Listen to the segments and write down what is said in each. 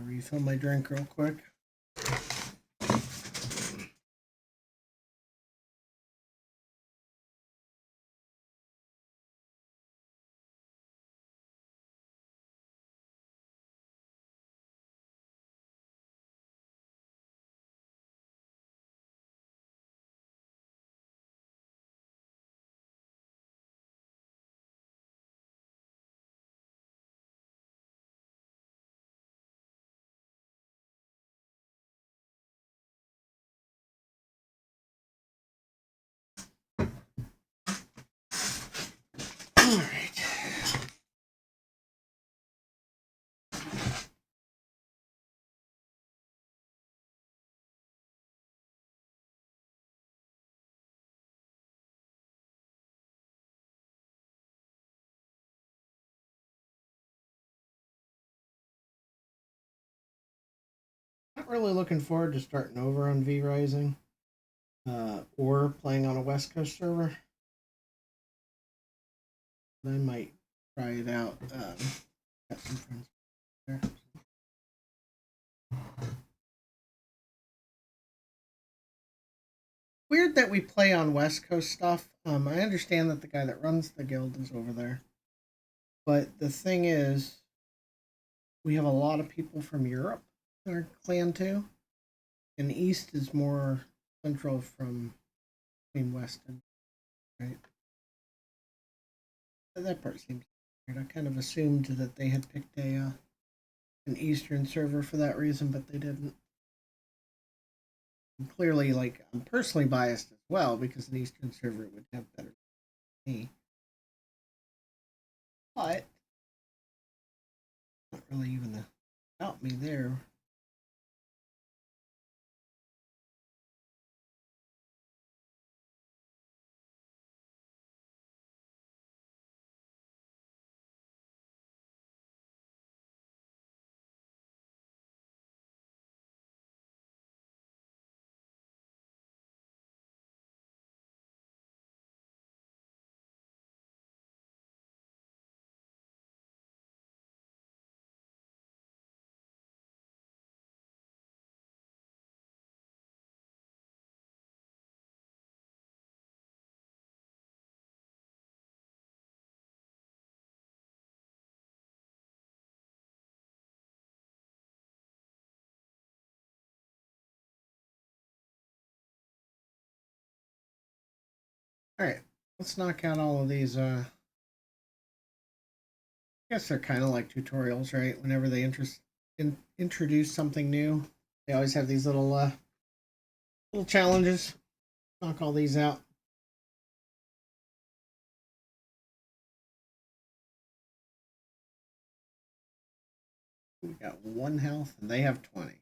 refill my drink real quick. All right. Not really looking forward to starting over on V Rising or playing on a West Coast server. I might try it out. Got some friends there. Weird that we play on West Coast stuff. I understand that the guy that runs the guild is over there. But the thing is, we have a lot of people from Europe in our clan too. And East is more central from between West and right. That part seems weird. I kind of assumed that they had picked a an Eastern server for that reason, but they didn't. And clearly, like I'm personally biased as well because an Eastern server would have better than me. But not really even about me there. All right, let's knock out all of these. I guess they're kind of like tutorials, right? Whenever they introduce something new, they always have these little challenges. Knock all these out. We got 1 health, and they have 20.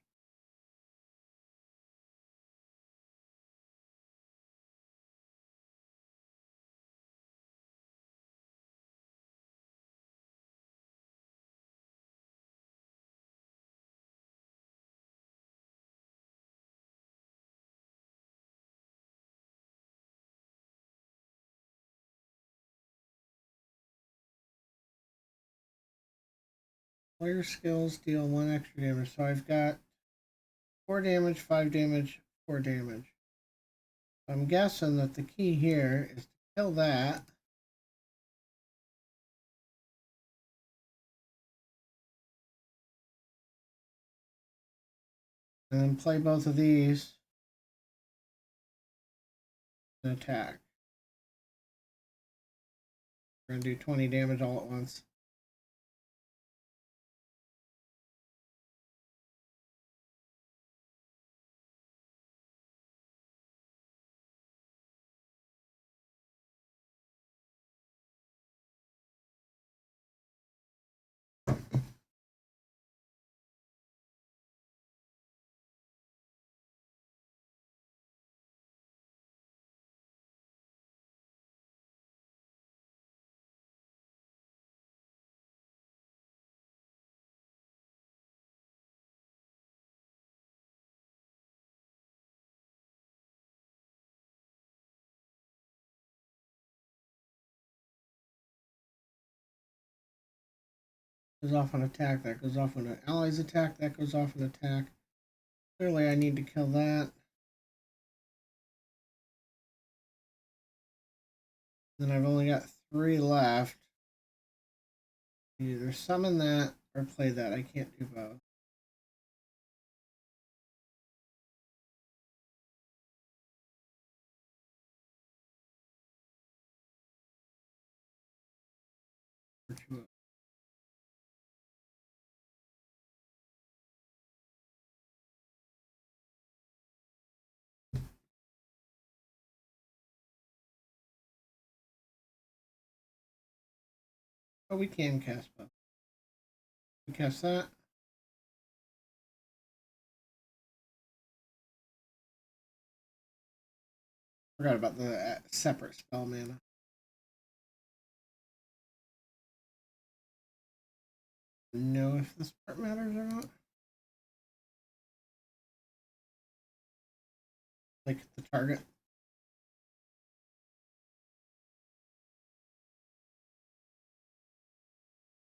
Player skills deal 1 extra damage. So I've got 4 damage, 5 damage, 4 damage. I'm guessing that the key here is to kill that. And then play both of these and attack. We're going to do 20 damage all at once. goes off on attack, that goes off on an ally's attack, that goes off on attack. Clearly I need to kill that. Then I've only got 3 left. Either summon that or play that. I can't do both. Oh, we can cast both. We cast that. Forgot about the separate spell mana. Know if this part matters or not. Like the target.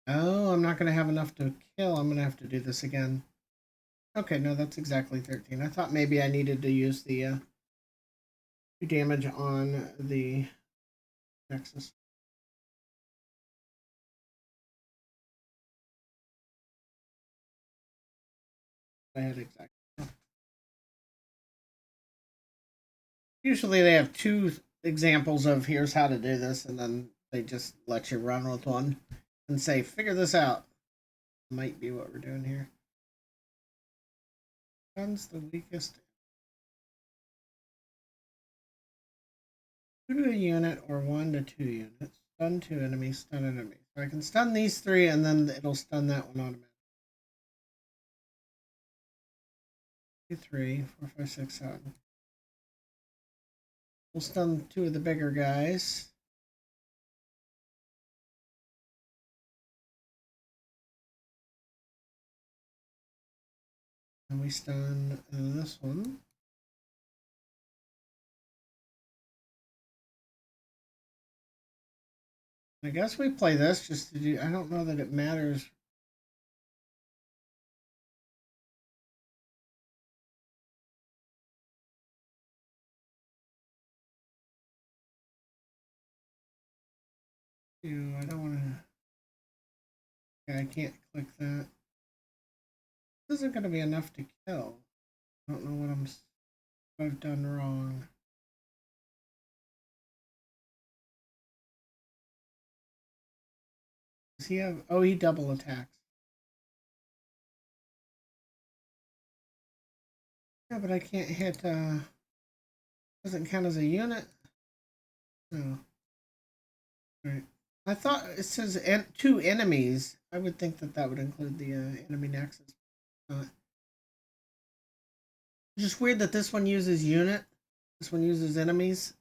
Oh, I'm not going to have enough to kill. I'm going to have to do this again. Okay, no, that's exactly 13. I thought maybe I needed to use the 2 damage on the Nexus. I had exactly. Usually they have 2 examples of here's how to do this, and then they just let you run with one and say, figure this out. Might be what we're doing here. Gun's the weakest. 2 to a unit or 1 to 2 units. Stun 2 enemies, stun enemies. So I can stun these 3 and then it'll stun that one automatically. 2, 3, 4, 5, 6, 7. We'll stun 2 of the bigger guys. And we stun this one. I guess we play this just to do. I don't know that it matters. I don't want to. Okay, I can't click that. This isn't going to be enough to kill. I don't know what I've done wrong. Does he have? Oh, he double attacks. Yeah, but I can't hit. Doesn't count as a unit. No. All right. I thought it says 2 enemies. I would think that would include the enemy nexus. It's just weird that this one uses unit. This one uses enemies.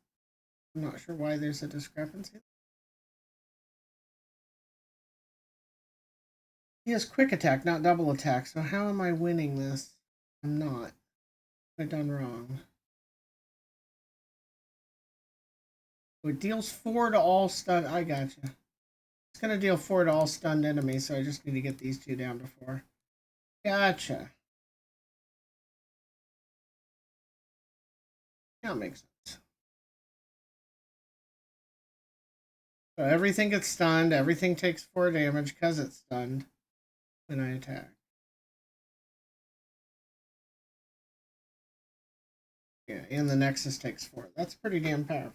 I'm not sure why there's a discrepancy. He has quick attack, not double attack. So how am I winning this? I'm not. I've done wrong. So it deals 4 to all stun. I gotcha. It's gonna deal 4 to all stunned enemies, so I just need to get these 2 down to 4. Gotcha. That makes sense. So everything gets stunned. Everything takes 4 damage because it's stunned when I attack. Yeah, and the Nexus takes 4. That's pretty damn powerful.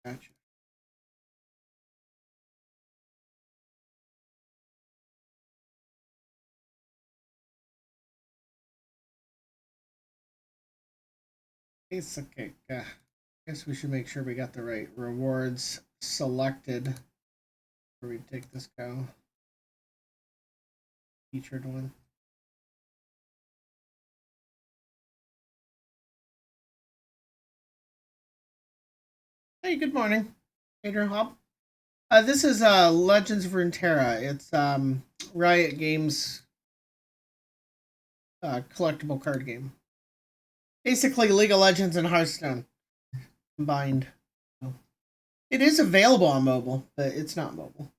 Gotcha. It's okay. I guess we should make sure we got the right rewards selected before we take this go. Featured one. Hey, good morning, Adrian Hop. This is Legends of Runeterra. It's Riot Games collectible card game. Basically, League of Legends and Hearthstone. combined. It is available on mobile, but it's not mobile.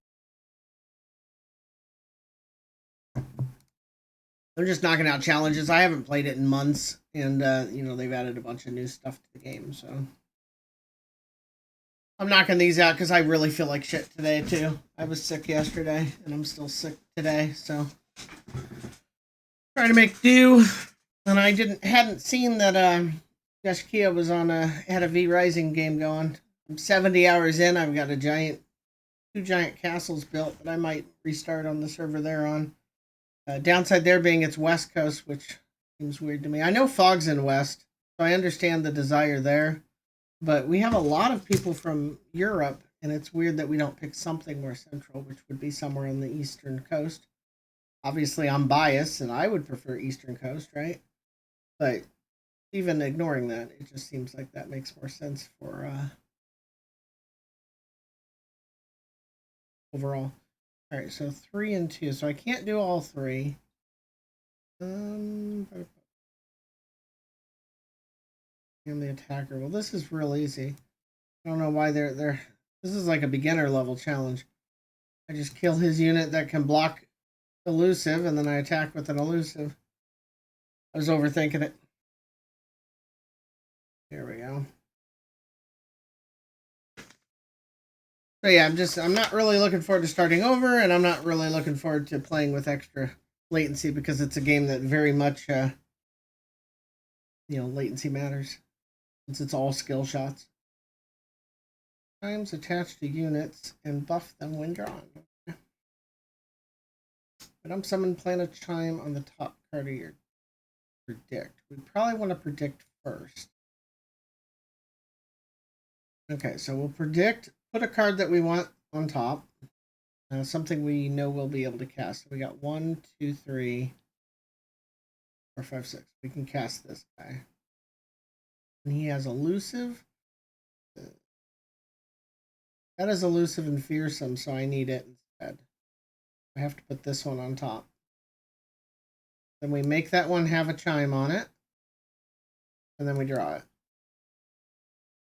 They're just knocking out challenges. I haven't played it in months, and they've added a bunch of new stuff to the game, so I'm knocking these out because I really feel like shit today too. I was sick yesterday, and I'm still sick today, so trying to make do. And I hadn't seen that Josh was on had a V Rising game going. I'm 70 hours in. I've got two giant castles built that I might restart on the server they're on. Downside there being it's West Coast, which seems weird to me. I know Fog's in West, so I understand the desire there. But we have a lot of people from Europe, and it's weird that we don't pick something more central, which would be somewhere on the Eastern Coast. Obviously, I'm biased, and I would prefer Eastern Coast, right? But even ignoring that, it just seems like that makes more sense for overall. All right, so 3 and 2. So I can't do all 3. And the attacker. Well, this is real easy. I don't know why they're. This is like a beginner level challenge. I just kill his unit that can block elusive, and then I attack with an elusive. I was overthinking it. Here we go. So yeah, I'm not really looking forward to starting over, and I'm not really looking forward to playing with extra latency because it's a game that very much, latency matters since it's all skill shots. Times attached to units and buff them when drawn. But I'm summon planet chime on the top card of your predict. We probably want to predict first. Okay, so we'll predict, put a card that we want on top. Something we know we'll be able to cast. So we got 1, 2, 3, 4, 5, 6. We can cast this guy. And he has elusive. That is elusive and fearsome, so I need it instead. I have to put this one on top. Then we make that one have a chime on it. And then we draw it.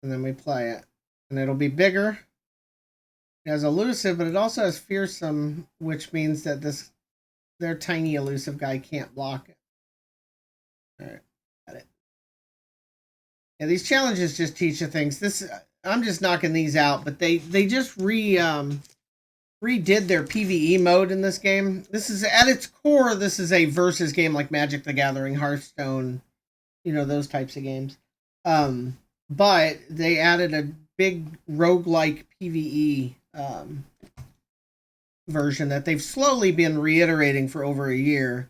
And then we play it. And it'll be bigger. It has elusive, but it also has fearsome, which means that their tiny elusive guy can't block it. Alright, got it. Yeah, these challenges just teach you things. I'm just knocking these out, but they just redid their PvE mode in this game. This is at its core, this is a versus game like Magic the Gathering, Hearthstone, those types of games. But they added a big roguelike PvE version that they've slowly been reiterating for over a year.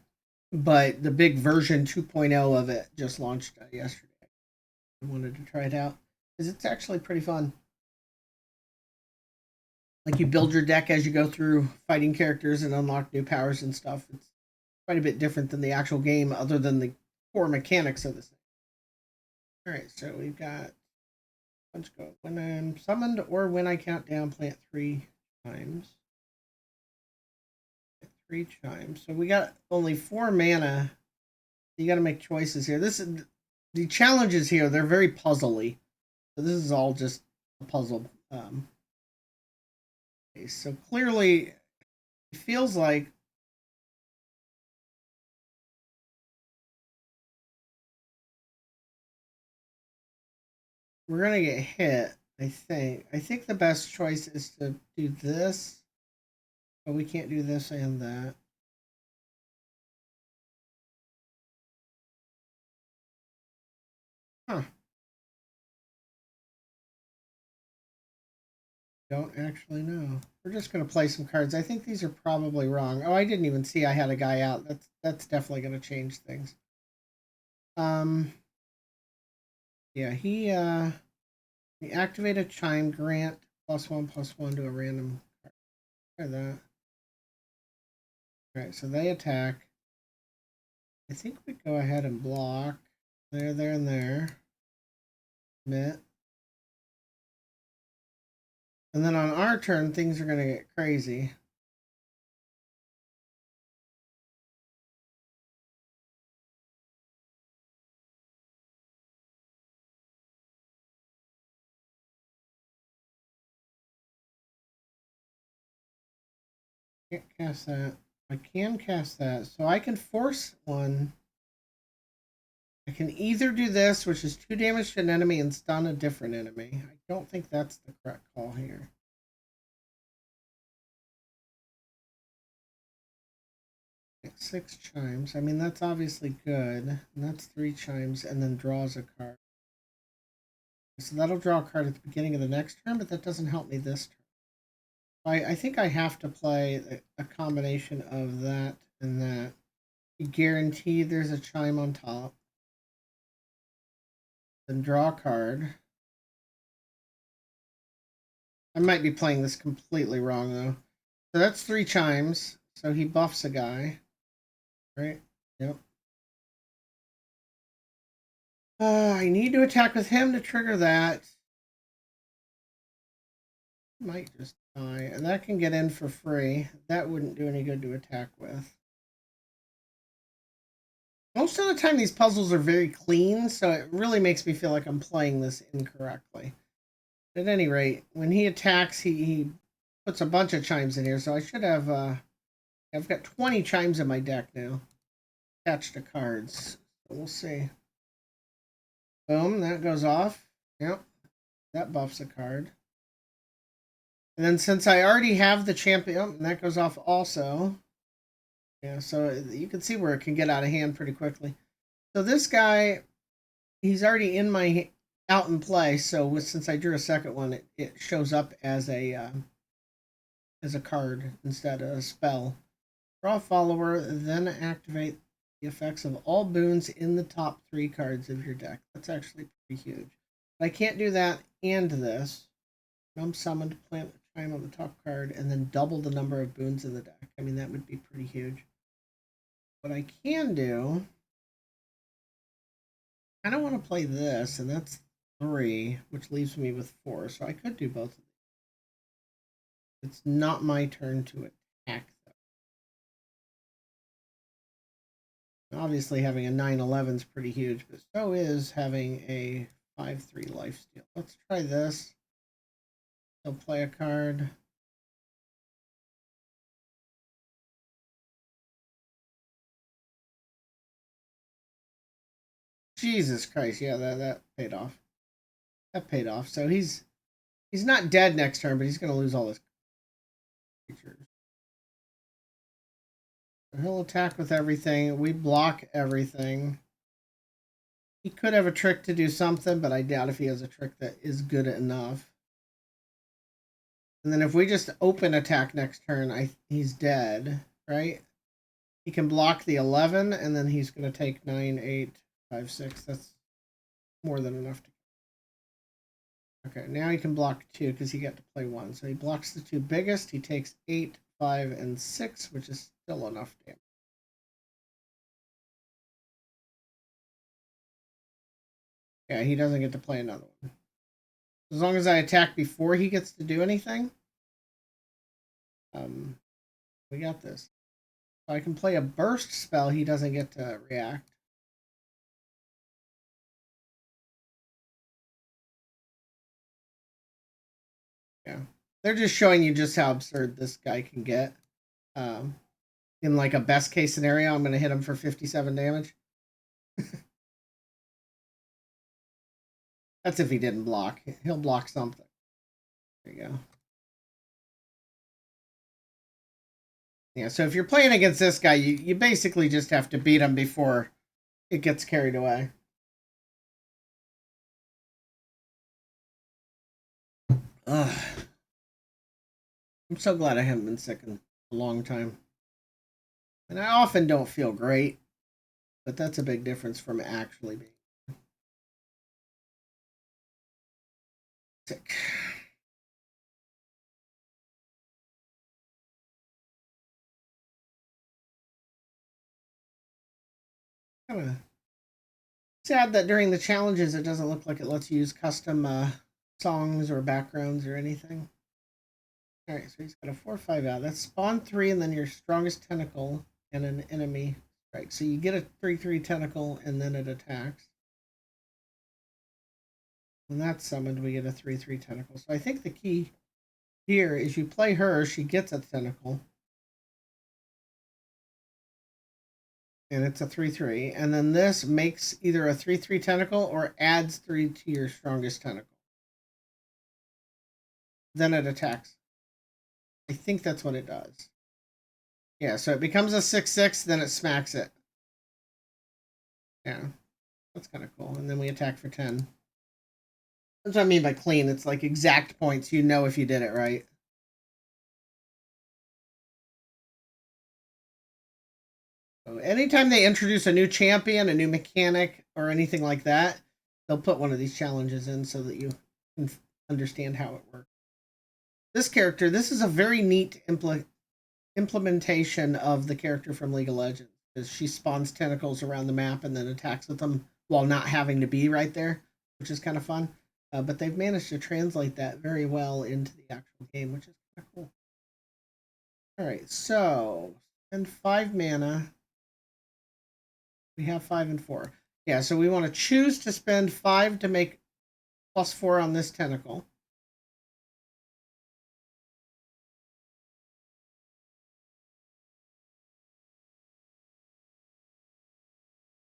But the big version 2.0 of it just launched yesterday. I wanted to try it out because it's actually pretty fun. Like you build your deck as you go through fighting characters and unlock new powers and stuff. It's quite a bit different than the actual game, other than the core mechanics of this thing. All right, so we've got. Let's go. When I'm summoned or when I count down, plant 3 times. 3 chimes. So we got only 4 mana. You got to make choices here. The challenges here. They're very puzzly. So this is all just a puzzle. Okay, so clearly, it feels like we're gonna get hit. I think the best choice is to do this, but we can't do this and that. Huh. Don't actually know. We're just going to play some cards. I think these are probably wrong. Oh, I didn't even see I had a guy out. That's definitely going to change things. Yeah, he activate a chime, grant +1/+1 to a random card. Try that. All right, so they attack. I think we go ahead and block. There, and there. Commit. And then on our turn, things are going to get crazy. Can't cast that. I can cast that. So I can force one. I can either do this, which is 2 damage to an enemy and stun a different enemy. I don't think that's the correct call here. Get 6 chimes. I mean, that's obviously good. And that's 3 chimes, and then draws a card. So that'll draw a card at the beginning of the next turn, but that doesn't help me this turn. I think I have to play a combination of that and that. Guaranteed there's a chime on top. Then draw a card. I might be playing this completely wrong, though. So that's 3 chimes. So he buffs a guy. Right? Yep. I need to attack with him to trigger that. Might just die. And that can get in for free. That wouldn't do any good to attack with. Most of the time, these puzzles are very clean, so it really makes me feel like I'm playing this incorrectly. At any rate, when he attacks, he puts a bunch of chimes in here, so I should have... I've got 20 chimes in my deck now, attached to cards. So we'll see. Boom, that goes off. Yep, that buffs a card. And then since I already have the champion, that goes off also. Yeah, so you can see where it can get out of hand pretty quickly. So this guy, he's already in my out in play. So since I drew a second one, it shows up as a card instead of a spell. Draw follower, then activate the effects of all boons in the top 3 cards of your deck. That's actually pretty huge. But I can't do that and this. I'm summoned, plant a chime on the top card, and then double the number of boons in the deck. I mean, that would be pretty huge. What I can do, I don't want to play this, and that's 3, which leaves me with 4. So I could do both of these. It's not my turn to attack, though. Obviously, having a 9/11 is pretty huge, but so is having a 5/3 lifesteal. Let's try this. He'll play a card. Jesus Christ, yeah, that paid off. That paid off. So he's not dead next turn, but he's going to lose all his creatures. So he'll attack with everything. We block everything. He could have a trick to do something, but I doubt if he has a trick that is good enough. And then if we just open attack next turn, he's dead, right? He can block the 11, and then he's going to take 9, 8, 5, 6. That's more than enough to... Okay, now he can block 2 because he got to play 1. So he blocks the 2 biggest. He takes 8, 5, and 6, which is still enough damage. Yeah, he doesn't get to play another one. As long as I attack before he gets to do anything, we got this. So I can play a burst spell. He doesn't get to react. Yeah, they're just showing you just how absurd this guy can get. In like a best case scenario, I'm going to hit him for 57 damage. That's if he didn't block. He'll block something. There you go. Yeah, so if you're playing against this guy, you basically just have to beat him before it gets carried away. Ugh. I'm so glad I haven't been sick in a long time. And I often don't feel great, but that's a big difference from actually being sick. Kind of sad that during the challenges it doesn't look like it lets you use custom songs or backgrounds or anything. Alright, so he's got a 4/5 out. That's spawn 3 and then your strongest tentacle and an enemy strike. So you get a 3/3 tentacle and then it attacks. When that's summoned, we get a 3/3 tentacle. So I think the key here is you play her, she gets a tentacle. and it's a 3/3. And then this makes either a 3/3 tentacle or adds 3 to your strongest tentacle. Then it attacks. I think that's what it does. Yeah, so it becomes a 6/6, then it smacks it. Yeah, that's kind of cool. And then we attack for 10. That's what I mean by clean. It's like exact points. You know if you did it right. So anytime they introduce a new champion, a new mechanic, or anything like that, they'll put one of these challenges in so that you can understand how it works. This character, this is a very neat implementation of the character from League of Legends. Because she spawns tentacles around the map and then attacks with them while not having to be right there, which is kind of fun. But they've managed to translate that very well into the actual game, which is kind of cool. All right, so spend 5 mana. We have 5 and 4. Yeah, so we want to choose to spend 5 to make +4 on this tentacle.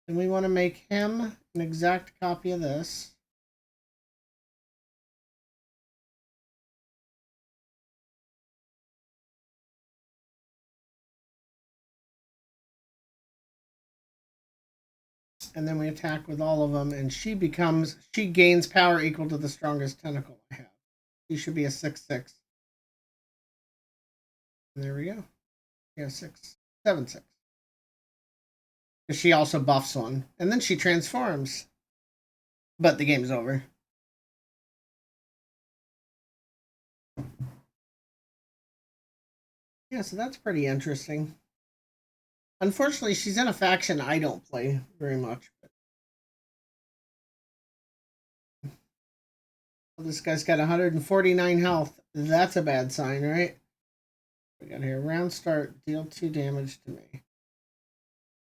And we want to make him an exact copy of this. And then we attack with all of them, and she gains power equal to the strongest tentacle I have. She should be a 6/6. And there we go. Yeah, 7/6. She also buffs one, and then she transforms. But the game's over. Yeah, so that's pretty interesting. Unfortunately, she's in a faction I don't play very much. But this guy's got 149 health. That's a bad sign, right? We got here. Round start. Deal 2 damage to me.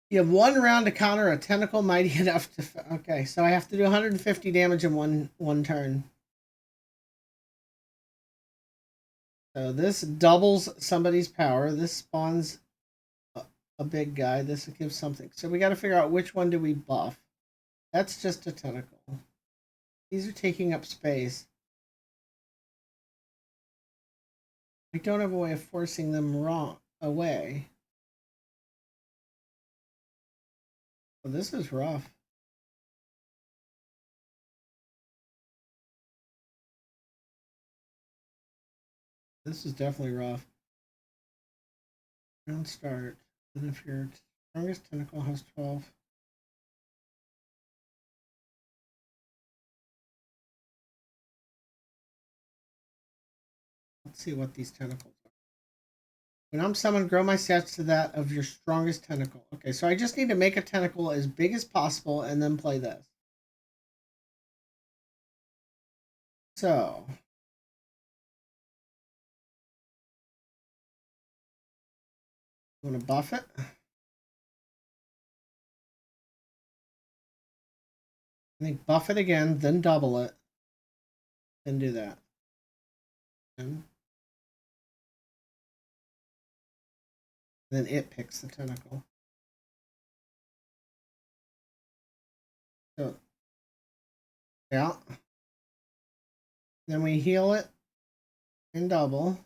You have 1 round to counter a tentacle mighty enough to... Okay, so I have to do 150 damage in one turn. So this doubles somebody's power. This spawns a big guy. This gives something. So we got to figure out which one do we buff. That's just a tentacle. These are taking up space. I don't have a way of forcing them away. Well, this is rough. This is definitely rough. Round start. And if your strongest tentacle has 12. Let's see what these tentacles are. When I'm summoned, grow my stats to that of your strongest tentacle. Okay, so I just need to make a tentacle as big as possible and then play this. So I'm going to buff it. I think buff it again, then double it, then do that. And then it picks the tentacle. So, yeah. Then we heal it and double.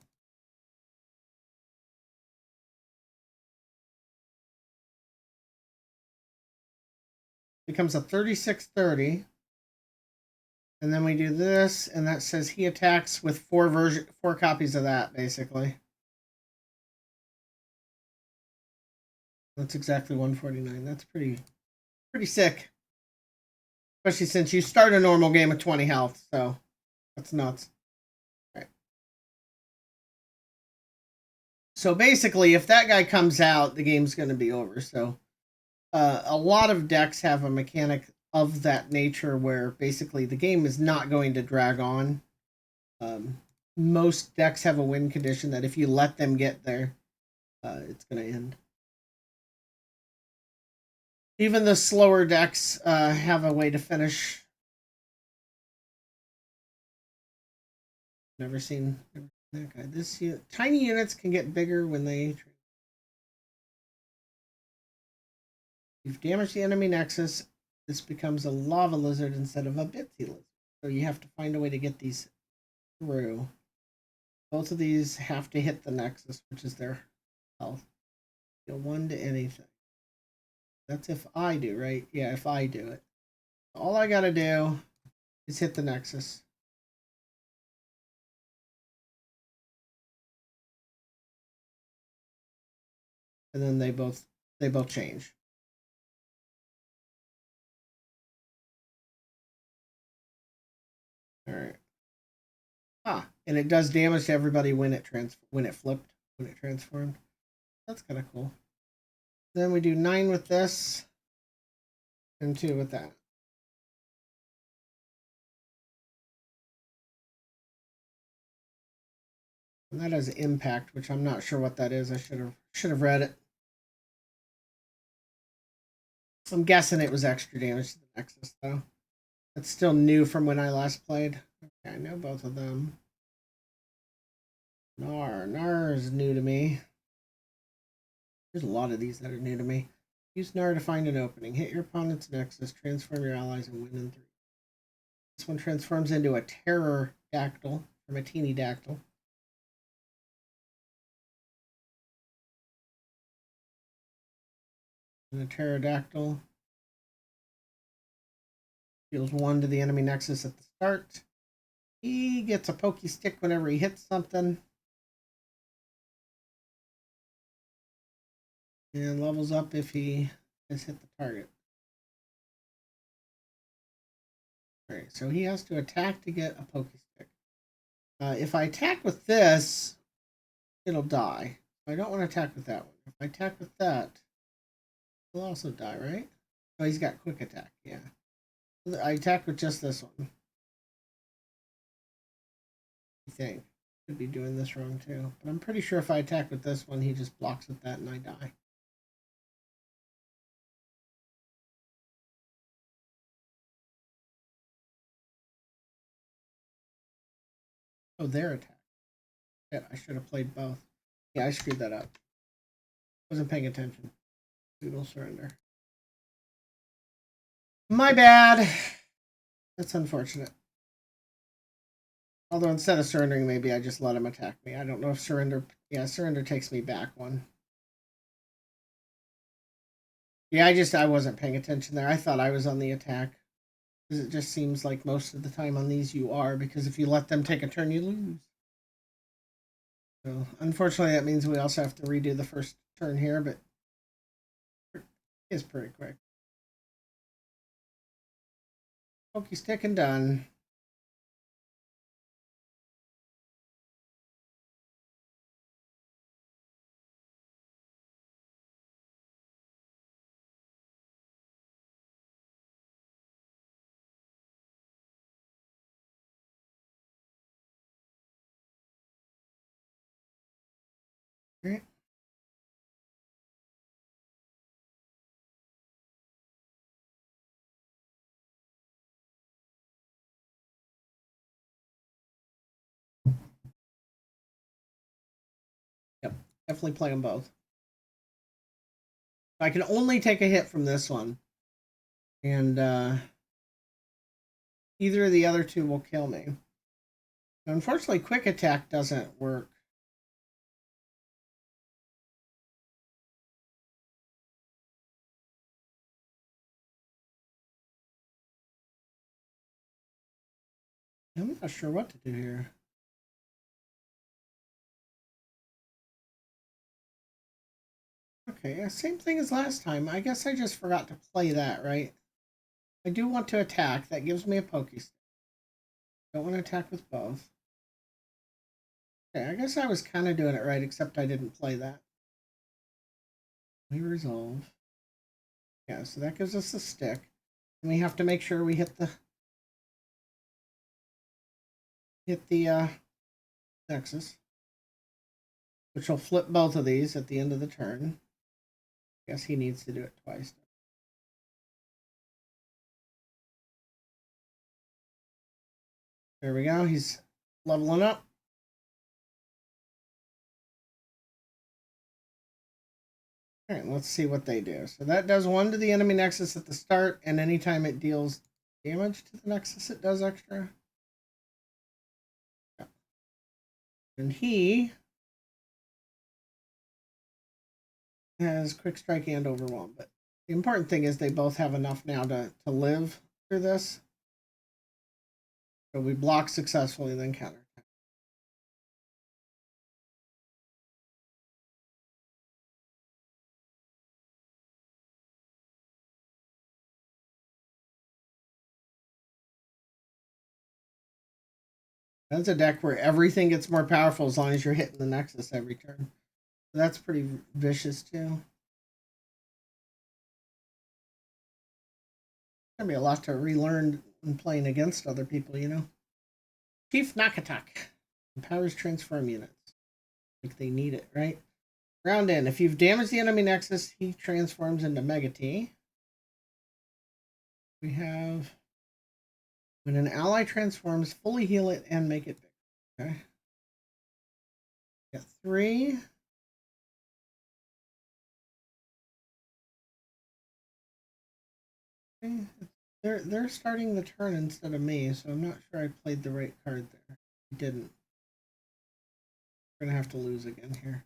Becomes a 36/30. And then we do this, and that says he attacks with 4 copies of that, basically. That's exactly 149. That's pretty sick. Especially since you start a normal game with 20 health, so that's nuts. All right. So basically, if that guy comes out, the game's going to be over. So a lot of decks have a mechanic of that nature where basically the game is not going to drag on. Most decks have a win condition that if you let them get there, it's going to end. Even the slower decks have a way to finish. Never seen that guy. Tiny units can get bigger when they You've damaged the enemy nexus. This becomes a lava lizard instead of a bitsy lizard. So you have to find a way to get these through. Both of these have to hit the nexus, which is their health. Deal 1 to anything. That's if I do, right? Yeah, if I do it. All I gotta do is hit the nexus. And then they both change. All right. Ah, and it does damage to everybody when it transformed. That's kind of cool. Then we do 9 with this and 2 with that. And that has impact, which I'm not sure what that is. I should have read it. I'm guessing it was extra damage to the Nexus, though. That's still new from when I last played. Okay, I know both of them. Gnar is new to me. There's a lot of these that are new to me. Use Gnar to find an opening. Hit your opponent's Nexus, transform your allies, and win in 3. This one transforms into a pterodactyl from a teeny dactyl. And a pterodactyl deals 1 to the enemy Nexus at the start. He gets a pokey stick whenever he hits something. And levels up if he has hit the target. Alright, so he has to attack to get a pokey stick. If I attack with this, it'll die. I don't want to attack with that one. If I attack with that, he'll also die, right? Oh, he's got quick attack, yeah. I attack with just this one. I think. Could be doing this wrong too. But I'm pretty sure if I attack with this one, he just blocks with that and I die. Oh, their attack. Yeah, I should have played both. Yeah, I screwed that up. Wasn't paying attention. Doodle surrender. My bad. That's unfortunate. Although instead of surrendering, maybe I just let him attack me. I don't know if surrender... Yeah, surrender takes me back one. Yeah, I wasn't paying attention there. I thought I was on the attack. Because it just seems like most of the time on these you are, because if you let them take a turn, you lose. So, unfortunately, that means we also have to redo the first turn here, but it's pretty quick. Pokey stick and done. Right. Yep, definitely play them both. I can only take a hit from this one. And either of the other two will kill me. Unfortunately, quick attack doesn't work. I'm not sure what to do here. Okay, yeah, same thing as last time. I guess I just forgot to play that, right? I do want to attack. That gives me a pokey stick. Don't want to attack with both. Okay, I guess I was kind of doing it right, except I didn't play that. We resolve. Yeah, so that gives us a stick. And we have to make sure we hit the Nexus, which will flip both of these at the end of the turn. I guess he needs to do it twice. There we go. He's leveling up. All right, let's see what they do. So that does 1 to the enemy nexus at the start, and anytime it deals damage to the nexus, it does extra. Yeah. And he has quick strike and overwhelm, but the important thing is they both have enough now to live through this. So we block successfully, then counter. That's a deck where everything gets more powerful as long as you're hitting the nexus every turn. So that's pretty vicious too. Gonna be a lot to relearn when playing against other people, you know. Chief Nakatak empowers transform units. Like they need it, right? Round in. If you've damaged the enemy nexus, he transforms into Mega T. We have when an ally transforms, fully heal it and make it big. Okay. Got 3. Okay. They're starting the turn instead of me, so I'm not sure I played the right card there. I didn't. We're gonna have to lose again here.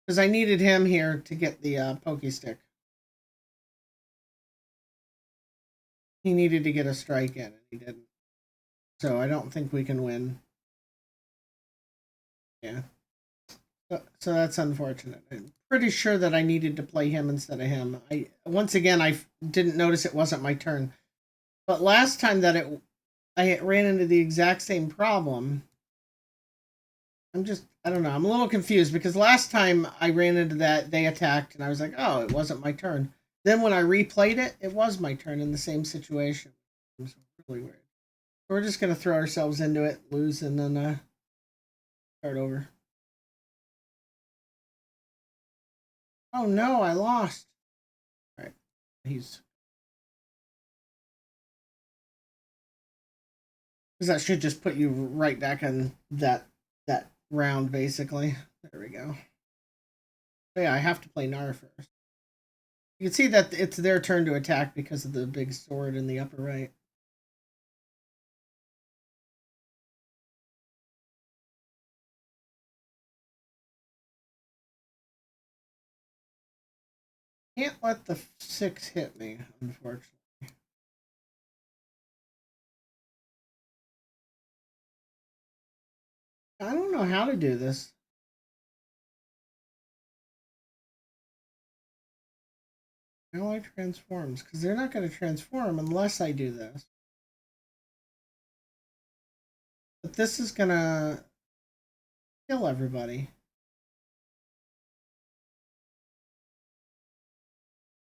Because I needed him here to get the pokey stick. He needed to get a strike in, and he didn't. So I don't think we can win. Yeah. So that's unfortunate. I'm pretty sure that I needed to play him instead of him. Once again, I didn't notice it wasn't my turn. But last time that I ran into the exact same problem. I don't know. I'm a little confused because last time I ran into that, they attacked, and I was like, oh, it wasn't my turn. Then when I replayed it, it was my turn in the same situation. It was really weird. We're just going to throw ourselves into it, lose, and then start over. Oh no, I lost. All right. Because that should just put you right back on that round, basically. There we go. But yeah, I have to play Nara first. You can see that it's their turn to attack because of the big sword in the upper right. Can't let the 6 hit me, unfortunately. I don't know how to do this. Ally transforms, because they're not going to transform unless I do this. But this is going to kill everybody.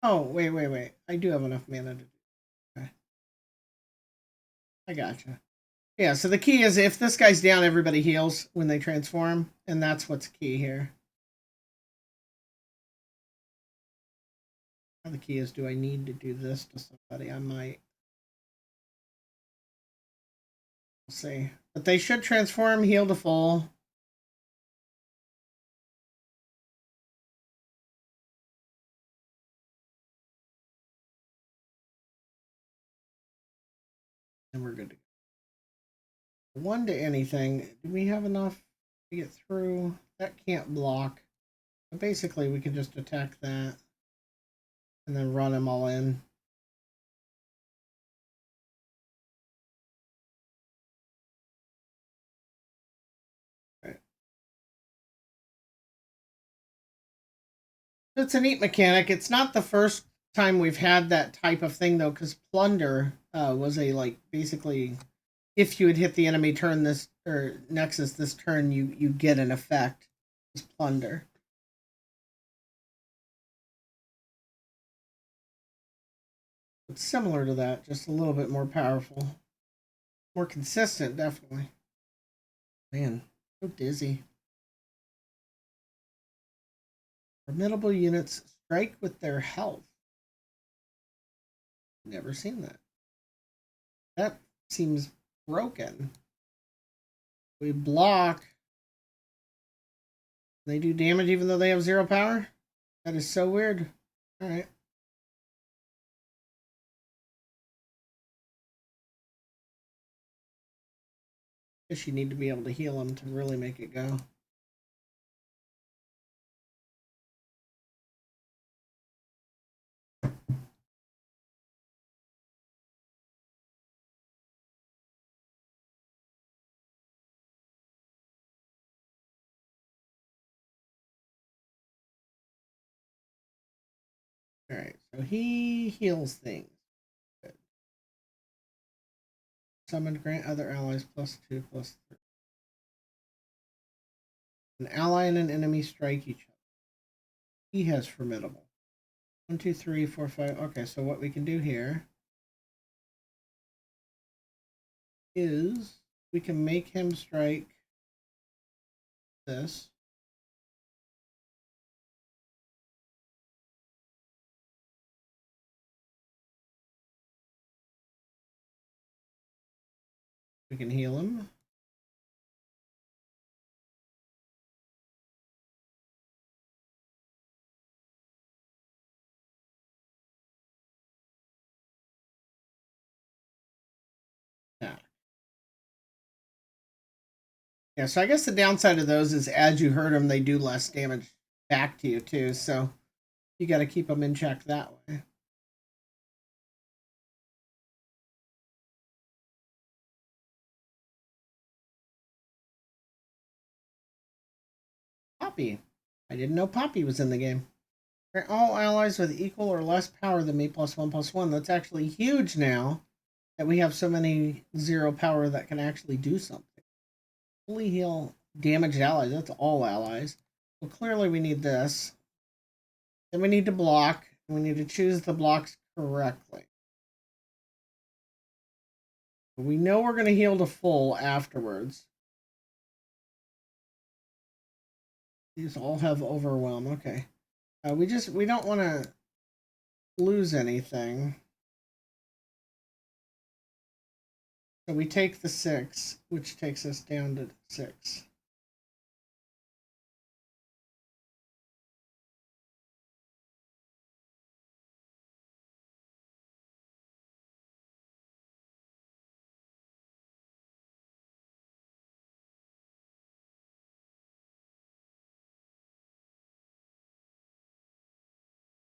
Oh, wait. I do have enough mana to do it. Okay. I gotcha. Yeah, so the key is if this guy's down, everybody heals when they transform, and that's what's key here. The key is, do I need to do this to somebody? I might. We'll see. But they should transform, heal to full. And we're good to go. 1 to anything. Do we have enough to get through? That can't block. But basically, we can just attack that. And then run them all in. Right. It's a neat mechanic. It's not the first time we've had that type of thing, though, because Plunder was a, like, basically, if you had hit the enemy turn this, or Nexus this turn, you get an effect. It's Plunder. It's similar to that, just a little bit more powerful. More consistent, definitely. Man, so dizzy. Formidable units strike with their health. Never seen that. That seems broken. We block. They do damage even though they have 0 power? That is so weird. Alright. Guess you need to be able to heal them to really make it go. Alright, so he heals things. Good. Summon, grant other allies +2/+3. An ally and an enemy strike each other. He has formidable. 1, 2, 3, 4, 5. Okay, so what we can do here is we can make him strike this. We can heal him. Yeah. Yeah, so I guess the downside of those is as you hurt them, they do less damage back to you too. So you got to keep them in check that way. Poppy. I didn't know Poppy was in the game. All allies with equal or less power than me +1/+1. That's actually huge now that we have so many 0 power that can actually do something. Fully heal damaged allies. That's all allies. Well, clearly we need this. Then we need to block. We need to choose the blocks correctly. We know we're going to heal to full afterwards. These all have overwhelm. Okay. We don't want to lose anything. So we take the 6, which takes us down to 6.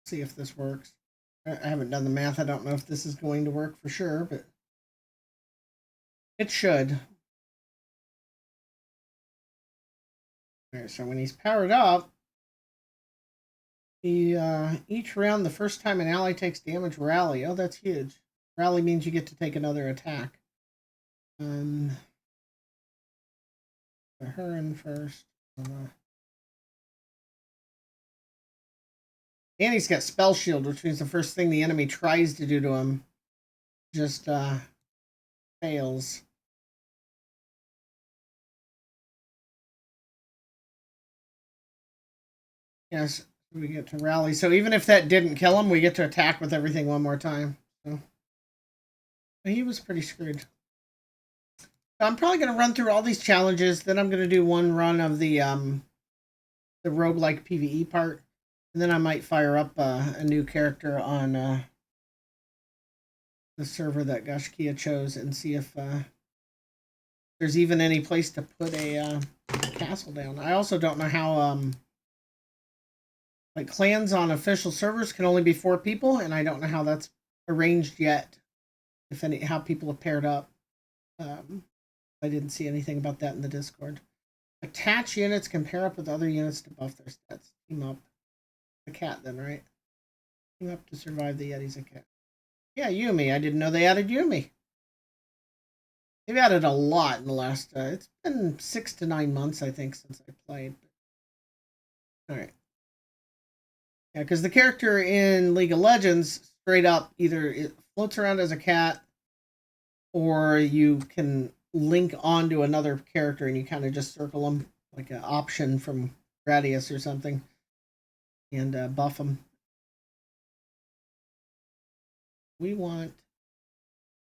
See if this works. I haven't done the math. I don't know if this is going to work for sure, but it should. Alright, so when he's powered up, he each round, the first time an ally takes damage, rally. Oh, that's huge. Rally means you get to take another attack. The Huron first. And he's got Spell Shield, which means the first thing the enemy tries to do to him just fails. Yes, we get to rally. So even if that didn't kill him, we get to attack with everything one more time. So he was pretty screwed. So I'm probably going to run through all these challenges. Then I'm going to do one run of the roguelike PvE part. And then I might fire up a new character on the server that Gashkia chose and see if there's even any place to put a castle down. I also don't know how like clans on official servers can only be 4 people, and I don't know how that's arranged yet. If any, how people have paired up. I didn't see anything about that in the Discord. Attach units can pair up with other units to buff their stats. Team up. A cat then, right? Team up to survive the Yeti's a cat. Yeah, Yuumi. I didn't know they added Yuumi. They've added a lot in the last. It's been 6 to 9 months, I think, since I played. All right. Yeah, because the character in League of Legends straight up either it floats around as a cat, or you can link onto another character and you kind of just circle them like an option from Gradius or something, and buff them. We want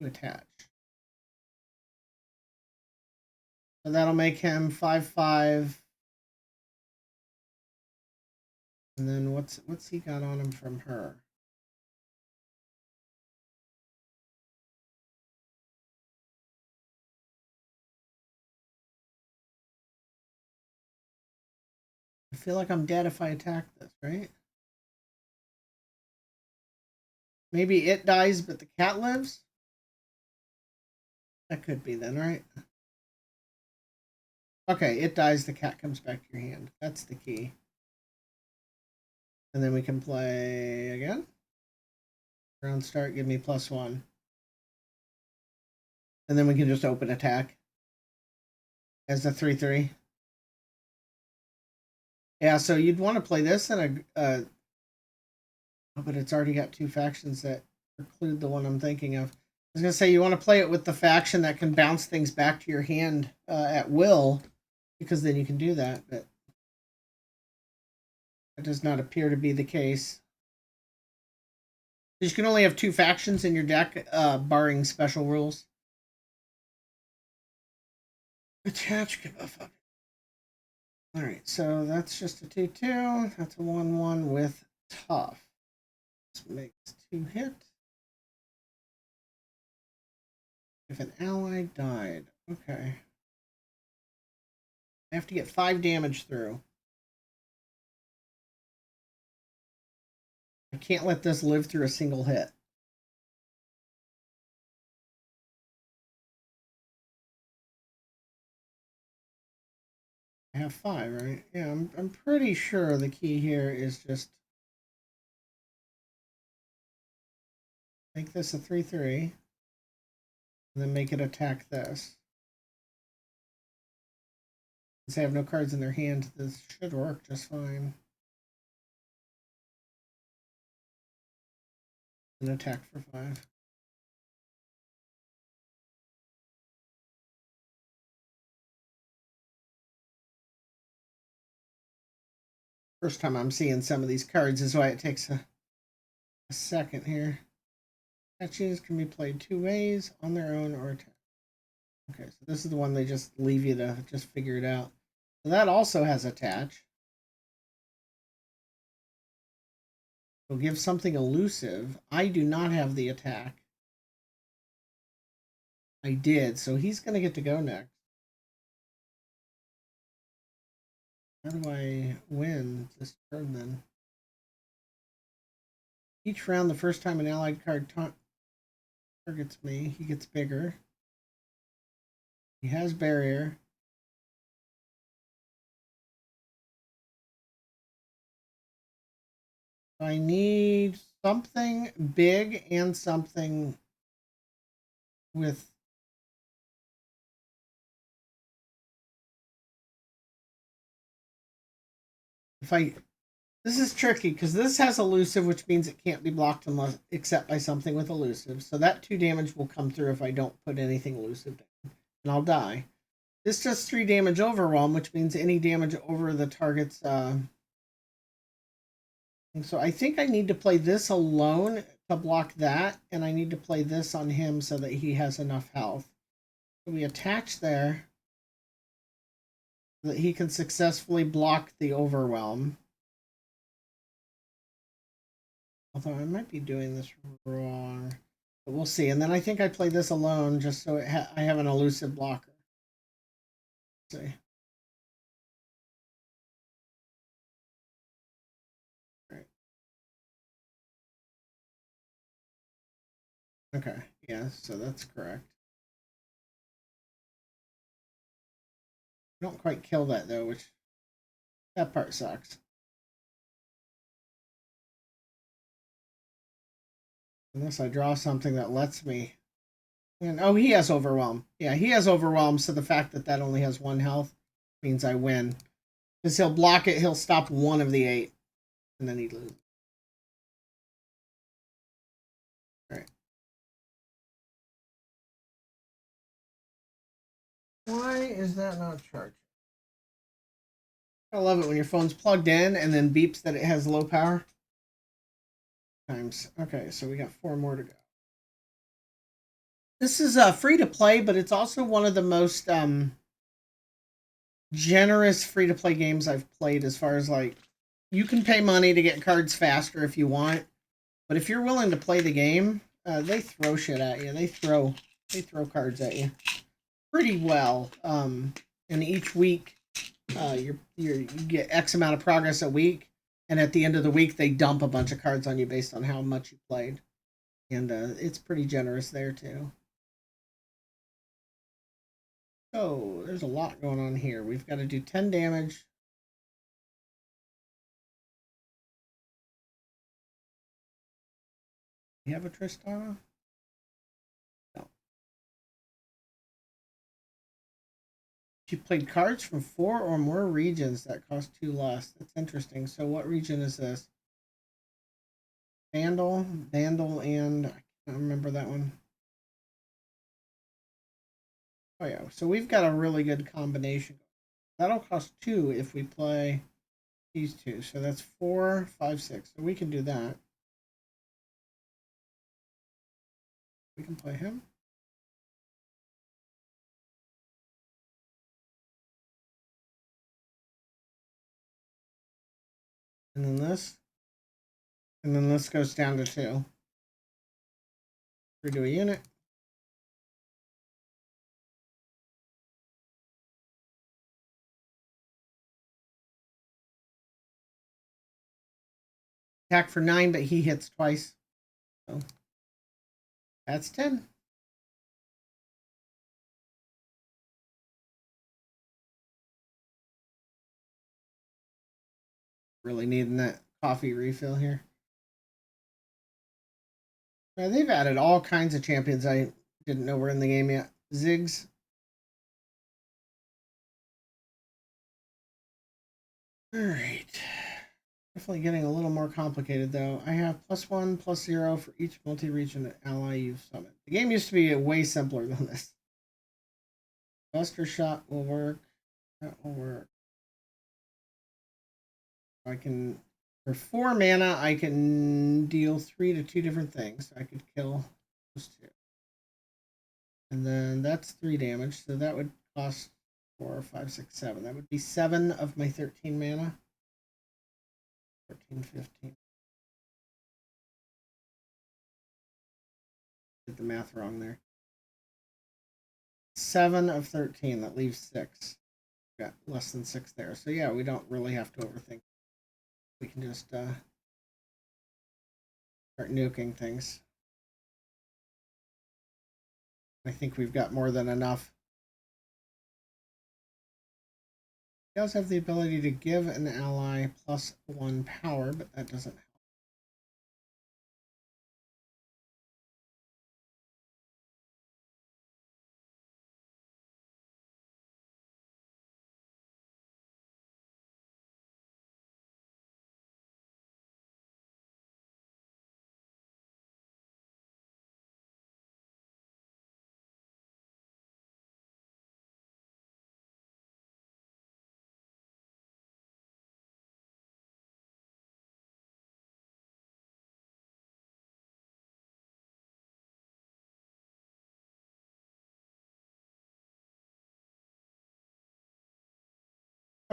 to attach. So that'll make him 5/5 And then what's he got on him from her? I feel like I'm dead if I attack this, right? Maybe it dies, but the cat lives? That could be then, right? Okay, it dies, the cat comes back to your hand. That's the key. And then we can play again. Round start, give me +1. And then we can just open attack as a 3/3. Yeah, so you'd want to play this in a oh, but it's already got 2 factions that preclude the one I'm thinking of. I was gonna say you want to play it with the faction that can bounce things back to your hand at will, because then you can do that. But that does not appear to be the case. You can only have 2 factions in your deck, barring special rules. Attach. All right, so that's just a 2/2. That's a 1/1 with tough. This makes 2 hit. If an ally died, okay. I have to get 5 damage through. I can't let this live through a single hit. I have 5, right? Yeah, I'm pretty sure the key here is just make this a 3/3, and then make it attack this. Since they have no cards in their hand, this should work just fine. And attack for 5. First time I'm seeing some of these cards is why it takes a second here. Statues can be played 2 ways, on their own or attack. Okay, so this is the one they just leave you to just figure it out. So that also has attach. So give something elusive. I do not have the attack. I did, so he's going to get to go next. How do I win this turn then? Each round, the first time an allied card targets me, he gets bigger. He has barrier. I need something big and something with this is tricky because this has elusive, which means it can't be blocked unless except by something with elusive. So that 2 damage will come through if I don't put anything elusive down, and I'll die. This does 3 damage overwhelm, which means any damage over the target's. So I think I need to play this alone to block that, and I need to play this on him so that he has enough health. So we attach there so that he can successfully block the overwhelm. Although I might be doing this wrong. But we'll see. And then I think I play this alone just so I have an elusive blocker. Let's see. Right. Okay. Yeah, so that's correct. I don't quite kill that though, which that part sucks. Unless I draw something that lets me. And oh, he has overwhelm. Yeah, he has overwhelm. So the fact that that only has 1 health means I win. Because he'll block it, he'll stop 1 of the 8, and then he'd lose. All right. Why is that not charged? I love it when your phone's plugged in and then beeps that it has low power. Times. Okay, so we got 4 more to go. This is free to play, but it's also one of the most generous free to play games I've played as far as like you can pay money to get cards faster if you want, but if you're willing to play the game, they throw shit at you. They throw cards at you pretty well. And each week, you get X amount of progress a week, and at the end of the week, they dump a bunch of cards on you based on how much you played, and it's pretty generous there too. So there's a lot going on here. We've got to do 10 damage. You have a Tristana? No. She played cards from 4 or more regions that cost 2 less. That's interesting. So what region is this? Vandal, and I can't remember that one. Oh yeah, so we've got a really good combination. That'll cost 2 if we play these two. So that's 4, 5, 6. So we can do that. We can play him. And then this. And then this goes down to 2. Redo a unit. Attack for 9, but he hits twice. So that's 10. Really needing that coffee refill here. Now, they've added all kinds of champions I didn't know were in the game yet. Ziggs. Alright. Definitely getting a little more complicated, though. I have +1, +0 for each multi-region ally you've summoned. The game used to be way simpler than this. Buster Shot will work. That will work. I can, for 4 mana, I can deal 3 to 2 different things. I could kill those 2. And then that's 3 damage, so that would cost 4, 5, 6, 7. That would be 7 of my 13 mana. 14, 15. Did the math wrong there. 7 of 13, that leaves 6. Got less than 6 there. So yeah, we don't really have to overthink. We can just start nuking things. I think we've got more than enough. He does have the ability to give an ally +1 power, but that doesn't help.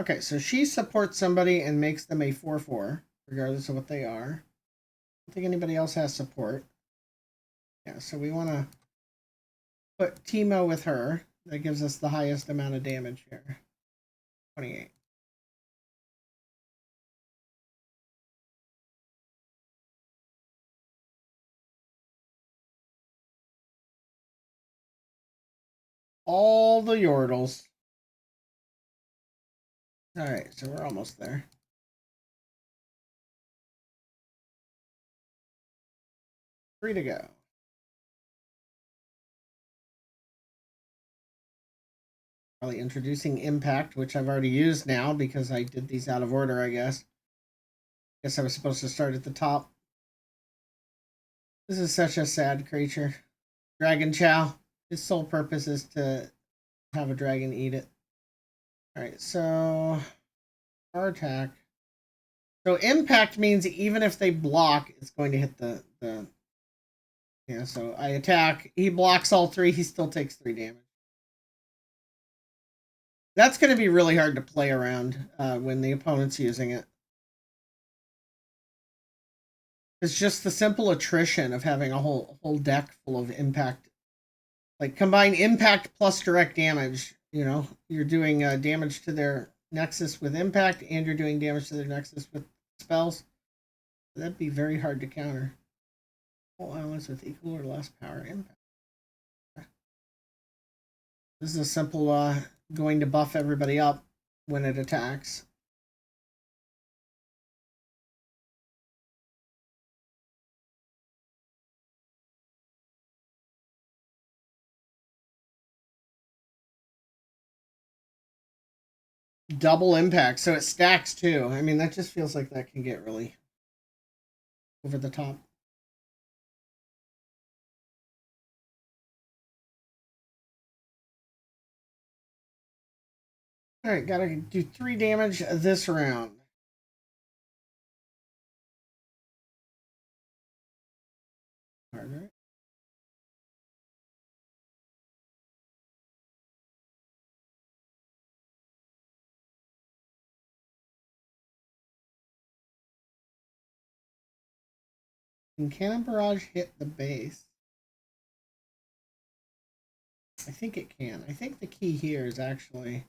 Okay, so she supports somebody and makes them a 4/4, regardless of what they are. I don't think anybody else has support. Yeah, so we want to put Teemo with her. That gives us the highest amount of damage here. 28. All the Yordles. Alright, so we're almost there. Free to go. Probably introducing Impact, which I've already used now because I did these out of order, I guess. Guess I was supposed to start at the top. This is such a sad creature. Dragon Chow. His sole purpose is to have a dragon eat it. Alright, so our attack. So impact means even if they block, it's going to hit the yeah, so I attack. He blocks all 3, he still takes 3 damage. That's going to be really hard to play around when the opponent's using it. It's just the simple attrition of having a whole deck full of impact. Like combine impact plus direct damage. You know, you're doing damage to their nexus with impact, and you're doing damage to their nexus with spells. That'd be very hard to counter. All elements with equal or less power impact. This is a simple going to buff everybody up when it attacks. Double impact, so it stacks too. I mean, that just feels like that can get really over the top. Alright, gotta do 3 damage this round. Harder. Can Cannon Barrage hit the base? I think it can. I think the key here is actually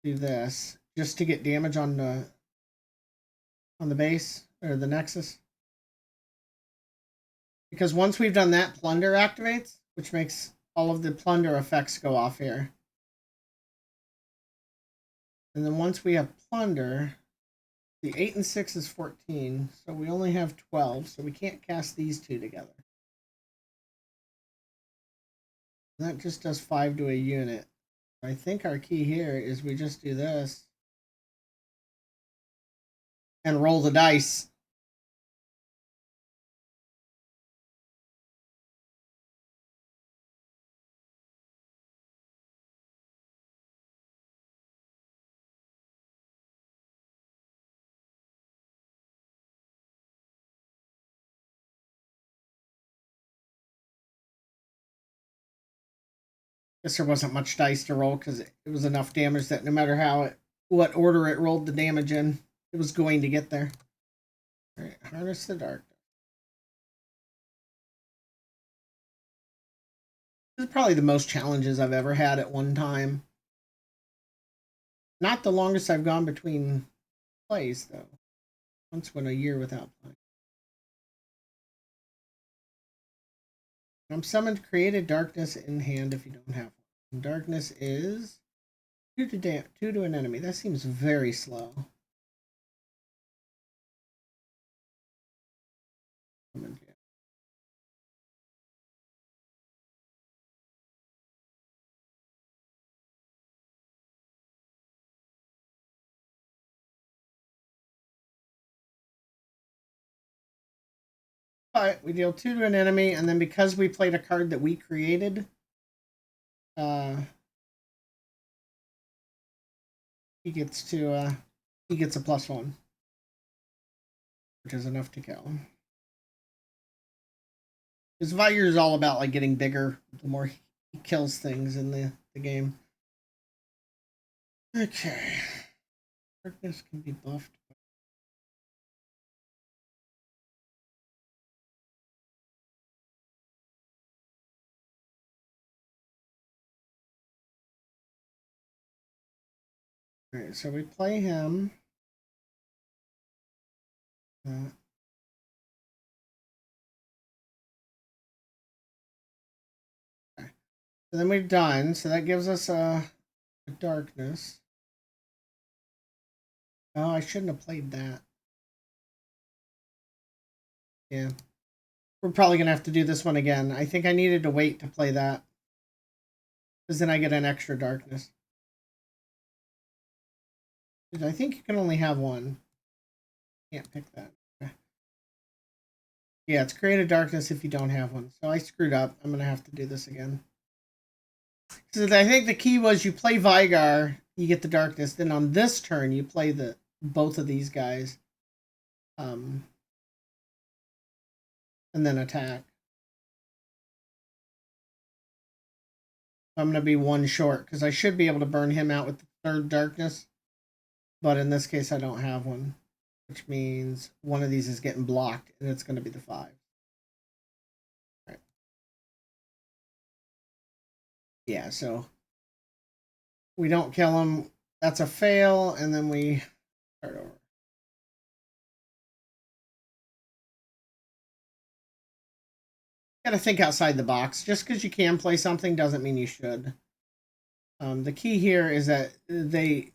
do this just to get damage on the base or the nexus. Because once we've done that, Plunder activates, which makes all of the Plunder effects go off here. And then once we have Plunder, the 8 and 6 is 14, so we only have 12, so we can't cast these two together. And that just does 5 to a unit. I think our key here is we just do this and roll the dice. Guess there wasn't much dice to roll because it was enough damage that no matter what order it rolled the damage in, it was going to get there. All right, Harness the Dark. This is probably the most challenges I've ever had at one time. Not the longest I've gone between plays, though. Once went a year without playing. I'm summoned, create a darkness in hand if you don't have one. Darkness is 2 to an enemy. That seems very slow. But we deal 2 to an enemy, and then because we played a card that we created, he gets a +1, which is enough to kill him. Because Vigor is all about like getting bigger the more he kills things in the game. Okay. Darkness can be buffed. Alright, so we play him. Okay. So then we're done. So that gives us a darkness. Oh, I shouldn't have played that. Yeah. We're probably going to have to do this one again. I think I needed to wait to play that. Because then I get an extra darkness. I think you can only have one. Can't pick that. Okay. Yeah, it's create a darkness if you don't have one. So I screwed up. I'm going to have to do this again. So I think the key was you play Vigar, you get the darkness. Then on this turn, you play both of these guys. And then attack. I'm going to be 1 short because I should be able to burn him out with the 3rd darkness. But in this case, I don't have one. which means one of these is getting blocked, and it's going to be the 5. Right. Yeah, so we don't kill him. That's a fail, and then we start over. Gotta think outside the box. Just because you can play something doesn't mean you should. The key here is that they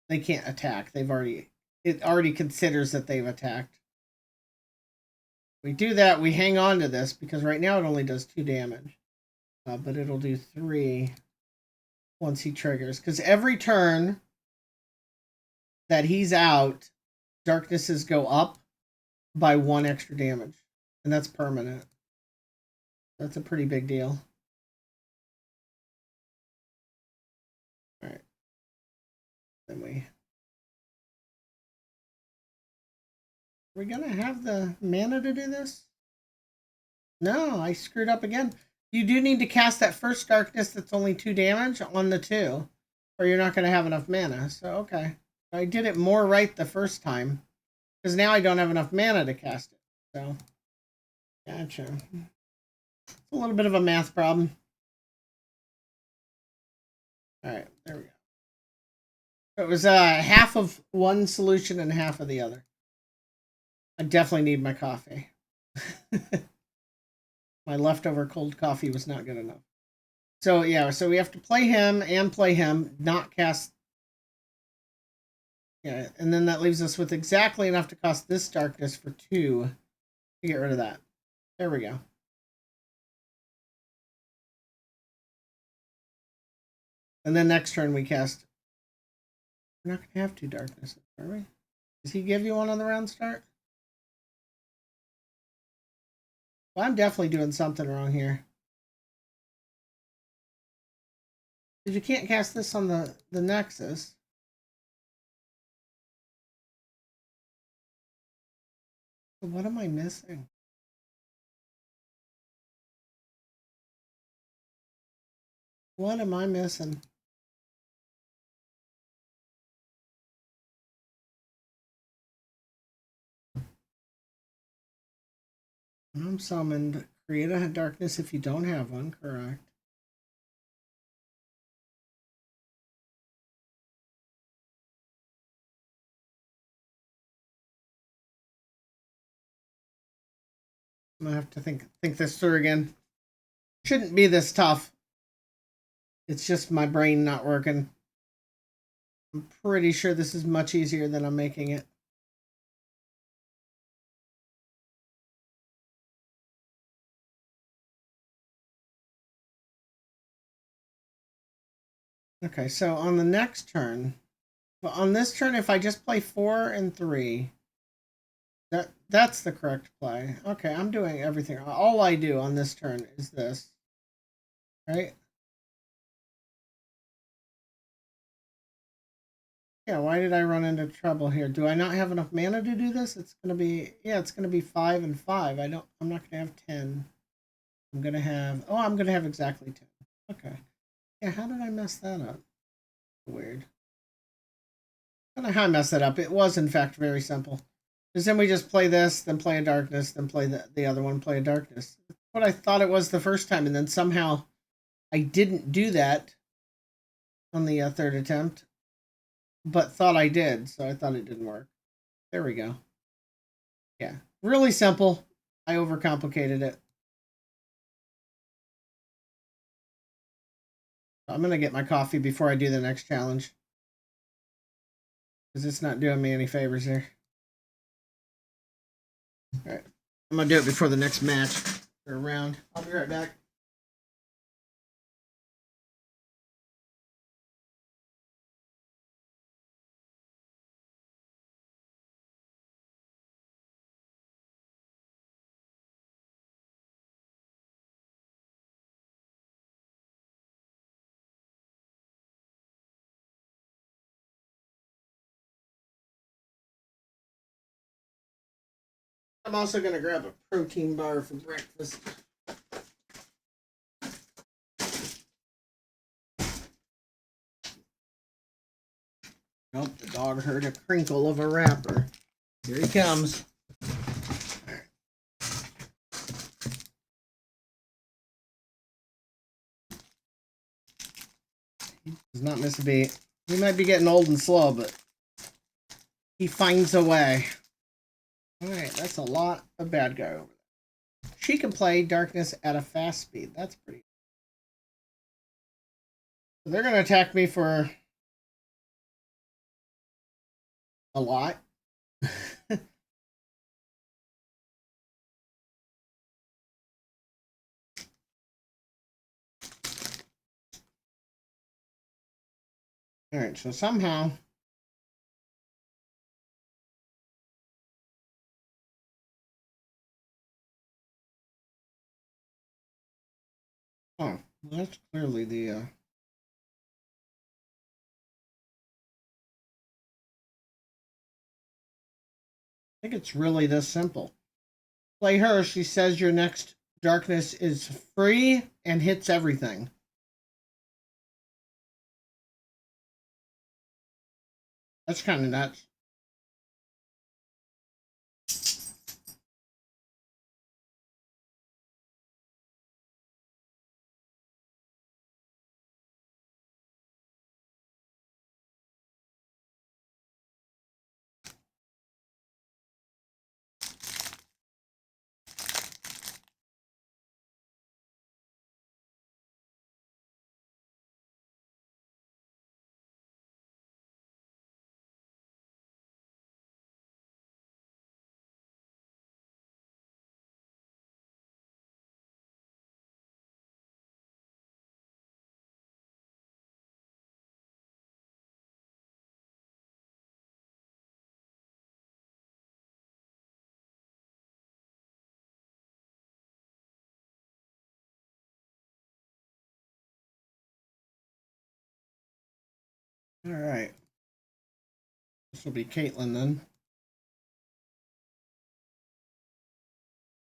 can't attack. It already considers that they've attacked. We do that, we hang on to this because right now it only does 2 damage. But it'll do 3 once he triggers. Because every turn that he's out, darknesses go up by 1 extra damage. And that's permanent. That's a pretty big deal. Alright. Then we're gonna have the mana to do this? No, I screwed up again. You do need to cast that first darkness that's only 2 damage on the 2, or you're not gonna have enough mana. So okay. I did it more right the first time. Because now I don't have enough mana to cast it. So gotcha. It's a little bit of a math problem. Alright, there we go. It was half of one solution and half of the other. I definitely need my coffee. My leftover cold coffee was not good enough. So yeah, so we have to play him and play him, not cast. Yeah, and then that leaves us with exactly enough to cost this darkness for 2 to get rid of that. There we go. And then next turn we cast. We're not going to have 2 darknesses, are we? Does he give you one on the round start? Well, I'm definitely doing something wrong here. Because you can't cast this on the Nexus. So what am I missing? What am I missing? I'm summoned. Create a darkness if you don't have one, correct. I'm gonna have to think this through again. Shouldn't be this tough. It's just my brain not working. I'm pretty sure this is much easier than I'm making it. Okay, so on the next turn, well, on this turn, if I just play 4 and 3, that's the correct play. Okay, I'm doing everything. All I do on this turn is this, right? Yeah, why did I run into trouble here? Do I not have enough mana to do this? It's gonna be, yeah, it's gonna be 5 and 5. I'm not gonna have 10. I'm gonna have exactly 10. Okay. Yeah, how did I mess that up? Weird. I don't know how I messed that up. It was, in fact, very simple. Because then we just play this, then play a darkness, then play the other one, play a darkness. That's what I thought it was the first time, and then somehow I didn't do that on the 3rd attempt, but thought I did, so I thought it didn't work. There we go. Yeah, really simple. I overcomplicated it. I'm going to get my coffee before I do the next challenge. Because it's not doing me any favors here. Alright. I'm going to do it before the next match or round. I'll be right back. I'm also going to grab a protein bar for breakfast. Nope, the dog heard a crinkle of a wrapper. Here he comes. He does not miss a beat. He might be getting old and slow, but he finds a way. Alright, that's a lot of bad guy over there. She can play Darkness at a fast speed. That's pretty. So they're going to attack me for a lot. Alright, so somehow... Oh, well, that's clearly the... I think it's really this simple. Play her. She says your next Darkness is free and hits everything. That's kind of nuts. All right. This will be Caitlin then.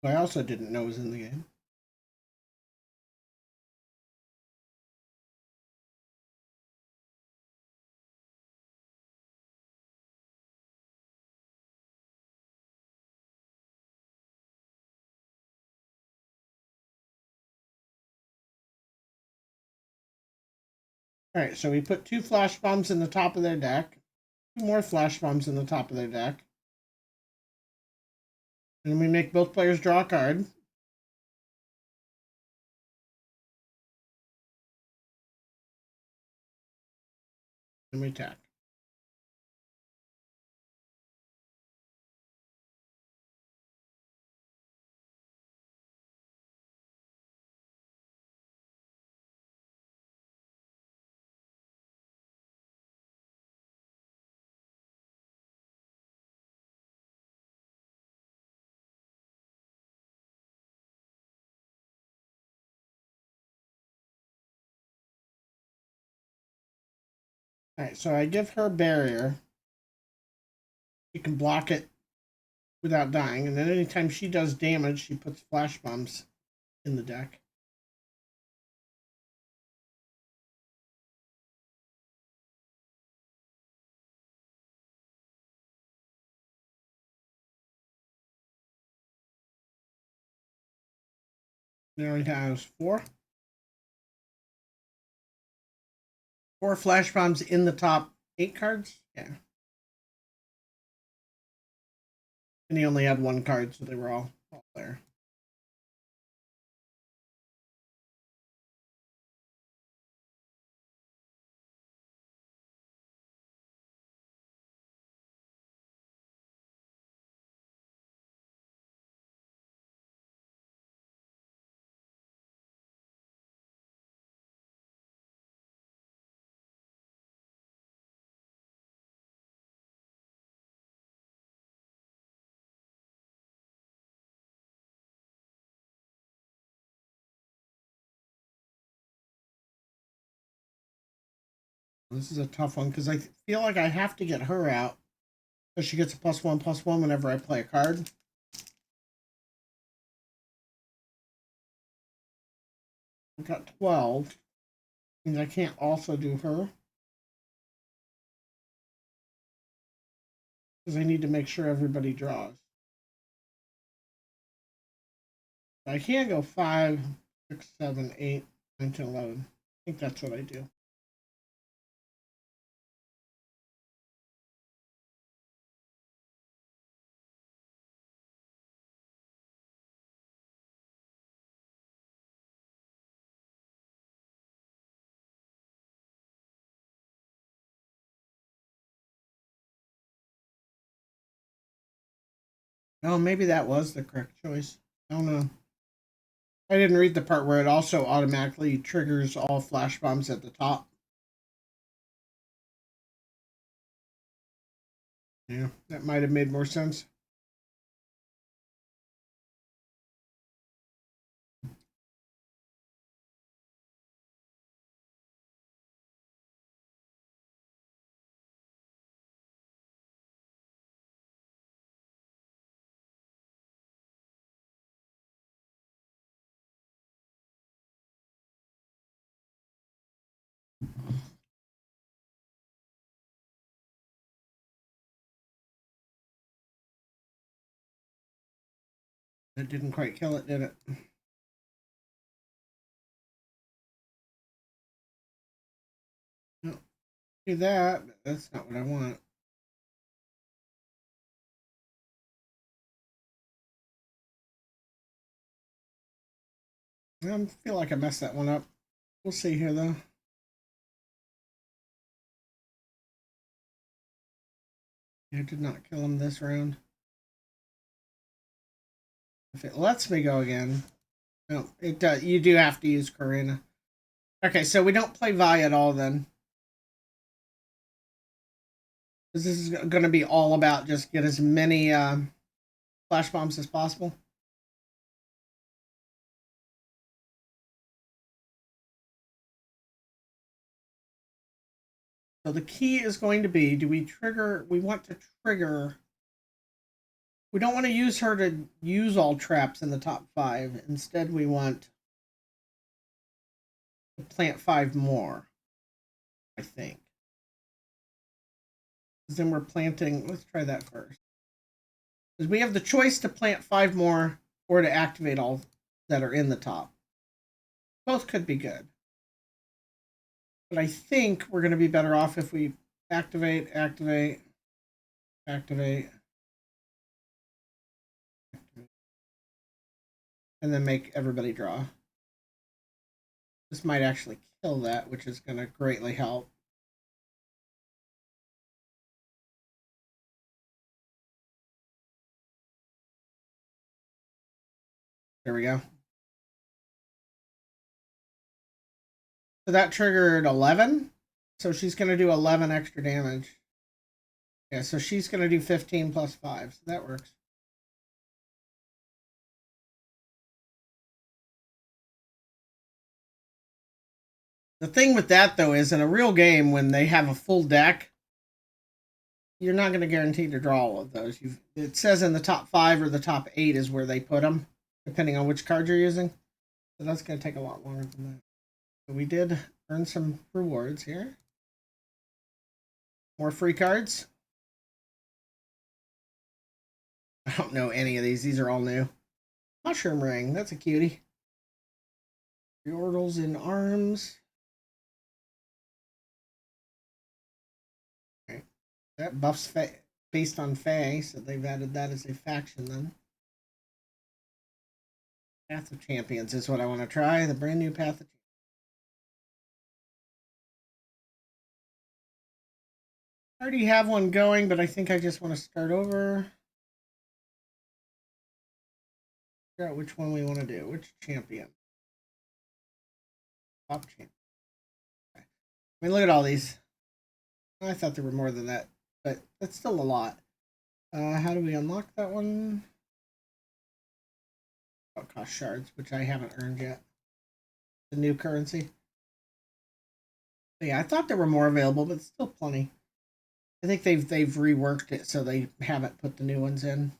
Who I also didn't know was in the game. All right, so we put 2 flash bombs in the top of their deck, 2 more flash bombs in the top of their deck, and we make both players draw a card. And we attack. All right, so I give her barrier. She can block it without dying, and then anytime she does damage, she puts flash bombs in the deck. It only has 4. 4 flash bombs in the top 8 cards. Yeah. And he only had 1 card, so they were all there. This is a tough one because I feel like I have to get her out because she gets a +1/+1 whenever I play a card. I've got 12. Means I can't also do her. because I need to make sure everybody draws. I can't go 5, 6, 7, 8, 9, 10, 11. I think that's what I do. Oh, maybe that was the correct choice. I don't know. I didn't read the part where it also automatically triggers all flash bombs at the top. Yeah, that might have made more sense. It didn't quite kill it, did it? No, do that. But that's not what I want. I feel like I messed that one up. We'll see here, though. I did not kill him this round. If it lets me go again, no, it does. You do have to use Karina. Okay, so we don't play Vi at all then. This is going to be all about just get as many flash bombs as possible. So the key is going to be, do we trigger, we want to trigger, we don't want to use her to use all traps in the top 5. Instead, we want to plant 5 more, I think. Because then we're planting, let's try that first. Because we have the choice to plant 5 more or to activate all that are in the top. Both could be good. But I think we're going to be better off if we activate, activate, activate, and then make everybody draw. This might actually kill that, which is going to greatly help. There we go. So that triggered 11. So she's going to do 11 extra damage. Yeah, so she's going to do 15 plus 5. So that works. The thing with that, though, is in a real game, when they have a full deck, you're not going to guarantee to draw all of those. It says in the top 5 or the top 8 is where they put them, depending on which card you're using. So that's going to take a lot longer than that. So we did earn some rewards here. More free cards. I don't know any of these. These are all new. Mushroom Ring. That's a cutie. Yordles in Arms. Okay. That buffs based on Fae, so they've added that as a faction then. Path of Champions is what I want to try. The brand new Path of Champions. I already have one going, but I think I just want to start over. Figure out which one we want to do. Which champion? Top champion. Okay. I mean, look at all these. I thought there were more than that, but that's still a lot. How do we unlock that one? Oh, cost shards, which I haven't earned yet. The new currency. But yeah, I thought there were more available, but still plenty. I think they've reworked it so they haven't put the new ones in.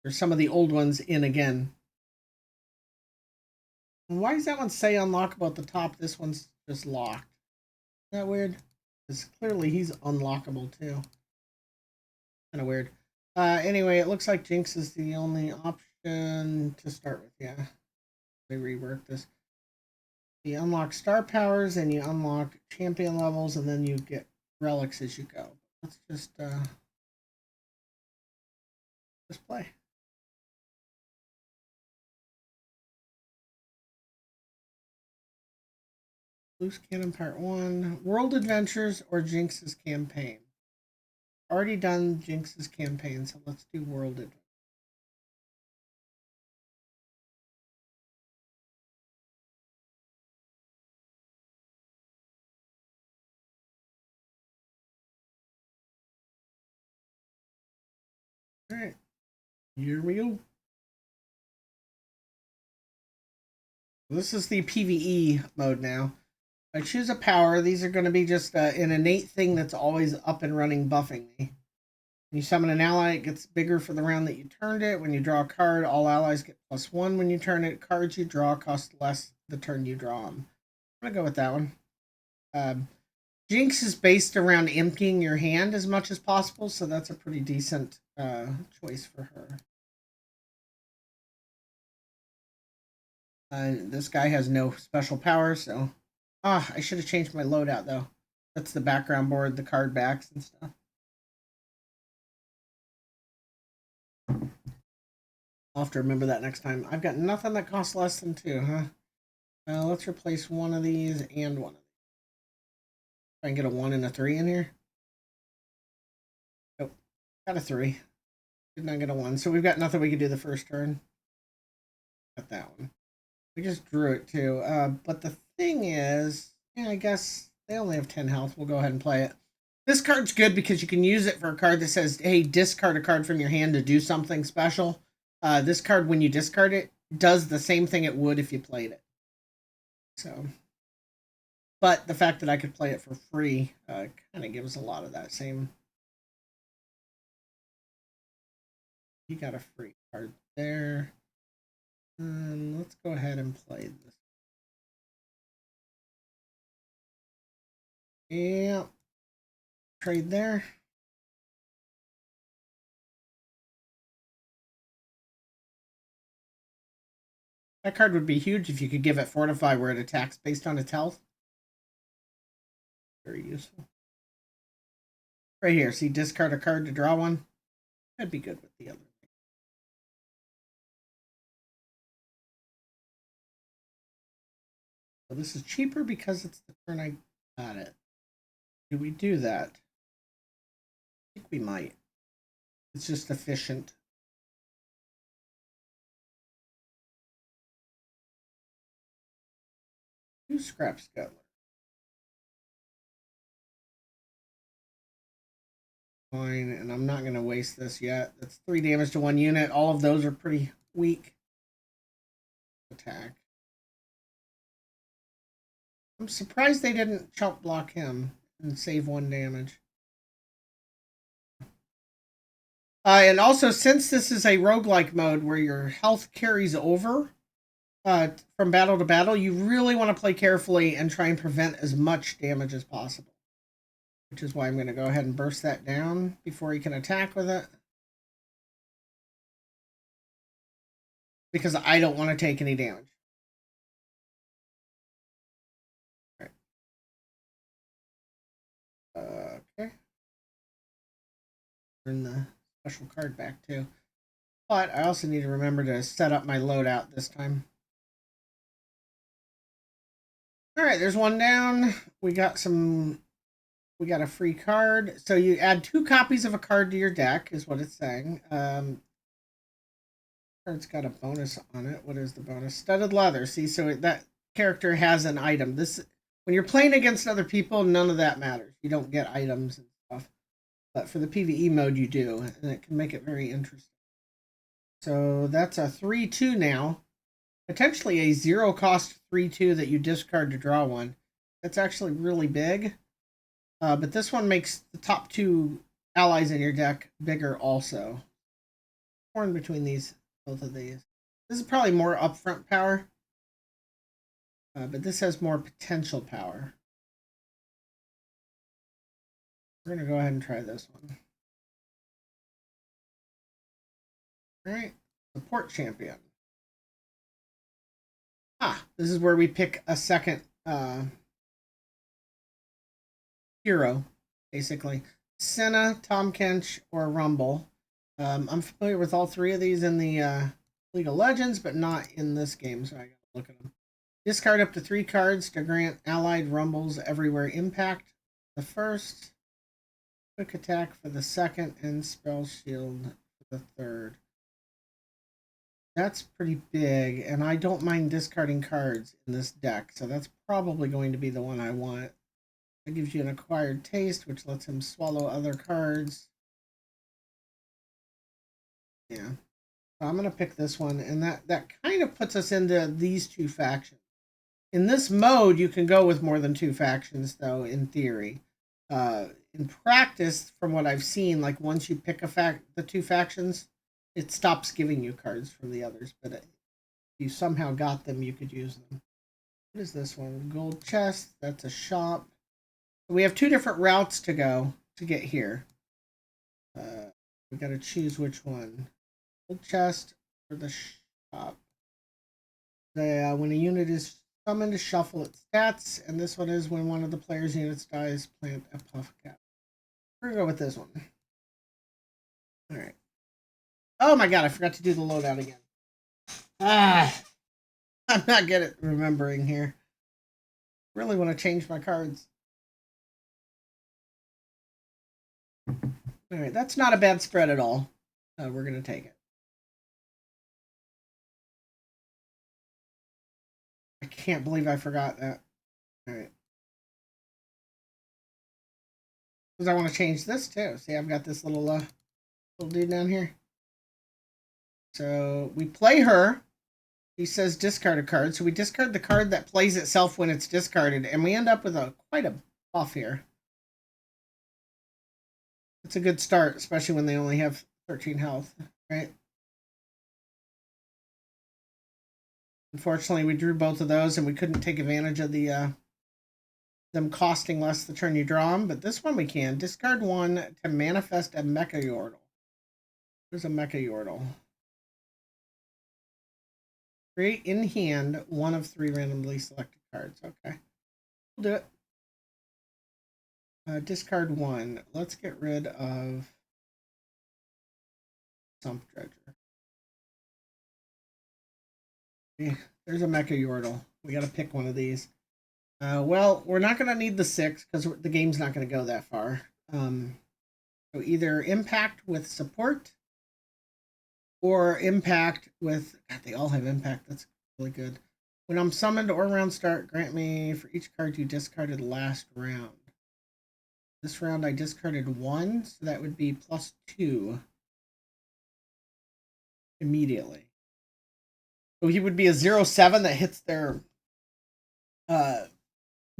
There's some of the old ones in again. And why does that one say unlockable at the top? This one's just locked. Isn't that weird? Because clearly he's unlockable too. Kind of weird. Anyway, it looks like Jinx is the only option to start with. Yeah, they reworked this. You unlock star powers and you unlock champion levels, and then you get relics as you go. Let's just play. Loose Cannon Part 1, World Adventures, or Jinx's Campaign. Already done Jinx's Campaign, so let's do World Adventures. Alright, here we go. This is the PvE mode now. I choose a power. These are going to be just an innate thing that's always up and running, buffing me. When you summon an ally, it gets bigger for the round that you turned it. When you draw a card, all allies get +1 when you turn it. Cards you draw cost less the turn you draw them. I'm going to go with that one. Jinx is based around emptying your hand as much as possible, so that's a pretty decent choice for her. This guy has no special power, so... I should have changed my loadout, though. That's the background board, the card backs and stuff. I'll have to remember that next time. I've got nothing that costs less than 2, huh? Let's replace one of these and one of these. Try and get a 1 and a 3 in here. Oh, got a 3. Did not get a 1. So we've got nothing we can do the first turn. Got that one. We just drew it too. But the thing is, yeah, I guess they only have 10 health. We'll go ahead and play it. This card's good because you can use it for a card that says, hey, discard a card from your hand to do something special. This card, when you discard it, does the same thing it would if you played it. So, but the fact that I could play it for free kind of gives a lot of that same. You got a free card there. Let's go ahead and play this. Yeah. Trade there. That card would be huge if you could give it Fortify where it attacks based on its health. Very useful. Right here, see, discard a card to draw one. That'd be good with the other. So this is cheaper because it's the turn I got it. Do we do that? I think we might. It's just efficient. Two Scrap Scuttler. Fine, and I'm not going to waste this yet. That's 3 damage to 1 unit. All of those are pretty weak. Attack. I'm surprised they didn't chop block him and save 1 damage. And also, since this is a roguelike mode where your health carries over from battle to battle, you really want to play carefully and try and prevent as much damage as possible. Which is why I'm going to go ahead and burst that down before he can attack with it. Because I don't want to take any damage. All right. Okay. Turn the special card back too. But I also need to remember to set up my loadout this time. Alright, there's one down. We got a free card. So you add 2 copies of a card to your deck, is what it's saying. Card's got a bonus on it. What is the bonus? Studded leather. See, so that character has an item. This, when you're playing against other people, none of that matters. You don't get items and stuff. But for the PvE mode, you do, and it can make it very interesting. So that's a 3/2 now. Potentially a 0-cost 3/2 that you discard to draw one. That's actually really big. But this one makes the top 2 allies in your deck bigger also. Torn between both of these. This is probably more upfront power. But this has more potential power. We're going to go ahead and try this one. All right, support champion. This is where we pick a second hero, basically. Senna, Tahm Kench, or Rumble. I'm familiar with all three of these in the League of Legends, but not in this game, so I gotta look at them. Discard up to 3 cards to grant allied Rumbles everywhere impact the first, quick attack for the second, and spell shield for the third. That's pretty big, and I don't mind discarding cards in this deck, so that's probably going to be the one I want. It gives you an acquired taste, which lets him swallow other cards. Yeah. So I'm going to pick this one, and that kind of puts us into these two factions. In this mode, you can go with more than 2 factions, though, in theory. In practice, from what I've seen, like once you pick the 2 factions, it stops giving you cards from the others. But if you somehow got them, you could use them. What is this one? Gold chest. That's a shop. We have 2 different routes to go to get here. We got to choose which one. Gold chest or the shop. When a unit is summoned to shuffle its stats, and this one is when one of the player's units dies, plant a puff cap. We're gonna go with this one. All right. Oh my god, I forgot to do the loadout again. I'm not good at remembering here. Really want to change my cards. All right, that's not a bad spread at all. We're gonna take it. I can't believe I forgot that. All right. Because I want to change this too. See, I've got this little dude down here. So we play her. He says discard a card. So we discard the card that plays itself when it's discarded, and we end up with quite a buff here. It's a good start, especially when they only have 13 health, right? Unfortunately, we drew both of those, and we couldn't take advantage of the them costing less the turn you draw them. But this one we can. Discard 1 to manifest a Mecha Yordle. There's a Mecha Yordle. Create in hand 1 of 3 randomly selected cards. Okay. We'll do it. Discard 1. Let's get rid of Sump Dredger. There's a Mecha Yordle. We got to pick one of these. Well, we're not going to need the 6 because the game's not going to go that far. So either impact with support or impact with... God, they all have impact. That's really good. When I'm summoned or round start, grant me for each card you discarded last round. This round I discarded 1, so that would be +2 immediately. So he would be a 0/7 that hits their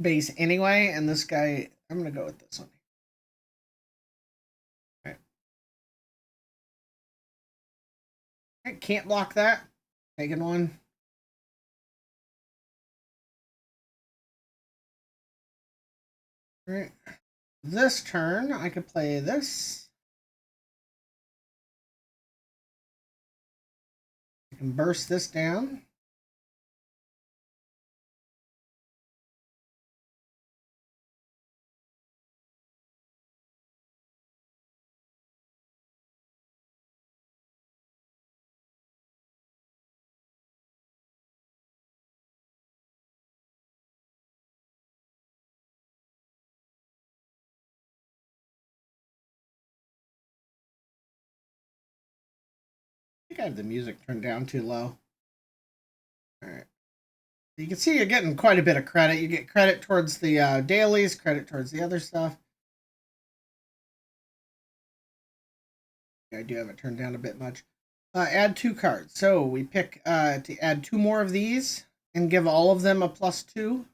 base anyway, and this guy, I'm going to go with this one. Okay. I can't block that. Taking one. All right. This turn, I could play this. I can burst this down. I think I have the music turned down too low. All right. You can see you're getting quite a bit of credit. You get credit towards the dailies, credit towards the other stuff. I do have it turned down a bit much. Add 2 cards. So we pick to add 2 more of these and give all of them a +2.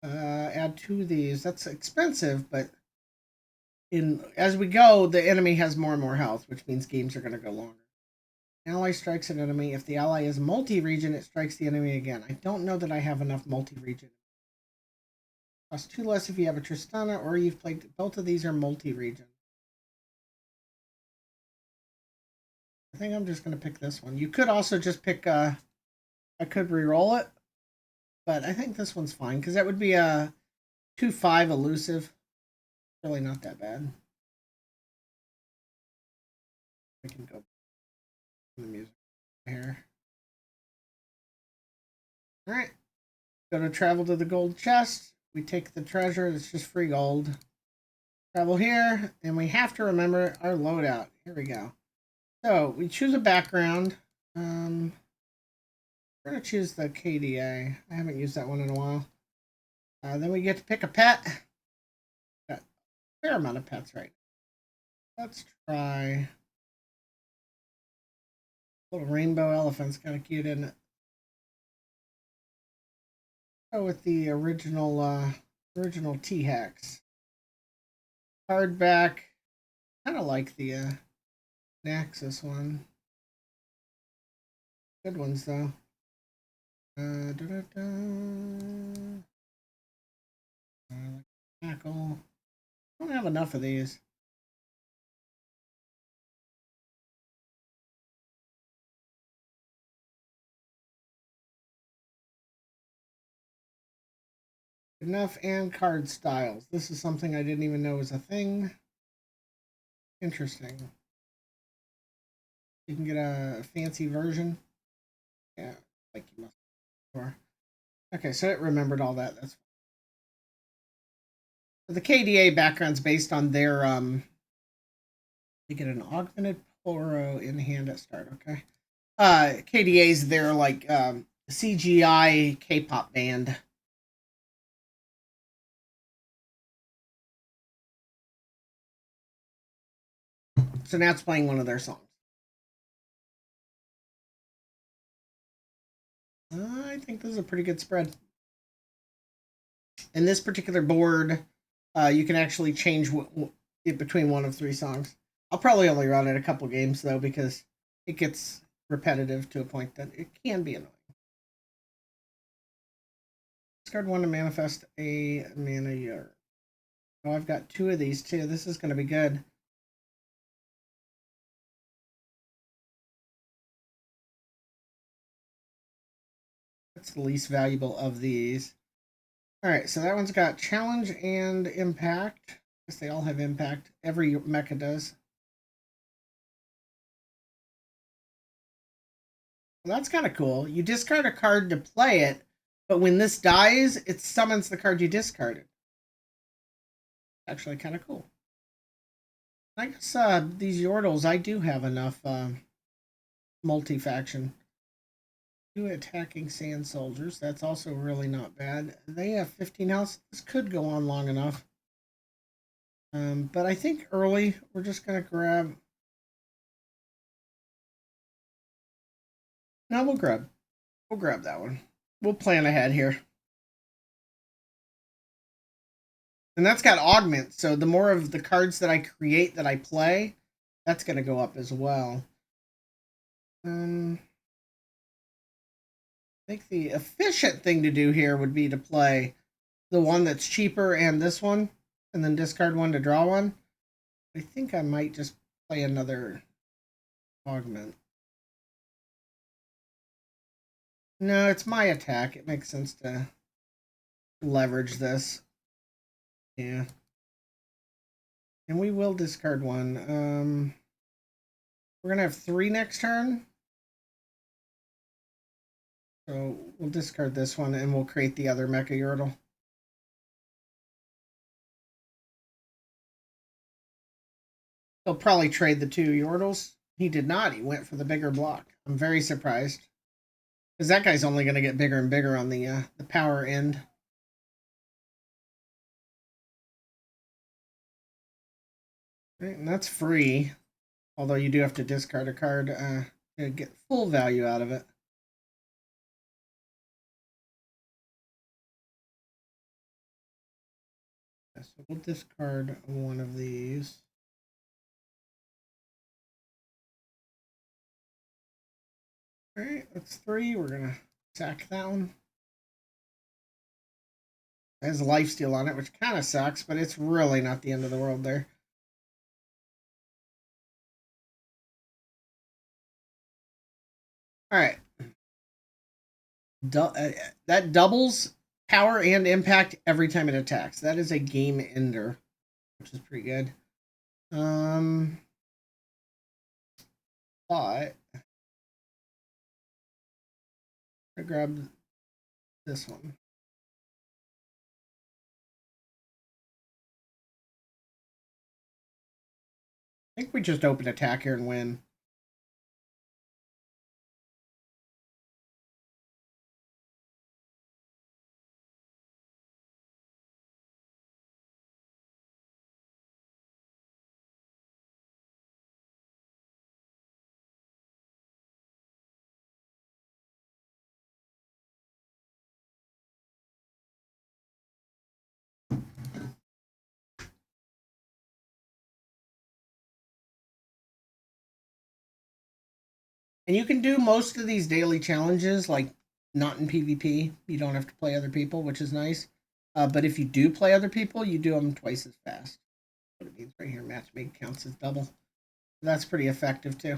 Add 2 of these. That's expensive, but as we go, the enemy has more and more health, which means games are going to go longer. Ally strikes an enemy. If the ally is multi-region, it strikes the enemy again. I don't know that I have enough multi-region. Cost 2 less if you have a Tristana, or you've played... Both of these are multi-region. I think I'm just going to pick this one. You could also just pick, I could re-roll it, but I think this one's fine because that would be a 2/5 elusive. Really not that bad. I can go in the music here. All right. Go to travel to the gold chest. We take the treasure. It's just free gold. Travel here, and we have to remember our loadout. Here we go. So we choose a background. We're gonna choose the KDA. I haven't used that one in a while. Then we get to pick a pet. Got a fair amount of pets right now. Let's try little rainbow elephant's kind of cute, isn't it? Go with the original T-Hex. Hardback. Kind of like the Naxos one. Good ones though. Tackle. I don't have enough of these. Enough and card styles. This is something I didn't even know was a thing. Interesting. You can get a fancy version. Yeah, like you must. Before. Okay, so it remembered all that. That's so the KDA background's based on their you get an augmented Poro in hand at start, okay. KDA's their like CGI K-pop band. So now it's playing one of their songs. I think this is a pretty good spread. In this particular board, you can actually change it between one of 3 songs. I'll probably only run it a couple games though because it gets repetitive to a point that it can be annoying. Discard 1 to manifest a mana yard. Oh, I've got 2 of these too. This is going to be good. That's the least valuable of these. Alright, so that one's got challenge and impact. I guess they all have impact. Every mecha does. Well, that's kind of cool. You discard a card to play it, but when this dies, it summons the card you discarded. Actually kind of cool. I guess these Yordles, I do have enough multi-faction. 2 attacking sand soldiers. That's also really not bad. They have 15 health. This could go on long enough. But I think early, we're just going to grab... No, we'll grab that one. We'll plan ahead here. And that's got augment, so the more of the cards that I create that I play, that's going to go up as well. I think the efficient thing to do here would be to play the one that's cheaper and this one, and then discard 1 to draw 1. I think I might just play another augment. No, it's my attack. It makes sense to leverage this. Yeah. And we will discard 1. We're going to have 3 next turn. So we'll discard this one and we'll create the other Mecha Yordle. He'll probably trade the 2 Yordles. He did not. He went for the bigger block. I'm very surprised. Because that guy's only going to get bigger and bigger on the power end. Right, and that's free. Although you do have to discard a card to get full value out of it. So we'll discard 1 of these. Alright, that's 3. We're going to sack that one. It has lifesteal on it, which kind of sucks, but it's really not the end of the world there. Alright. That doubles power and impact every time it attacks. That is a game ender, which is pretty good. But I grab this one. I think we just open attack here and win. And you can do most of these daily challenges, like not in PvP. You don't have to play other people, which is nice. But if you do play other people, you do them twice as fast. What it means right here, matchmaking counts as double. That's pretty effective too.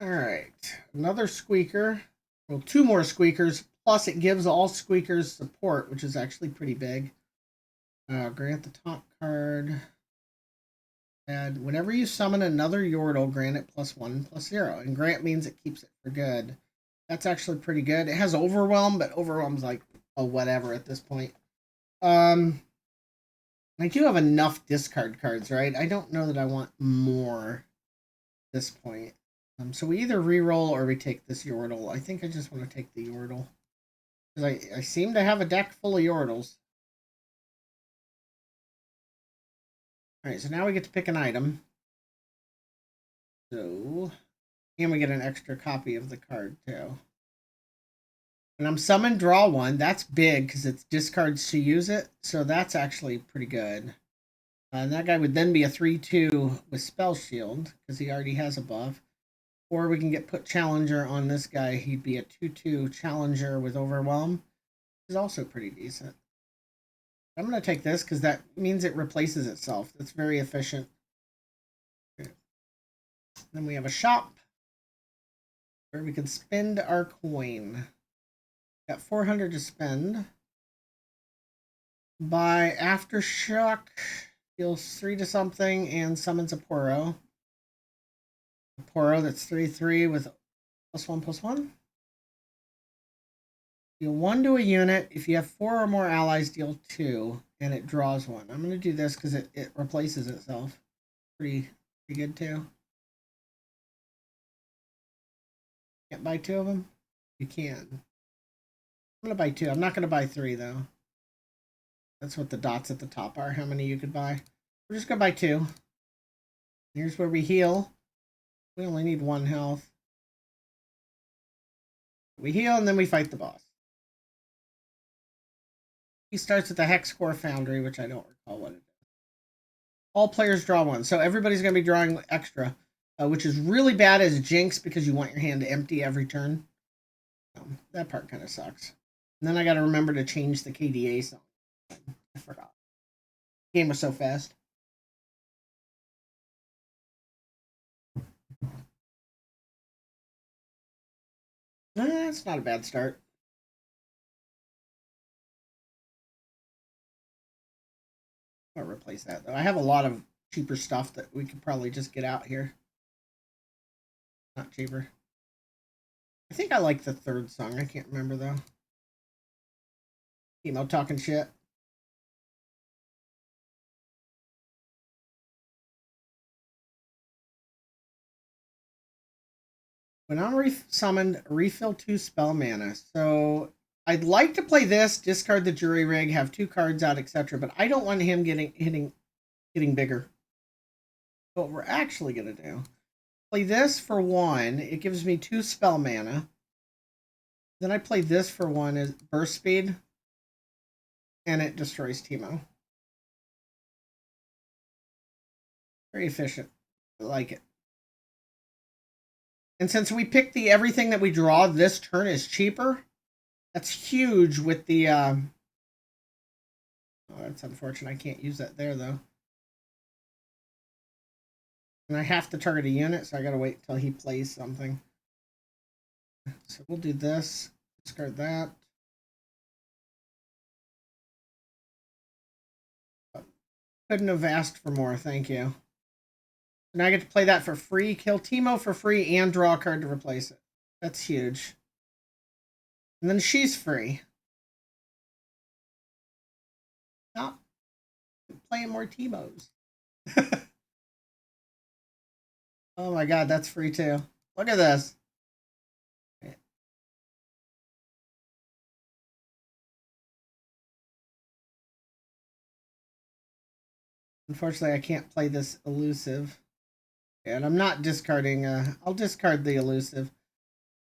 All right, another squeaker. Well, two more squeakers. Plus, it gives all squeakers support, which is actually pretty big. Grant the top card. And whenever you summon another Yordle, grant it +1/+0. And grant means it keeps it for good. That's actually pretty good. It has Overwhelm, but Overwhelm's like a whatever at this point. I do have enough discard cards, right? I don't know that I want more at this point. So we either re-roll or we take this Yordle. I think I just want to take the Yordle. Because I seem to have a deck full of Yordles. Alright, so now we get to pick an item. So, and we get an extra copy of the card, too. When I'm summoned, draw one. That's big, because it's discards to use it. So that's actually pretty good. And that guy would then be a 3/2 with Spell Shield, because he already has a buff. Or we can get put Challenger on this guy. He'd be a 2/2 Challenger with Overwhelm. Which is also pretty decent. I'm going to take this because that means it replaces itself. That's very efficient. Okay. Then we have a shop where we can spend our coin. Got 400 to spend. Buy Aftershock. Deals 3 to something and summons a Poro. A Poro that's 3/3 with +1/+1. Deal 1 to a unit. If you have 4 or more allies, deal 2, and it draws 1. I'm going to do this because it replaces itself. Pretty good, too. Can't buy 2 of them? You can. I'm going to buy 2. I'm not going to buy 3, though. That's what the dots at the top are, how many you could buy. We're just going to buy 2. Here's where we heal. We only need 1 health. We heal, and then we fight the boss. He starts with the Hexcore Foundry, which I don't recall what it is. All players draw 1. So everybody's going to be drawing extra, which is really bad as Jinx because you want your hand empty every turn. That part kind of sucks. And then I got to remember to change the KDA song. I forgot. The game was so fast. That's not a bad start. I'll replace that, though. I have a lot of cheaper stuff that we could probably just get out here. Not cheaper. I think I like the third song. I can't remember, though. Emo talking shit. When I'm summoned, refill 2 spell mana. So I'd like to play this, discard the Jury Rig, have 2 cards out, etc. But I don't want him getting bigger. So what we're actually going to do, play this for 1. It gives me 2 spell mana. Then I play this for 1 as burst speed. And it destroys Teemo. Very efficient. I like it. And since we picked the everything that we draw this turn is cheaper, that's huge with the... Oh, that's unfortunate. I can't use that there, though. And I have to target a unit, so I gotta wait until he plays something. So we'll do this. Discard that. Couldn't have asked for more, thank you. Now I get to play that for free, kill Teemo for free, and draw a card to replace it. That's huge. And then she's free. Stop playing more Teemos. Oh my god, that's free too. Look at this. Unfortunately, I can't play this elusive. And I'm not discarding. I'll discard the elusive.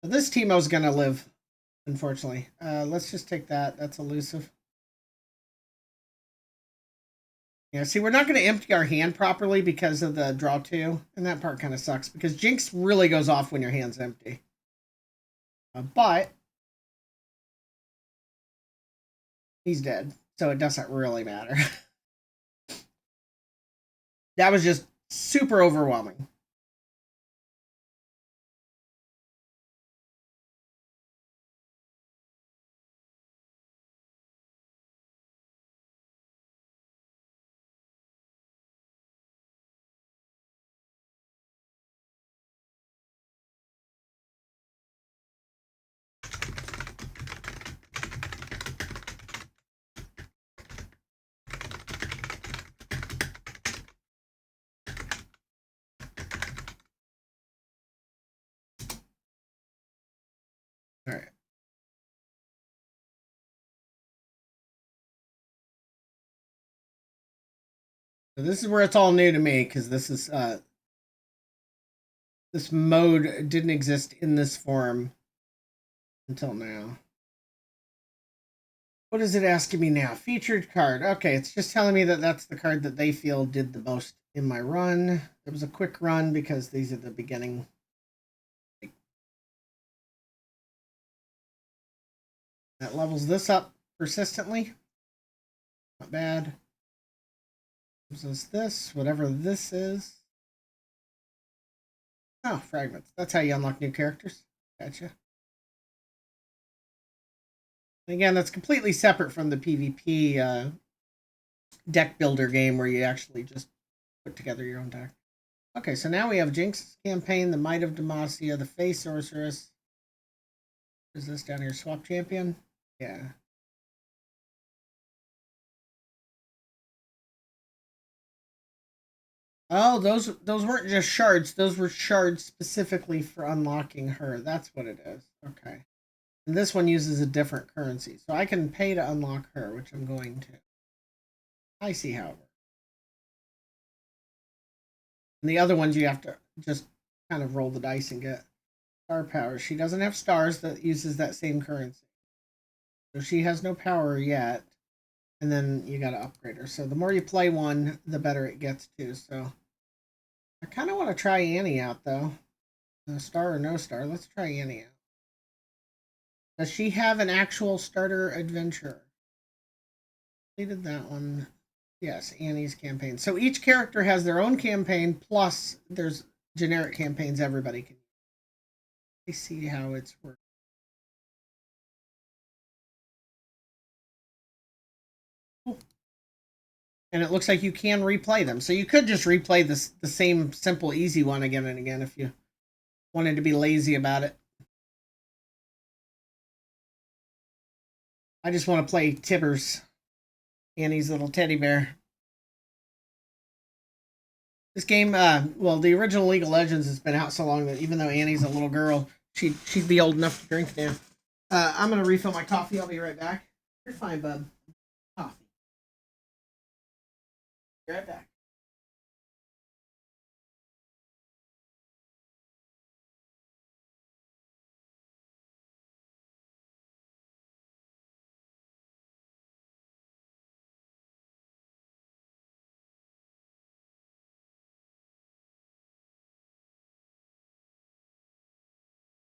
So this Teemo's going to live, unfortunately. Let's just take that. That's elusive. Yeah, see, we're not going to empty our hand properly because of the draw 2. And that part kind of sucks because Jinx really goes off when your hand's empty. But he's dead, so it doesn't really matter. That was just super overwhelming. All right. So this is where it's all new to me because this is this mode didn't exist in this form until now. What is it asking me now? Featured card. Okay, it's just telling me that that's the card that they feel did the most in my run. It was a quick run because these are the beginning. That levels this up persistently. Not bad. Gives us this, whatever this is. Oh, fragments. That's how you unlock new characters. Gotcha. And again, that's completely separate from the PvP deck builder game where you actually just put together your own deck. Okay, so now we have Jinx's campaign, the Might of Demacia, the Fae Sorceress. Is this down here? Swap Champion? Yeah. Oh, those weren't just shards. Those were shards specifically for unlocking her. That's what it is. Okay. And this one uses a different currency. So I can pay to unlock her, which I'm going to. I see how it works. And the other ones you have to just kind of roll the dice and get star power. She doesn't have stars that uses that same currency. So she has no power yet. And then you got to upgrade her. So the more you play one, the better it gets too. So I kind of want to try Annie out though. Star or no star. Let's try Annie out. Does she have an actual starter adventure? Completed that one. Yes, Annie's campaign. So each character has their own campaign, plus there's generic campaigns everybody can use. Let's see how it's working. And it looks like you can replay them. So you could just replay the same simple, easy one again and again if you wanted to be lazy about it. I just want to play Tibbers, Annie's little teddy bear. This game, well, the original League of Legends has been out so long that even though Annie's a little girl, she'd be old enough to drink now. I'm gonna refill my coffee. I'll be right back. You're fine, bub. Coffee. Be right back.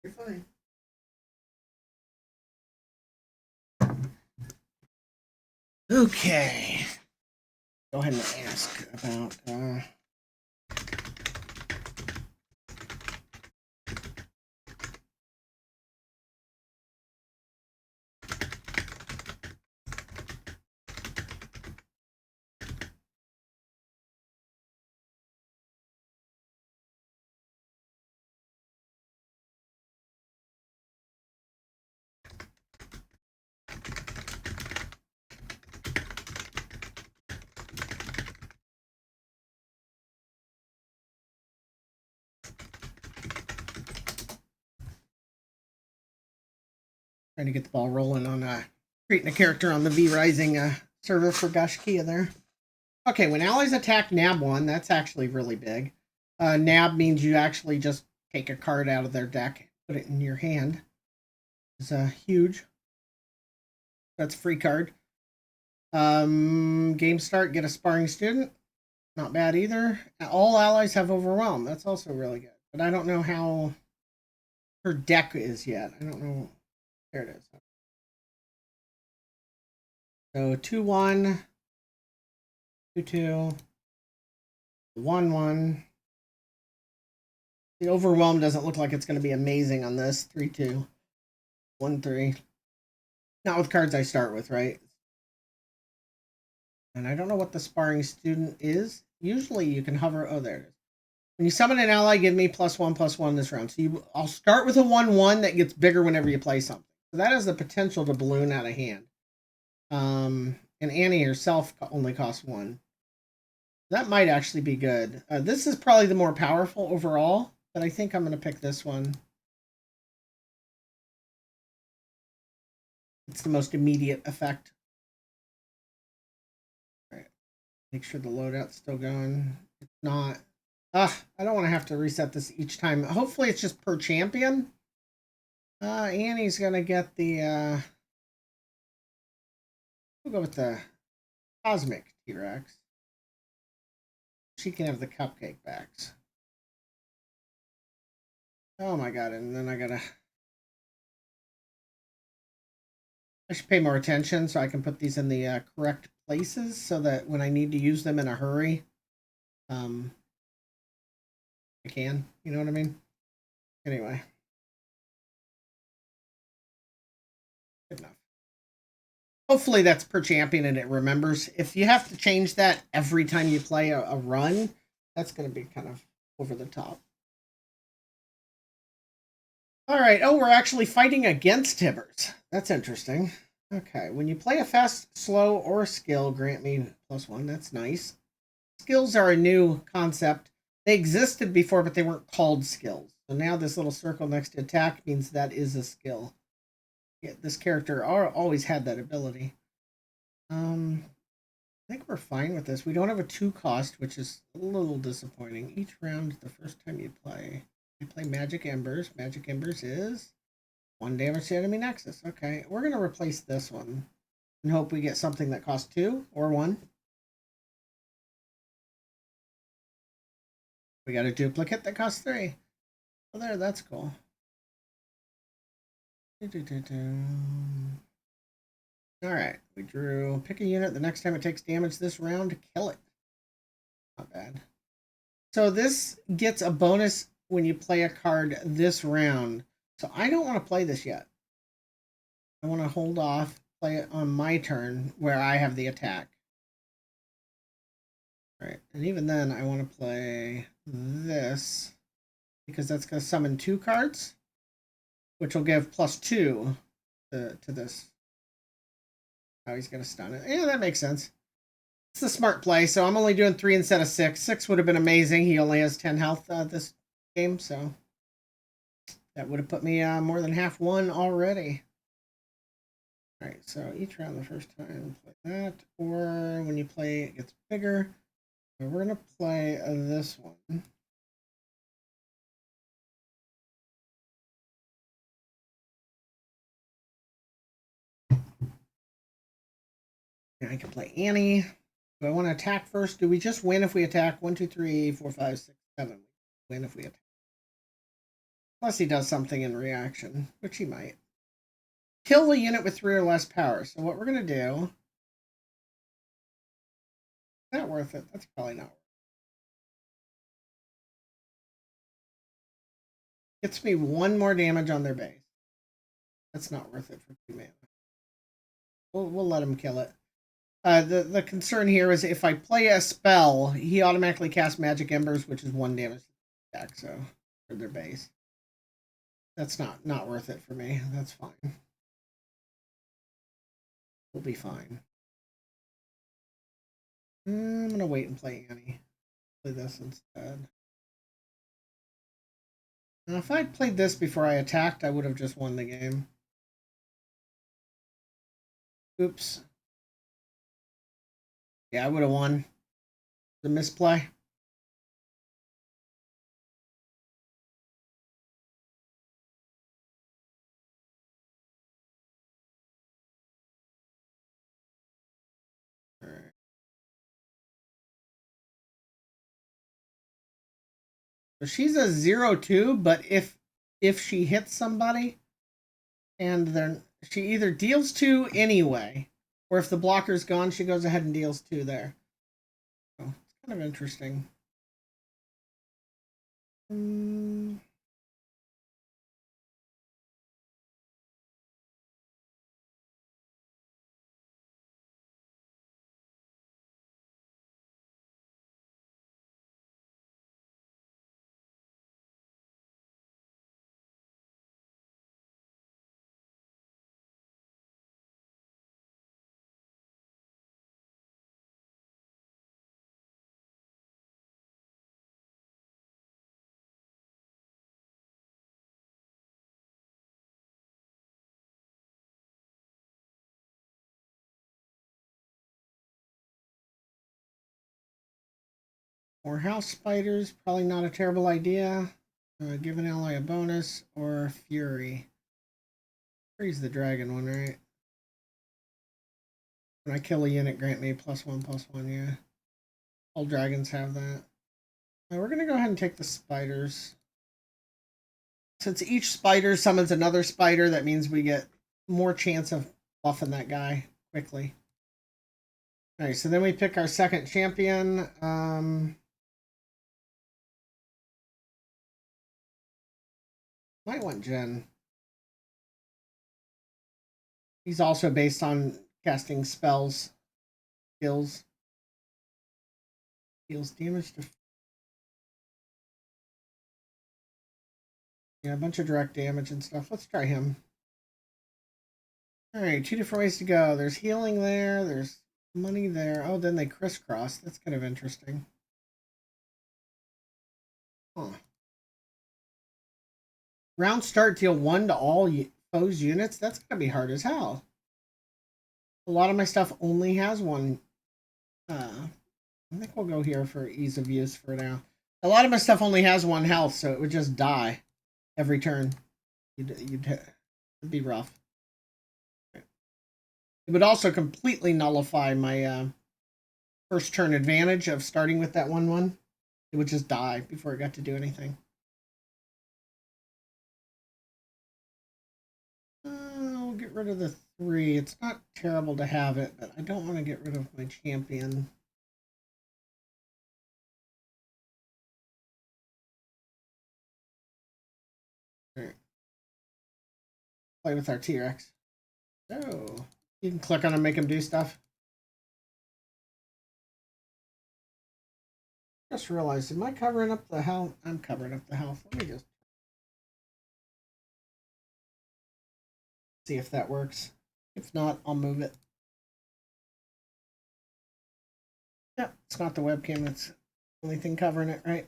You're fine. Okay. Go ahead and ask about. Trying to get the ball rolling on creating a character on the V Rising server for Gashkia there. Okay, when allies attack Nab 1, that's actually really big. Nab means you actually just take a card out of their deck, put it in your hand. It's huge. That's a free card. Game start, get a sparring student. Not bad either. All allies have overwhelm. That's also really good. But I don't know how her deck is yet. I don't know. There it is. So 2-1, 2-2, 1-1. The overwhelm doesn't look like it's going to be amazing on this. 3-2, 1-3. Not with cards I start with, right? And I don't know what the sparring student is. Usually you can hover. Oh, there it is. When you summon an ally, give me +1/+1 this round. So I'll start with a 1/1 that gets bigger whenever you play something. So that has the potential to balloon out of hand. And Annie herself only costs 1. That might actually be good. This is probably the more powerful overall, but I think I'm going to pick this one. It's the most immediate effect. All right. Make sure the loadout's still going. It's not. I don't want to have to reset this each time. Hopefully it's just per champion. Annie's going to get the... we'll go with the Cosmic T-Rex. She can have the cupcake backs. Oh my god, and then I should pay more attention so I can put these in the correct places so that when I need to use them in a hurry, I can. You know what I mean? Anyway. Good enough. Hopefully that's per champion and it remembers. If you have to change that every time you play a run, that's going to be kind of over the top. All right. Oh, we're actually fighting against Tibbers. That's interesting. Okay. When you play a fast, slow, or skill, grant me +1. That's nice. Skills are a new concept. They existed before, but they weren't called skills. So now this little circle next to attack means that is a skill. Yeah, this character always had that ability. I think we're fine with this. We don't have a 2 cost, which is a little disappointing. Each round, the first time you play Magic Embers. Magic Embers is 1 damage to enemy nexus. Okay, we're going to replace this one and hope we get something that costs 2 or 1. We got a duplicate that costs 3. Oh, there, that's cool. Alright, we drew. Pick a unit. The next time it takes damage this round, kill it. Not bad. So this gets a bonus when you play a card this round. So I don't want to play this yet. I want to hold off, play it on my turn where I have the attack. Right, and even then I want to play this because that's going to summon 2 cards, which will give +2 to this. Oh, he's going to stun it. Yeah, that makes sense. It's the smart play, so I'm only doing 3 instead of 6. 6 would have been amazing. He only has 10 health this game, so that would have put me more than half won already. All right, so each round the first time, play that, or when you play, it gets bigger. So we're going to play this one. And I can play Annie. Do I want to attack first? Do we just win if we attack? 1, 2, 3, 4, 5, 6, 7. Win if we attack. Unless he does something in reaction, which he might. Kill a unit with 3 or less power. So what we're going to do... Is that worth it? That's probably not worth it. Gets me 1 more damage on their base. That's not worth it for 2 mana. We'll let him kill it. The concern here is if I play a spell, he automatically casts Magic Embers, which is 1 damage attack, so for their base. That's not worth it for me. That's fine. We'll be fine. I'm gonna wait and play Annie. Play this instead. Now, if I'd played this before I attacked, I would have just won the game. Oops. Yeah, I would have won. The misplay. All right. So she's a 0-2, but if she hits somebody and then she either deals 2 anyway, or if the blocker's gone, she goes ahead and deals 2 there. So it's kind of interesting. More house spiders, probably not a terrible idea. Give an ally a bonus or Fury. Fury's the dragon one, right? When I kill a unit, grant me +1/+1, yeah. All dragons have that. We're going to go ahead and take the spiders. Since each spider summons another spider, that means we get more chance of buffing that guy quickly. Alright, so then we pick our second champion. Might want Jen. He's also based on casting spells, skills. Deals damage to... Yeah, a bunch of direct damage and stuff. Let's try him. Alright, 2 different ways to go. There's healing there, there's money there. Oh, then they crisscross. That's kind of interesting. Huh. Round start, deal 1 to all foes units. That's gonna be hard as hell. A lot of my stuff only has 1. I think we'll go here for ease of use for now. A lot of my stuff only has 1 health, so it would just die every turn. It'd be rough. It would also completely nullify my first turn advantage of starting with that 1/1. It would just die before it got to do anything. I'll get rid of the 3. It's not terrible to have it, but I don't want to get rid of my champion. Right. Play with our T-Rex. So you can click on him, make him do stuff. Just realized, am I covering up the health? I'm covering up the health. Let me just see if that works. If not, I'll move it. Yep, it's not the webcam. It's the only thing covering it, right?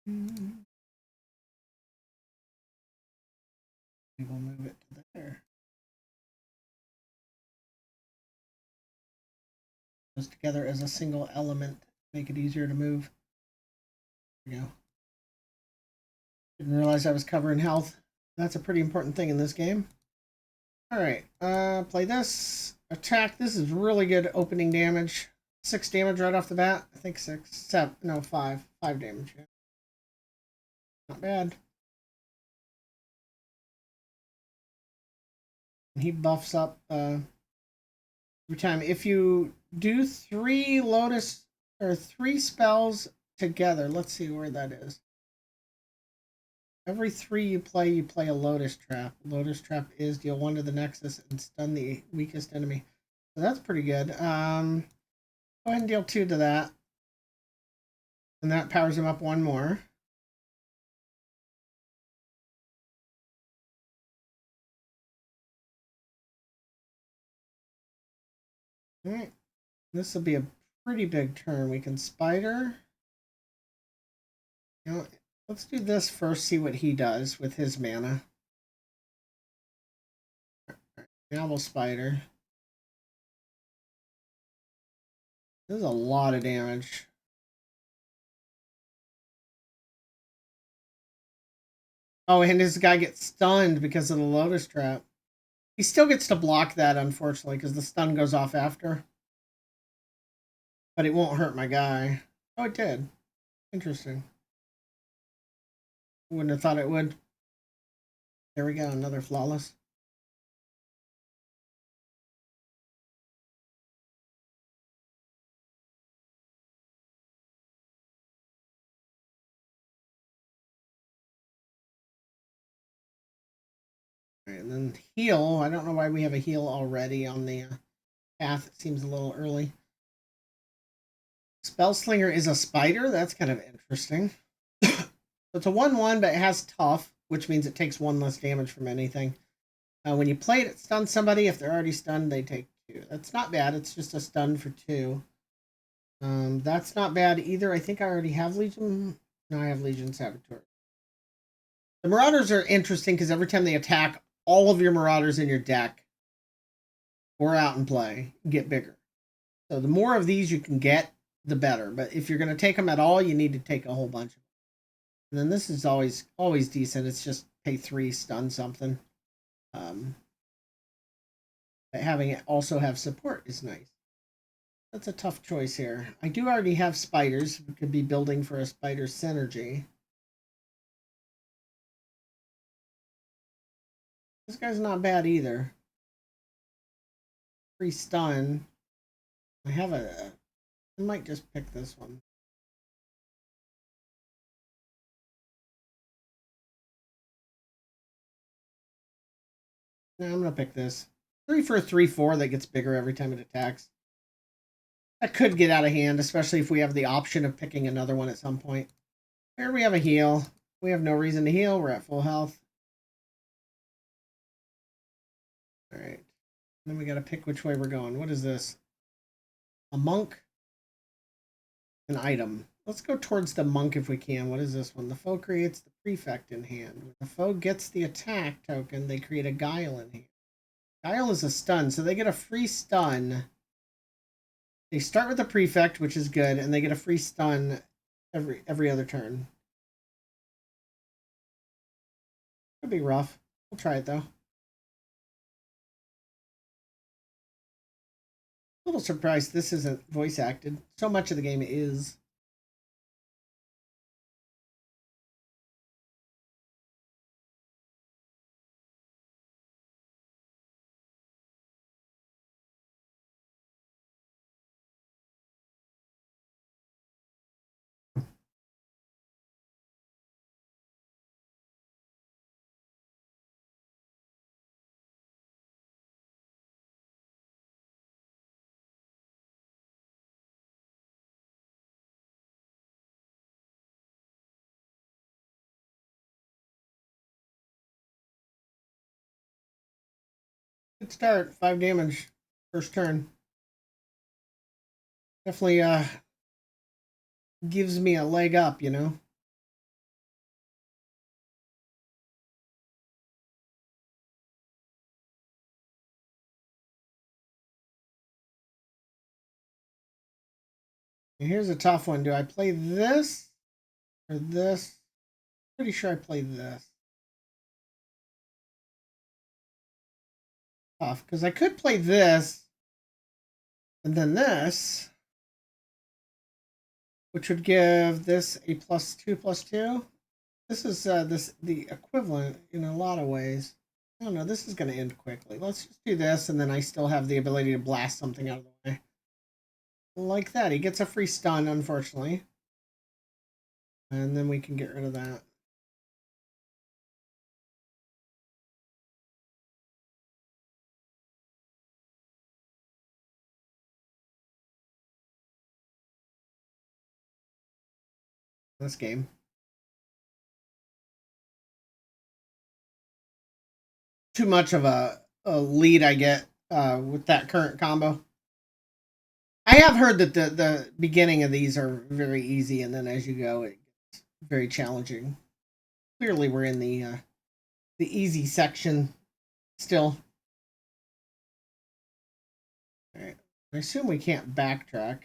We will move it to there. Goes together as a single element. Make it easier to move. There we go. Didn't realize I was covering health. That's a pretty important thing in this game. Alright, play this. Attack. This is really good opening damage. 6 damage right off the bat. I think 6. 7. No, 5. 5 damage. Yeah. Not bad. And he buffs up every time. If you do 3 Lotus or 3 spells together, let's see where that is. Every 3 you play a Lotus Trap. Lotus Trap is deal 1 to the Nexus and stun the weakest enemy. So that's pretty good. Go ahead and deal 2 to that. And that powers him up 1 more. Alright. This will be a pretty big turn. We can spider. You know, let's do this first, see what he does with his mana. Now we'll spider. This is a lot of damage. Oh, and this guy gets stunned because of the Lotus Trap. He still gets to block that, unfortunately, because the stun goes off after. But it won't hurt my guy. Oh, it did. Interesting. Wouldn't have thought it would. There we go, another flawless. And then heal. I don't know why we have a heal already on the path. It seems a little early. Spellslinger is a spider. That's kind of interesting. So it's a 1/1, but it has tough, which means it takes 1 less damage from anything. When you play it, it stuns somebody. If they're already stunned, they take 2. That's not bad. It's just a stun for 2. That's not bad either. I think I already have Legion. No, I have Legion Saboteur. The Marauders are interesting because every time they attack, all of your Marauders in your deck or out and play get bigger. So the more of these you can get, the better. But if you're going to take them at all, you need to take a whole bunch of them. And then this is always decent. It's just pay 3, stun something. But having it also have support is nice. That's a tough choice here. I do already have spiders. We could be building for a spider synergy. This guy's not bad either. Free stun. I might just pick this one. No, I'm gonna pick this. 3 for a 3/4 that gets bigger every time it attacks. That could get out of hand, especially if we have the option of picking another one at some point. Here we have a heal. We have no reason to heal. We're at full health. All right. Then we got to pick which way we're going. What is this? A monk? An item. Let's go towards the monk if we can. What is this one? The foe creates the prefect in hand. When the foe gets the attack token, they create a guile in hand. Guile is a stun, so they get a free stun. They start with the prefect, which is good, and they get a free stun every other turn. Could be rough. We'll try it though. A little surprised this isn't voice acted. So much of the game is. Good start. 5 damage. First turn. Definitely gives me a leg up, you know? And here's a tough one. Do I play this or this? Pretty sure I play this. Tough, because I could play this and then this, which would give this a +2/+2. This is the equivalent in a lot of ways. I don't know. This is going to end quickly. Let's just do this, and then I still have the ability to blast something out of the way. Like that. He gets a free stun, unfortunately. And then we can get rid of that. This game. Too much of a lead I get with that current combo. I have heard that the beginning of these are very easy, and then as you go, it gets very challenging. Clearly, we're in the easy section still. All right. I assume we can't backtrack.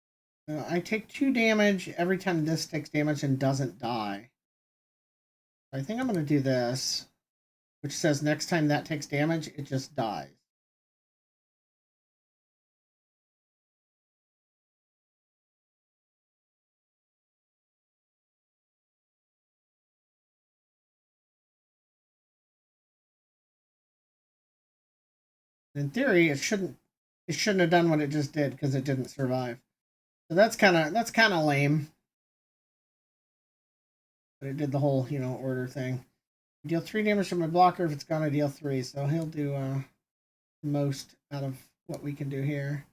I take 2 damage every time this takes damage and doesn't die. I think I'm going to do this, which says next time that takes damage, it just dies. In theory, it shouldn't have done what it just did because it didn't survive. So that's kind of lame. But it did the whole, order thing. Deal 3 damage to my blocker. If it's gone, I deal 3. So he'll do most out of what we can do here.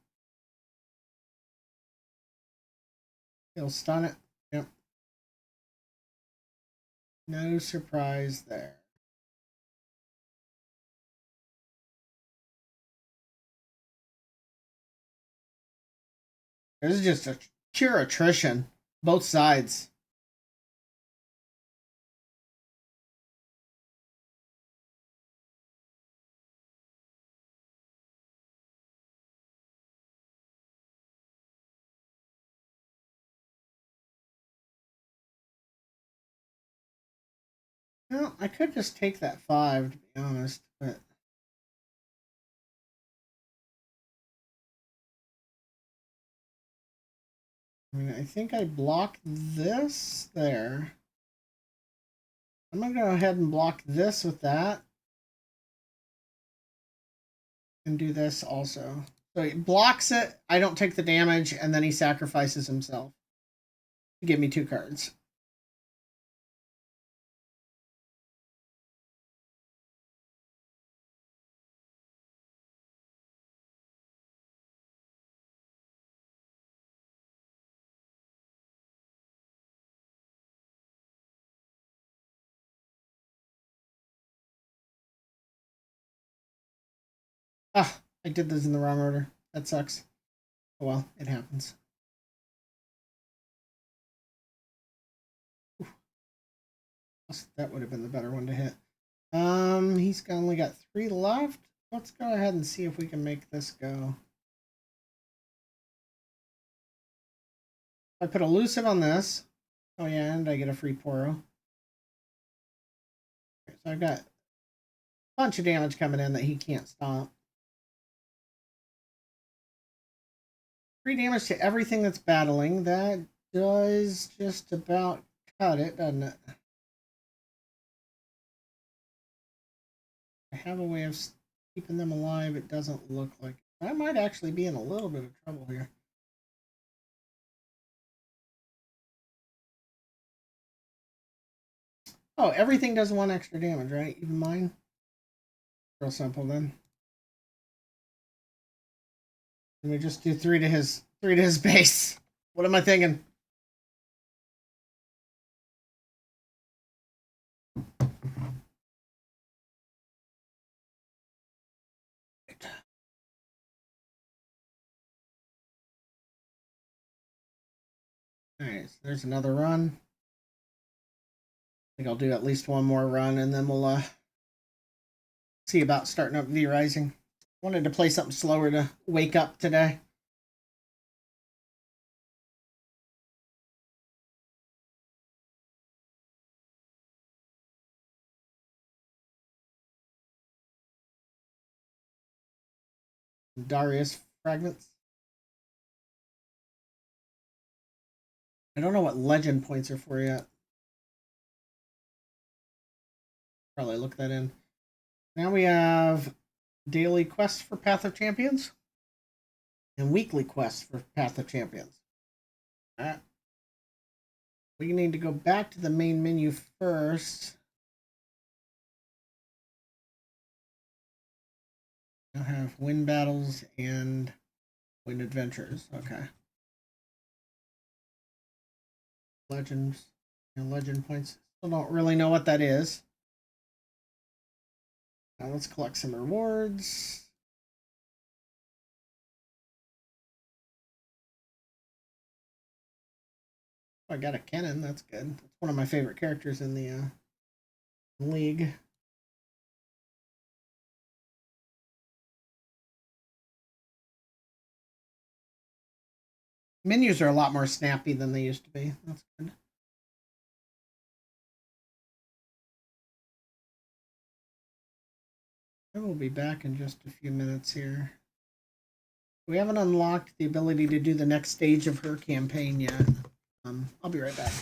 He'll stun it. Yep. No surprise there. This is just a pure attrition. Both sides. Well, I could just take that 5, to be honest, but I mean, I think I block this there. I'm going to go ahead and block this with that. And do this also. So he blocks it, I don't take the damage, and then he sacrifices himself to give me 2 cards. Ah, I did this in the wrong order. That sucks. Oh well, it happens. Oof. That would have been the better one to hit. He's only got 3 left. Let's go ahead and see if we can make this go. I put elusive on this. Oh yeah, and I get a free Poro. Okay, so I've got a bunch of damage coming in that he can't stop. 3 damage to everything that's battling. That does just about cut it, doesn't it? I have a way of keeping them alive. It doesn't look like it. I might actually be in a little bit of trouble here. Oh, everything does 1 extra damage, right? Even mine? Real simple then. Let me just do 3 to his base. What am I thinking? Alright, so there's another run. I think I'll do at least 1 more run and then we'll see about starting up V Rising. Wanted to play something slower to wake up today. Darius fragments. I don't know what legend points are for yet. Probably look that in. Now we have daily quests for Path of Champions and weekly quests for Path of Champions. Alright. We need to go back to the main menu first. I'll have win battles and win adventures. Okay. Legends and legend points. Still don't really know what that is. Now let's collect some rewards. Oh, I got a Kennen. That's good. That's one of my favorite characters in the league. Menus are a lot more snappy than they used to be. That's good. I will be back in just a few minutes here. We haven't unlocked the ability to do the next stage of her campaign yet. I'll be right back.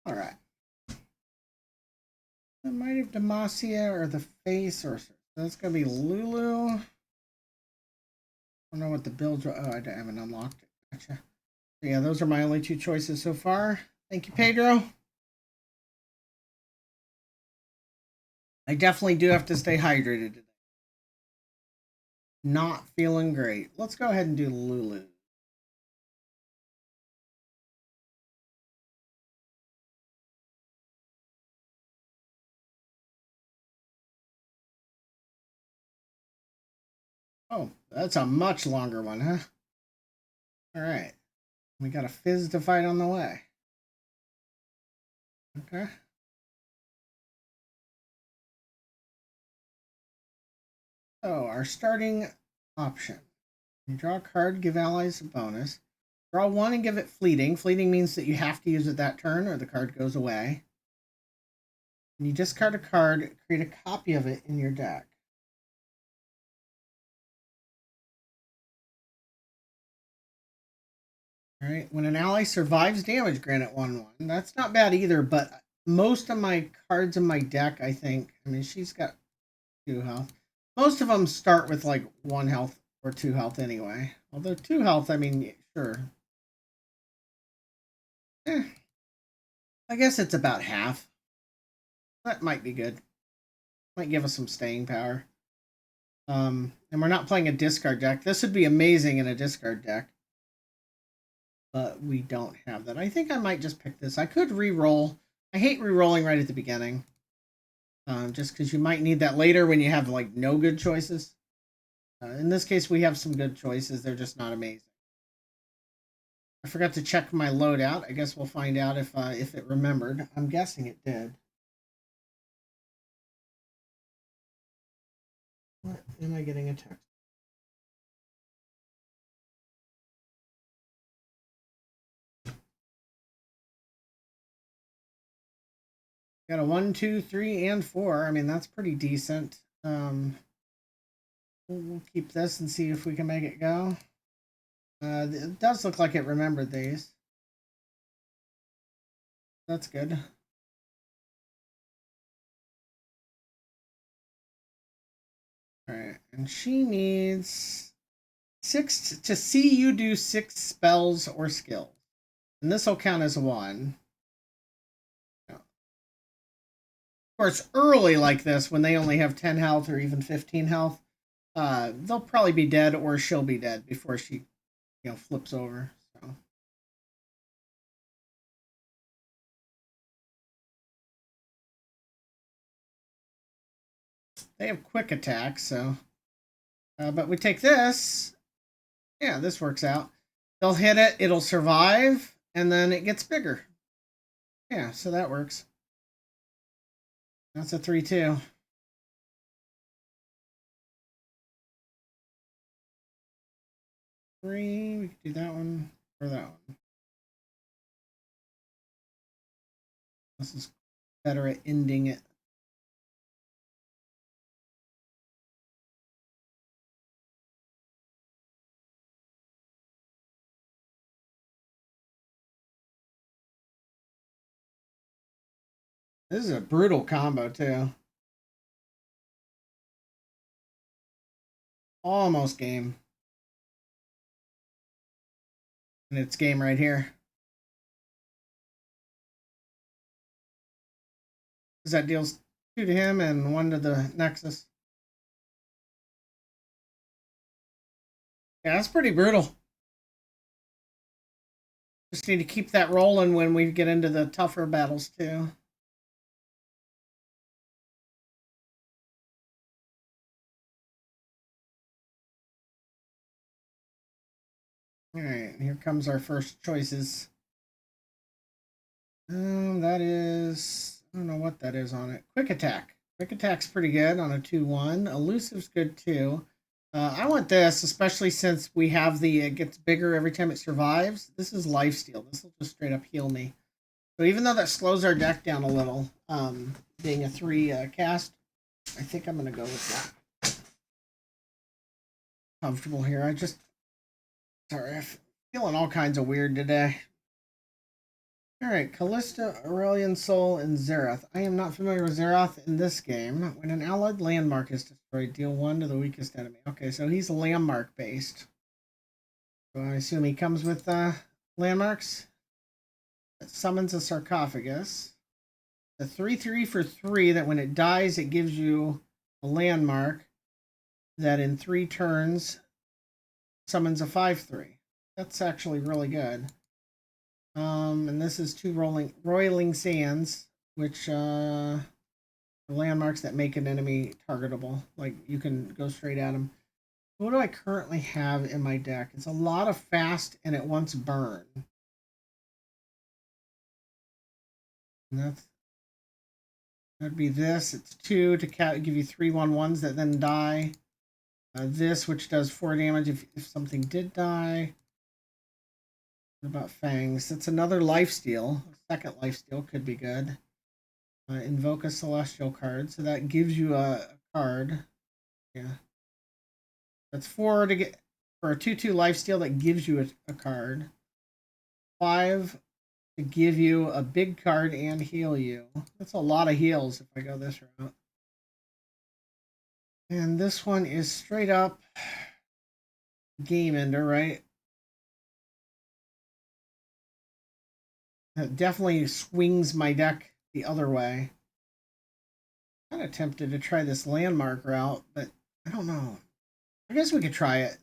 Alright. The Might of Demacia or the Face or that's gonna be Lulu. I don't know what the builds are. Oh, I haven't unlocked it. Gotcha. So yeah, those are my only two choices so far. Thank you, Pedro. I definitely do have to stay hydrated today. Not feeling great. Let's go ahead and do Lulu. Oh, that's a much longer one, huh? All right. We got a Fizz to fight on the way. Okay. So, our starting option. You draw a card, give allies a bonus. Draw one and give it fleeting. Fleeting means that you have to use it that turn or the card goes away. And you discard a card, create a copy of it in your deck. All right. When an ally survives damage, grant it 1/1. That's not bad either, but most of my cards in my deck, I think, I mean, she's got 2 health. Most of them start with like 1 health or 2 health anyway. Although 2 health, I mean, sure. I guess it's about half. That might be good. Might give us some staying power. And we're not playing a discard deck. This would be amazing in a discard deck. But we don't have that. I think I might just pick this. I could re-roll. I hate re-rolling right at the beginning. Just because you might need that later when you have like no good choices. In this case, we have some good choices. They're just not amazing. I forgot to check my loadout. I guess we'll find out if it remembered. I'm guessing it did. What am I getting a text? Got a 1, 2, 3, and 4. I mean, that's pretty decent. We'll keep this and see if we can make it go. It does look like it remembered these. That's good. Alright, and she needs 6 to see you do 6 spells or skills. And this will count as 1. Of course, early like this, when they only have 10 health or even 15 health, they'll probably be dead or she'll be dead before she, flips over. So. They have quick attack, so. But we take this. Yeah, this works out. They'll hit it, it'll survive, and then it gets bigger. Yeah, so that works. That's a 3/2. Three, we could do that one or that one. This is better at ending it. This is a brutal combo, too. Almost game. And it's game right here. Because that deals 2 to him and 1 to the Nexus. Yeah, that's pretty brutal. Just need to keep that rolling when we get into the tougher battles, too. Alright, here comes our first choices. That is... I don't know what that is on it. Quick attack. Quick attack's pretty good on a 2/1. Elusive's good, too. I want this, especially since we have it gets bigger every time it survives. This is lifesteal. This will just straight up heal me. So even though that slows our deck down a little, being a 3 cast, I think I'm going to go with that. Comfortable here. Sorry, I'm feeling all kinds of weird today. Alright, Callista, Aurelian Soul, and Zerath. I am not familiar with Zerath in this game. When an allied landmark is destroyed, deal 1 to the weakest enemy. Okay, so he's landmark based. So I assume he comes with landmarks. It summons a sarcophagus. A 3/3 for 3 that when it dies, it gives you a landmark that in 3 turns summons a 5/3. That's actually really good. And this is 2 Roiling Sands, which are landmarks that make an enemy targetable. Like, you can go straight at them. What do I currently have in my deck? It's a lot of fast and at once burn. And that'd be this. It's 2 to give you 3/1/1s that then die. This, which does 4 damage if something did die. What about Fangs? That's another lifesteal. Second lifesteal could be good. Invoke a celestial card. So that gives you a card. Yeah. That's 4 to get for a 2/2 lifesteal that gives you a card. 5 to give you a big card and heal you. That's a lot of heals if I go this route. And this one is straight up game ender, right? That definitely swings my deck the other way. I'm kind of tempted to try this landmark route, but I don't know. I guess we could try it.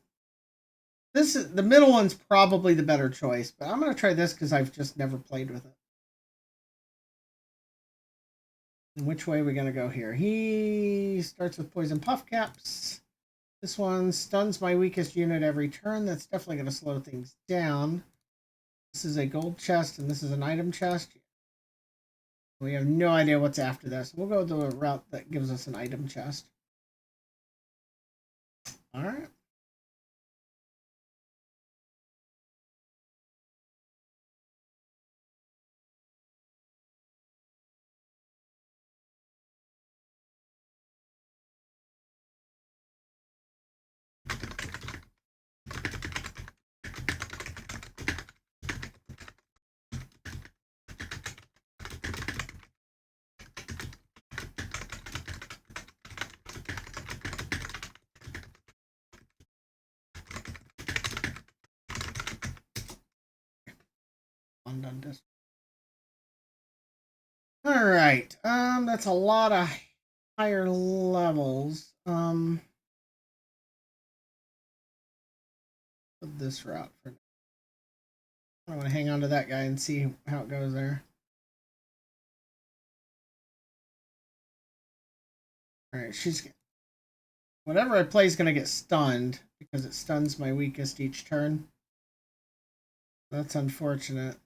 The middle one's probably the better choice, but I'm going to try this because I've just never played with it. And which way are we going to go here? He starts with Poison Puff Caps. This one stuns my weakest unit every turn. That's definitely going to slow things down. This is a gold chest, and this is an item chest. We have no idea what's after this. We'll go the route that gives us an item chest. All right. Undone this. All right. That's a lot of higher levels. Put this route for now. I want to hang on to that guy and see how it goes there. All right, whatever I play is going to get stunned because it stuns my weakest each turn. That's unfortunate.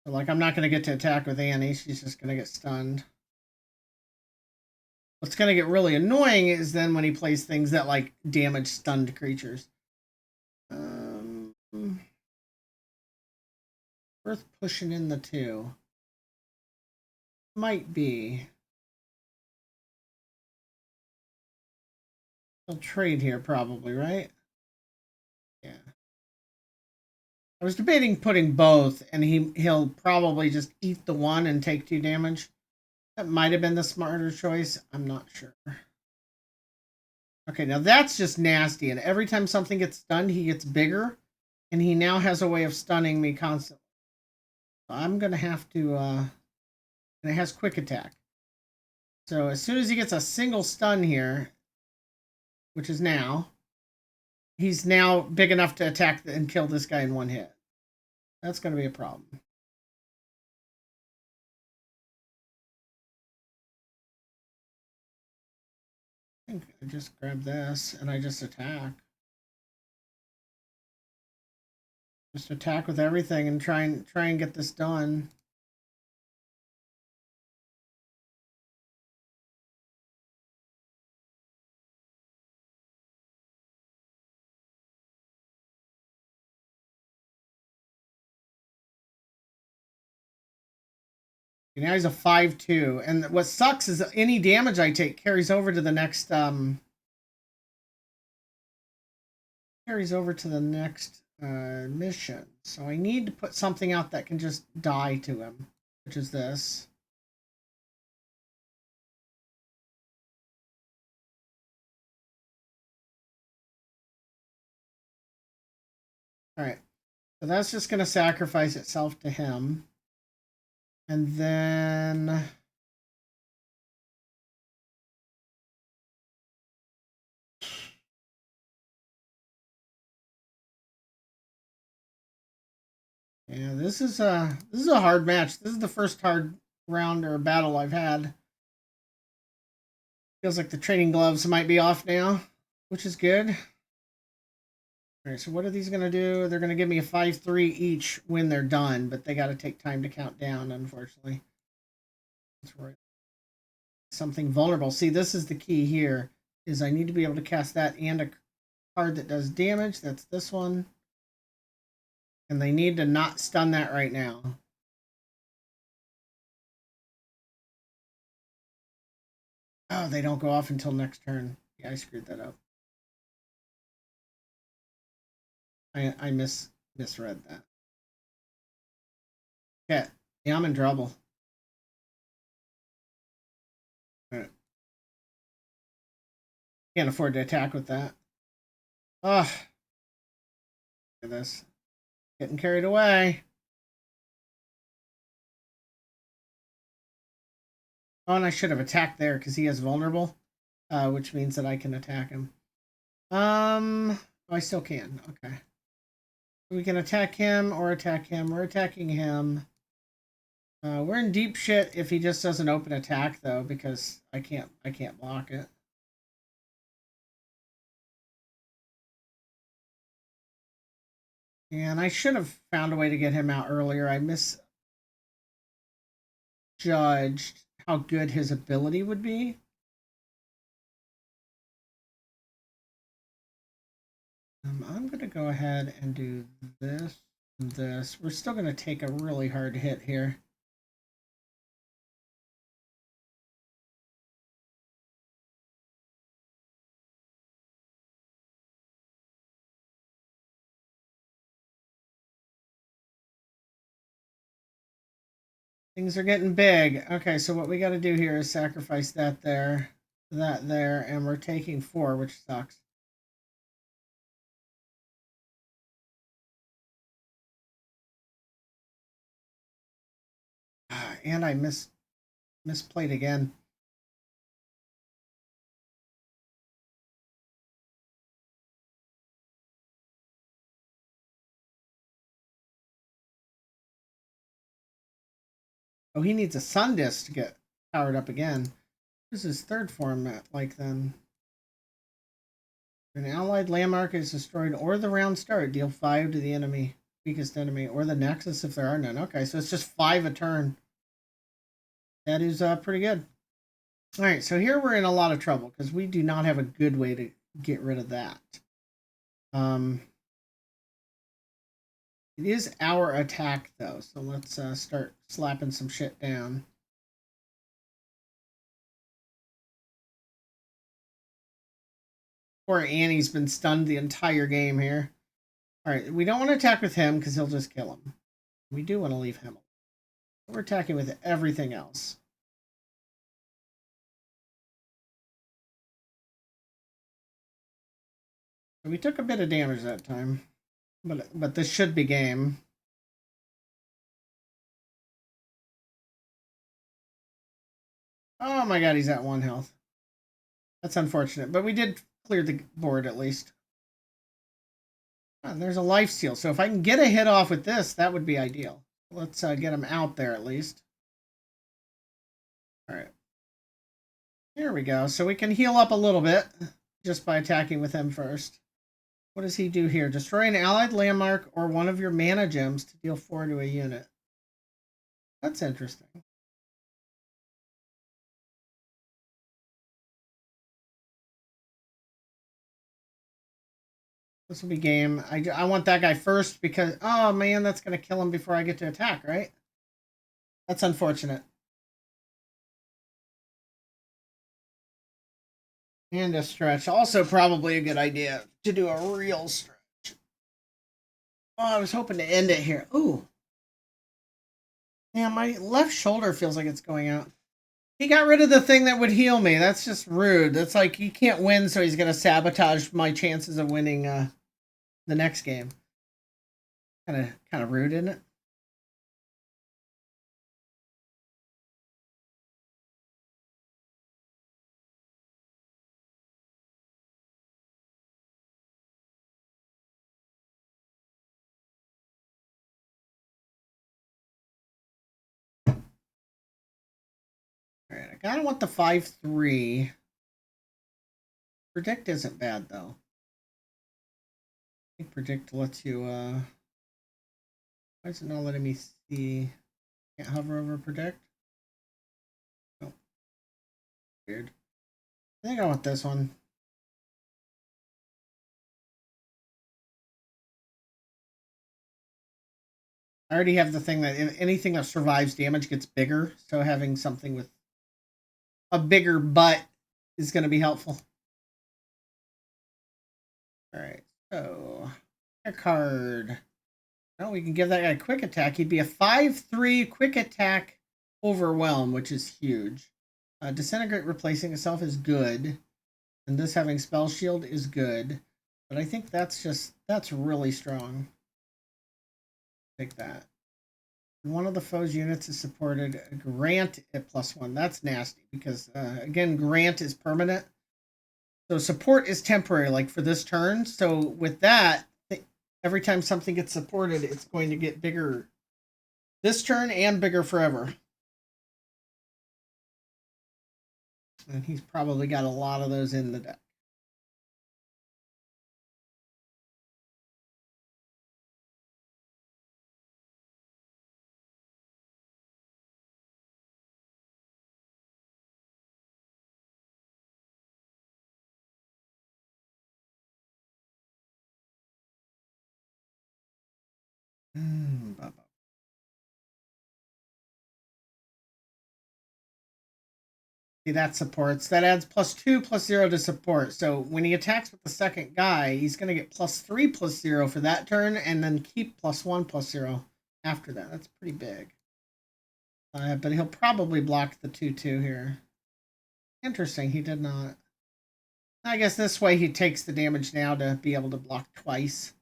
So, like, I'm not going to get to attack with Annie. She's just going to get stunned. What's going to get really annoying is then when he plays things that, like, damage stunned creatures. Worth pushing in the 2. Might be. He'll trade here probably, right? Yeah. I was debating putting both, and he'll probably just eat the 1 and take 2 damage. That might have been the smarter choice. I'm not sure. Okay, now that's just nasty. And every time something gets stunned, he gets bigger. And he now has a way of stunning me constantly. So I'm going to have to... and it has quick attack. So as soon as he gets a single stun here, which is now, he's now big enough to attack and kill this guy in 1 hit. That's going to be a problem. I think I just grab this and I just attack. Just attack with everything and try and get this done. Now he's a 5/2, and what sucks is any damage I take carries over to the next mission. So I need to put something out that can just die to him, which is this. All right. So that's just going to sacrifice itself to him. And then... yeah, this is a hard match. This is the first hard round or battle I've had. Feels like the training gloves might be off now, which is good. All right, so what are these going to do? They're going to give me a 5-3 each when they're done, but they got to take time to count down, unfortunately. That's right. Something vulnerable. See, this is the key here, is I need to be able to cast that and a card that does damage. That's this one. And they need to not stun that right now. Oh, they don't go off until next turn. Yeah, I screwed that up. I misread that. Yeah, I'm in trouble. All right. Can't afford to attack with that. Ugh. Look at this. Getting carried away. Oh, and I should have attacked there because he is vulnerable, which means that I can attack him. I still can. Okay. We can attack him or attack him. We're attacking him. We're in deep shit if he just doesn't open attack though, because I can't block it. And I should have found a way to get him out earlier. I misjudged how good his ability would be. I'm going to go ahead and do this and this. We're still going to take a really hard hit here. Things are getting big. Okay, so what we got to do here is sacrifice that there, and we're taking 4, which sucks. And I misplayed again. Oh, he needs a sun disk to get powered up again. This is third format, like then. An allied landmark is destroyed or the round start, deal 5 to the enemy, weakest enemy, or the nexus if there are none. Okay, so it's just 5 a turn. That is pretty good. All right, so here we're in a lot of trouble because we do not have a good way to get rid of that. It is our attack though, so let's start slapping some shit down. Poor Annie's been stunned the entire game here. All right, we don't want to attack with him because he'll just kill him. We do want to leave him. We're attacking with everything else. So we took a bit of damage that time, but this should be game. Oh my god, he's at 1 health. That's unfortunate, but we did clear the board at least. And there's a life steal, so if I can get a hit off with this, that would be ideal. Let's get him out there at least. All right. Here we go. So we can heal up a little bit just by attacking with him first. What does he do here? Destroy an allied landmark or one of your mana gems to deal 4 to a unit. That's interesting. This will be game. I want that guy first because, oh man, that's going to kill him before I get to attack, right? That's unfortunate. And a stretch. Also probably a good idea to do a real stretch. Oh, I was hoping to end it here. Ooh. Yeah, my left shoulder feels like it's going out. He got rid of the thing that would heal me. That's just rude. That's like he can't win, so he's gonna sabotage my chances of winning the next game. Kind of rude, isn't it? All right, I kind of want the 5-3. Predict isn't bad though. I think predict lets you. Why is it not letting me see? Can't hover over predict. Oh, weird. I think I want this one. I already have the thing that anything that survives damage gets bigger, so having something with a bigger butt is going to be helpful. All right, so a card. Oh, we can give that guy a quick attack. He'd be a 5-3 quick attack overwhelm, which is huge. Disintegrate replacing itself is good, and this having spell shield is good. But I think that's really strong. Take that. One of the foe's units is supported. Grant at +1. That's nasty because again, grant is permanent. So support is temporary, like for this turn. So with that, every time something gets supported, it's going to get bigger this turn and bigger forever. And he's probably got a lot of those in the deck. See, that supports. That adds +2/+0 to support. So when he attacks with the second guy, he's going to get +3/+0 for that turn, and then keep +1/+0 after that. That's pretty big. But he'll probably block the 2/2 here. Interesting, he did not. I guess this way he takes the damage now to be able to block twice.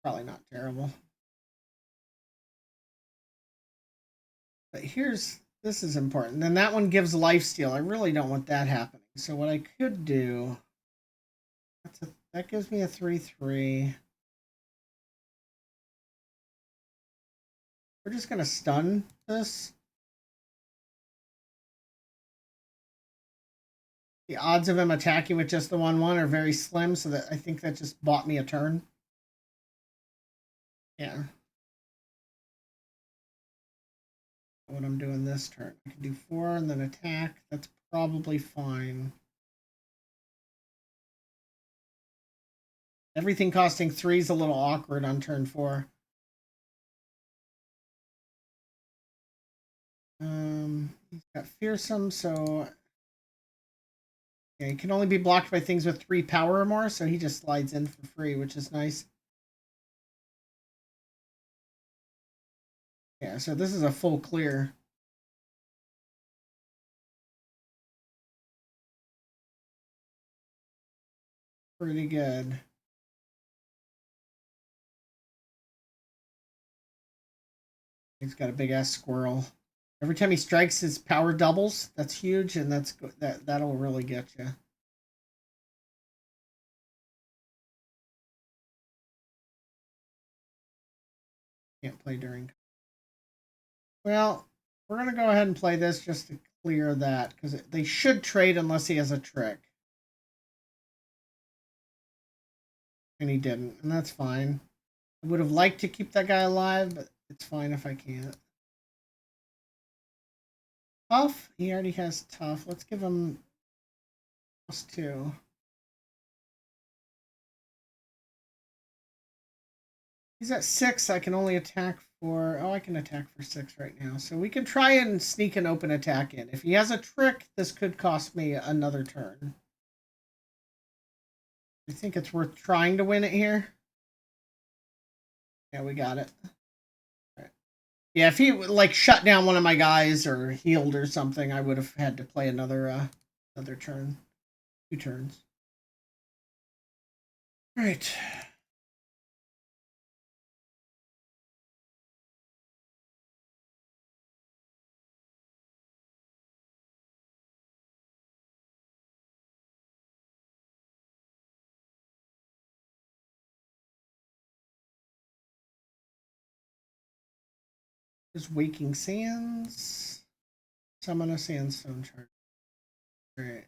Probably not terrible. But this is important. Then that one gives lifesteal. I really don't want that happening. So what I could do, that gives me a 3/3. We're just gonna stun this. The odds of him attacking with just the 1/1 are very slim, so that I think that just bought me a turn. Yeah. What I'm doing this turn. I can do 4 and then attack. That's probably fine. Everything costing 3 is a little awkward on turn 4. He's got fearsome, so yeah, he can only be blocked by things with 3 power or more, so he just slides in for free, which is nice. Yeah, so this is a full clear. Pretty good. He's got a big ass squirrel. Every time he strikes, his power doubles. That's huge, and that'll really get you. Can't play during. Well, we're gonna go ahead and play this just to clear that because they should trade unless he has a trick, and he didn't, and that's fine. I would have liked to keep that guy alive, but it's fine if I can't. Tough. He already has tough. Let's give him +2. He's at 6. I can only attack for. Oh, I can attack for 6 right now. So we can try and sneak an open attack in. If he has a trick, this could cost me another turn. I think it's worth trying to win it here. Yeah, we got it. Right. Yeah, if he like shut down one of my guys or healed or something, I would have had to play another turn, 2 turns. All right. There's Waking Sands. Summon a Sandstone Charge. All right.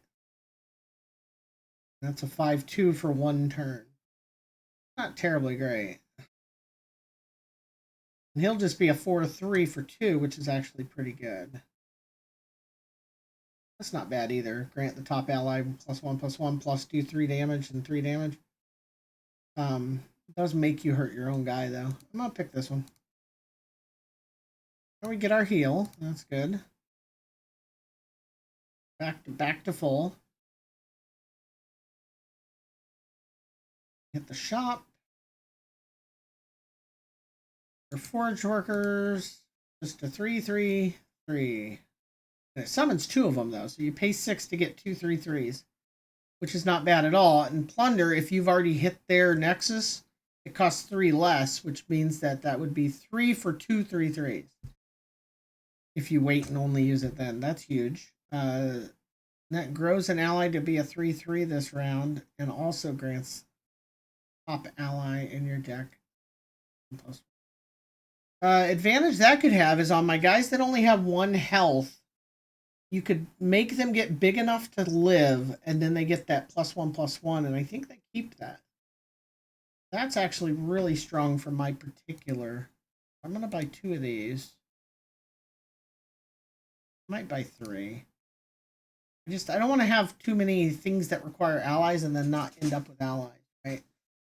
That's a 5/2 for 1 turn. Not terribly great. And he'll just be a 4/3 for 2, which is actually pretty good. That's not bad either. Grant the top ally +1/+1 +2 3 damage and 3 damage. It does make you hurt your own guy though. I'm gonna pick this one. And we get our heal. That's good. Back to full. Hit the shop. For forge workers, just a 3/3/3. And it summons 2 of them though, so you pay 6 to get 2 3/3s, which is not bad at all. And plunder, if you've already hit their nexus, it costs 3 less, which means that would be 3 for 2 3/3s. If you wait and only use it then, that's huge. That grows an ally to be a 3/3 this round, and also grants top ally in your deck. Advantage that could have is on my guys that only have 1 health. You could make them get big enough to live, and then they get that +1/+1, and I think they keep that. That's actually really strong for my particular. I'm gonna buy 2 of these. I might buy 3. I don't want to have too many things that require allies and then not end up with allies, right?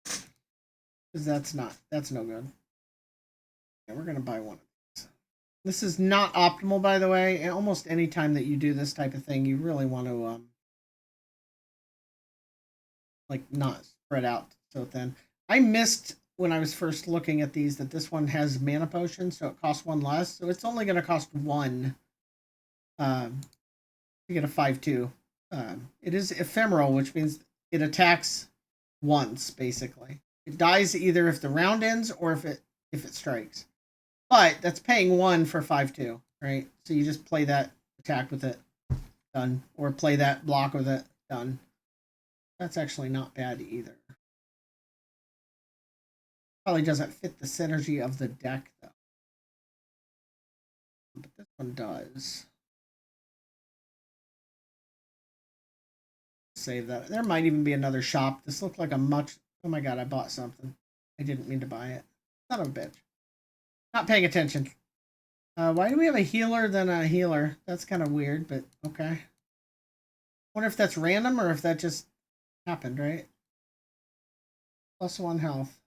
Because that's no good. Yeah, we're gonna buy 1 of these. This is not optimal, by the way. And almost any time that you do this type of thing, you really want to like not spread out so thin. I missed when I was first looking at these that this one has mana potion, so it costs 1 less. So it's only going to cost 1 to get a 5/2. It is ephemeral, which means it attacks once, basically. It dies either if the round ends or if it strikes. But that's paying 1 for 5/2, right? So you just play that attack with it, done. Or play that block with it, done. That's actually not bad either. Probably doesn't fit the synergy of the deck, though. But this one does. Save that. There might even be another shop. This looked like a much... Oh my god, I bought something. I didn't mean to buy it. Son of a bitch. Not paying attention. Why do we have a healer than a healer? That's kind of weird, but okay. Wonder if that's random or if that just happened, right? +1 health.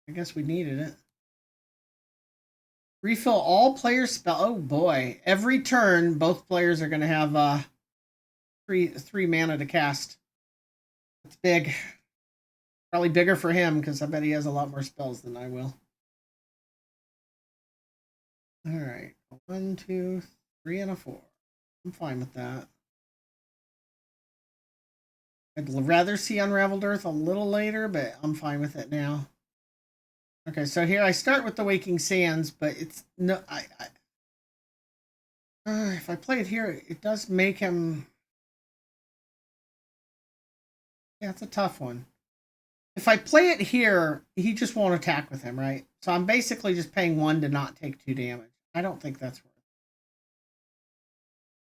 I guess we needed it. Refill all players' spell. Oh boy. Every turn, both players are going to have three mana to cast. That's big. Probably bigger for him because I bet he has a lot more spells than I will. All right. 1, 2, 3, and a 4. I'm fine with that. I'd rather see Unraveled Earth a little later, but I'm fine with it now. Okay, so here I start with the Waking Sands, but it's no. If I play it here, it does make him. Yeah, it's a tough one. If I play it here, he just won't attack with him, right? So I'm basically just paying 1 to not take 2 damage. I don't think that's worth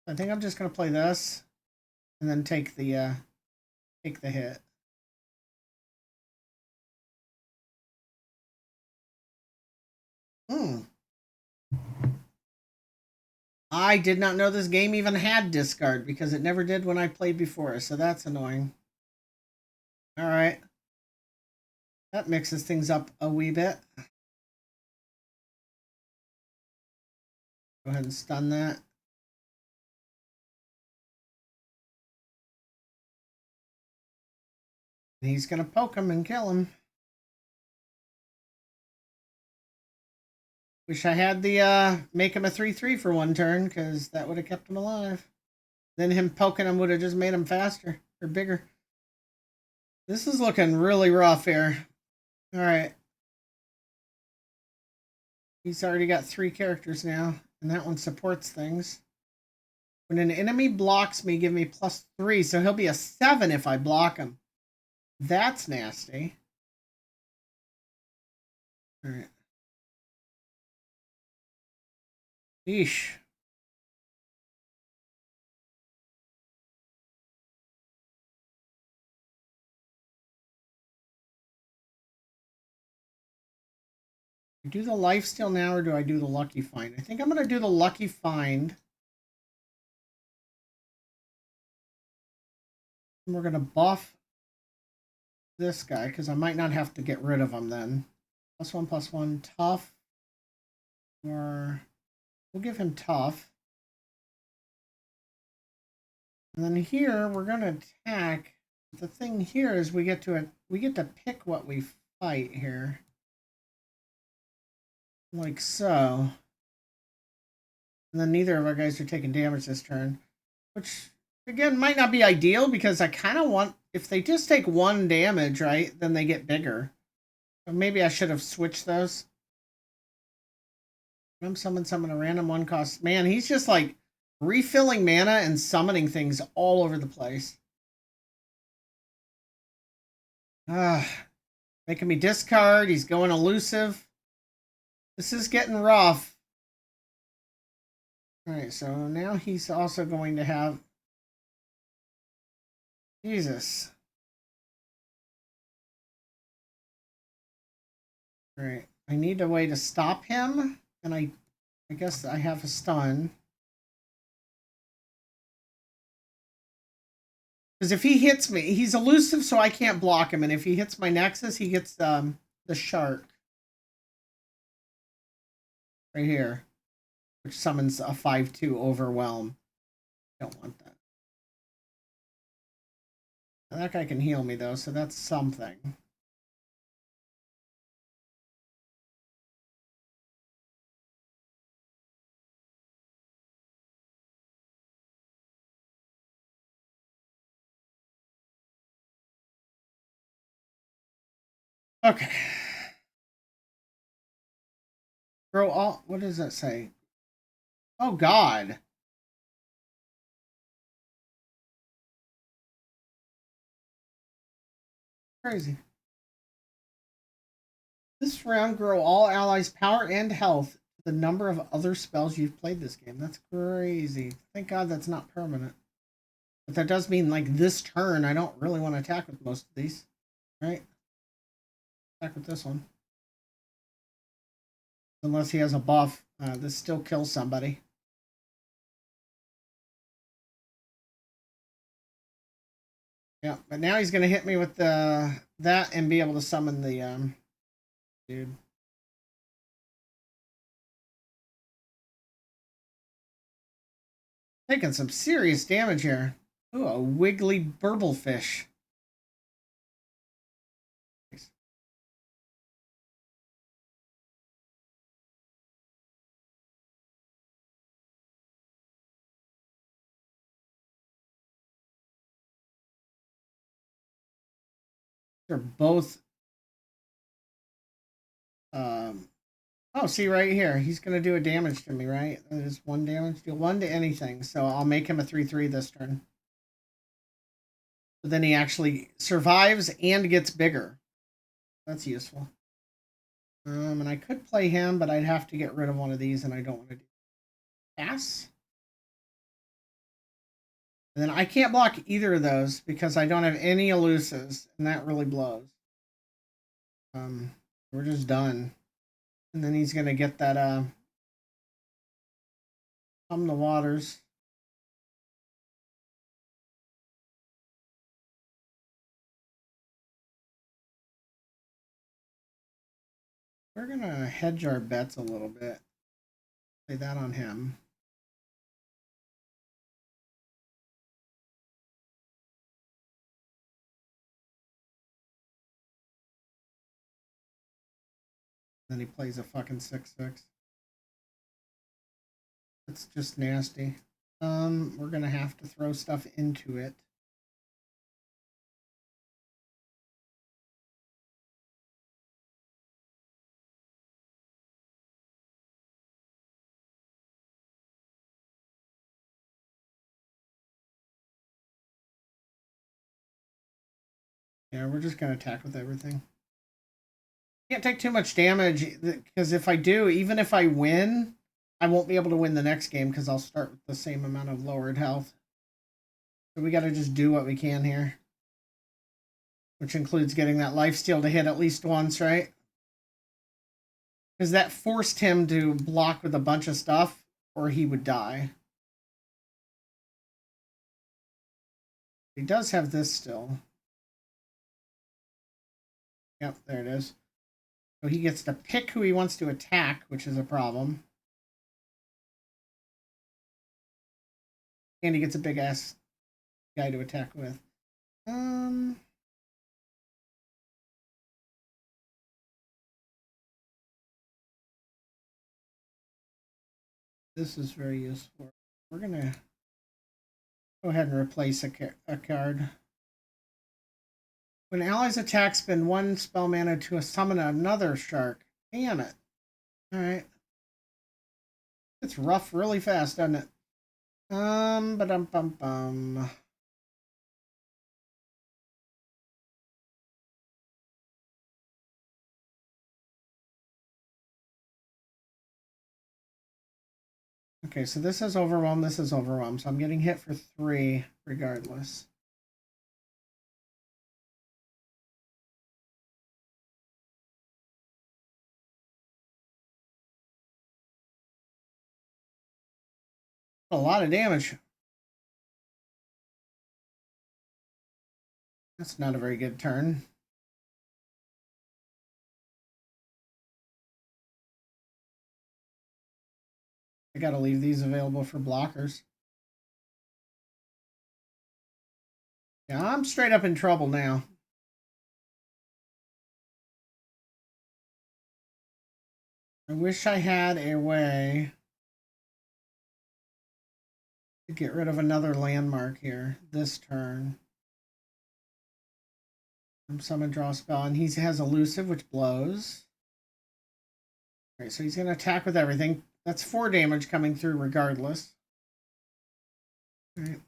it. I think I'm just gonna play this, and then take the hit. I did not know this game even had discard because it never did when I played before, so that's annoying. All right. That mixes things up a wee bit. Go ahead and stun that. And he's going to poke him and kill him. Wish I had the make him a 3/3 for one turn, because that would have kept him alive. Then him poking him would have just made him faster or bigger. This is looking really rough here. Alright. He's already got 3 characters now, and that one supports things. When an enemy blocks me, give me +3, so he'll be a 7 if I block him. That's nasty. Alright. Yeesh. Do the lifesteal now, or do I do the lucky find? I think I'm going to do the lucky find. And we're going to buff this guy, because I might not have to get rid of him then. +1/+1, tough. Or we'll give him tough. And then here we're going to attack. The thing here is we get to pick what we fight here. Like so. And then neither of our guys are taking damage this turn. Which, again, might not be ideal, because I kind of want... If they just take 1 damage, right, then they get bigger. So maybe I should have switched those. Summon a random 1 cost. Man, he's just like refilling mana and summoning things all over the place. Making me discard. He's going elusive. This is getting rough. Alright, so now he's also going to have... Jesus. Alright, I need a way to stop him, and I guess I have a stun. Because if he hits me, he's elusive, so I can't block him, and if he hits my Nexus, he gets the shark. Right here. Which summons a 5/2 overwhelm. Don't want that. Now, that guy can heal me though, so that's something. Okay. Grow all... What does that say? Oh god. Crazy. This round, grow all allies' power and health to the number of other spells you've played this game. That's crazy. Thank God that's not permanent. But that does mean, like, this turn, I don't really want to attack with most of these. Right? Attack with this one. Unless he has a buff. This still kills somebody. Yeah, but now he's going to hit me with that and be able to summon the dude. Taking some serious damage here. Ooh, a wiggly burblefish. They're both... Oh, see right here. He's going to do a damage to me, right? That is 1 damage. Deal 1 to anything. So I'll make him a 3/3 this turn. But then he actually survives and gets bigger. That's useful. And I could play him, but I'd have to get rid of one of these, and I don't want to do pass. And then I can't block either of those because I don't have any elusives, and that really blows. We're just done. And then he's gonna get that Hum the Waters. We're gonna hedge our bets a little bit. Play that on him. Then he plays a fucking 6/6. It's just nasty. We're gonna have to throw stuff into it. Yeah, we're just gonna attack with everything. Can't take too much damage because if I do, even if I win, I won't be able to win the next game because I'll start with the same amount of lowered health. So we got to just do what we can here, which includes getting that lifesteal to hit at least once, right? Because that forced him to block with a bunch of stuff, or he would die. He does have this still. Yep, there it is. So he gets to pick who he wants to attack, which is a problem. And he gets a big ass guy to attack with. This is very useful. We're gonna go ahead and replace a card. When allies attack, spend 1 spell mana to summon another shark. Damn it. Alright. It's rough really fast, doesn't it? Ba-dum-bum-bum. Okay, so this is Overwhelm, this is Overwhelm. So I'm getting hit for 3 regardless. A lot of damage. That's not a very good turn. I gotta leave these available for blockers. Yeah, I'm straight up in trouble now. I wish I had a way to get rid of another landmark here this turn. Summon, draw spell, and he has elusive, which blows. All right, so he's going to attack with everything. That's 4 damage coming through regardless. All right.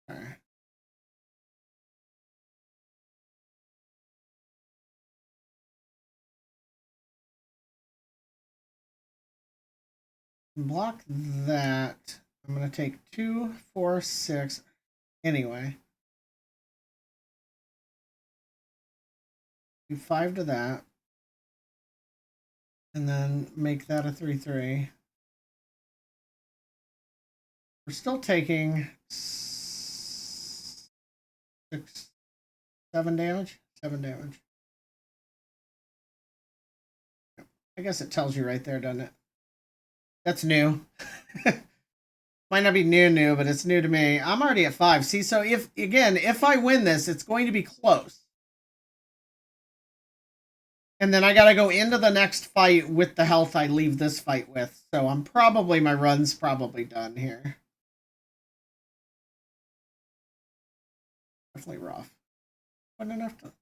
All right. Block that. I'm going to take 2, 4, 6. Anyway. Do 5 to that. And then make that a 3/3. We're still taking 6, 7 damage. 7 damage. I guess it tells you right there, doesn't it? That's new. Might not be new, but it's new to me. I'm already at 5. See, so if I win this, it's going to be close. And then I got to go into the next fight with the health I leave this fight with. So my run's probably done here. Definitely rough. Wasn't enough to...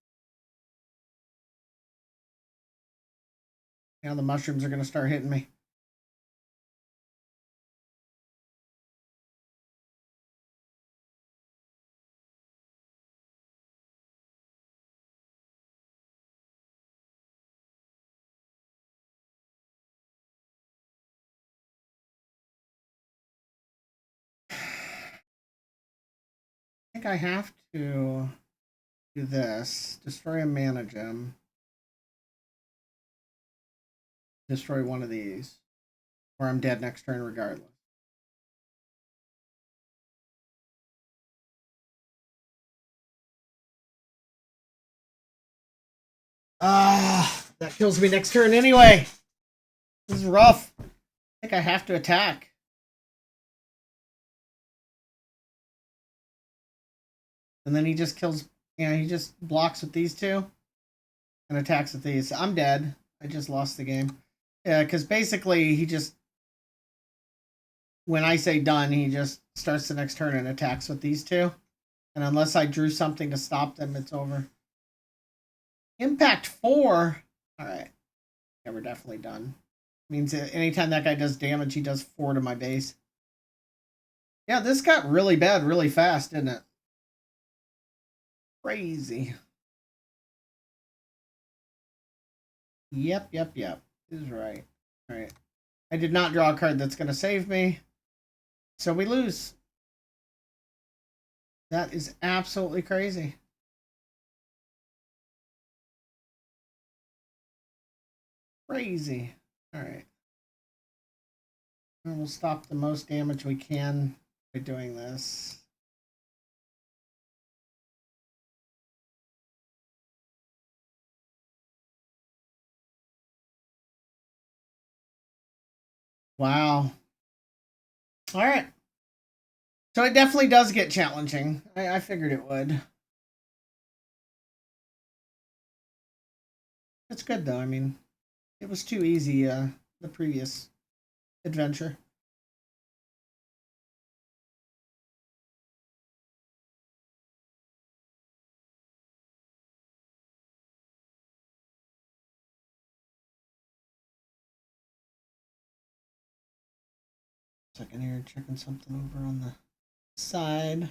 Now the mushrooms are going to start hitting me. I think I have to do this. Destroy a mana gem. Destroy one of these. Or I'm dead next turn regardless. That kills me next turn anyway. This is rough. I think I have to attack. And then he just kills... Yeah, he just blocks with these 2. And attacks with these. I'm dead. I just lost the game. Yeah, because basically he just, when I say done, he just starts the next turn and attacks with these two. And unless I drew something to stop them, it's over. Impact 4. All right. Yeah, we're definitely done. Means anytime that guy does damage, he does 4 to my base. Yeah, this got really bad really fast, didn't it? Crazy. Yep. This is right. All right. I did not draw a card that's going to save me. So we lose. That is absolutely crazy. Crazy. All right. And we'll stop the most damage we can by doing this. Wow. All right. So it definitely does get challenging. I figured it would. It's good though. I mean, it was too easy the previous adventure. Second here, checking something over on the side.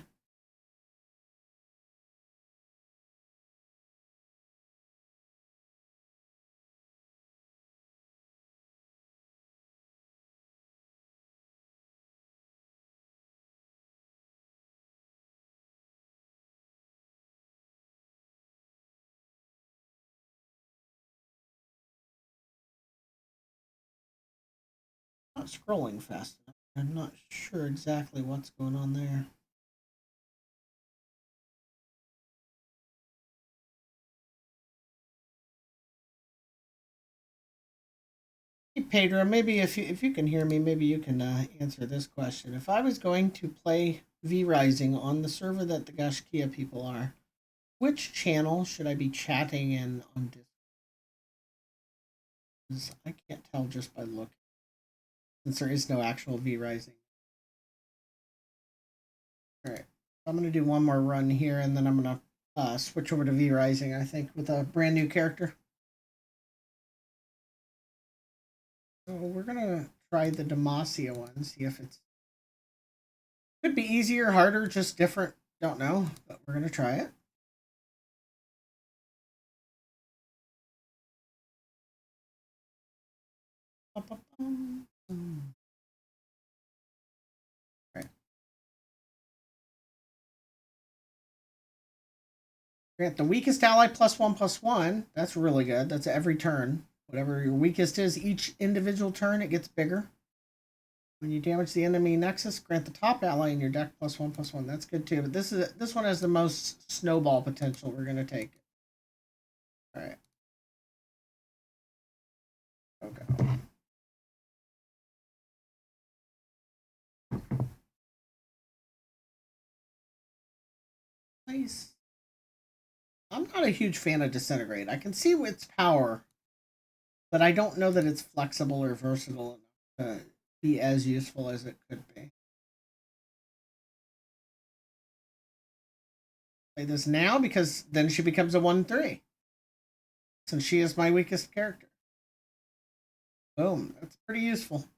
Not scrolling fast enough. I'm not sure exactly what's going on there. Hey Pedro, maybe if you can hear me, maybe you can answer this question. If I was going to play V Rising on the server that the Gashkia people are, which channel should I be chatting in on Discord? I can't tell just by looking, since there is no actual V Rising. All right, I'm gonna do one more run here, and then I'm gonna switch over to V Rising. I think with a brand new character. So we're gonna try the Demacia one, see if it's could be easier, harder, just different. Don't know, but we're gonna try it. Right. Grant the weakest ally +1/+1. That's really good. That's every turn. Whatever your weakest is, each individual turn it gets bigger. When you damage the enemy nexus, grant the top ally in your deck +1/+1. That's good too. But this one has the most snowball potential. We're gonna take it. All right. Okay. Nice. I'm not a huge fan of Disintegrate. I can see its power, but I don't know that it's flexible or versatile enough to be as useful as it could be. Play this now because then she becomes a 1/3. Since she is my weakest character. Boom. That's pretty useful.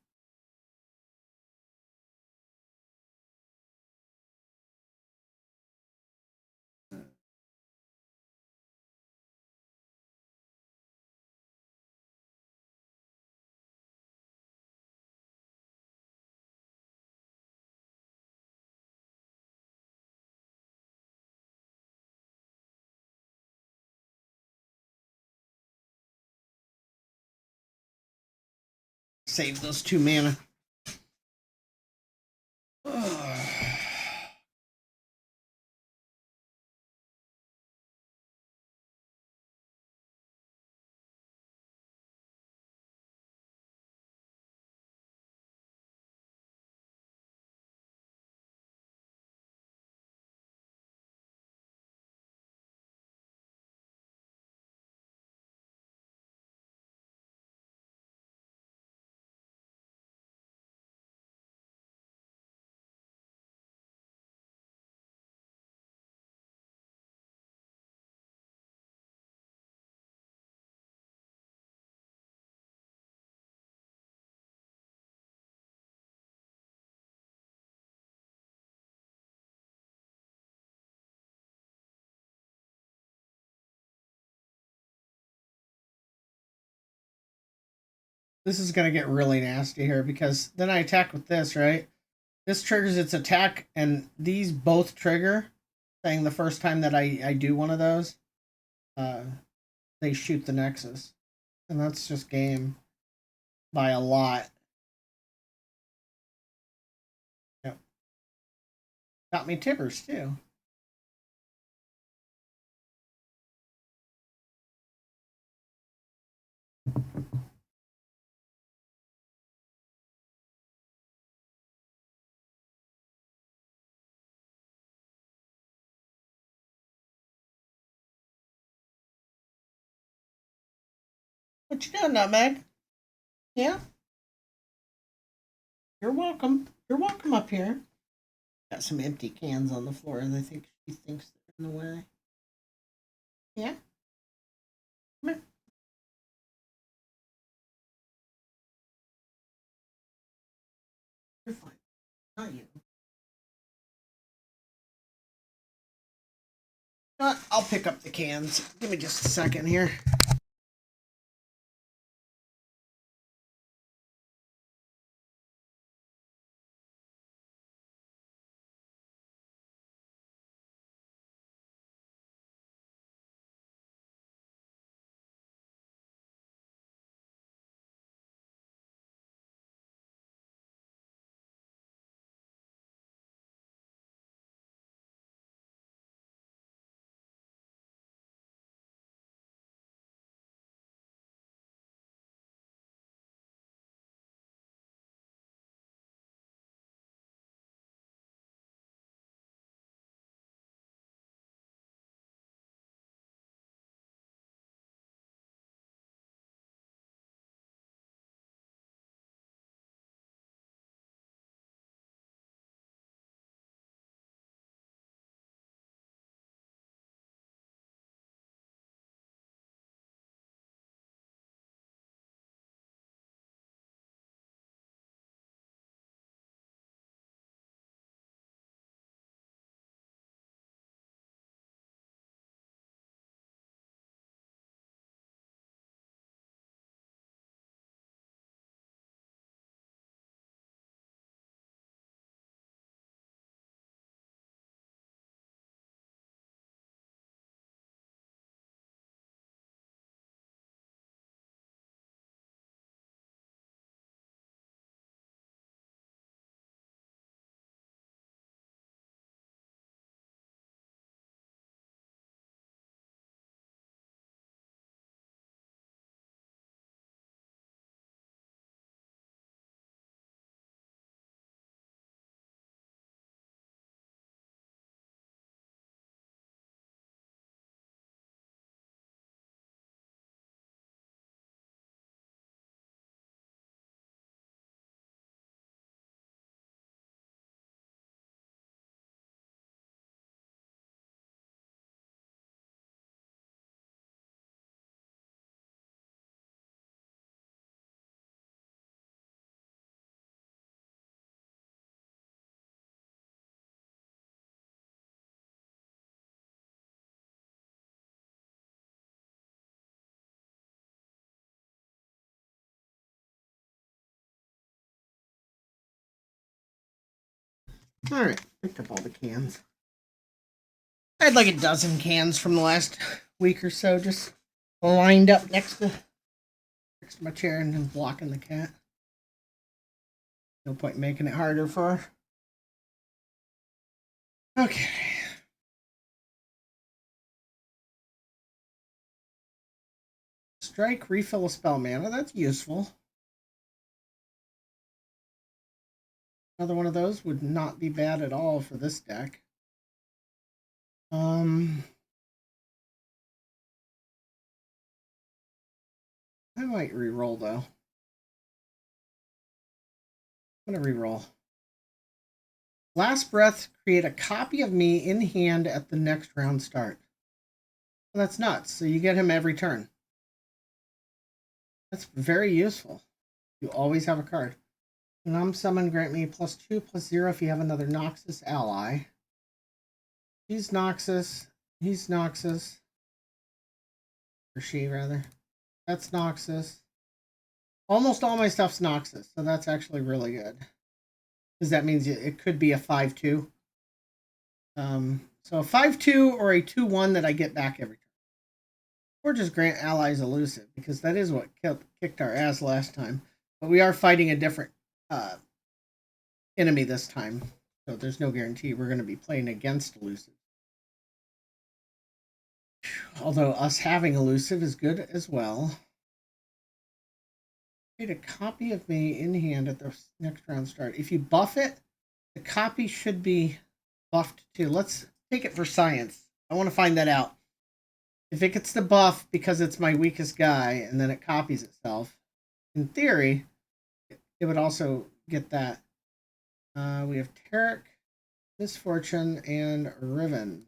Save those 2 mana. This is going to get really nasty here because then I attack with this, right? This triggers its attack, and these both trigger, saying the first time that I do one of those, uh, they shoot the Nexus. And that's just game by a lot. Yep. Got me Tibbers, too. What you doing, Nutmeg? Yeah? You're welcome. You're welcome up here. Got some empty cans on the floor, and I think she thinks they're in the way. Yeah? Come here. You're fine. Not you. I'll pick up the cans. Give me just a second here. All right, picked up all the cans. I had like a dozen cans from the last week or so, just lined up next to my chair and then blocking the cat. No point making it harder for her. Okay. Strike, refill a spell mana. That's useful. Another one of those would not be bad at all for this deck. I might re-roll though. I'm gonna re-roll. Last breath, create a copy of me in hand at the next round start. Well, that's nuts. So you get him every turn. That's very useful. You always have a card. Summon, grant me +2/+0 if you have another Noxus ally. He's Noxus. He's Noxus. Or she, rather. That's Noxus. Almost all my stuff's Noxus, so that's actually really good. Because that means it could be a 5/2. So a 5/2 or a 2/1 that I get back every turn. Or just grant allies elusive, because that is what kicked our ass last time. But we are fighting a different enemy this time. So there's no guarantee we're going to be playing against elusive. Although us having elusive is good as well. Create a copy of me in hand at the next round start. If you buff it, the copy should be buffed too. Let's take it for science. I want to find that out. If it gets the buff because it's my weakest guy and then it copies itself, in theory, it would also get that. We have Tarek, Misfortune, and Riven.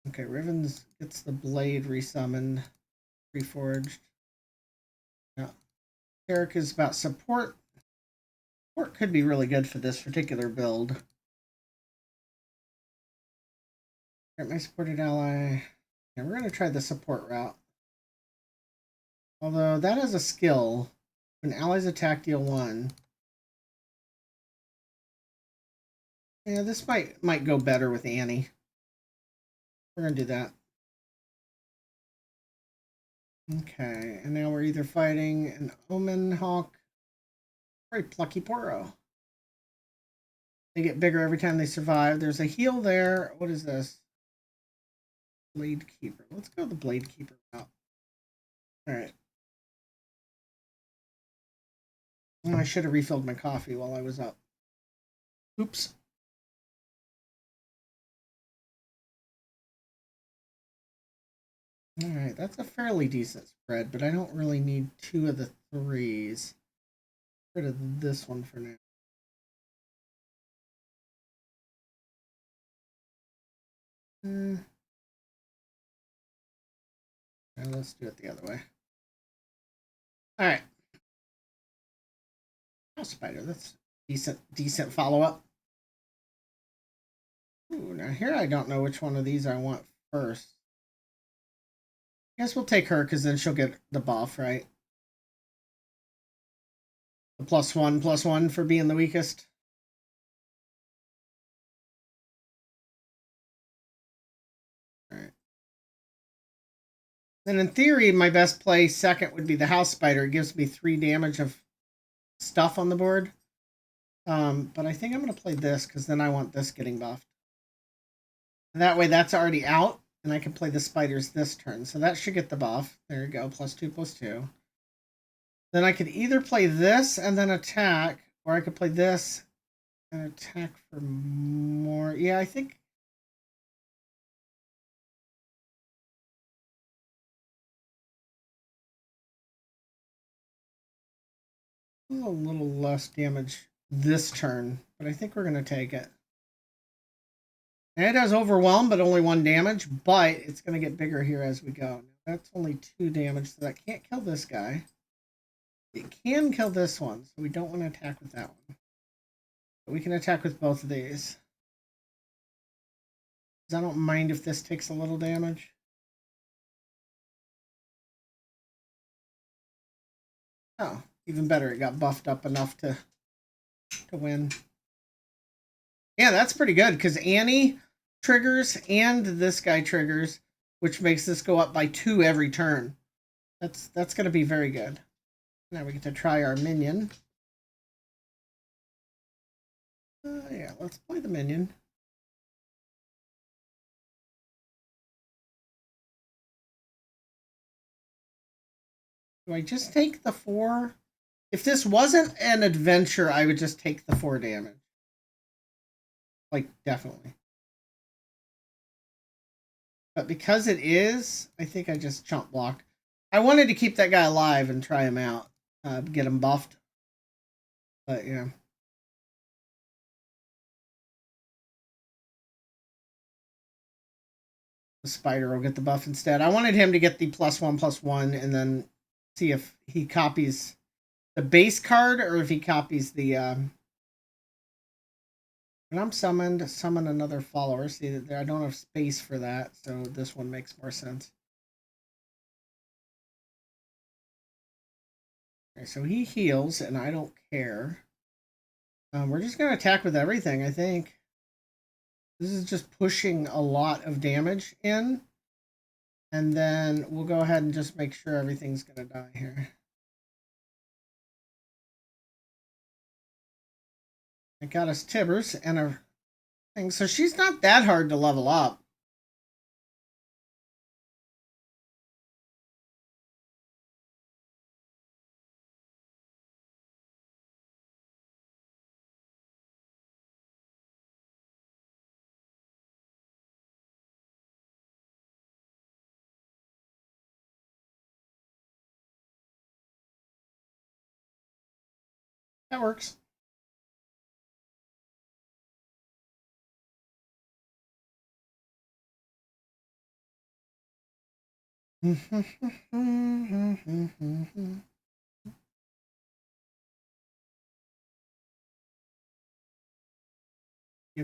Okay, Riven gets the blade resummoned, reforged. Yeah. Tarek is about support. Support could be really good for this particular build. My supported ally. Yeah, we're going to try the support route. Although that is a skill. When allies attack, deal 1. Yeah, this might go better with Annie. We're going to do that. Okay, and now we're either fighting an Omen Hawk or a Plucky Poro. They get bigger every time they survive. There's a heal there. What is this? Blade Keeper. Let's go the Blade Keeper route. Alright. Oh, I should have refilled my coffee while I was up. Oops. Alright, that's a fairly decent spread, but I don't really need 2 of the 3s. Get rid of this one for now. Now let's do it the other way. Alright. House Spider, that's decent follow-up. Ooh, now here I don't know which one of these I want first. I guess we'll take her because then she'll get the buff, right? The +1/+1 for being the weakest. Alright. Then in theory, my best play second would be the House Spider. It gives me 3 damage of stuff on the board. But I think I'm going to play this because then I want this getting buffed. And that way that's already out, and I can play the spiders this turn. So that should get the buff. There you go, +2/+2. Then I could either play this and then attack, or I could play this and attack for more. Yeah, I think... a little less damage this turn, but I think we're going to take it. And it has Overwhelm, but only 1 damage, but it's going to get bigger here as we go. That's only 2 damage, so that can't kill this guy. It can kill this one, so we don't want to attack with that one. But we can attack with both of these. I don't mind if this takes a little damage. Oh, even better. It got buffed up enough to win. Yeah, that's pretty good, because Annie triggers and this guy triggers, which makes this go up by 2 every turn. That's going to be very good. Now we get to try our minion. Yeah, let's play the minion. Do I just take the 4? If this wasn't an adventure, I would just take the 4 damage. Like, definitely. But because it is, I think I just chump block. I wanted to keep that guy alive and try him out. Get him buffed. But, yeah. The spider will get the buff instead. I wanted him to get the +1/+1 and then see if he copies the base card or if he copies the... When I'm summoned, summon another follower. See, I don't have space for that, so this one makes more sense. Okay, so he heals, and I don't care. We're just going to attack with everything, I think. This is just pushing a lot of damage in. And then we'll go ahead and just make sure everything's going to die here. It got us Tibbers and a thing. So she's not that hard to level up. That works. Give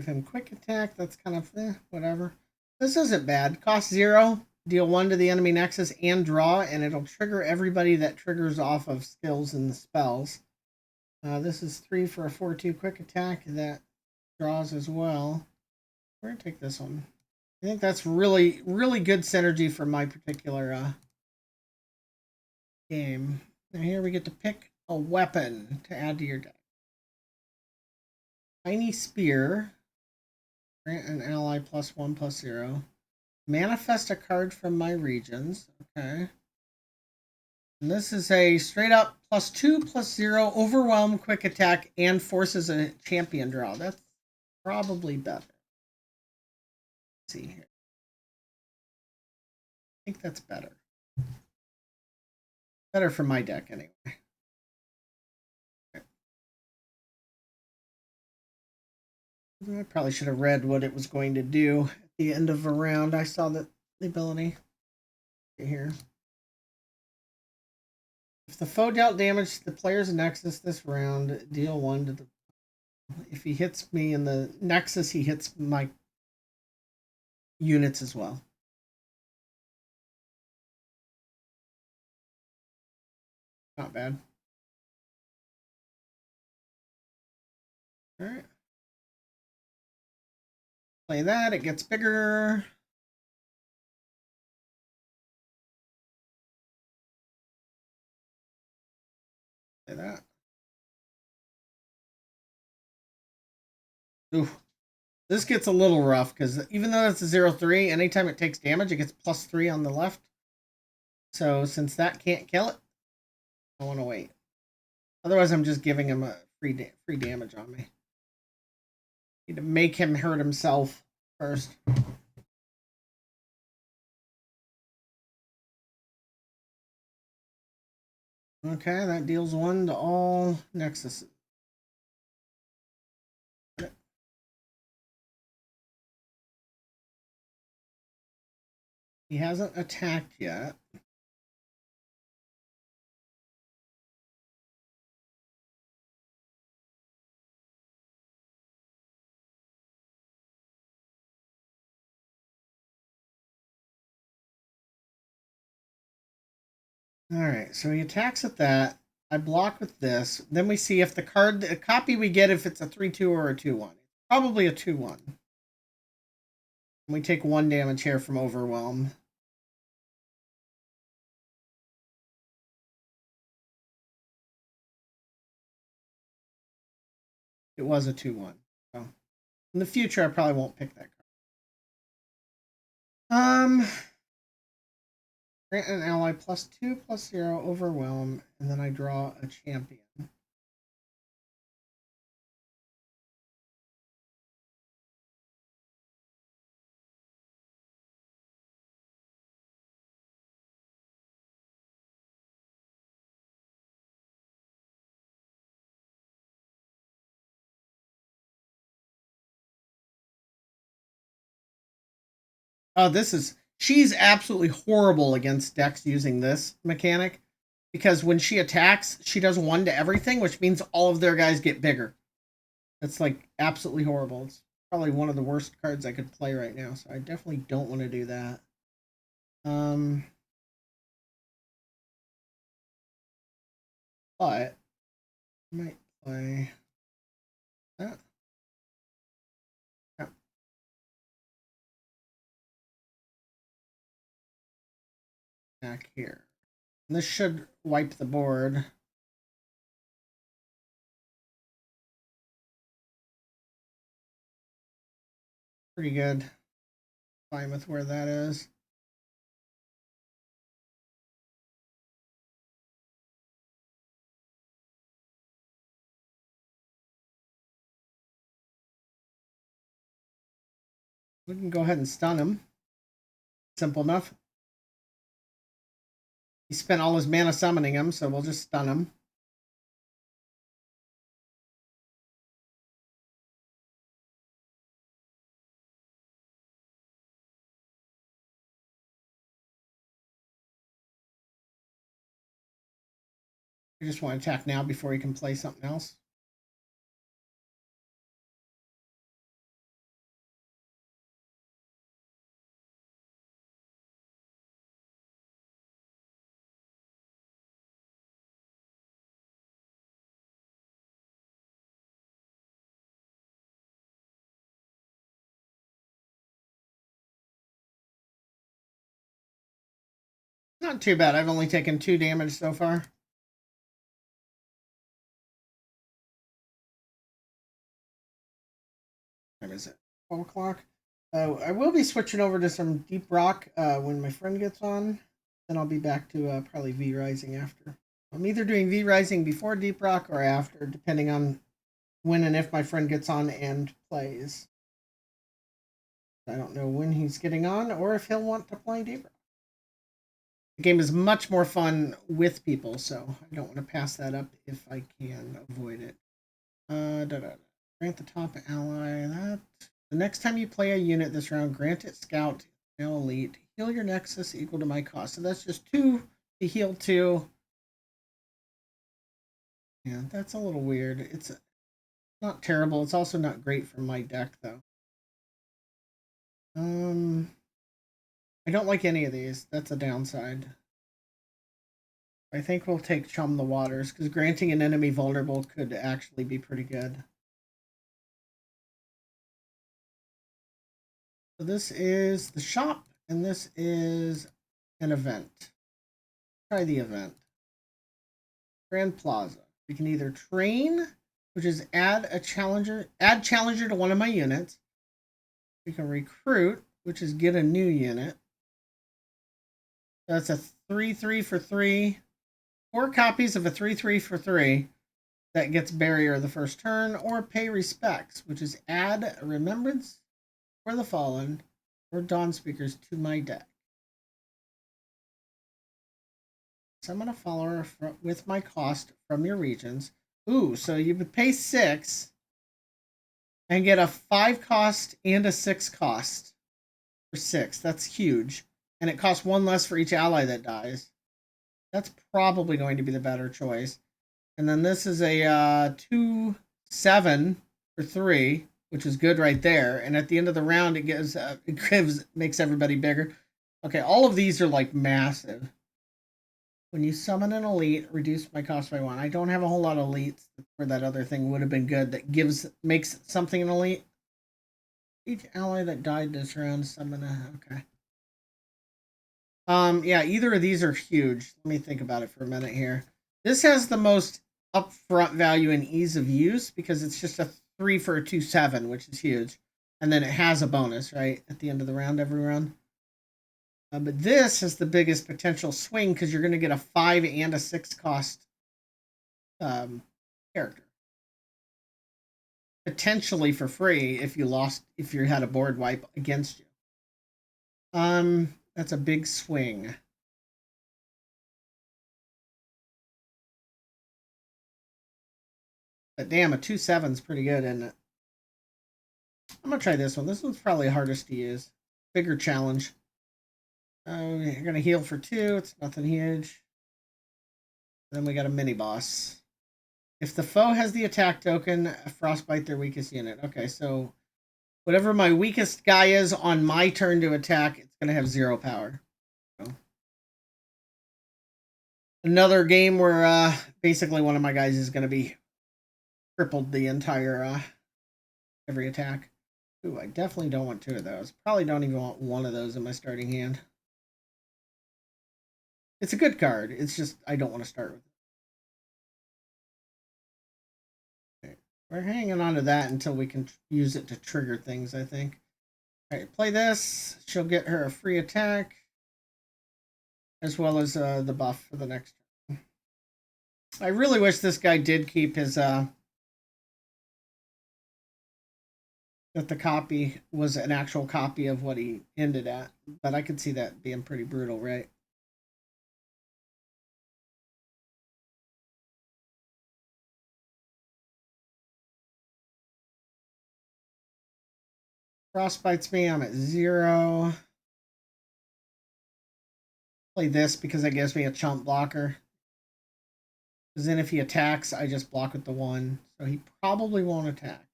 him quick attack. That's kind of whatever. This isn't bad. Cost 0. Deal 1 to the enemy nexus and draw, and it'll trigger everybody that triggers off of skills and the spells. This is 3 for a 4/2 quick attack that draws as well. We're gonna take this one. I think that's really, really good synergy for my particular game. Now here we get to pick a weapon to add to your deck. Tiny Spear. Grant an ally +1/+0. Manifest a card from my regions. Okay. And this is a straight up +2/+0 overwhelm quick attack and forces a champion draw. That's probably better. Let's see here. I think that's better. Better for my deck anyway. Okay. I probably should have read what it was going to do at the end of a round. I saw that the ability here. If the foe dealt damage to the player's nexus this round, deal 1 to the. If he hits me in the nexus, he hits my units as well. Not bad. All right. Play that. It gets bigger. Play that. Ooh. This gets a little rough because even though it's a 0/3, anytime it takes damage, it gets +3 on the left. So since that can't kill it, I want to wait. Otherwise, I'm just giving him a free damage on me. Need to make him hurt himself first. Okay, that deals 1 to all nexuses. He hasn't attacked yet. All right, so he attacks at that. I block with this. Then we see if the copy we get, if it's a 3/2 or a 2/1. Probably a 2/1. We take 1 damage here from Overwhelm. It was a 2/1. So in the future, I probably won't pick that card. Grant an ally +2/+0 Overwhelm, and then I draw a champion. Oh, she's absolutely horrible against decks using this mechanic because when she attacks, she does 1 to everything, which means all of their guys get bigger. It's like absolutely horrible. It's probably one of the worst cards I could play right now, so I definitely don't want to do that. but I might play that. Yeah. Back here. And this should wipe the board. Pretty good. Fine with where that is. We can go ahead and stun him. Simple enough. He spent all his mana summoning him, so we'll just stun him. I just want to attack now before he can play something else. Not too bad. I've only taken 2 damage so far. What is it? 12 o'clock? I will be switching over to some Deep Rock when my friend gets on. Then I'll be back to probably V Rising after. I'm either doing V Rising before Deep Rock or after, depending on when and if my friend gets on and plays. I don't know when he's getting on or if he'll want to play Deep Rock. The game is much more fun with people, so I don't want to pass that up if I can avoid it. Grant the top ally that. The next time you play a unit this round, grant it Scout, now Elite. Heal your Nexus equal to my cost. So that's just 2 to heal 2. Yeah, that's a little weird. It's not terrible. It's also not great for my deck, though. I don't like any of these. That's a downside. I think we'll take Chum the Waters, because granting an enemy vulnerable could actually be pretty good. So this is the shop, and this is an event. Try the event. Grand Plaza. We can either train, which is add challenger to one of my units. We can recruit, which is get a new unit. That's a 3/3 for 3. 4 copies of a 3/3 for 3 that gets barrier the first turn, or pay respects, which is add a remembrance for the fallen or Dawn Speakers to my deck. Summon a follower with my cost from your regions. Ooh, so you would pay 6 and get a 5 cost and a 6 cost for 6. That's huge. And it costs 1 less for each ally that dies. That's probably going to be the better choice. And then this is a 2/7 for 3, which is good right there. And at the end of the round, it makes everybody bigger. Okay, all of these are like massive. When you summon an elite, reduce my cost by 1. I don't have a whole lot of elites where that other thing would have been good that makes something an elite. Each ally that died this round, summon a... Okay. Yeah, either of these are huge. Let me think about it for a minute here. This has the most upfront value and ease of use because it's just a 3 for a 2/7, which is huge. And then it has a bonus, right? At the end of the round, every round. But this has the biggest potential swing because you're going to get a 5 and a 6 cost character. Potentially for free if you had a board wipe against you. That's a big swing. But damn, a 2/7 is pretty good, isn't it? I'm gonna try this one. This one's probably hardest to use. Bigger challenge. You're gonna heal for 2. It's nothing huge. Then we got a mini boss. If the foe has the attack token, frostbite their weakest unit. Okay, so whatever my weakest guy is on my turn to attack, it's gonna have 0 power. So Another game where basically one of my guys is going to be crippled the entire every attack. Ooh, I definitely don't want two of those. Probably don't even want one of those in my starting hand. It's a good card. It's just I don't want to start with it. Okay. We're hanging on to that until we can use it to trigger things, I think. All right, play this. She'll get her a free attack, as well as the buff for the next turn. I really wish this guy did keep his that the copy was an actual copy of what he ended at, but I could see that being pretty brutal, right? Frostbites me, I'm at 0. Play this because that gives me a chump blocker. Because then if he attacks, I just block with the 1. So he probably won't attack.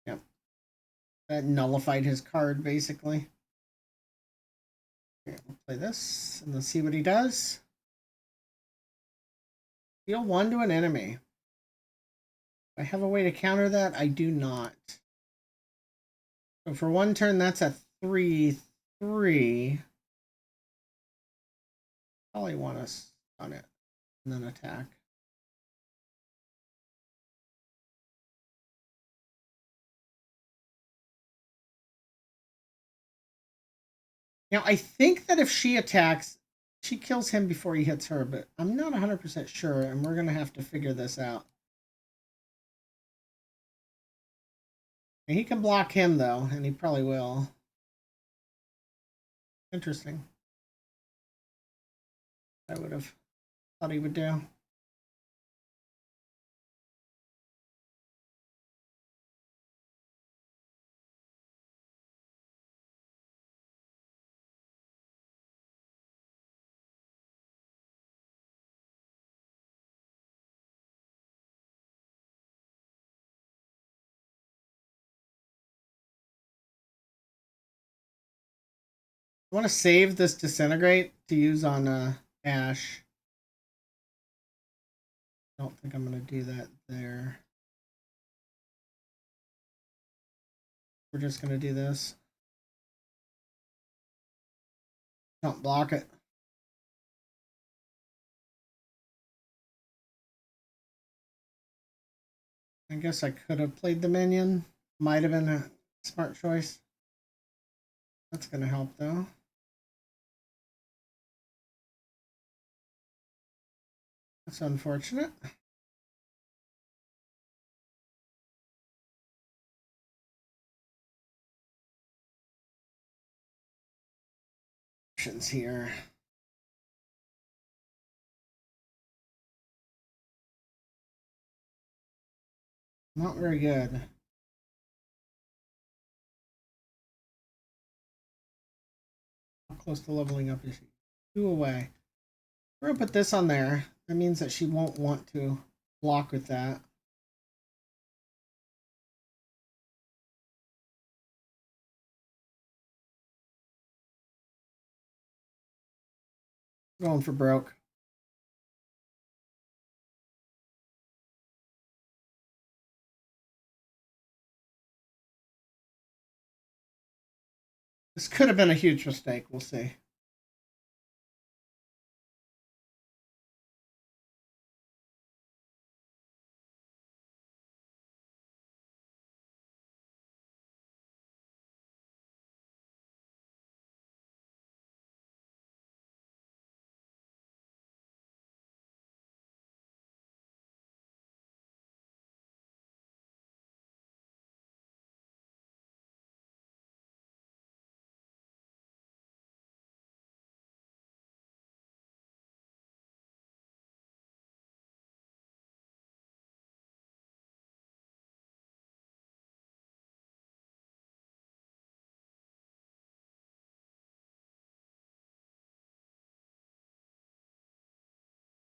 Yep. That nullified his card, basically. Okay, we'll play this, and let's see what he does. Deal 1 to an enemy. I have a way to counter that? I do not. So for 1 turn, that's a 3/3. Probably want to stun it and then attack. Now, I think that if she attacks, she kills him before he hits her, but I'm not 100% sure, and we're going to have to figure this out. And he can block him, though, and he probably will. Interesting. I would have thought he would do. I want to save this Disintegrate to use on Ash. I don't think I'm going to do that there. We're just going to do this. Don't block it. I guess I could have played the minion. Might have been a smart choice. That's going to help, though. That's unfortunate. Options here. Not very good. How close to leveling up is she? 2 away. We're going to put this on there. That means that she won't want to block with that. Going for broke. This could have been a huge mistake. We'll see.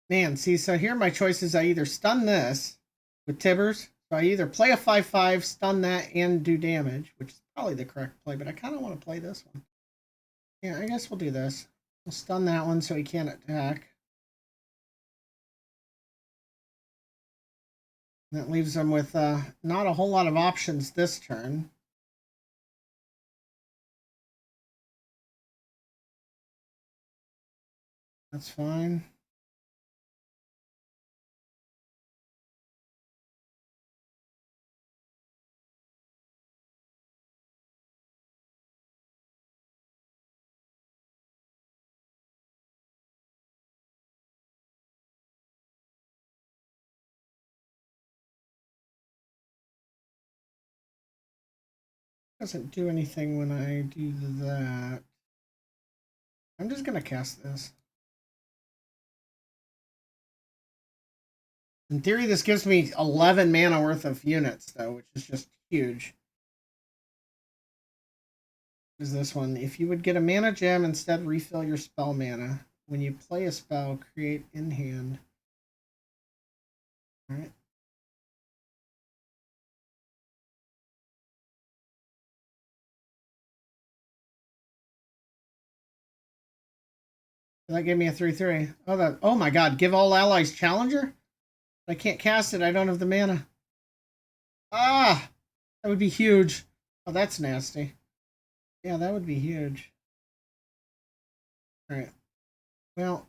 Man, see, so here are my choices. I either stun this with Tibbers. So I either play a 5/5, stun that, and do damage, which is probably the correct play, but I kind of want to play this one. Yeah, I guess we'll do this. We'll stun that one so he can't attack. And that leaves him with not a whole lot of options this turn. That's fine. Doesn't do anything when I do that. I'm just going to cast this. In theory, this gives me 11 mana worth of units, though, which is just huge. Is this one. If you would get a mana gem, instead refill your spell mana. When you play a spell, create in hand. All right. That gave me a 3/3. Oh my god, give all allies challenger? I can't cast it, I don't have the mana. Ah! That would be huge. Oh, that's nasty. Yeah, that would be huge. Alright. Well,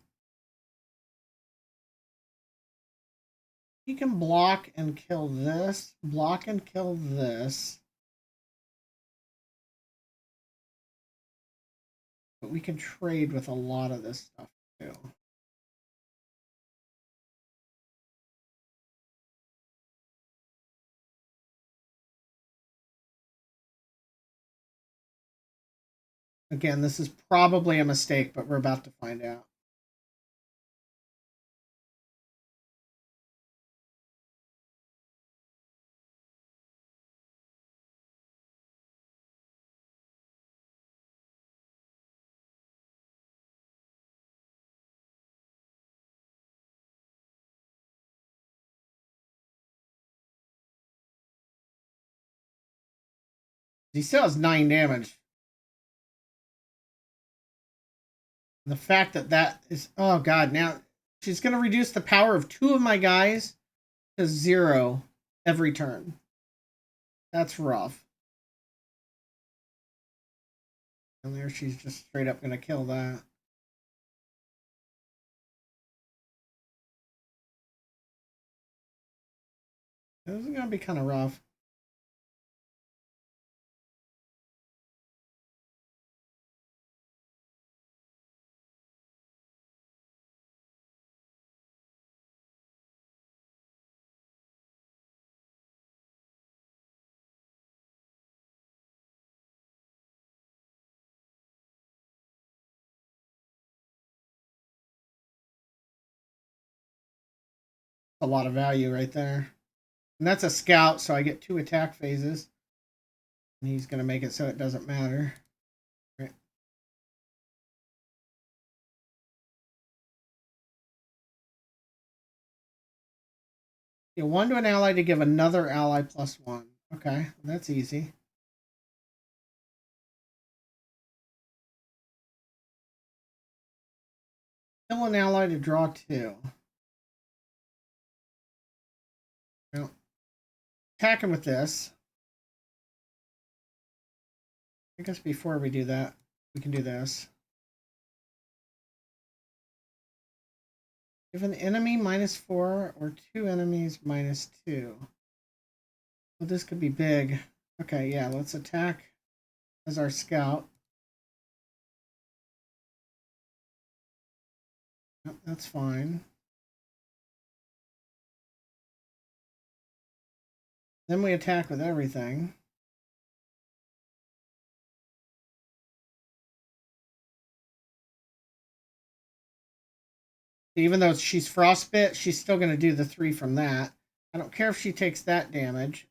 he can block and kill this. Block and kill this. But we can trade with a lot of this stuff, too. Again, this is probably a mistake, but we're about to find out. He still has 9 damage. The fact that that is... Oh, God. Now, she's going to reduce the power of 2 of my guys to 0 every turn. That's rough. And there she's just straight up going to kill that. This is going to be kind of rough. A lot of value right there. And that's a scout, so I get 2 attack phases. And he's going to make it so it doesn't matter. Right. You 1 to an ally to give another ally +1. Okay, that's easy. Kill an ally to draw 2. Well, attack him with this. I guess before we do that, we can do this. Give an enemy -4 or 2 enemies -2. Well, this could be big. Okay, yeah, let's attack as our scout. Yep, that's fine. Then we attack with everything. Even though she's frostbit, she's still going to do the 3 from that. I don't care if she takes that damage.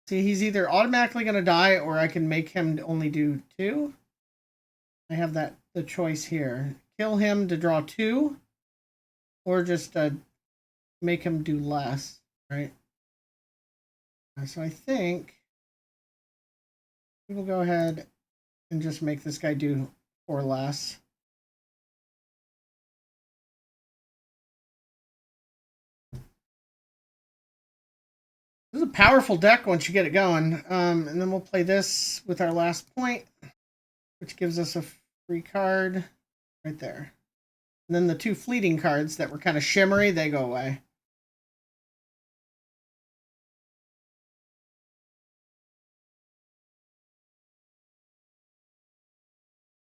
See, he's either automatically going to die, or I can make him only do 2. I have the choice here. Kill him to draw 2, or just make him do less, right? So I think we will go ahead and just make this guy do or less. This is a powerful deck once you get it going. And then we'll play this with our last point, which gives us a free card right there. And then the two fleeting cards that were kind of shimmery, they go away.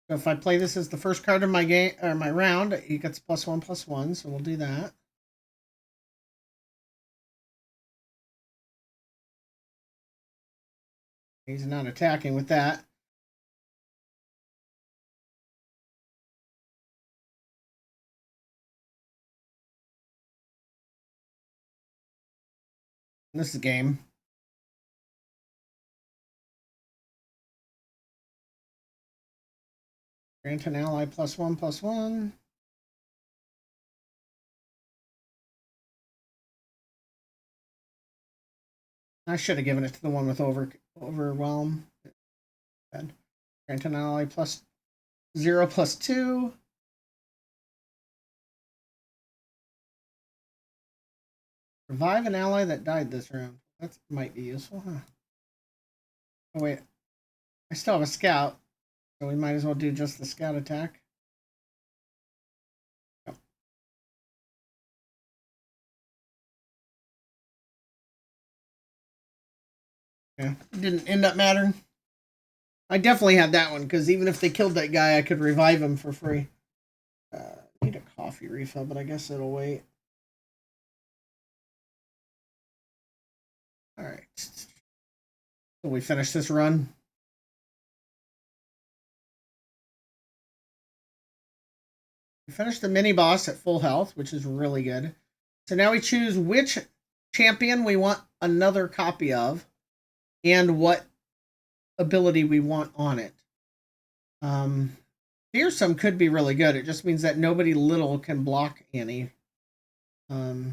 So if I play this as the first card of my game or my round, it gets +1/+1, so we'll do that. He's not attacking with that. This is a game. Grant an ally +1/+1. I should have given it to the one with overwhelm. Bad. Grant an ally +0/+2. Revive an ally that died this round. That might be useful, huh? Oh wait, I still have a scout, so we might as well do just the scout attack. Yep. Yeah, it didn't end up mattering. I definitely had that one, because even if they killed that guy, I could revive him for free. Need a coffee refill, but I guess it'll wait. Alright. So we finish this run. We finished the mini boss at full health, which is really good. So now we choose which champion we want another copy of and what ability we want on it. Fearsome could be really good. It just means that nobody little can block Annie. I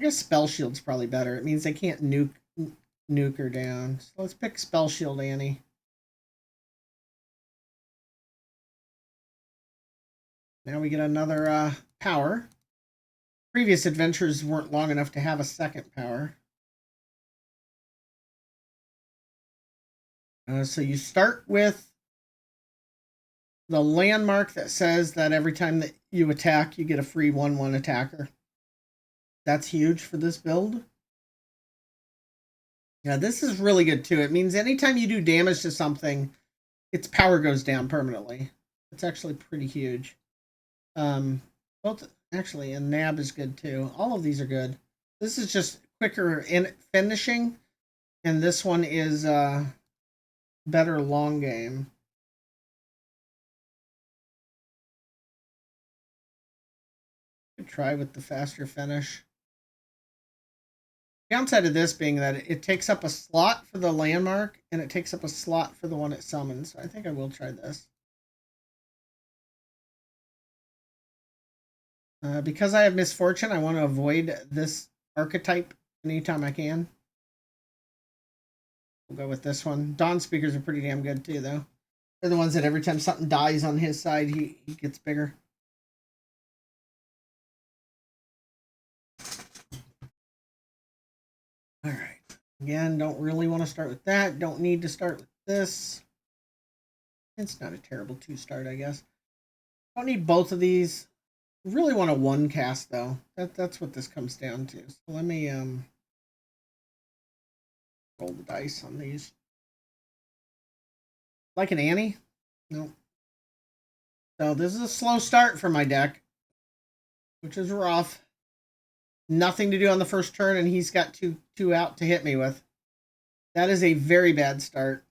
guess Spell Shield's probably better. It means they can't nuke her down. So let's pick Spell Shield Annie. Now we get another power. Previous adventures weren't long enough to have a second power. So you start with the landmark that says that every time that you attack, you get a free 1/1 attacker. That's huge for this build. Yeah, this is really good too. It means anytime you do damage to something, its power goes down permanently. It's actually pretty huge. Both actually, and Nab is good too. All of these are good. This is just quicker in finishing, and this one is better long game. Could try with the faster finish. Downside of this being that it takes up a slot for the landmark, and it takes up a slot for the one it summons. So I think I will try this. Because I have misfortune, I want to avoid this archetype anytime I can. We'll go with this one. Dawn Speakers are pretty damn good too, though. They're the ones that every time something dies on his side, he gets bigger. All right. Again, don't really want to start with that. Don't need to start with this. It's not a terrible 2-start, I guess. Don't need both of these. Really want a 1 cast though. That's what this comes down to. So let me roll the dice on these. Like an Annie? No. So this is a slow start for my deck, which is rough. Nothing to do on the first turn, and he's got two out to hit me with. That is a very bad start.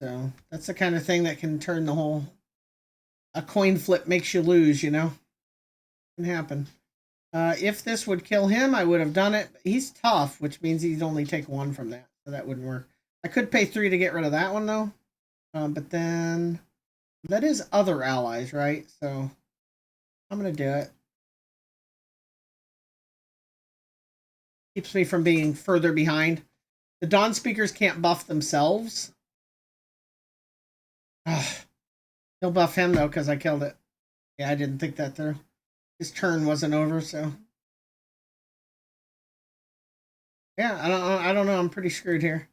So that's the kind of thing that can turn the whole... A coin flip makes you lose, you know? Can happen. If this would kill him, I would have done it. He's tough, which means he'd only take 1 from that, so that wouldn't work. I could pay 3 to get rid of that one, though. But then... That is other allies, right? So I'm going to do it. Keeps me from being further behind. The Dawn Speakers can't buff themselves. He'll buff him though because I killed it. Yeah, I didn't think that through. His turn wasn't over, so yeah, I don't know. I'm pretty screwed here.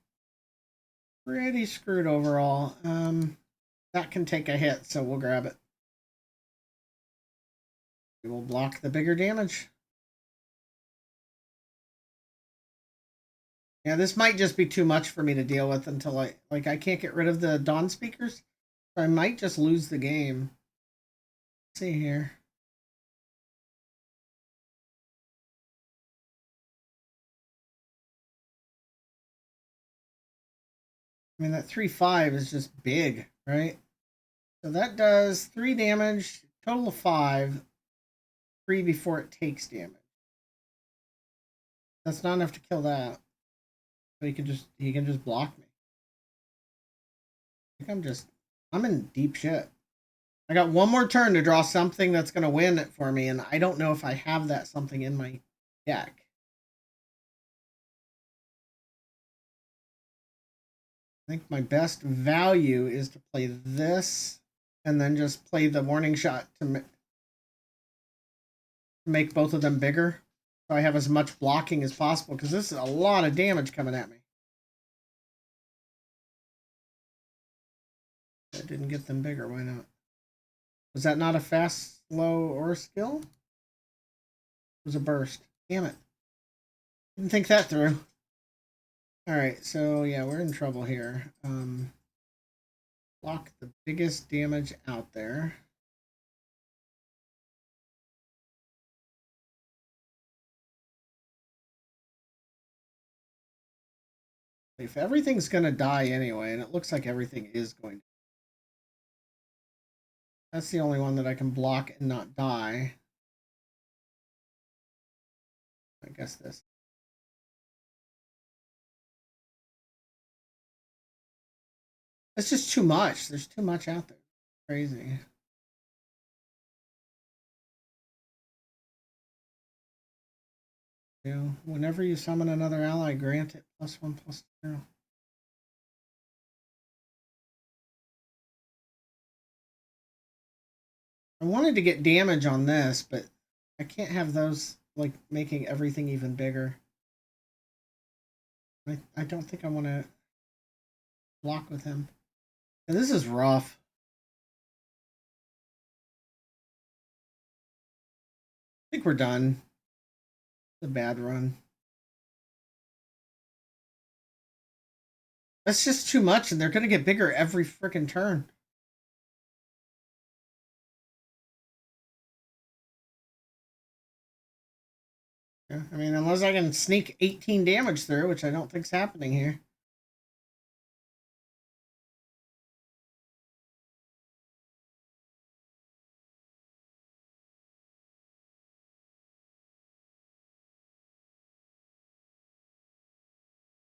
Pretty screwed overall. That can take a hit, so we'll grab it. We will block the bigger damage. Yeah, this might just be too much for me to deal with until I can't get rid of the Dawn speakers. So I might just lose the game. Let's see here. I mean, that 3/5 is just big, right? So that does 3 damage, total of 5, 3 before it takes damage. That's not enough to kill that. So he can just block me. I think I'm in deep shit. I got one more turn to draw something that's gonna win it for me, and I don't know if I have that something in my deck. I think my best value is to play this and then just play the warning shot to make both of them bigger. So I have as much blocking as possible because this is a lot of damage coming at me. I didn't get them bigger. Why not? Was that not a fast, slow, or a skill? It was a burst. Damn it. Didn't think that through. Alright, so yeah, we're in trouble here. Block the biggest damage out there. If everything's going to die anyway, and it looks like everything is going to. That's the only one that I can block and not die. I guess this. It's just too much. There's too much out there. Crazy. You know, whenever you summon another ally, grant it +1/+0. I wanted to get damage on this, but I can't have those like making everything even bigger. I don't think I want to block with him. And this is rough. I think we're done. It's a bad run. That's just too much, and they're going to get bigger every freaking turn. Yeah, I mean, unless I can sneak 18 damage through, which I don't think's happening here.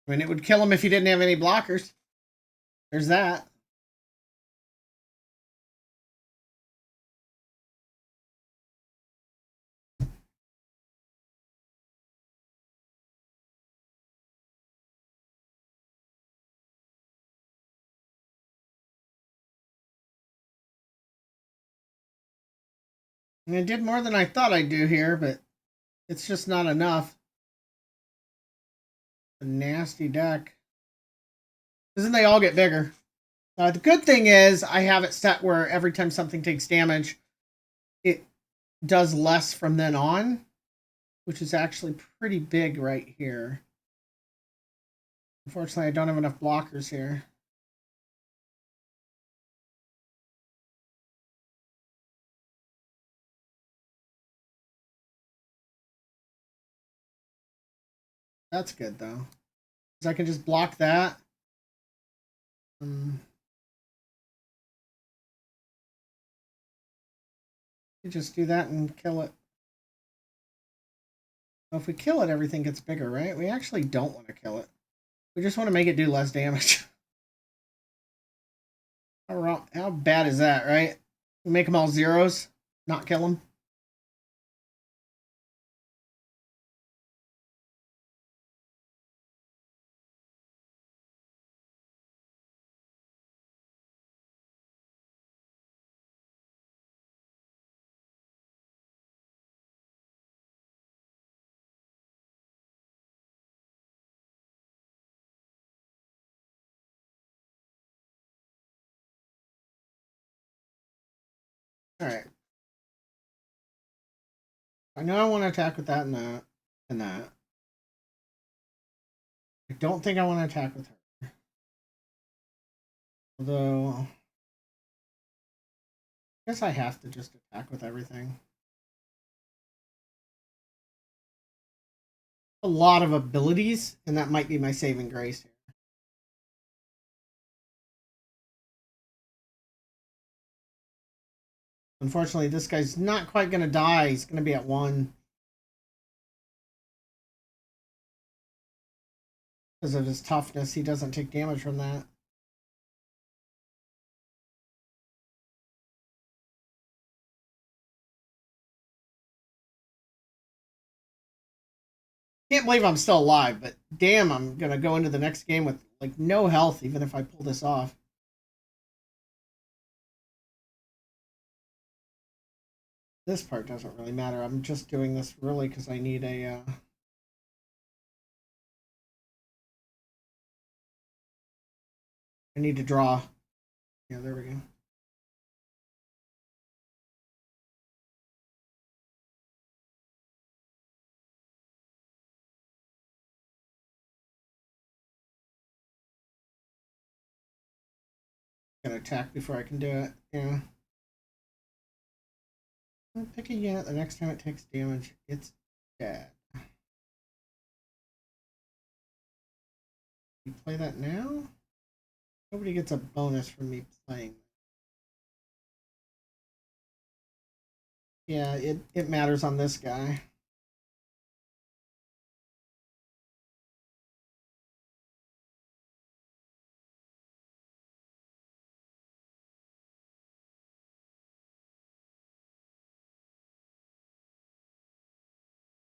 I mean, it would kill him if he didn't have any blockers. There's that. And I did more than I thought I'd do here, but it's just not enough. A nasty deck. Doesn't they all get bigger? The good thing is I have it set where every time something takes damage, it does less from then on, which is actually pretty big right here. Unfortunately, I don't have enough blockers here. That's good, though. Because I can just block that. You just do that and kill it. Well, if we kill it, everything gets bigger, right? We actually don't want to kill it. We just want to make it do less damage. How bad is that, right? We make them all zeros, not kill them. Alright. I know I want to attack with that and that and that. I don't think I want to attack with her. Although, I guess I have to just attack with everything. A lot of abilities, and that might be my saving grace here. Unfortunately, this guy's not quite going to die. He's going to be at 1. Because of his toughness, he doesn't take damage from that. Can't believe I'm still alive, but damn, I'm going to go into the next game with like no health, even if I pull this off. This part doesn't really matter. I'm just doing this really because I need a... I need to draw. Yeah, there we go. Gotta attack before I can do it. Yeah. Pick a unit. The next time it takes damage, it's dead. You play that now? Nobody gets a bonus from me playing. Yeah, it matters on this guy.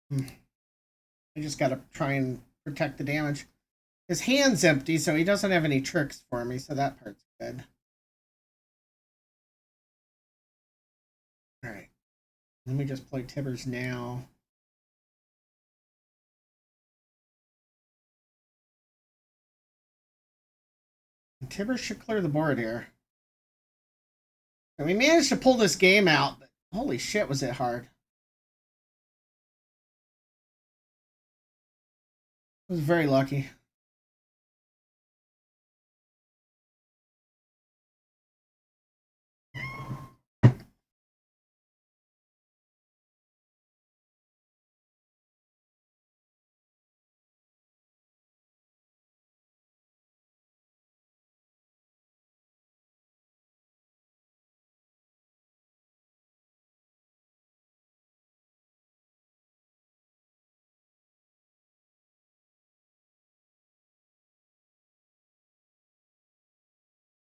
I just gotta try and protect the damage. His hand's empty, so he doesn't have any tricks for me, so that part's good. Alright. Let me just play Tibbers now. And Tibbers should clear the board here. And we managed to pull this game out, but holy shit was it hard. I was very lucky.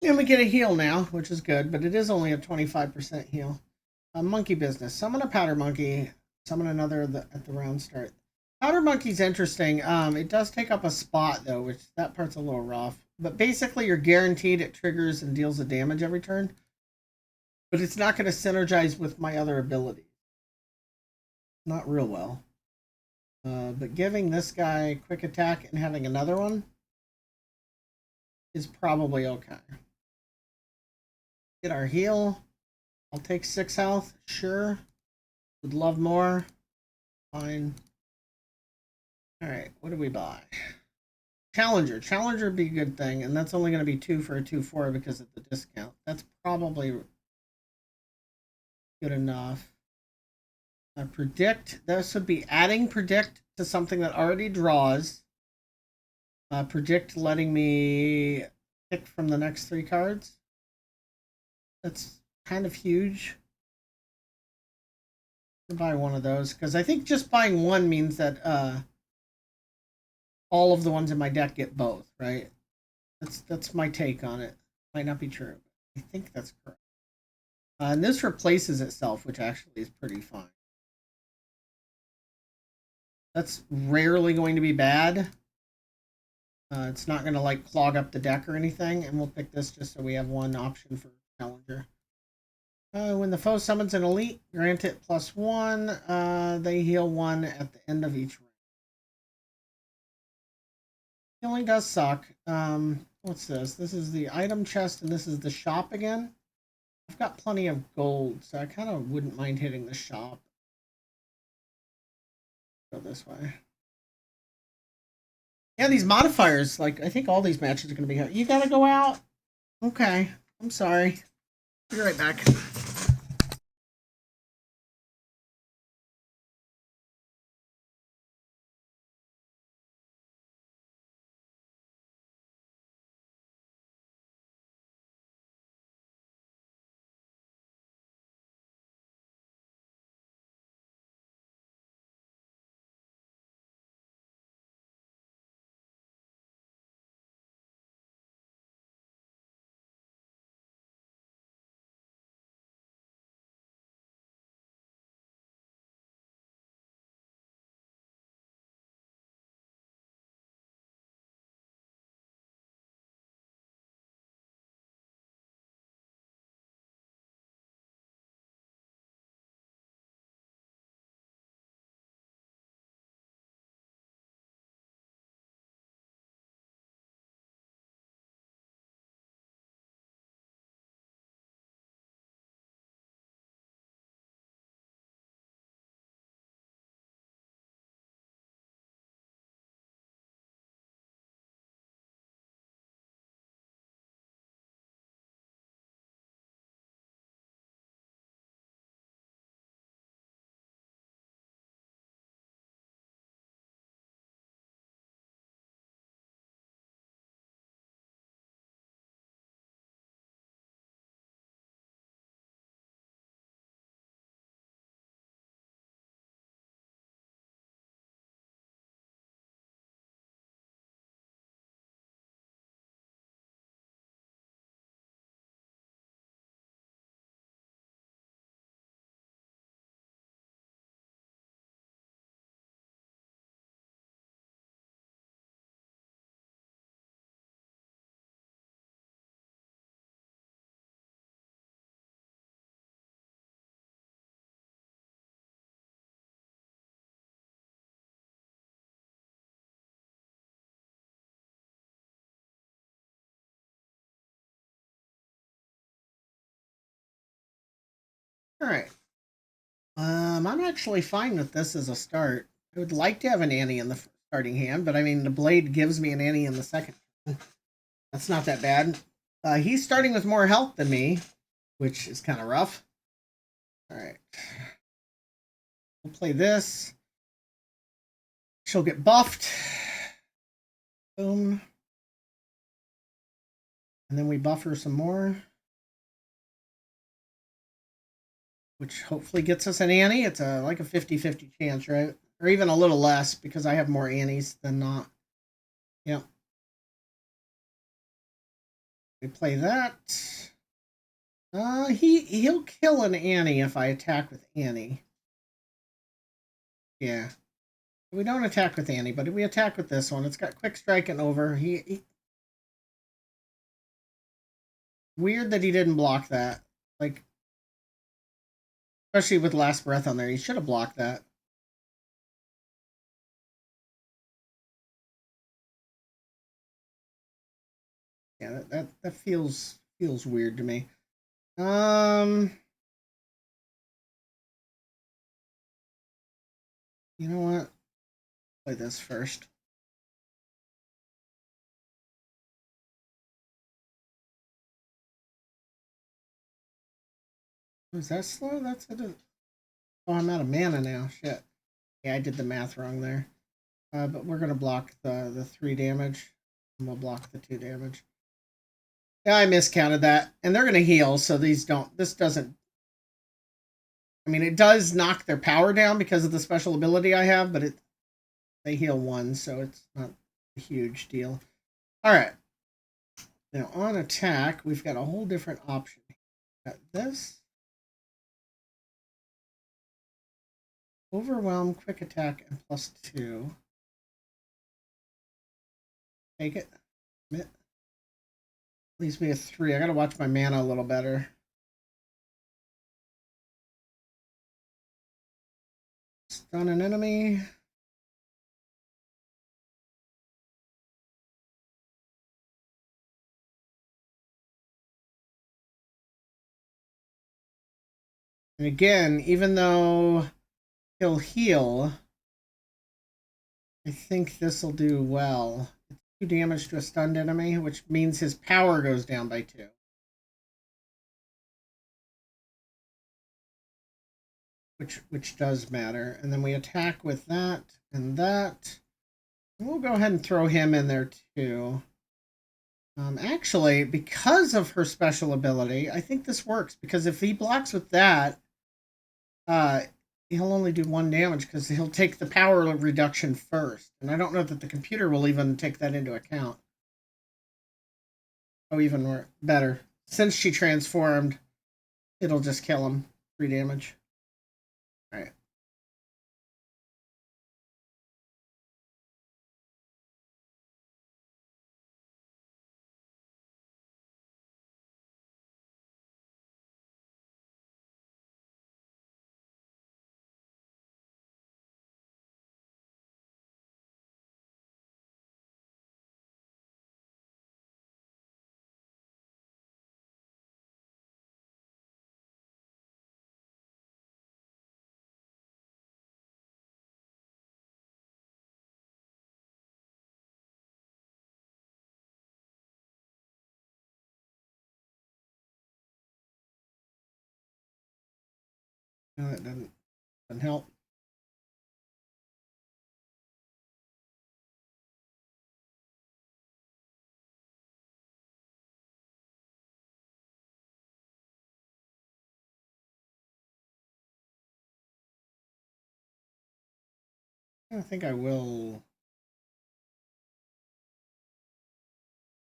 And we get a heal now, which is good, but it is only a 25% heal. Monkey business. Summon a powder monkey. Summon another at the round start. Powder monkey's interesting. It does take up a spot though, which that part's a little rough. But basically, you're guaranteed it triggers and deals the damage every turn. But it's not going to synergize with my other abilities. Not real well. But giving this guy quick attack and having another one is probably okay. Get our heal. I'll take 6 health. Sure. Would love more. Fine. Alright, what do we buy? Challenger. Challenger would be a good thing, and that's only going to be 2 for a 2/4 because of the discount. That's probably good enough. Predict. This would be adding predict to something that already draws. Predict letting me pick from the next 3 cards. That's kind of huge. I'll buy one of those because I think just buying one means that all of the ones in my deck get both, right? That's my take on it. Might not be true, but I think that's correct. And this replaces itself, which actually is pretty fine. That's rarely going to be bad. It's not going to like clog up the deck or anything, and we'll pick this just so we have one option for challenger. When the foe summons an elite, grant it +1. They heal 1 at the end of each round. Healing does suck. What's this? This is the item chest, and this is the shop again. I've got plenty of gold, so I kind of wouldn't mind hitting the shop. Go this way. Yeah, these modifiers, like, I think all these matches are going to be hard. You got to go out? Okay. I'm sorry. Be right back. All right. I'm actually fine with this as a start. I would like to have an Annie in the starting hand, but I mean, the blade gives me an Annie in the second. That's not that bad. He's starting with more health than me, which is kind of rough. All right. We'll play this. She'll get buffed. Boom. And then we buff her some more, which hopefully gets us an Annie. It's like a 50-50 chance, right? Or even a little less because I have more Annies than not. Yep. We play that. He'll kill an Annie if I attack with Annie. Yeah. We don't attack with Annie, but if we attack with this one, it's got quick strike and over. Weird that he didn't block that. Like, especially with last breath on there, he should have blocked that. Yeah, that feels weird to me. You know what? Play this first. Was that slow? That's it. Oh, I'm out of mana now. Shit. Yeah, I did the math wrong there. But we're gonna block the 3 damage. And we'll block the 2 damage. Yeah, I miscounted that. And they're gonna heal, so these don't. This doesn't. I mean, it does knock their power down because of the special ability I have, but they heal 1, so it's not a huge deal. All right. Now on attack, we've got a whole different option. Got this. Overwhelm, quick attack, and +2. Take it. Commit. Leaves me a 3. I gotta watch my mana a little better. Stun an enemy. And again, even though he'll heal, I think this will do well. It's 2 damage to a stunned enemy, which means his power goes down by 2. Which does matter. And then we attack with that and that. We'll go ahead and throw him in there too. Actually, because of her special ability, I think this works. Because if he blocks with that, he'll only do 1 damage because he'll take the power reduction first. And I don't know that the computer will even take that into account. Oh, even better. Since she transformed, it'll just kill him. 3 damage. Alright. No, that doesn't help. I think I will.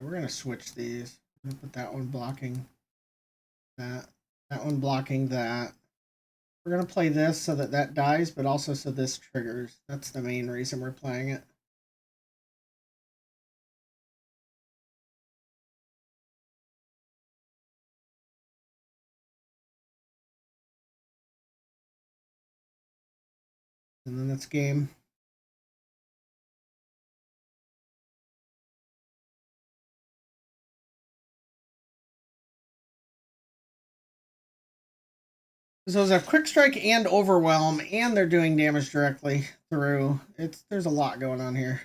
We're going to switch these. I'm going to put that one blocking that. That one blocking that. We're going to play this so that that dies, but also so this triggers. That's the main reason we're playing it. And then that's game. So those have quick strike and overwhelm, and they're doing damage directly through. There's a lot going on here.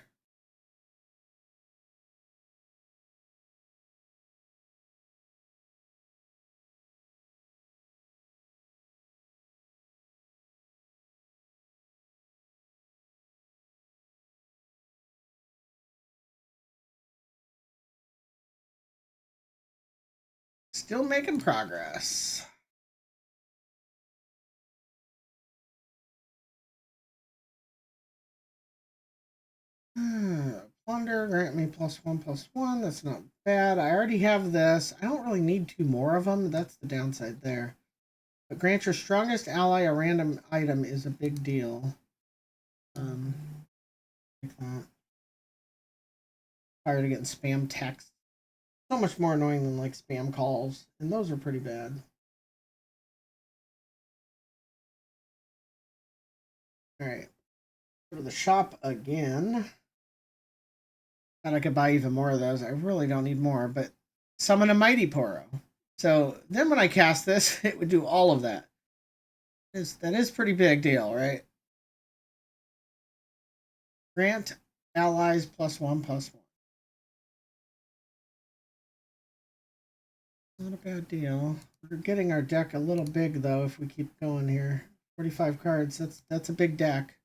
Still making progress. Plunder, grant me +1/+1. That's not bad. I already have this. I don't really need 2 more of them. That's the downside there. But grant your strongest ally a random item is a big deal. Like that. Tired of getting spam text. So much more annoying than like spam calls, and those are pretty bad. All right, go to the shop again. And I could buy even more of those. I really don't need more, but summon a Mighty Poro. So then when I cast this, it would do all of that. That is pretty big deal, right? Grant allies +1/+1. Not a bad deal. We're getting our deck a little big though if we keep going here. 45 cards. That's a big deck.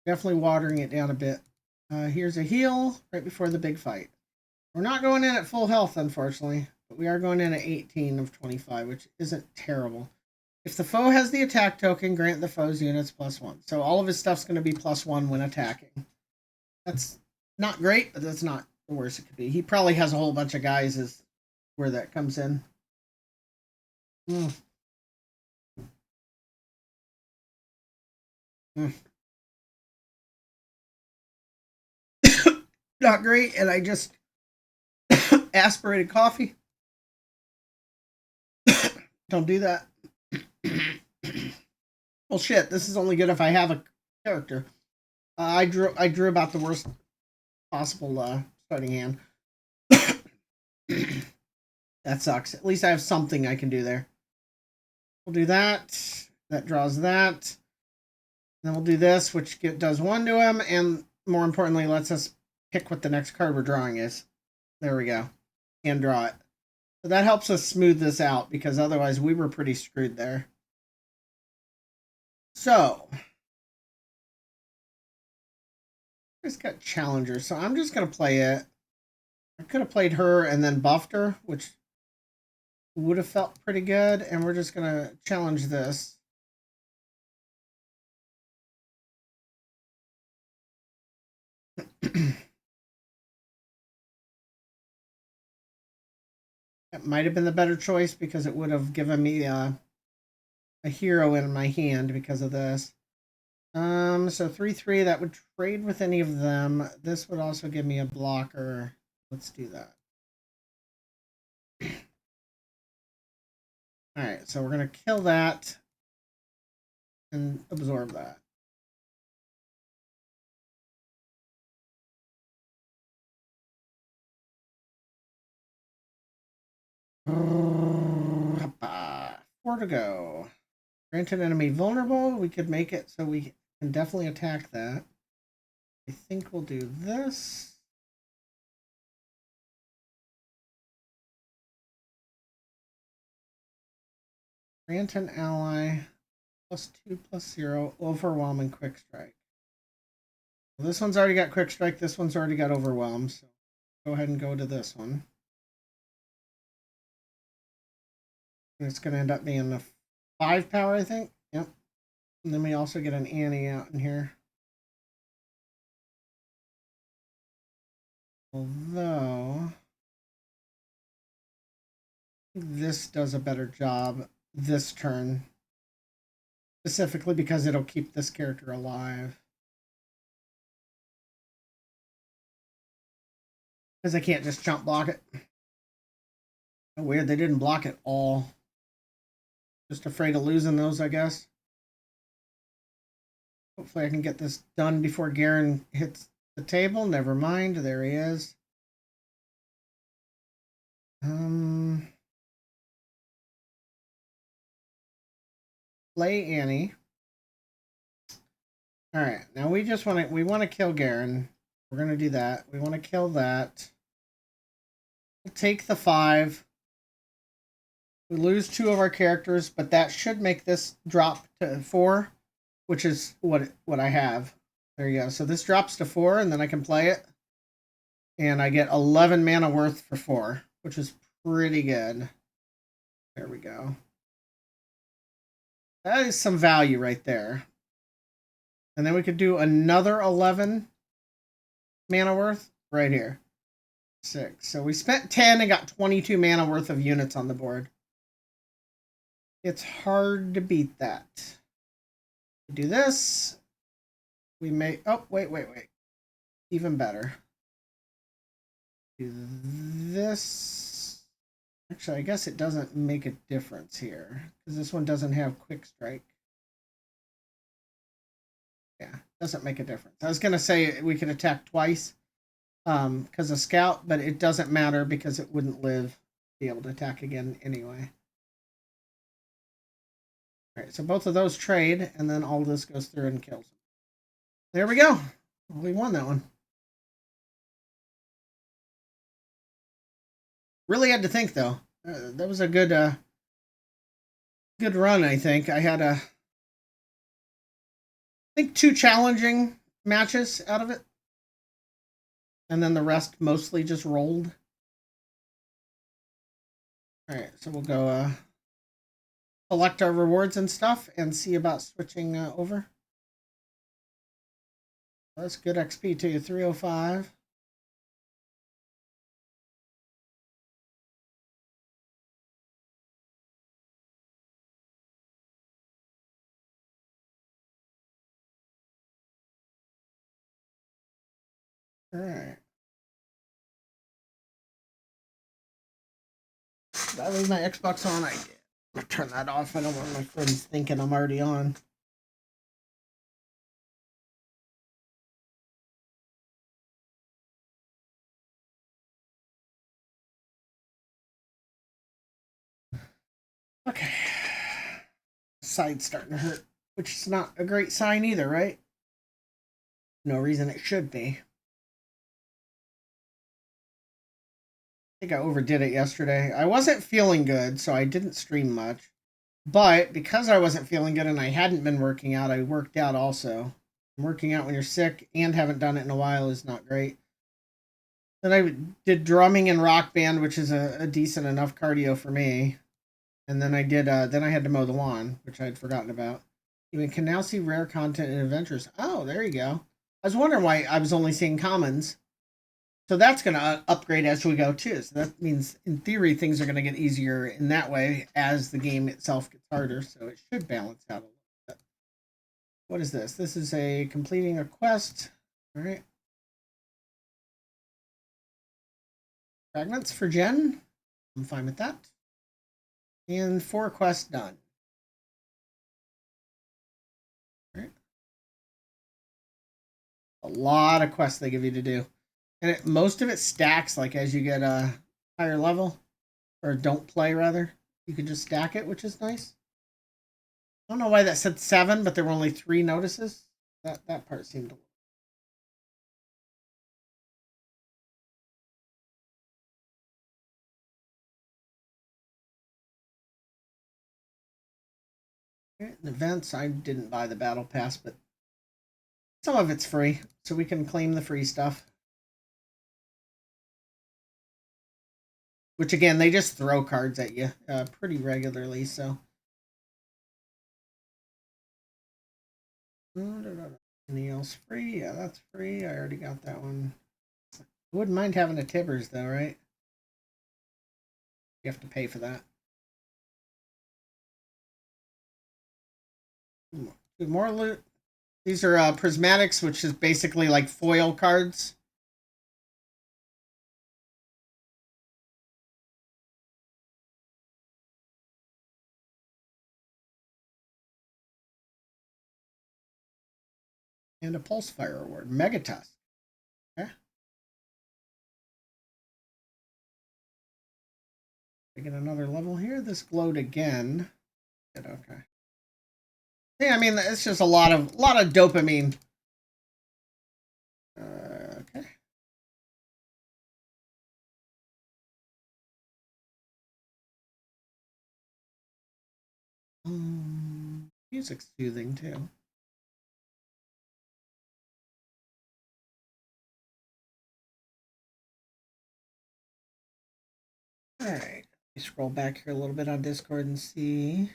Definitely watering it down a bit. Here's a heal right before the big fight. We're not going in at full health, unfortunately, but we are going in at 18 of 25, which isn't terrible. If the foe has the attack token, grant the foe's units +1. So all of his stuff's going to be +1 when attacking. That's not great, but that's not the worst it could be. He probably has a whole bunch of guys is where that comes in. Mm. Mm. Not great, and I just aspirated coffee. Don't do that. Well, shit. This is only good if I have a character. I drew about the worst possible starting hand. That sucks. At least I have something I can do there. We'll do that. That draws that. Then we'll do this, which does 1 to him, and more importantly, lets us pick what the next card we're drawing is. There we go. And draw it. So that helps us smooth this out, because otherwise we were pretty screwed there. So, just got Challenger, so I'm just going to play it. I could have played her and then buffed her, which would have felt pretty good, and we're just going to challenge this. That might have been the better choice because it would have given me a hero in my hand because of this. So 3/3, that would trade with any of them. This would also give me a blocker. Let's do that. Alright, so we're going to kill that and absorb that. Four to go. Granted enemy vulnerable. We could make it so we can definitely attack that. I think we'll do this. Grant an ally +2/+0 overwhelm and quick strike. Well, this one's already got quick strike. This one's already got overwhelm. So go ahead and go to this one. And it's going to end up being a 5 power, I think. Yep. And then we also get an Annie out in here. Although this does a better job this turn. Specifically because it'll keep this character alive. Because I can't just jump block it. Oh, weird, they didn't block it all. Just afraid of losing those, I guess. Hopefully I can get this done before Garen hits the table. Never mind, there he is. Play Annie. All right, now we want to kill Garen. We're gonna do that. We want to kill that. We'll take the 5. We lose 2 of our characters, but that should make this drop to 4, which is what I have. There you go. So this drops to 4, and then I can play it. And I get 11 mana worth for 4, which is pretty good. There we go. That is some value right there. And then we could do another 11 mana worth right here. 6. So we spent 10 and got 22 mana worth of units on the board. It's hard to beat that. We do this. We may... Oh, wait. Even better. Do this. Actually, I guess it doesn't make a difference here because this one doesn't have quick strike. Yeah, doesn't make a difference. I was going to say we could attack twice because of scout, but it doesn't matter because it wouldn't be able to attack again anyway. All right, so both of those trade, and then all this goes through and kills them. There we go. We won that one. Really had to think though. That was a good run. I think I had I think 2 challenging matches out of it, and then the rest mostly just rolled. All right, so we'll go collect our rewards and stuff, and see about switching over. That's good XP too. 305. All right. Did I leave my Xbox on? I did. I'll turn that off. I don't want my friends thinking I'm already on. Okay. Side's starting to hurt, which is not a great sign either, right? No reason it should be. I think I overdid it yesterday. I wasn't feeling good, so I didn't stream much. But because I wasn't feeling good and I hadn't been working out, I worked out also. Working out when you're sick and haven't done it in a while is not great. Then I did drumming and rock band, which is a decent enough cardio for me. And then then I had to mow the lawn, which I had forgotten about. You can now see rare content and adventures. Oh, there you go. I was wondering why I was only seeing commons. So that's going to upgrade as we go too. So that means, in theory, things are going to get easier in that way as the game itself gets harder. So it should balance out a little bit. What is this? This is a completing a quest. All right. Fragments for Jen. I'm fine with that. And 4 quests done. All right. A lot of quests they give you to do. And most of it stacks, like as you get a higher level, or don't play rather. You can just stack it, which is nice. I don't know why that said 7, but there were only 3 notices. That part seemed to. Okay, events, I didn't buy the battle pass, but some of it's free, so we can claim the free stuff. Which again, they just throw cards at you pretty regularly, so. Anything else free? Yeah, that's free. I already got that one. I wouldn't mind having a Tibbers though, right? You have to pay for that. More loot. These are prismatics, which is basically like foil cards. And a pulse fire award. Megatusk. Okay. I get another level here. This glowed again. Good, okay. Yeah, I mean it's just a lot of dopamine. Okay. Music's soothing too. All right. Let me scroll back here a little bit on Discord and see.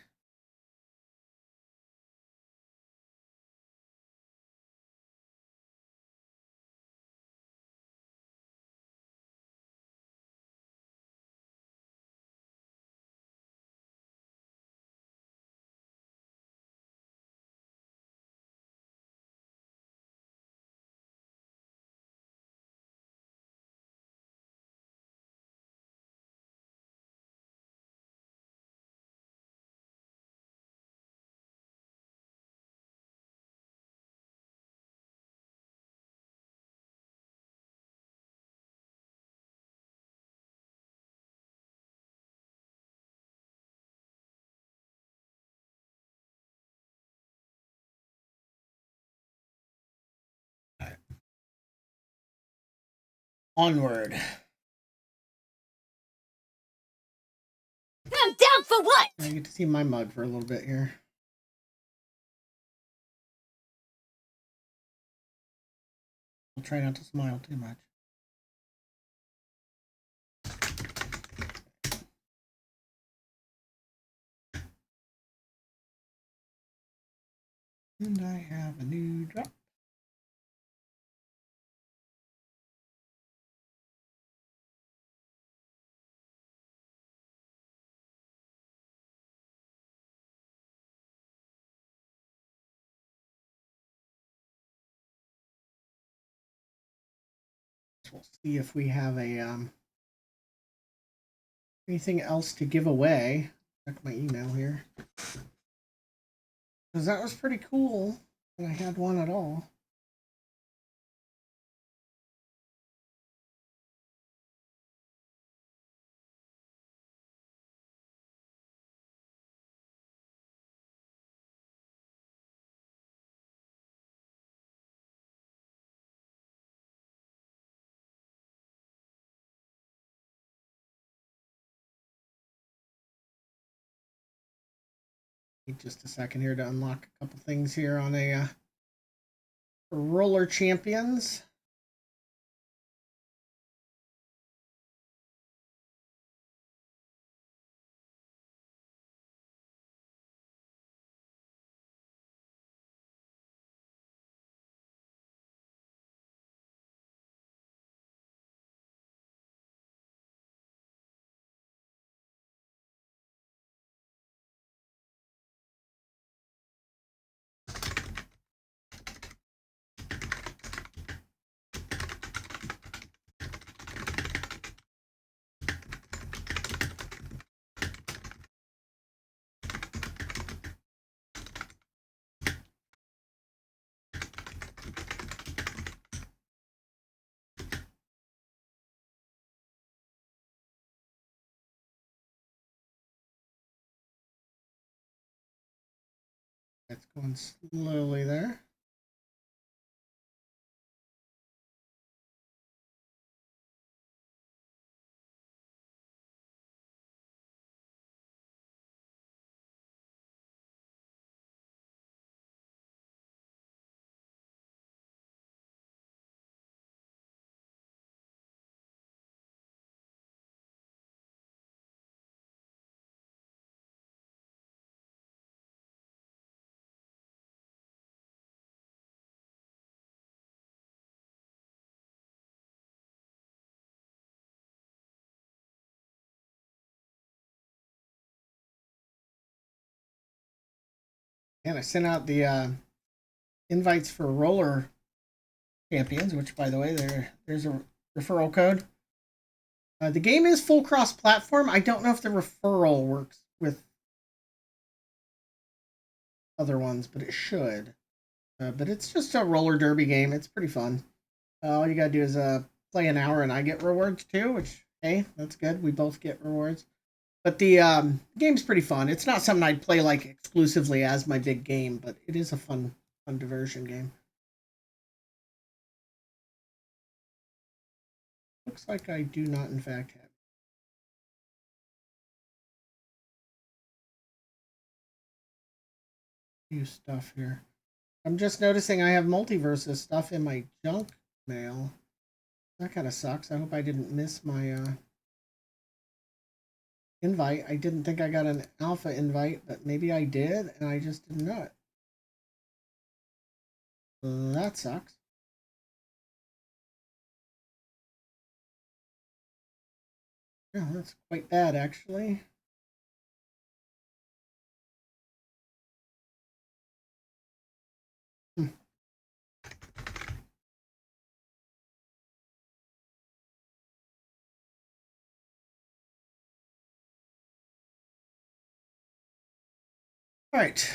Onward. I'm down for what? I get to see my mug for a little bit here. I'll try not to smile too much. And I have a new drop. So we'll see if we have a anything else to give away. Check my email here. Because that was pretty cool that I had one at all. Need just a second here to unlock a couple things here on a Roller Champions. It's going slowly there. And I sent out the invites for Roller Champions, which, by the way, there's a referral code. The game is full cross-platform. I don't know if the referral works with other ones, but it should. But it's just a roller derby game. It's pretty fun. All you gotta do is play an hour, and I get rewards too. Which, hey, that's good. We both get rewards. But the game's pretty fun. It's not something I'd play like exclusively as my big game, but it is a fun diversion game. Looks like I do not, in fact, have new stuff here. I'm just noticing I have Multiverses stuff in my junk mail. That kind of sucks. I hope I didn't miss my invite. I didn't think I got an alpha invite, but maybe I did, and I just didn't know it. That sucks. Yeah, that's quite bad, actually. All right.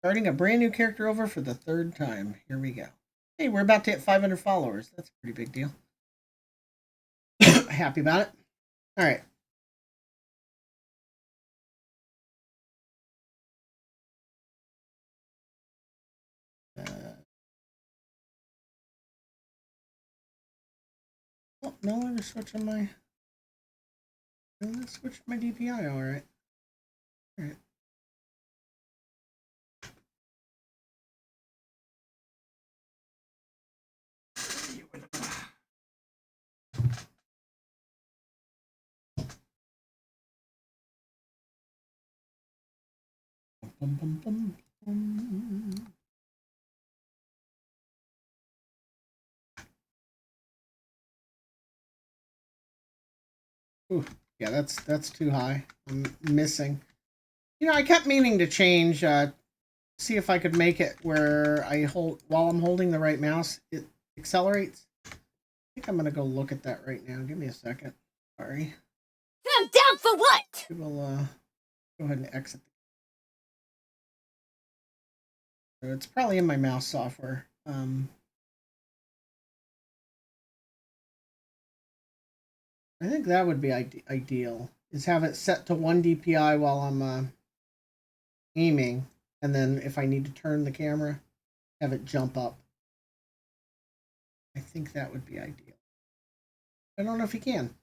Starting a brand new character over for the third time. Here we go. Hey, we're about to hit 500 followers. That's a pretty big deal. Happy about it. All right. Oh, no longer switching my. Let's switch my DPI. All right. All right. Bum, bum, bum, bum. Ooh, yeah, that's too high. I'm missing. You know, I kept meaning to change. See if I could make it where I hold while I'm holding the right mouse, it accelerates. I think I'm gonna go look at that right now. Give me a second. Sorry. I'm down for what? We'll go ahead and exit. So it's probably in my mouse software. I think that would be ideal. Is have it set to 1 DPI while I'm aiming, and then if I need to turn the camera, have it jump up. I think that would be ideal. I don't know if you can.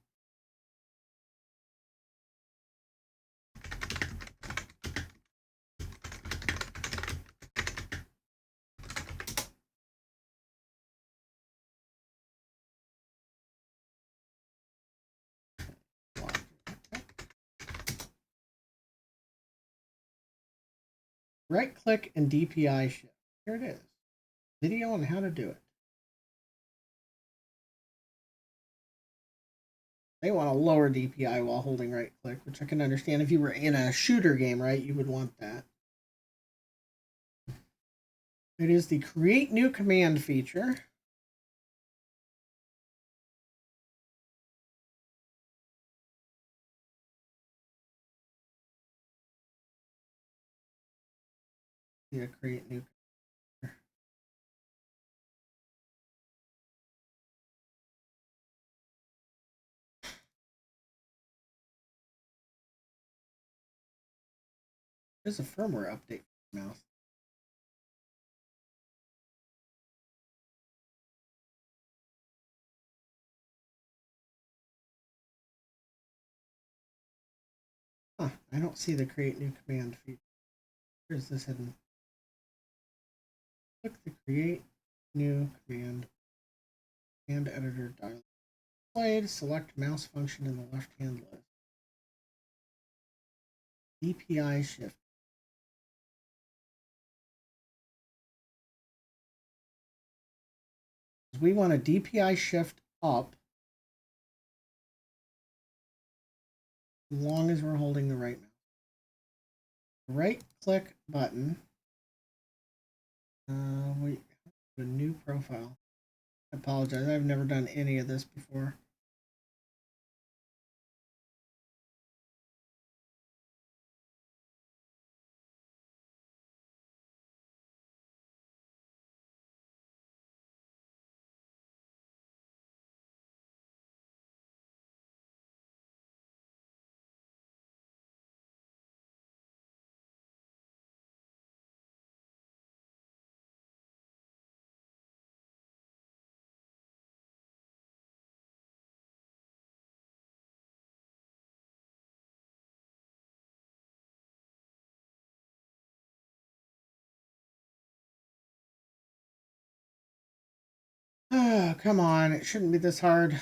Right click and DPI shift. Here it is. Video on how to do it. They want a lower DPI while holding right click, which I can understand. If you were in a shooter game, right, you would want that. It is the create new command feature. Yeah, create new. There's a firmware update for the mouse. Huh, I don't see the create new command feature. Where's this hidden? Click the create new command editor dialog. Played, select mouse function in the left hand list. DPI shift. We want a DPI shift up as long as we're holding the right mouse. Right click button. We have a new profile. I apologize. I've never done any of this before. Oh, come on. It shouldn't be this hard.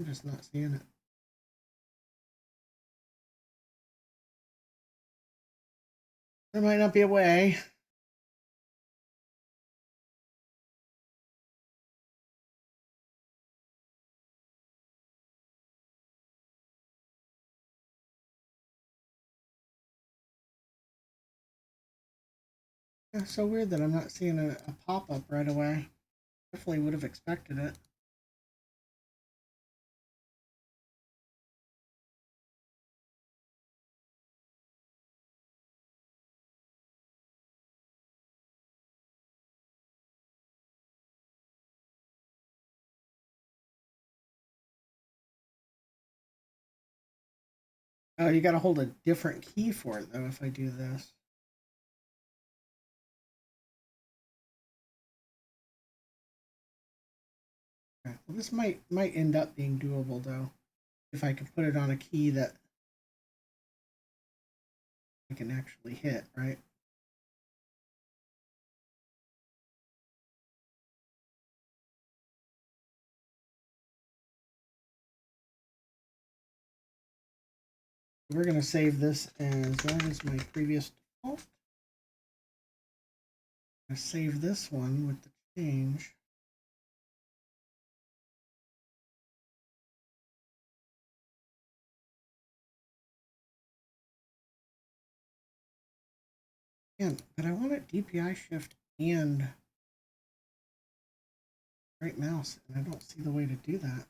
I'm just not seeing it. There might not be a way. Yeah, so weird that I'm not seeing a pop-up right away. Definitely would have expected it. Oh, you got to hold a different key for it, though, if I do this. Okay. Well, this might end up being doable, though, if I can put it on a key that I can actually hit, right? We're going to save this as that is my previous default. I'm gonna save this one with the change. But I want it DPI shift and right mouse, and I don't see the way to do that.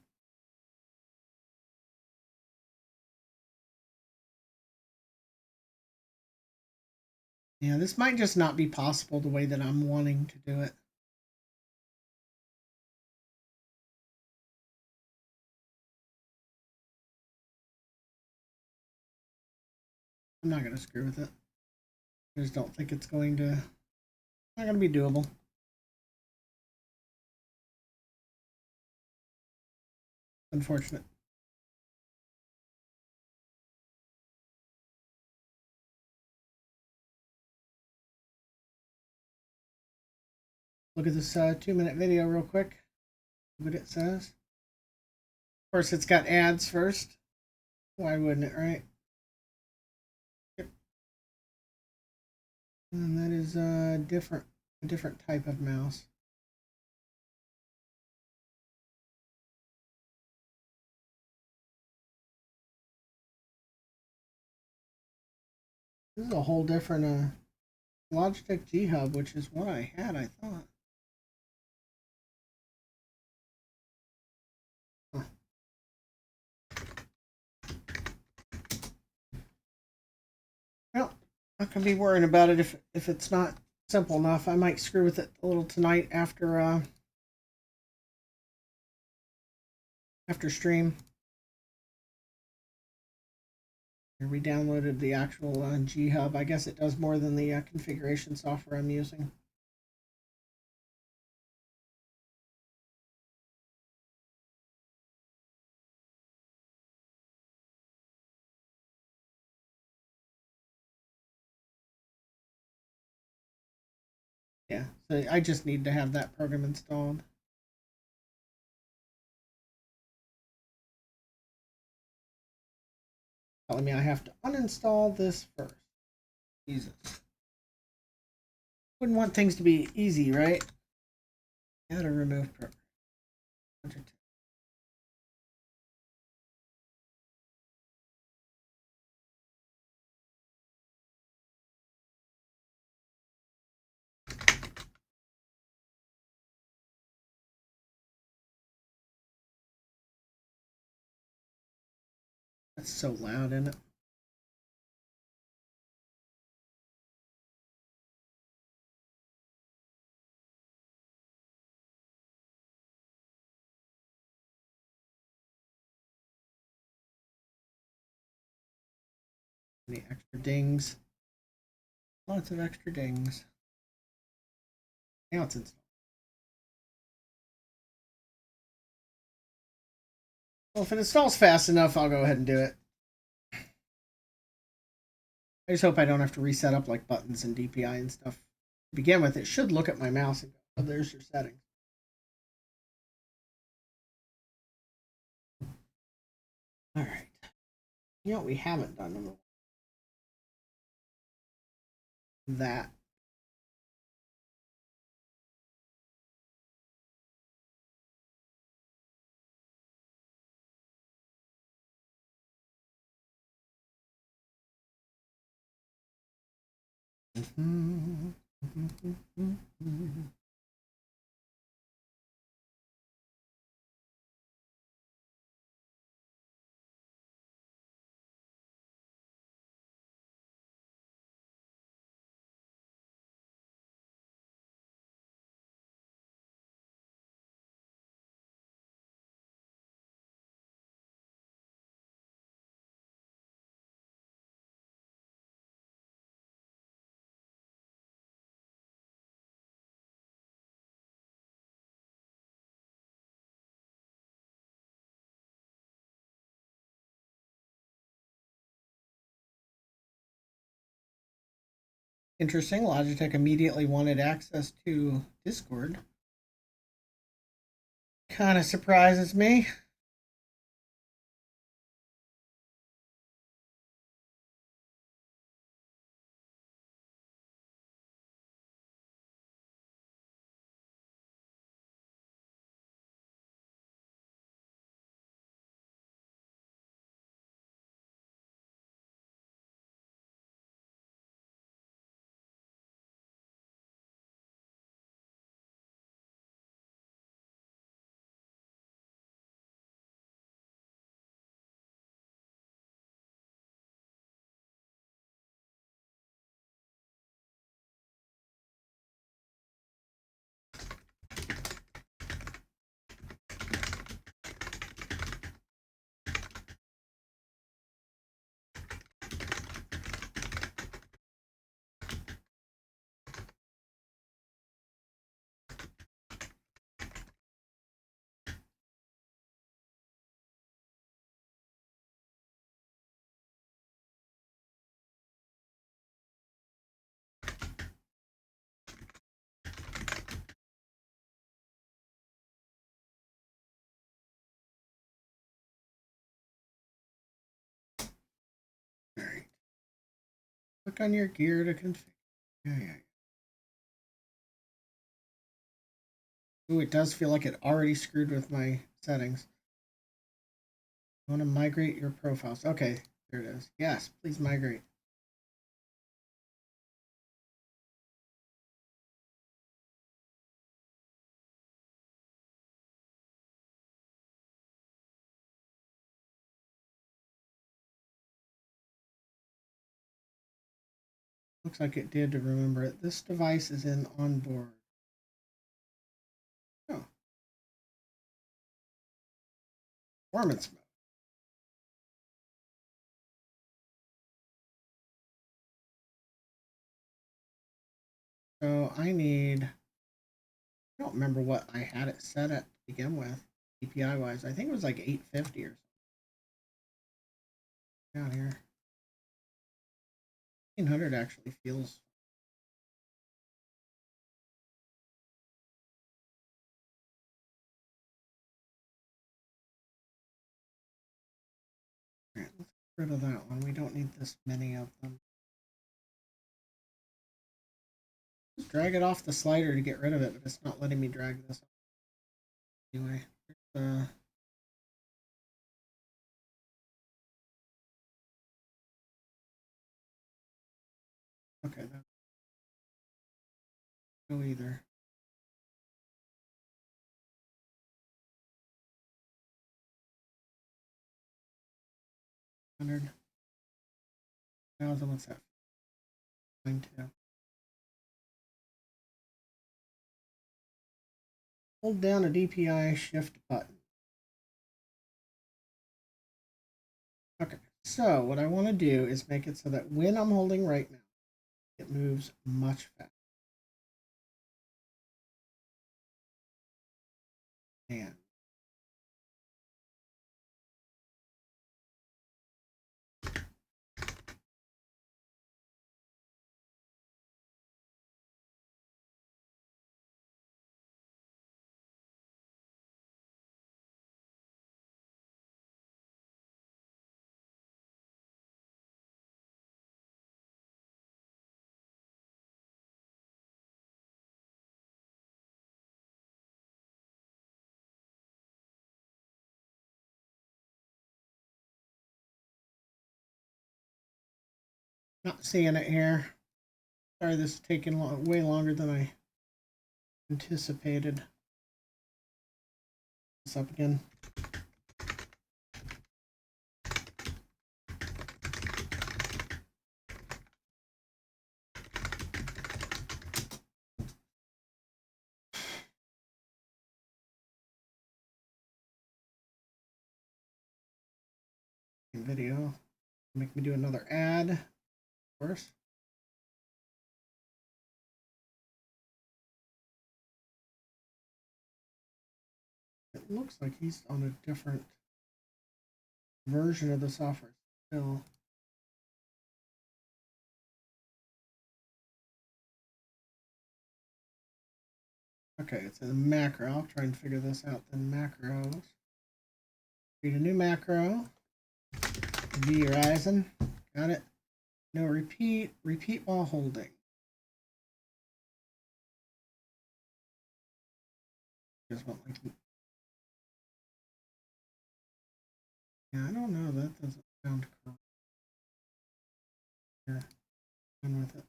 Yeah, this might just not be possible the way that I'm wanting to do it. I'm not going to screw with it. I just don't think it's not going to be doable. Unfortunate. Look at this 2-minute video real quick. What it says. Of course, it's got ads first. Why wouldn't it, right? Yep. And that is a different type of mouse. This is a whole different Logitech G Hub, which is what I had, I thought. Huh. Well, I can be worrying about it if it's not simple enough. I might screw with it a little tonight after stream. We downloaded the actual G Hub. I guess it does more than the configuration software I'm using. Yeah, so I just need to have that program installed. Telling me I have to uninstall this first. Jesus. Wouldn't want things to be easy, right? Gotta remove program. That's so loud, isn't it? Any extra dings? Lots of extra dings. Now it's installed. Well, if it installs fast enough, I'll go ahead and do it. I just hope I don't have to reset up like buttons and DPI and stuff. To begin with, it should look at my mouse and go, oh, there's your settings. All right. You know what we haven't done? That. Interesting. Logitech immediately wanted access to Discord. Kind of surprises me. Click on your gear to configure. Yeah. Ooh, it does feel like it already screwed with my settings. I want to migrate your profiles. Okay, there it is. Yes, please migrate. Looks like it did to remember it. This device is in onboard. Oh. Performance mode. So I don't remember what I had it set at to begin with, DPI wise. I think it was like 850 or something. Down here. 1500 actually feels. Alright, let's get rid of that one. We don't need this many of them. Just drag it off the slider to get rid of it, but it's not letting me drag this off. Anyway, okay, that go either. $100,000. What's that? 92. Hold down a DPI shift button. Okay, so what I want to do is make it so that when I'm holding right now, it moves much faster. And not seeing it here. Sorry, this is taking way longer than I anticipated. This up again. Video. Make me do another ad, of course. It looks like he's on a different version of the software still. Okay, it's in a macro. I'll try and figure this out then. Macros. Create a new macro. Verizon. Got it. No repeat. Repeat while holding. Just want like. Yeah, I don't know. That doesn't sound correct. Here, done with it.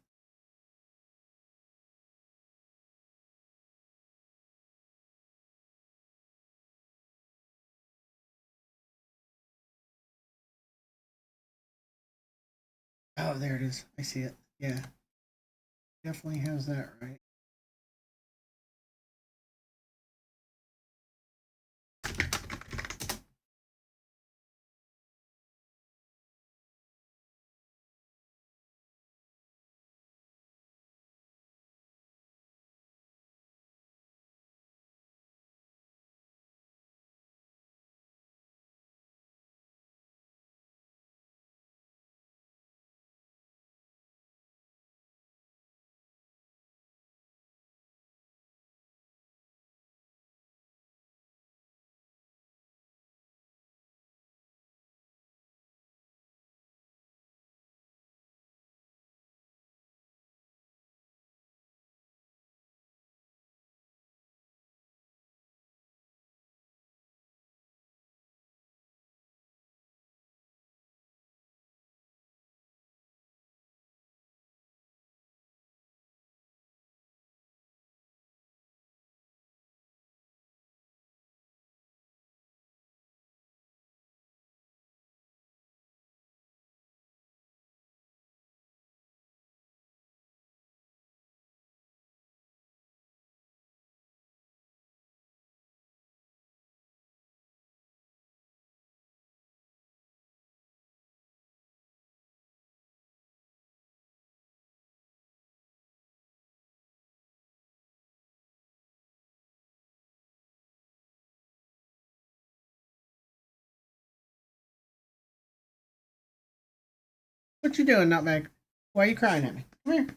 Oh, there it is. I see it. Yeah. Definitely has that right. What you doing, Nutmeg? Why are you crying at me? Come here.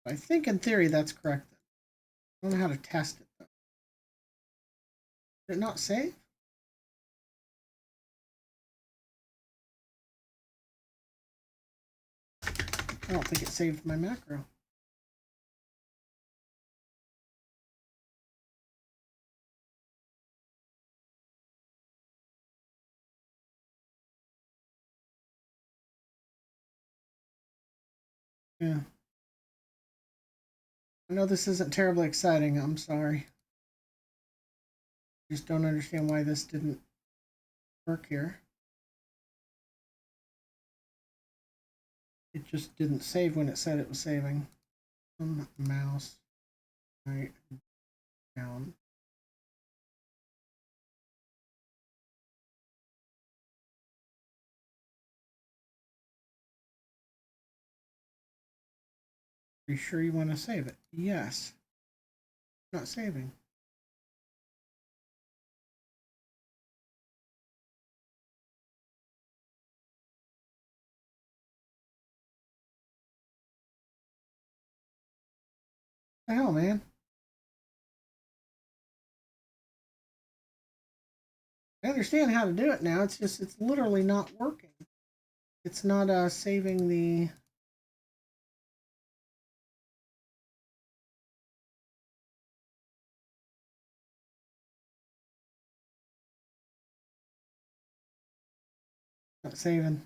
I think in theory that's correct. I don't know how to test it though. Did it not save? I don't think it saved my macro. Yeah. I know this isn't terribly exciting. I'm sorry. I just don't understand why this didn't work here. It just didn't save when it said it was saving. Mouse right down. Are you sure you want to save it? Yes. Not saving. What the hell, man? I understand how to do it now. It's just, it's literally not working. It's not saving the... Not saving.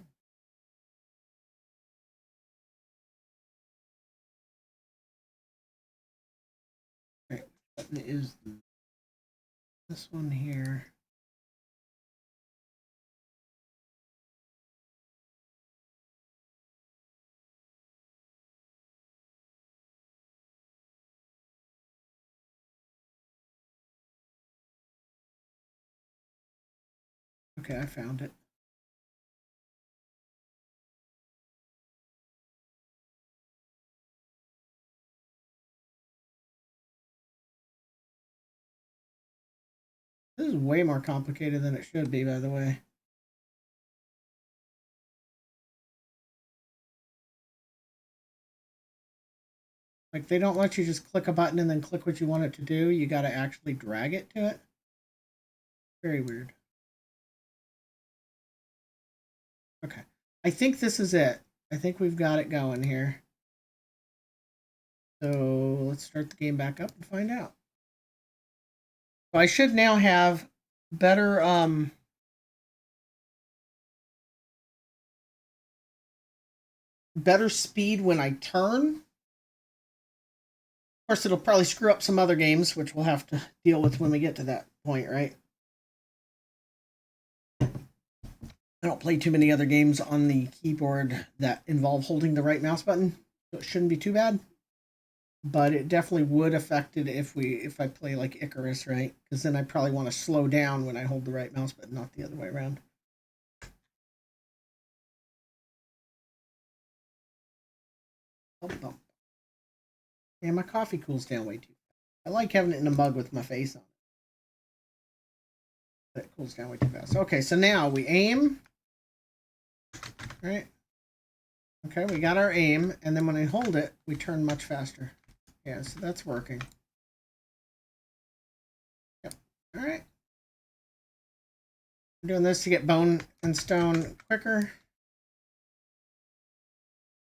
Right. Button is this one here. Okay, I found it. This is way more complicated than it should be, by the way. Like, they don't let you just click a button and then click what you want it to do. You got to actually drag it to it. Very weird. Okay. I think this is it. I think we've got it going here. So let's start the game back up and find out. So I should now have better better speed when I turn. Of course, it'll probably screw up some other games, which we'll have to deal with when we get to that point, right? I don't play too many other games on the keyboard that involve holding the right mouse button, so it shouldn't be too bad. But it definitely would affect it if I play like Icarus, right? Because then I probably want to slow down when I hold the right mouse button, not the other way around. Oh, yeah, my coffee cools down way too fast. I like having it in a mug with my face on it. But it cools down way too fast. Okay, so now we aim. Right? Okay, we got our aim, and then when I hold it, we turn much faster. Yeah, so that's working. Yep. All right. I'm doing this to get bone and stone quicker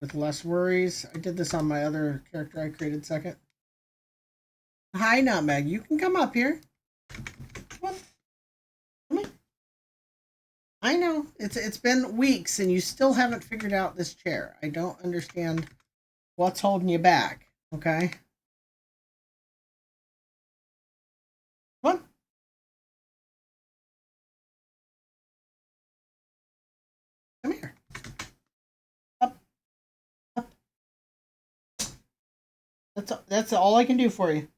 with less worries. I did this on my other character I created second. Hi, Nutmeg. You can come up here. Come on. Come on. I know it's been weeks and you still haven't figured out this chair. I don't understand what's holding you back. Okay. Come on. Come here. Up. Up. That's all I can do for you.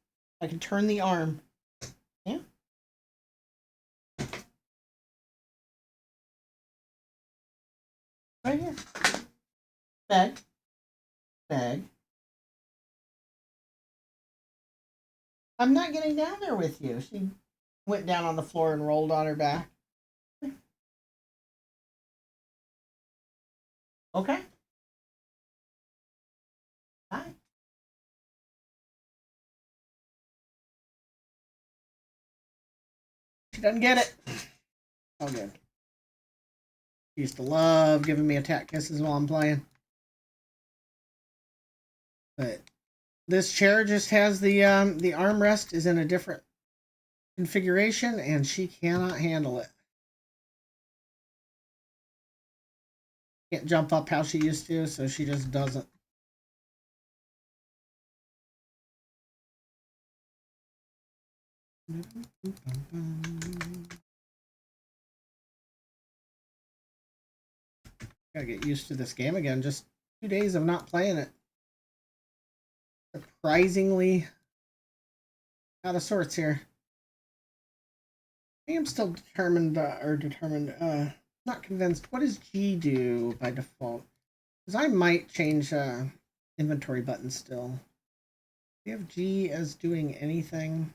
I can turn the arm. Yeah. Right here. Bag. Bag. I'm not getting down there with you. She went down on the floor and rolled on her back. Okay. Hi. She doesn't get it. Oh, good. She used to love giving me attack kisses while I'm playing. But this chair just has the armrest is in a different configuration, and she cannot handle it. Can't jump up how she used to, so she just doesn't. Gotta get used to this game again. Just 2 days of not playing it. Surprisingly out of sorts here. I am still determined, not convinced. What does G do by default? Because I might change inventory button still. Do we have G as doing anything?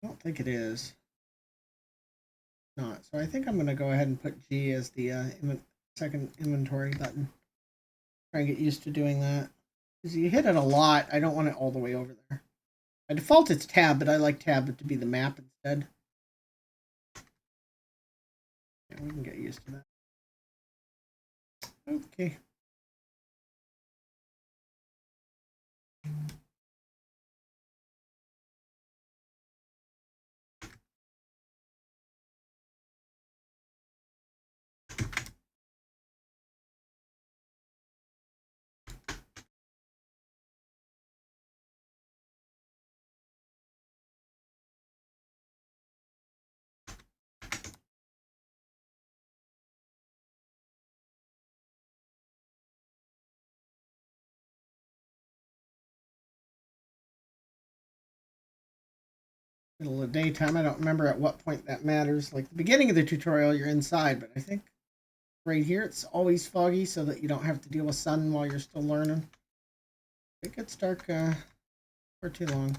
I don't think it is. Not. So I think I'm going to go ahead and put G as the second inventory button. Try and get used to doing that. Because you hit it a lot, I don't want it all the way over there. By default, it's tab, but I like tab to be the map instead. Yeah, we can get used to that. Okay. Middle of daytime. I don't remember at what point that matters. Like the beginning of the tutorial, you're inside, but I think right here it's always foggy so that you don't have to deal with sun while you're still learning. It gets dark for too long.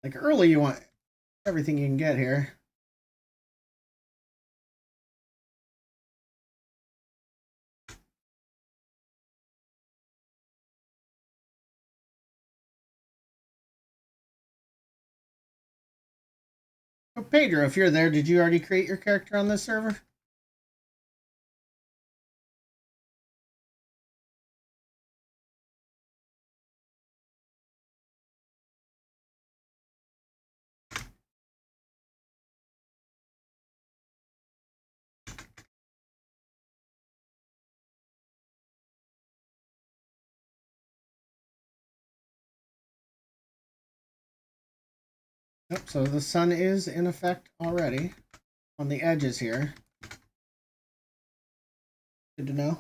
Like early, you want everything you can get here. So Pedro, if you're there, did you already create your character on this server? Yep, so the sun is in effect already on the edges here. Good to know.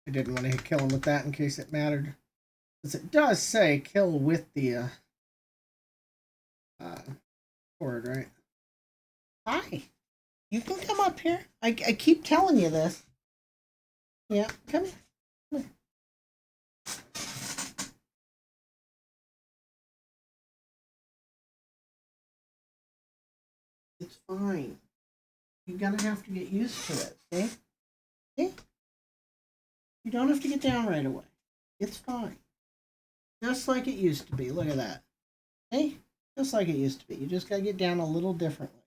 I didn't want to kill him with that in case it mattered. Because it does say kill with the cord, right? Hi. You can come up here. I keep telling you this. Yeah, come here. Come here. It's fine. You're gonna have to get used to it. See? See? You don't have to get down right away. It's fine. Just like it used to be. Look at that. Hey? Just like it used to be. You just gotta get down a little differently.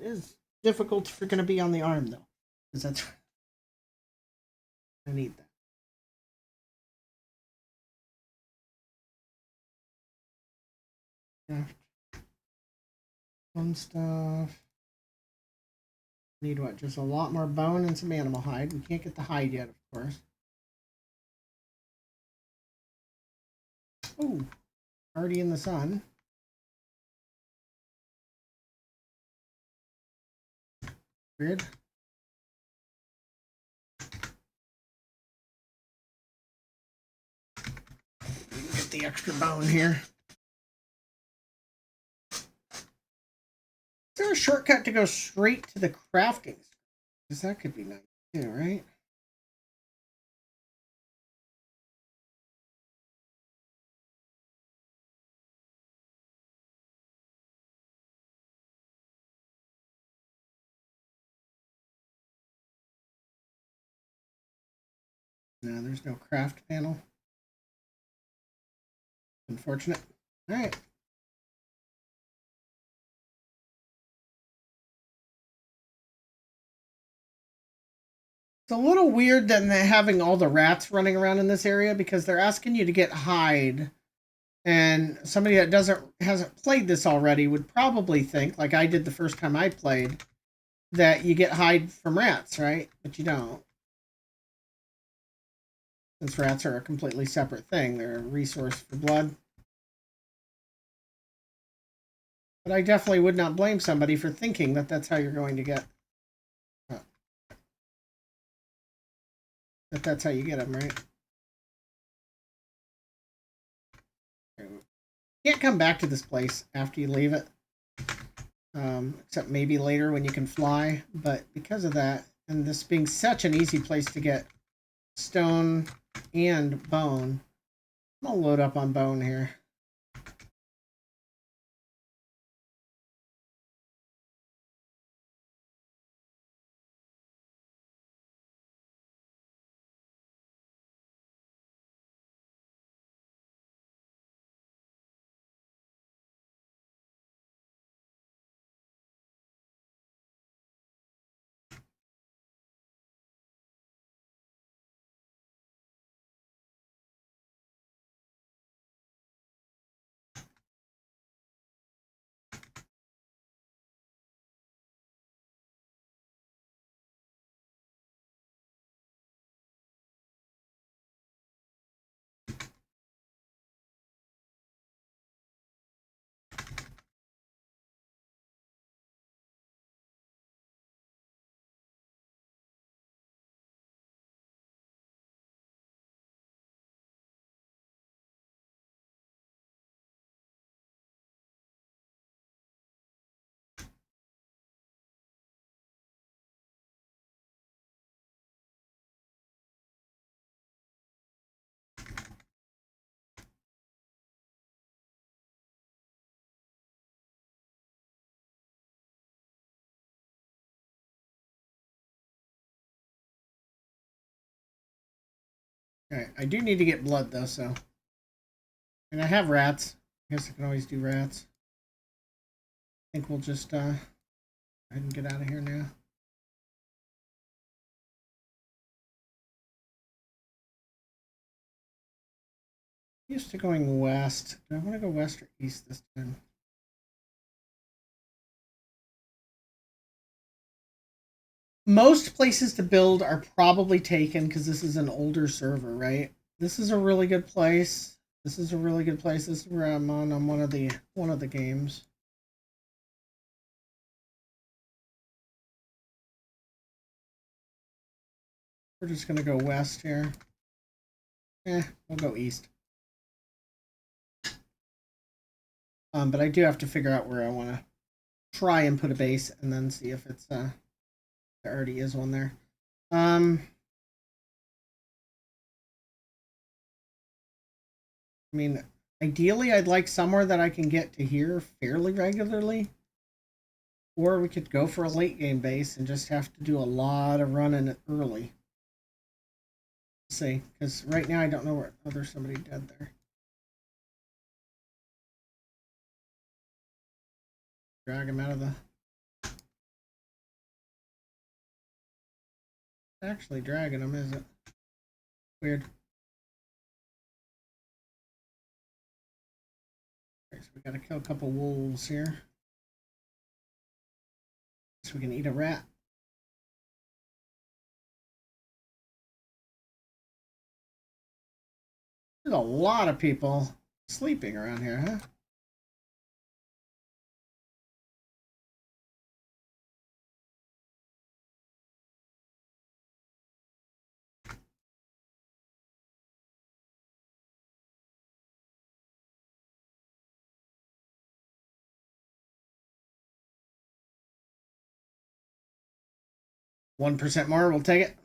It is difficult if you're going to be on the arm, though, because that's I need that. Yeah. Fun stuff. Need what? Just a lot more bone and some animal hide. We can't get the hide yet, of course. Oh, already in the sun. Weird. Get the extra bone here. Is there a shortcut to go straight to the crafting? Because that could be nice too, right? No, there's no craft panel. Unfortunate. All right. It's a little weird than having all the rats running around in this area because they're asking you to get hide. And somebody that hasn't played this already would probably think, like I did the first time I played, that you get hide from rats, right? But you don't. Since rats are a completely separate thing. They're a resource for blood. But I definitely would not blame somebody for thinking that that's how you're going to get... that's how you get them, right? Can't come back to this place after you leave it. Except maybe later when you can fly. But because of that, and this being such an easy place to get stone and bone, I'm gonna load up on bone here. Okay, I do need to get blood though, so. And I have rats. I guess I can always do rats. I think we'll just go ahead and get out of here now. Used to going west. Do I want to go west or east this time? Most places to build are probably taken because this is an older server, right? This is a really good place. This is a really good place. This is where I'm on one of the games. We're just gonna go west here. We'll go east. But I do have to figure out where I want to try and put a base and then see if it's there already is one there. I mean, ideally, I'd like somewhere that I can get to here fairly regularly. Or we could go for a late game base and just have to do a lot of running early. Let's see, because right now I don't know where. Oh, there's somebody dead there. Drag him out of the Actually dragging them, is it? Weird. Okay, so we gotta kill a couple wolves here. So we can eat a rat. There's a lot of people sleeping around here, huh? %1 more, we'll take it.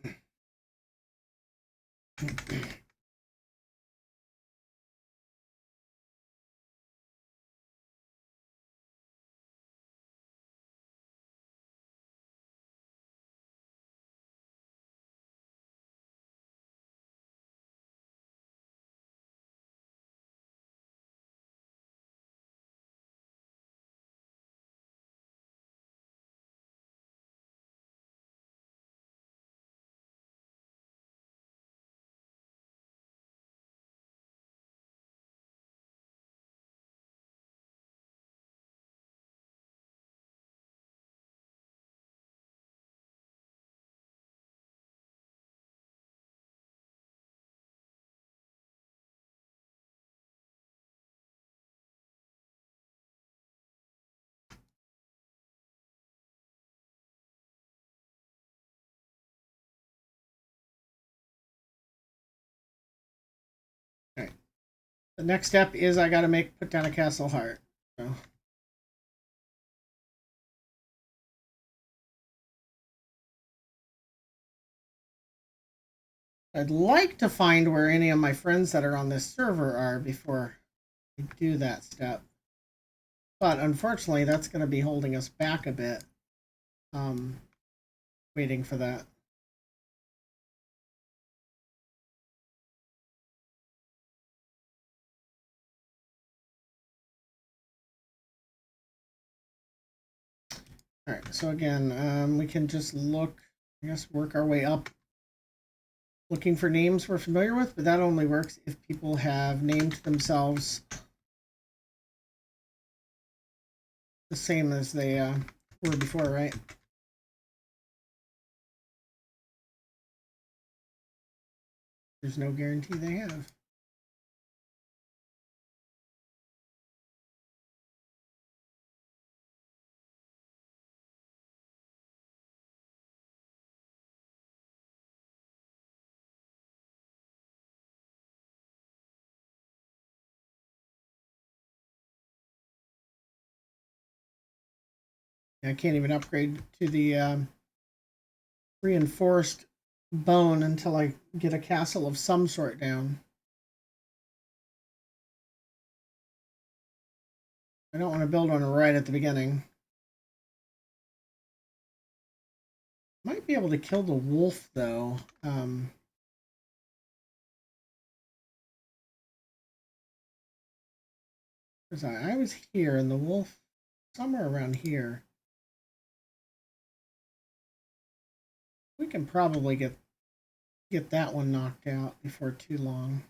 Okay. The next step is I gotta put down a castle heart. So. I'd like to find where any of my friends that are on this server are before I do that step. But unfortunately, that's going to be holding us back a bit. Waiting for that. All right, so again, we can just look, I guess, work our way up, looking for names we're familiar with, but that only works if people have named themselves the same as they were before, right? There's no guarantee they have. I can't even upgrade to the reinforced bone until I get a castle of some sort down. I don't want to build one right at the beginning. Might be able to kill the wolf though. Because I was here and the wolf somewhere around here. We can probably get that one knocked out before too long.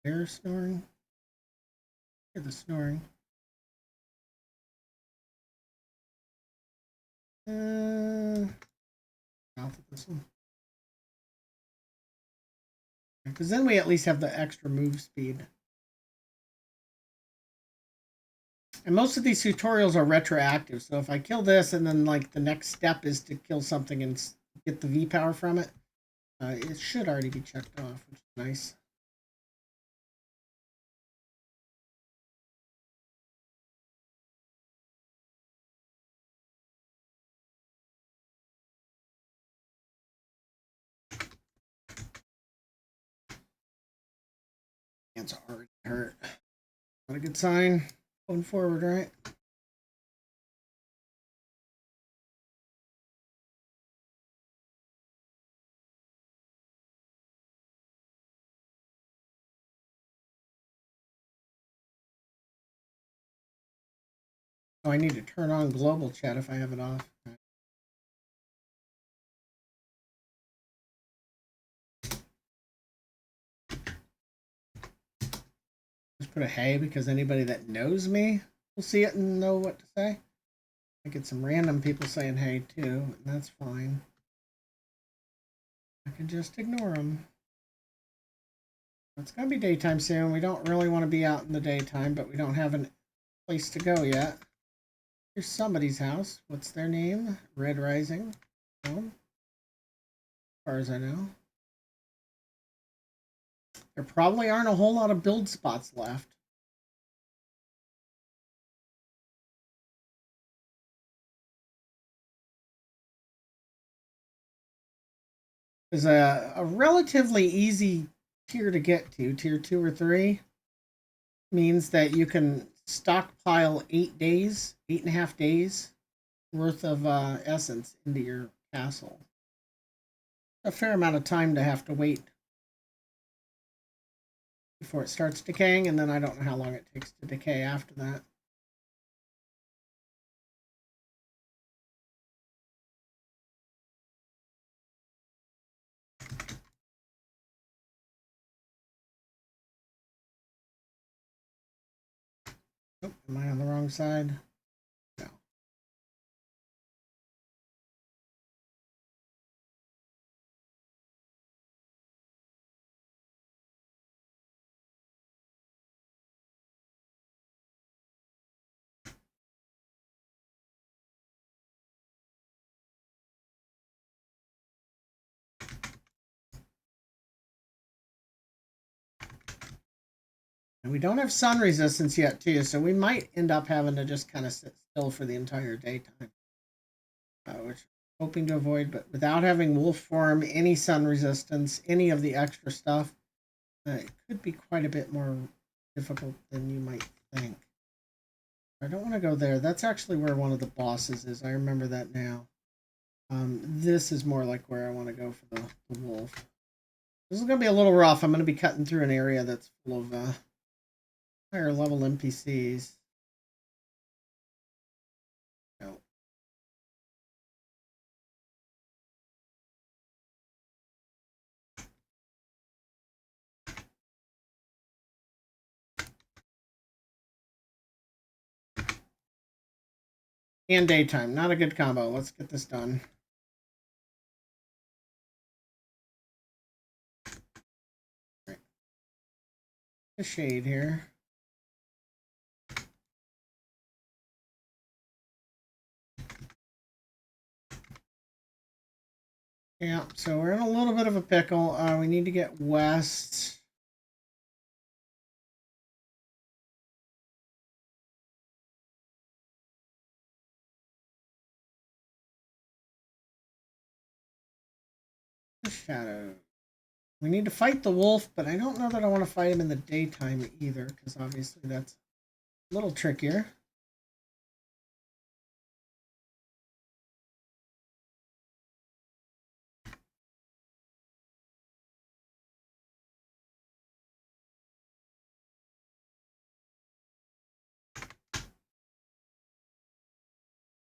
Bear snoring. Hear the snoring. Mouth of this one. Because then we at least have the extra move speed. And most of these tutorials are retroactive, so if I kill this and then like the next step is to kill something and get the V power from it, it should already be checked off, which is nice. Hands already hurt. Not a good sign. Going forward, right? Oh, I need to turn on global chat if I have it off. Just put a hey because anybody that knows me will see it and know what to say. I get some random people saying hey too, and that's fine. I can just ignore them. It's going to be daytime soon. We don't really want to be out in the daytime, but we don't have a place to go yet. Here's somebody's house. What's their name? Red Rising. As far as I know. There probably aren't a whole lot of build spots left. There's a relatively easy tier to get to. Tier 2 or 3 means that you can stockpile 8.5 days worth of essence into your castle. A fair amount of time to have to wait before it starts decaying, and then I don't know how long it takes to decay after that. Oh, am I on the wrong side? No. And we don't have sun resistance yet, too, so we might end up having to just kind of sit still for the entire daytime. Which I'm hoping to avoid, but without having wolf form, any sun resistance, any of the extra stuff, it could be quite a bit more difficult than you might think. I don't want to go there. That's actually where one of the bosses is. I remember that now. This is more like where I want to go for the wolf. This is going to be a little rough. I'm going to be cutting through an area that's full of higher level NPCs. No. And daytime. Not a good combo. Let's get this done. Right. A shade here. Yeah, so we're in a little bit of a pickle. We need to get west. Shadow. We need to fight the wolf, but I don't know that I want to fight him in the daytime either, because obviously that's a little trickier.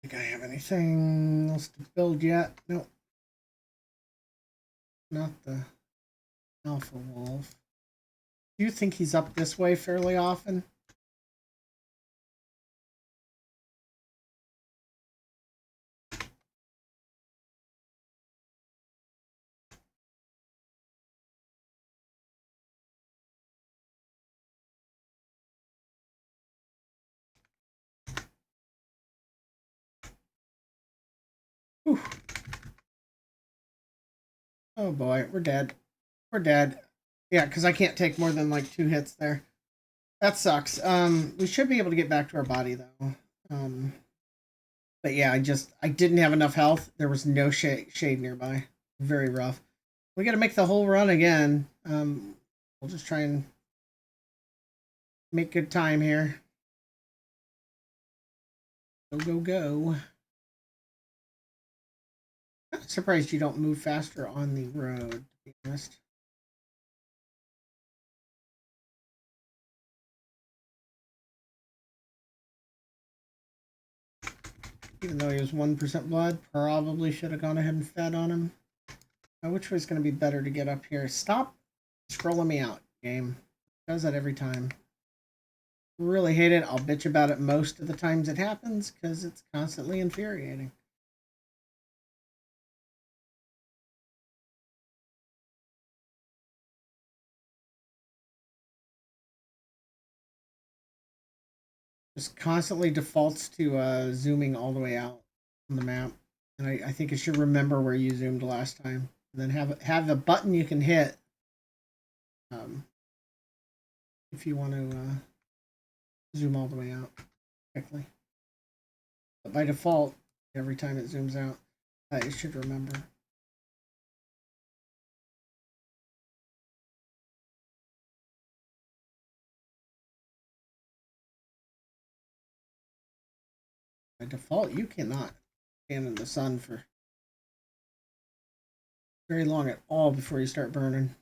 Think I have anything else to build yet? Nope. Not the alpha wolf. Do you think he's up this way fairly often? Whew. Oh boy, we're dead. We're dead. Yeah, because I can't take more than like 2 hits there. That sucks. We should be able to get back to our body though. But yeah, I didn't have enough health. There was no shade nearby. Very rough. We got to make the whole run again. We'll just try and make good time here. Go, go, go. I'm surprised you don't move faster on the road, to be honest. Even though he was 1% blood, probably should have gone ahead and fed on him. Now, which way is going to be better to get up here? Stop scrolling me out, game. It does that every time. really hate it. I'll bitch about it most of the times it happens because it's constantly infuriating. Just constantly defaults to zooming all the way out on the map. And I think it should remember where you zoomed last time. And then have a button you can hit if you want to zoom all the way out quickly. But by default, every time it zooms out, it should remember. By default, you cannot stand in the sun for very long at all before you start burning.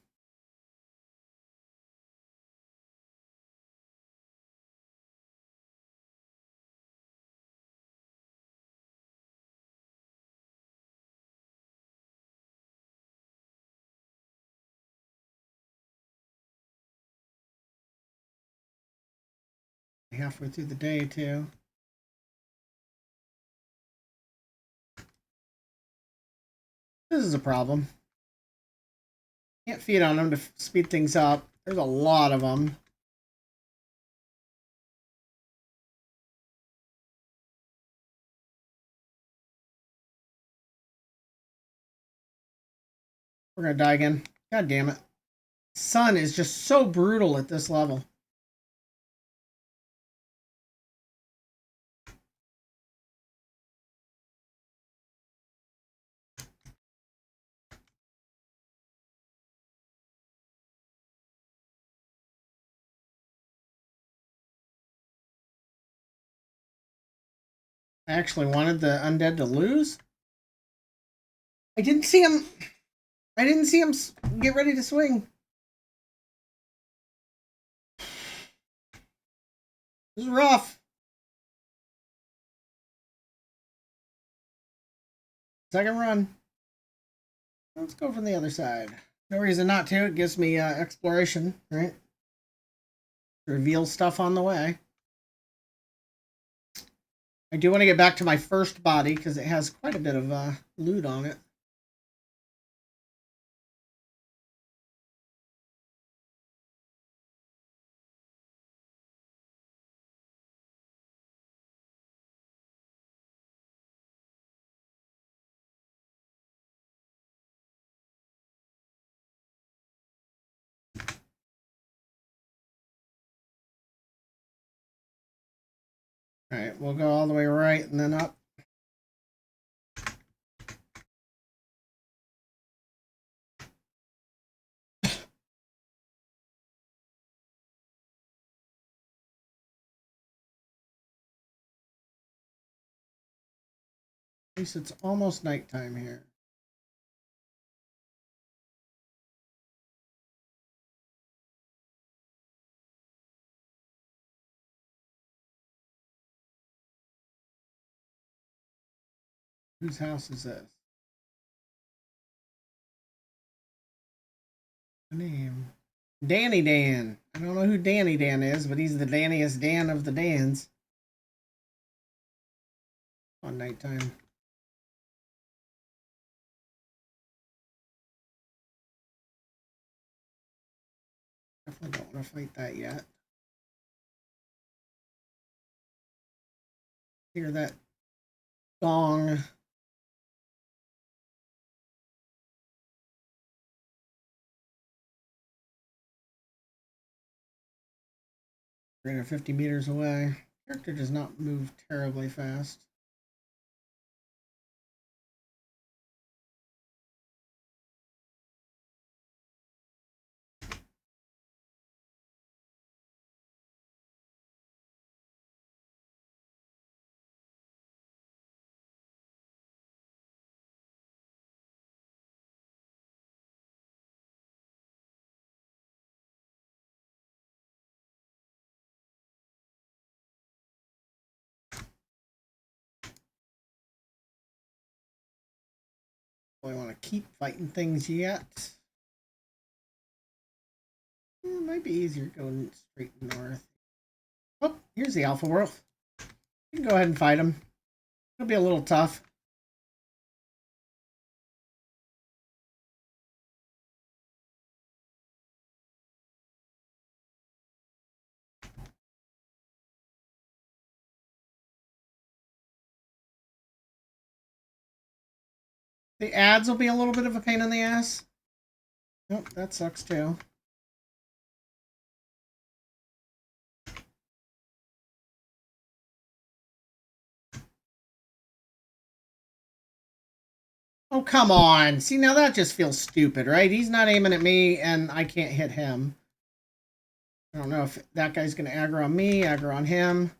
Halfway through the day, too. This is a problem. Can't feed on them to speed things up. There's a lot of them. We're gonna die again. God damn it. Sun is just so brutal at this level. I actually wanted the undead to lose. I didn't see him. I didn't see him get ready to swing. This is rough. Second run. Let's go from the other side. No reason not to. It gives me exploration, right? Reveal stuff on the way. I do want to get back to my first body because it has quite a bit of loot on it. All right, we'll go all the way right and then up. At least it's almost nighttime here. Whose house is this? Name. Danny Dan. I don't know who Danny Dan is, but he's the Danniest Dan of the Dans. On nighttime. Definitely don't want to fight that yet. Hear that gong. 350 meters away. Character does not move terribly fast. Do I want to keep fighting things yet? It might be easier going straight north. Oh, Here's the alpha wolf. You can go ahead and fight him. It'll be a little tough. The ads will be a little bit of a pain in the ass. Nope, that sucks too. Oh, come on. See, now that just feels stupid, right? He's not aiming at me, and I can't hit him. I don't know if that guy's going to aggro on me, aggro on him.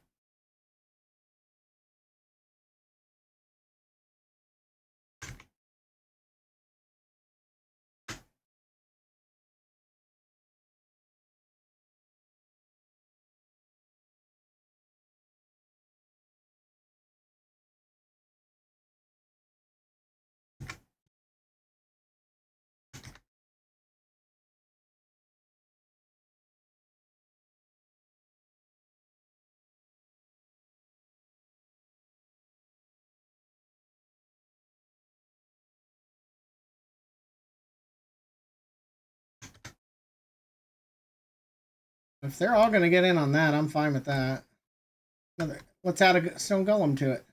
If they're all going to get in on that, I'm fine with that. Let's add a stone golem to it.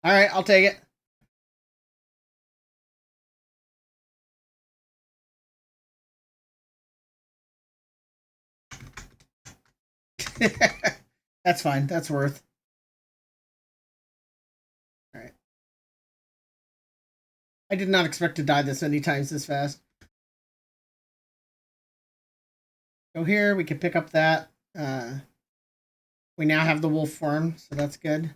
All right, I'll take it. That's fine. That's worth. All right. I did not expect to die this many times this fast. So here we can pick up that. We now have the wolf form, so that's good.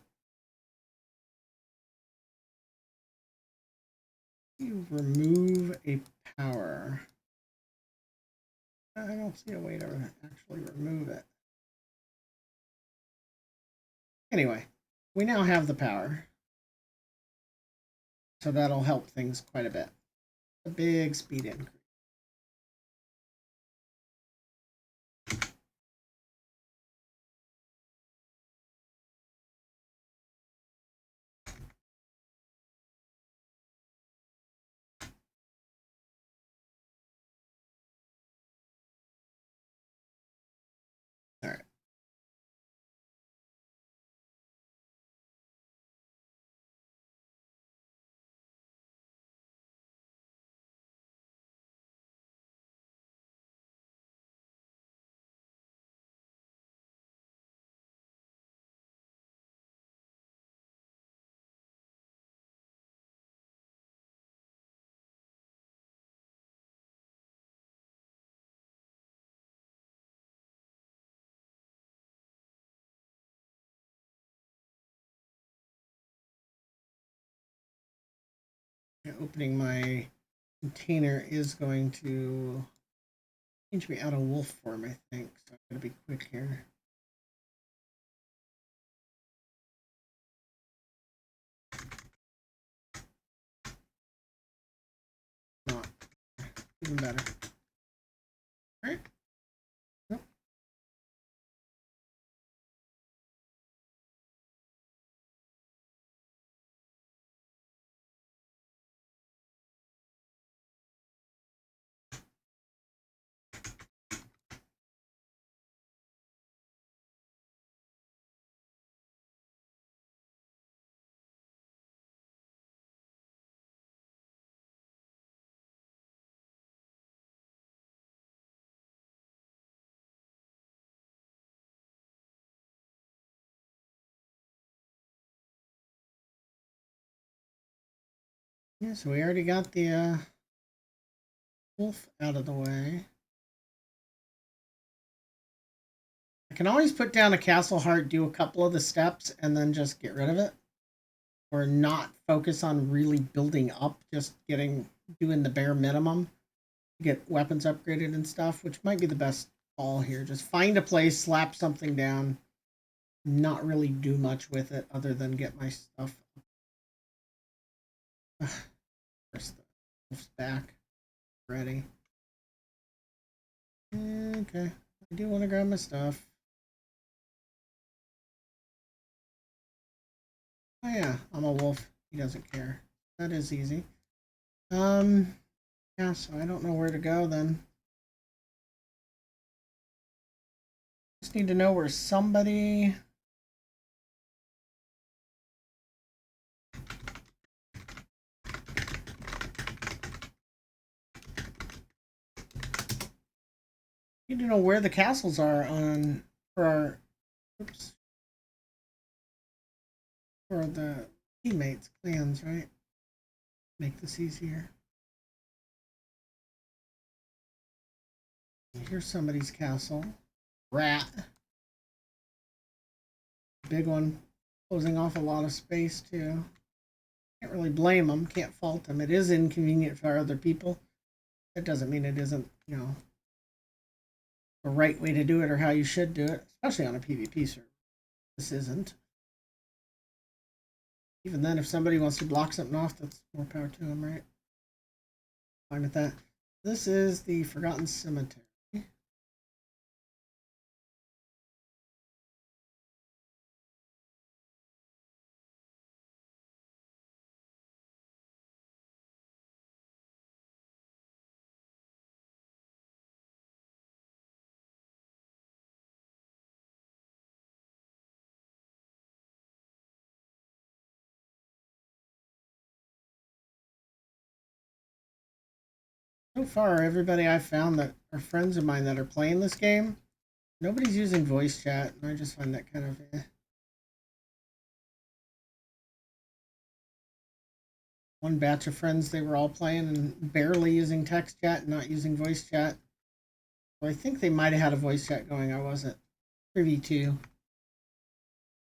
You remove a power. I don't see a way to actually remove it. Anyway, we now have the power. So that'll help things quite a bit. A big speed increase. All right. Opening my container is going to change me out of wolf form, I think. So I'm going to be quick here. Not even better. All right. Nope. Yeah, so we already got the wolf out of the way. I can always put down a castle heart, do a couple of the steps, and then just get rid of it. Or not focus on really building up, just doing the bare minimum. Get weapons upgraded and stuff, which might be the best call here. Just find a place, slap something down, not really do much with it other than get my stuff. First, the wolf's back. Ready. Okay. I do want to grab my stuff. Oh yeah, I'm a wolf. He doesn't care. That is easy. Yeah, so I don't know where to go then. Just need to know where somebody. Need to know where the castles are on for our. Oops. For the teammates, clans, right? Make this easier. Here's somebody's castle. Rat. Big one. Closing off a lot of space, too. Can't really blame them. Can't fault them. It is inconvenient for other people. That doesn't mean it isn't, the right way to do it or how you should do it, especially on a PvP server. This isn't. Even then, if somebody wants to block something off, that's more power to them, right? Fine with that. This is the Forgotten Cemetery. So far, everybody I've found that are friends of mine that are playing this game, nobody's using voice chat, and I just find that kind of One batch of friends, they were all playing and barely using text chat and not using voice chat. Well, I think they might have had a voice chat going. I wasn't privy to.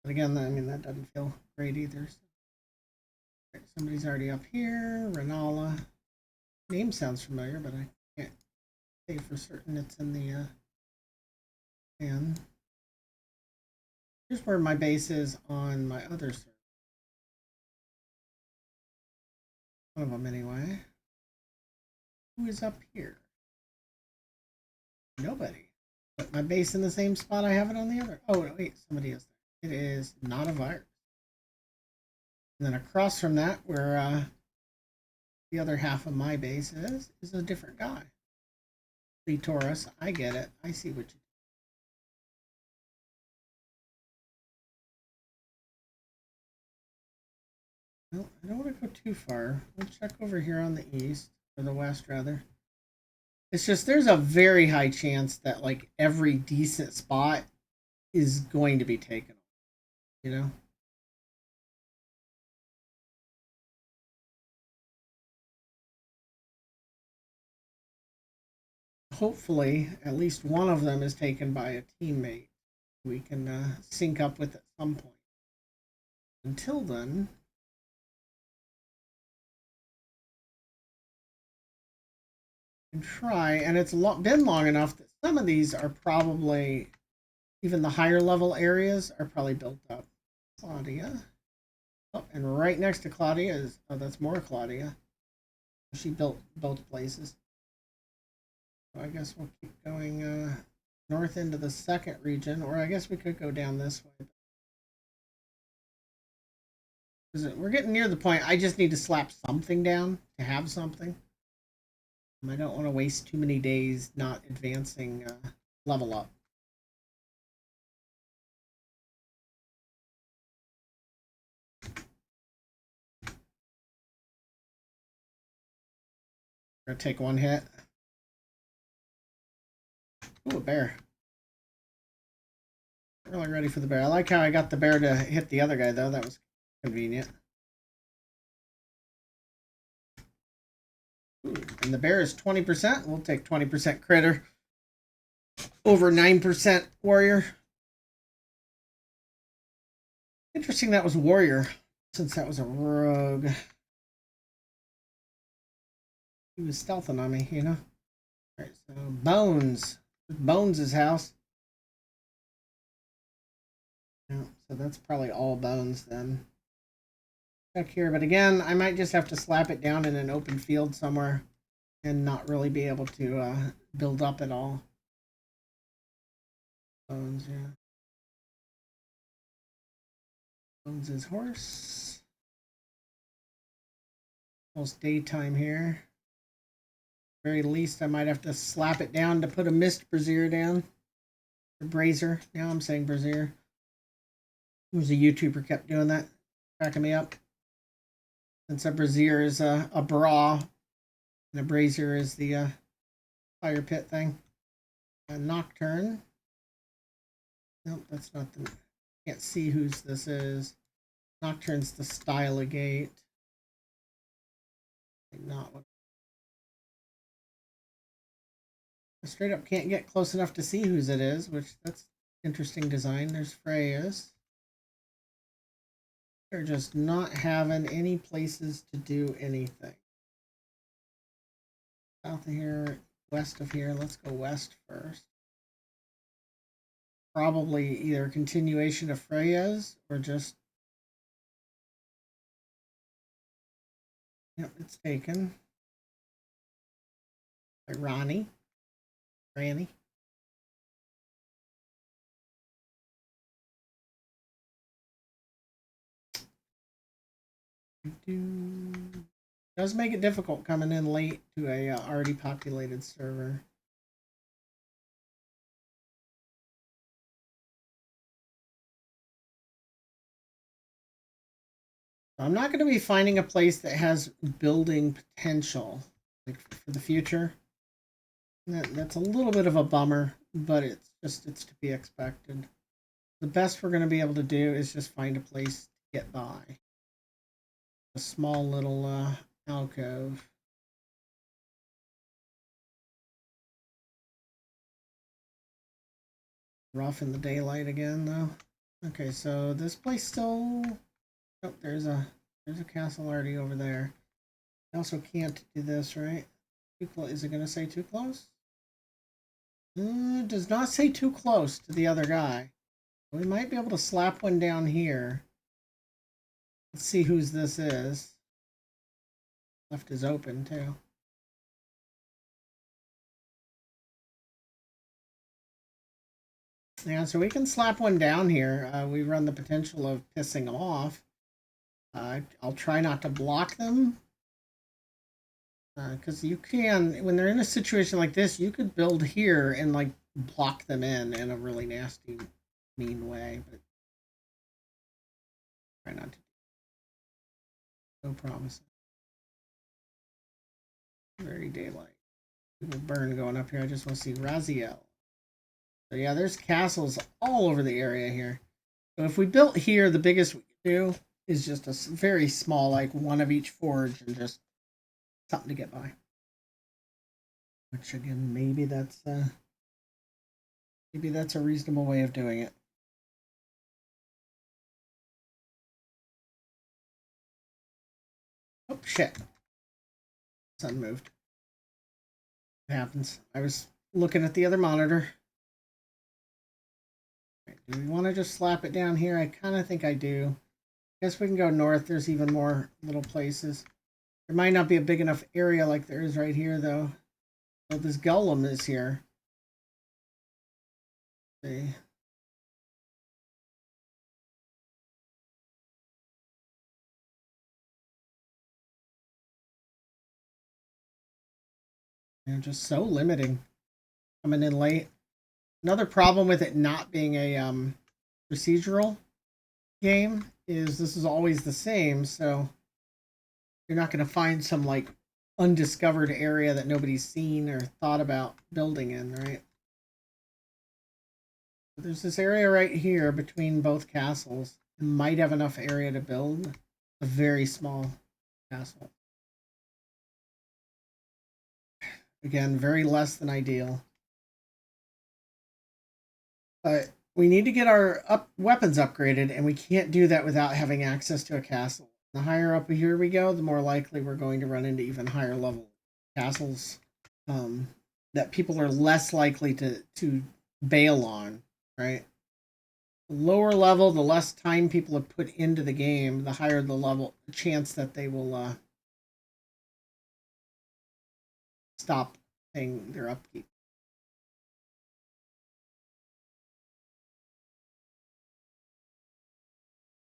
But again, I mean, that doesn't feel great either. Right, somebody's already up here. Renala. Name sounds familiar, but I can't say for certain it's in the pan. Here's where my base is on my other server. One of them, anyway. Who is up here? Nobody. But my base in the same spot I have it on the other. Oh, wait, somebody is there. It is not a virus. And then across from that, where the other half of my base is a different guy. The Taurus, I get it. I see what you do. Well, I don't want to go too far. We'll check over here on the east, or the west, rather. It's just there's a very high chance that like every decent spot is going to be taken, you know? Hopefully, at least one of them is taken by a teammate we can sync up with at some point. Until then, and try, and it's been long enough that some of these are probably, even the higher level areas are probably built up. Claudia. Oh, and right next to Claudia is, oh, that's more Claudia. She built both places. So I guess we'll keep going north into the second region, or I guess we could go down this way. We're getting near the point. I just need to slap something down to have something. I don't want to waste too many days not advancing level up. Gonna take one hit. Ooh, a bear. Really ready for the bear. I like how I got the bear to hit the other guy, though. That was convenient. Ooh, and the bear is 20%. We'll take 20% critter over 9% warrior. Interesting that was warrior, since that was a rogue. He was stealthing on me, you know? Alright, so Bones. Bones' house. Yeah, so that's probably all bones then. Check here, but again, I might just have to slap it down in an open field somewhere and not really be able to build up at all. Bones, yeah. Bones is horse. Almost daytime here. Very least, I might have to slap it down to put a mist brazier down. Or brazier. Now I'm saying brazier. Who's a YouTuber kept doing that, cracking me up. Since a brazier is a bra, and a brazier is the fire pit thing. A nocturne. Nope, that's not the. Can't see whose this is. Nocturne's the style gate. Not what. I straight up can't get close enough to see whose it is, which that's interesting design. There's Freya's. They're just not having any places to do anything. South of here, west of here. Let's go west first. Probably either a continuation of Freya's or just. Yep, it's taken. By Ronnie. Granny. Does make it difficult coming in late to a already populated server. I'm not going to be finding a place that has building potential like for the future. That's a little bit of a bummer, but it's to be expected. The best we're going to be able to do is just find a place to get by. A small little alcove. Rough in the daylight again, though. Okay, so this place still. Oh, there's a castle already over there. I also can't do this, right? Too close. Is it going to say too close? It does not say too close to the other guy. We might be able to slap one down here. Let's see whose this is. Left is open, too. Yeah, so we can slap one down here. We run the potential of pissing them off. I'll try not to block them. Because you can, when they're in a situation like this, you could build here and like block them in a really nasty, mean way. But try not to. No promises. Very daylight. People burn going up here. I just want to see Raziel. So yeah, there's castles all over the area here. So if we built here, the biggest we could do is just a very small, like one of each forge, and just something to get by. Which again, maybe that's a reasonable way of doing it. Oh shit! Sun moved. It happens. I was looking at the other monitor. Right, do we want to just slap it down here? I kind of think I do. Guess we can go north. There's even more little places. There might not be a big enough area like there is right here, though. Well, this golem is here. Let's see. They're just so limiting. Coming in late. Another problem with it not being a procedural game is this is always the same, so you're not going to find some like undiscovered area that nobody's seen or thought about building in, right? There's this area right here between both castles. It might have enough area to build a very small castle. Again, very less than ideal. But we need to get our weapons upgraded, and we can't do that without having access to a castle. The higher up here we go, the more likely we're going to run into even higher level castles that people are less likely to bail on, right? the lower level, the less time people have put into the game, the higher the level, the chance that they will stop paying their upkeep.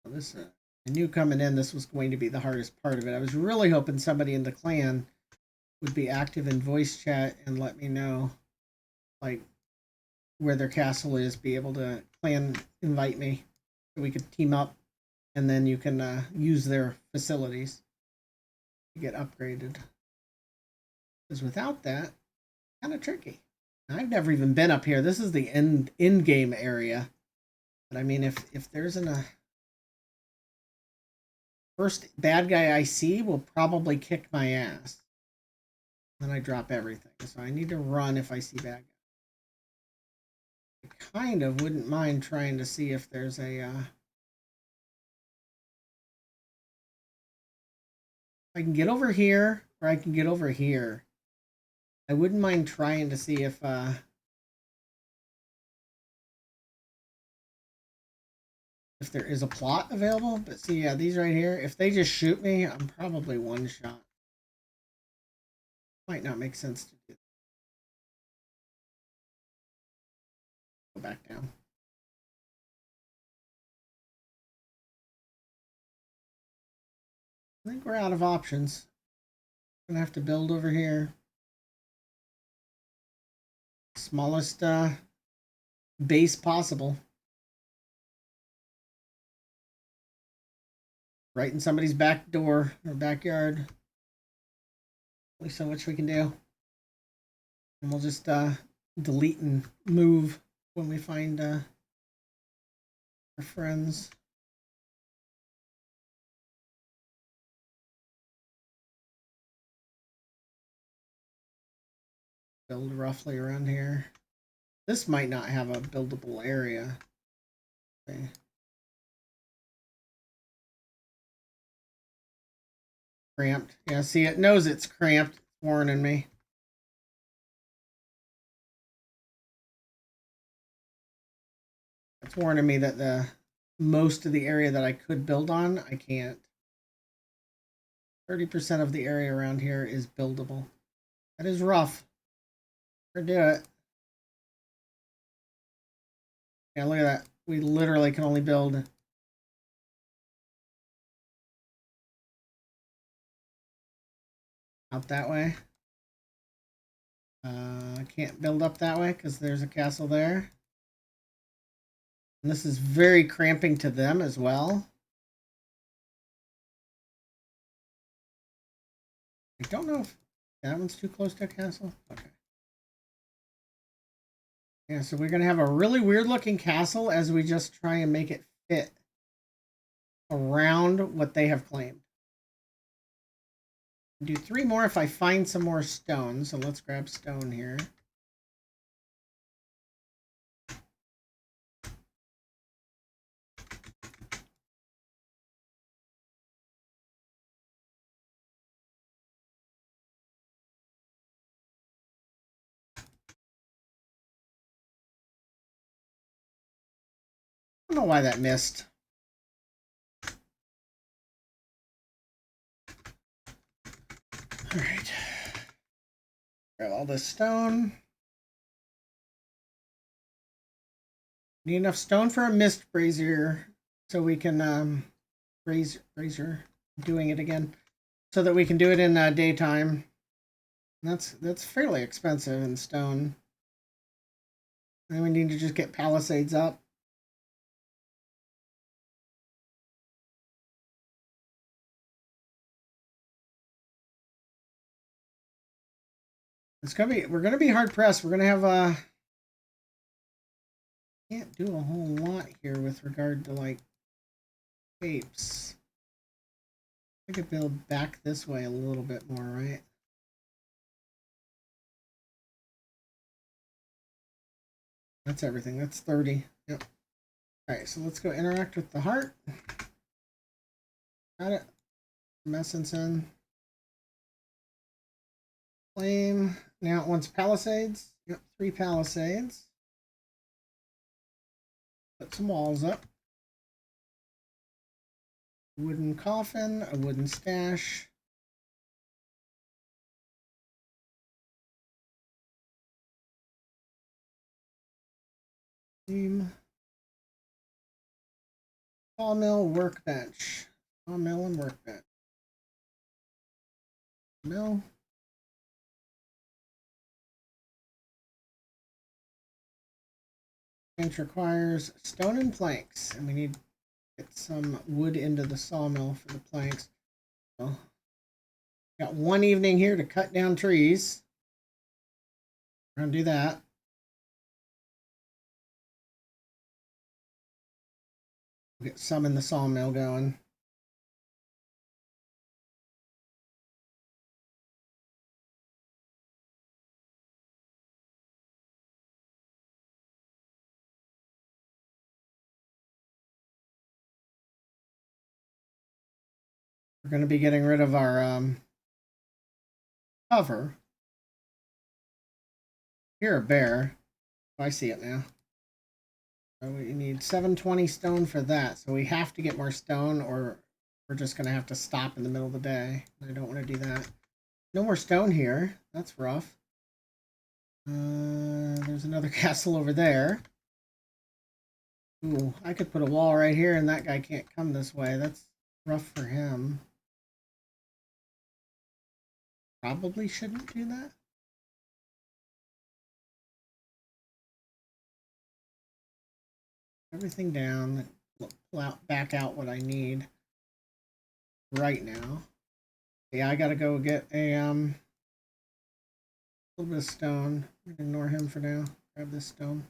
This I knew coming in this was going to be the hardest part of it. I was really hoping somebody in the clan would be active in voice chat and let me know, like, where their castle is, be able to clan invite me so we could team up, and then you can use their facilities to get upgraded. Because without that, kind of tricky. I've never even been up here. This is the end game area. But I mean, if there isn't a first bad guy I see will probably kick my ass. Then I drop everything. So I need to run if I see bad guys. I kind of wouldn't mind trying to see if there's a I can get over here or I can get over here. I wouldn't mind trying to see if there is a plot available. But see, yeah, these right here, if they just shoot me, I'm probably one shot. Might not make sense to do. Go back down. I think we're out of options. I'm gonna have to build over here. Smallest base possible. Right in somebody's back door or backyard. Only so much we can do. And we'll just delete and move when we find our friends. Build roughly around here. This might not have a buildable area. Okay. Cramped. Yeah, see, it knows it's cramped. It's warning me. It's warning me that the most of the area that I could build on, I can't. 30% of the area around here is buildable. That is rough. Or do it. Yeah, look at that. We literally can only build out that way. I can't build up that way because there's a castle there. And this is very cramping to them as well. I don't know if that one's too close to a castle. Okay. Yeah, so we're going to have a really weird looking castle as we just try and make it fit around what they have claimed. Do 3 more if I find some more stone. So let's grab stone here. I don't know why that missed. All right. Grab all this stone. Need enough stone for a mist brazier so we can brazier doing it again so that we can do it in daytime. That's fairly expensive in stone. Then we need to just get palisades up. We're gonna be hard pressed. We're gonna have can't do a whole lot here with regard to like capes. I could build back this way a little bit more, right? That's everything. That's 30. Yep. Alright, so let's go interact with the heart. Got it. Essence in. Flame. Now it wants palisades. Yep, 3 palisades. Put some walls up. Wooden coffin, a wooden stash. Sawmill, workbench. Sawmill and workbench. Mill. Bench requires stone and planks, and we need to get some wood into the sawmill for the planks. So, got one evening here to cut down trees. We're gonna do that. We'll get some in the sawmill going. We're going to be getting rid of our cover. Here, a bear. Oh, I see it now. So we need 720 stone for that. So we have to get more stone, or we're just going to have to stop in the middle of the day. I don't want to do that. No more stone here. That's rough. There's another castle over there. Ooh, I could put a wall right here, and that guy can't come this way. That's rough for him. Probably shouldn't do that. Everything down. Pull out, back out what I need right now. Yeah, I gotta go get a little bit of stone. I'm gonna ignore him for now. Grab this stone.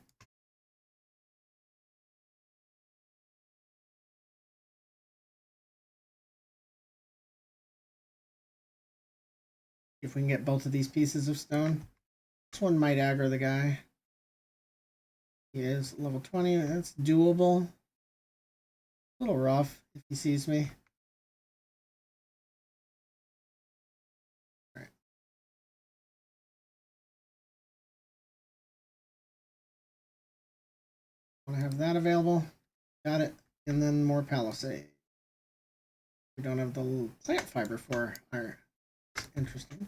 If we can get both of these pieces of stone. This one might aggro the guy. He is level 20. That's doable. A little rough if he sees me. All right. Want to have that available. Got it. And then more palisade. We don't have the plant fiber for our. Interesting.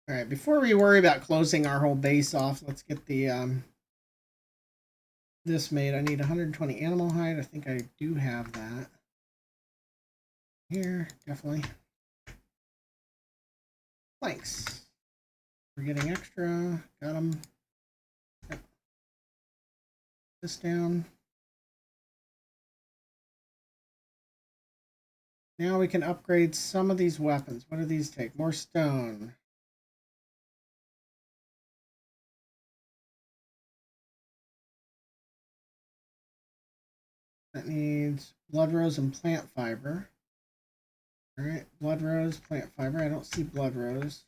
All right, before we worry about closing our whole base off, let's get the this made. I need 120 animal hide. I think I do have that. Here, definitely. Planks. We're getting extra. Got them. Yep. This down. Now we can upgrade some of these weapons. What do these take? More stone. That needs blood rose and plant fiber. All right, blood rose, plant fiber. I don't see blood rose.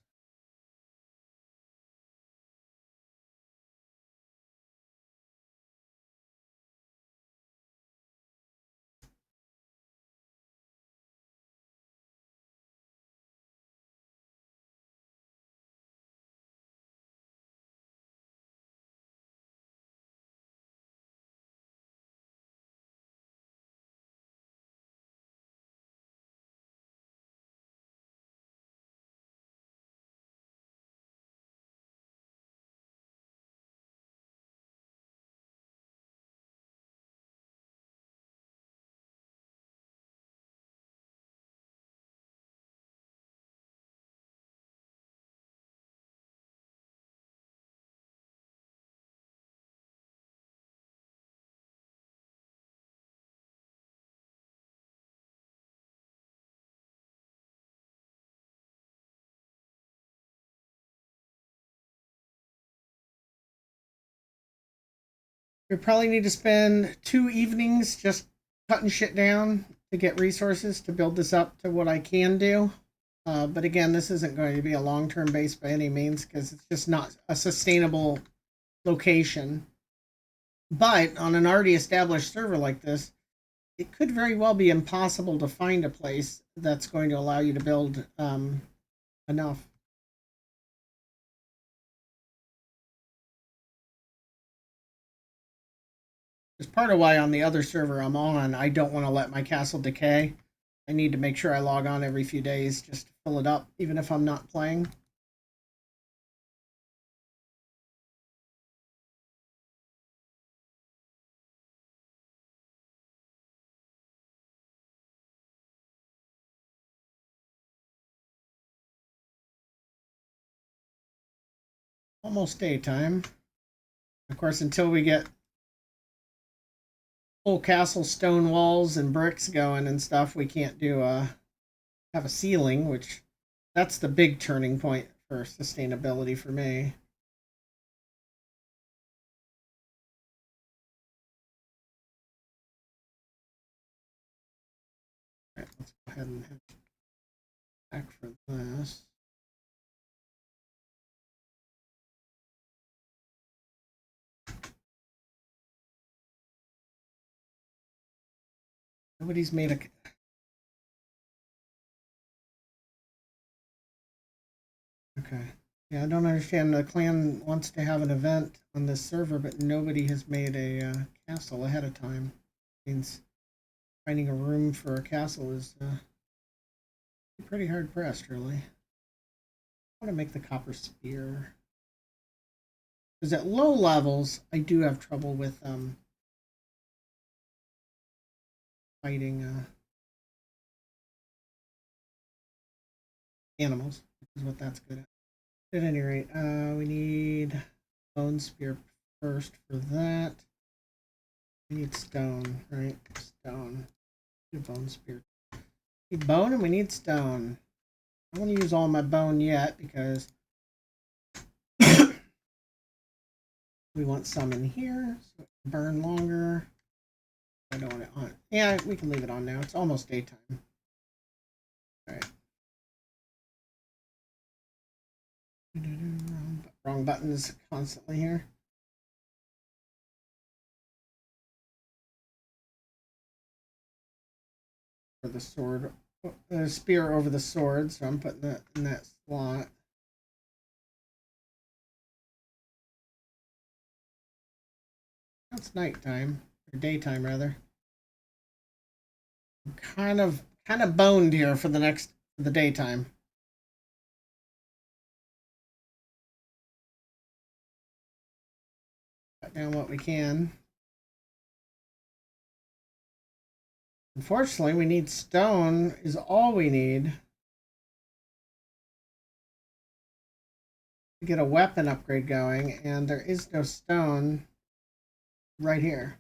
We probably need to spend 2 evenings just cutting shit down to get resources to build this up to what I can do. But again, this isn't going to be a long-term base by any means because it's just not a sustainable location. But on an already established server like this, it could very well be impossible to find a place that's going to allow you to build enough. It's part of why on the other server I'm on, I don't want to let my castle decay. I need to make sure I log on every few days just to fill it up, even if I'm not playing. Almost daytime. Of course, until we get full castle stone walls and bricks going and stuff, we can't do have a ceiling, which that's the big turning point for sustainability for me. All right, let's go ahead and head back for this. Nobody's made a. Okay. Yeah, I don't understand. The clan wants to have an event on this server, but nobody has made a castle ahead of time. Means finding a room for a castle is pretty hard pressed, really. I want to make the copper spear. Because at low levels, I do have trouble with fighting animals, which is what that's good at. At any rate, we need bone spear first for that. We need stone, right? Stone. Need bone spear. We need bone and we need stone. I don't want to use all my bone yet because we want some in here so it can burn longer. I don't want it on. Yeah, we can leave it on now. It's almost daytime. All right. Wrong buttons constantly here. For the sword, spear over the sword, so I'm putting that in that slot. That's nighttime or daytime rather. I'm kind of boned here for the daytime. Cut down what we can. Unfortunately, we need stone is all we need to get a weapon upgrade going, and there is no stone right here.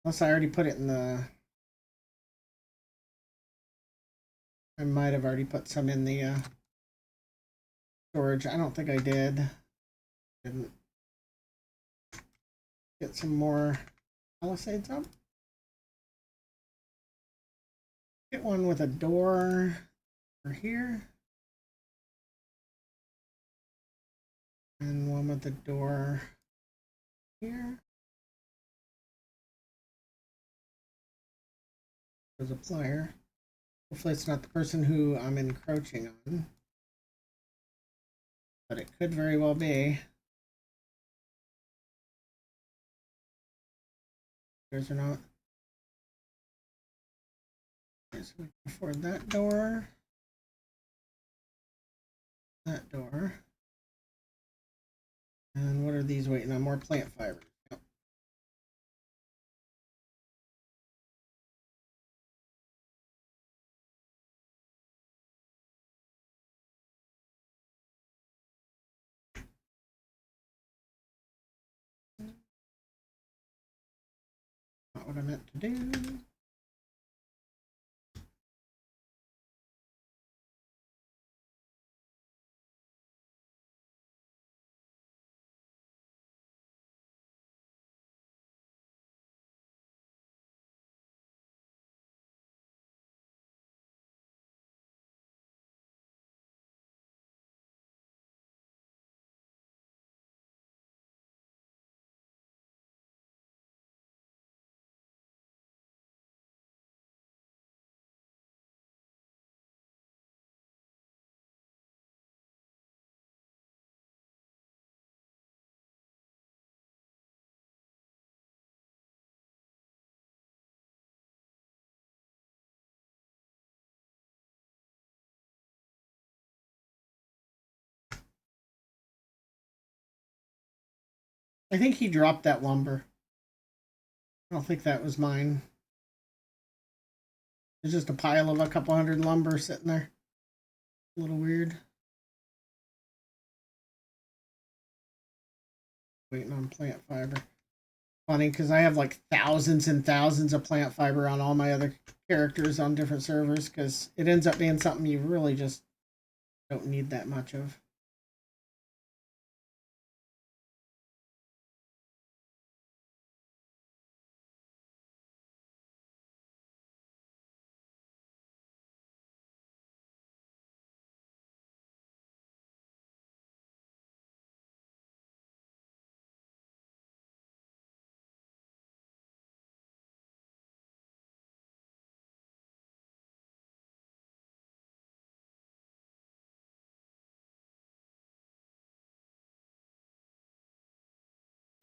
Unless I already put it in the... I might have already put some in the storage. I don't think I did. Didn't. Get some more palisades up. Get one with a door over here. And one with the door here. There's a plier. Hopefully it's not the person who I'm encroaching on. But it could very well be. Yours or not. Okay, so we can afford that door. That door. And what are these waiting on? More plant fibers. Yep. Not what I meant to do. I think he dropped that lumber. I don't think that was mine. There's just a pile of a couple hundred lumber sitting there. A little weird. Waiting on plant fiber. Funny because I have like thousands and thousands of plant fiber on all my other characters on different servers because it ends up being something you really just don't need that much of.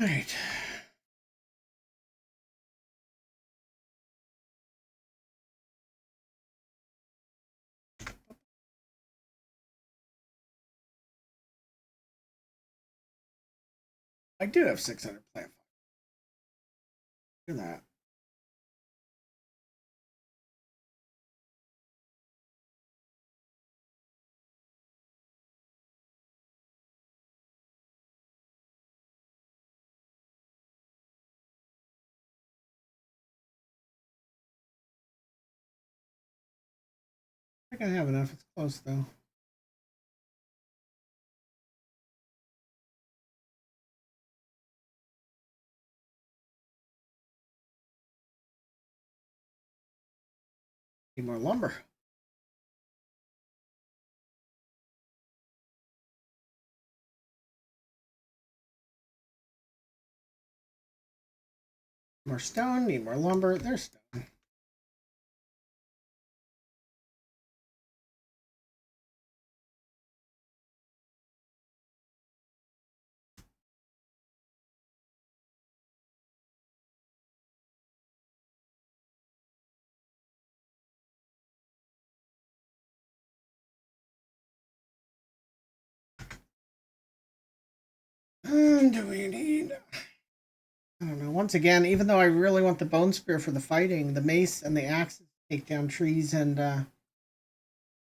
All right. I do have 600 plant fiber. Look at that. I think I have enough. It's close though. Need more lumber. More stone. Need more lumber. There's stone. Do we need? I don't know. Once again, even though I really want the bone spear for the fighting, the mace and the axes take down trees and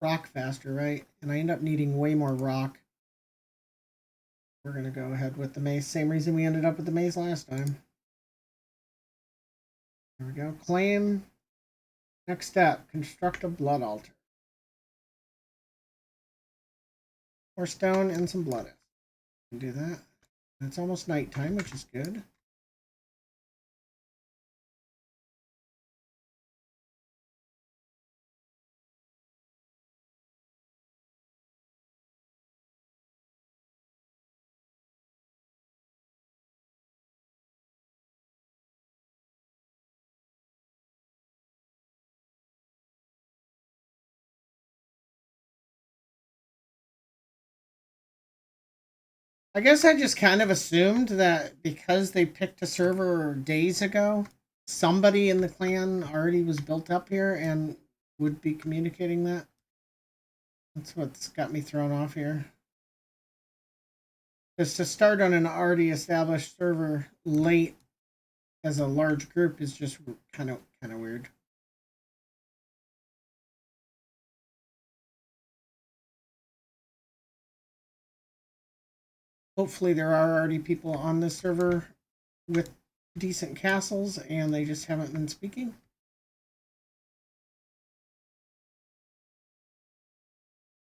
rock faster, right? And I end up needing way more rock. We're gonna go ahead with the mace. Same reason we ended up with the mace last time. There we go. Claim. Next step: construct a blood altar. More stone and some blood. Can do that. It's almost nighttime, which is good. I guess I just kind of assumed that because they picked a server days ago, somebody in the clan already was built up here and would be communicating that. That's what's got me thrown off here. Because to start on an already established server late as a large group is just kind of weird. Hopefully there are already people on this server with decent castles and they just haven't been speaking.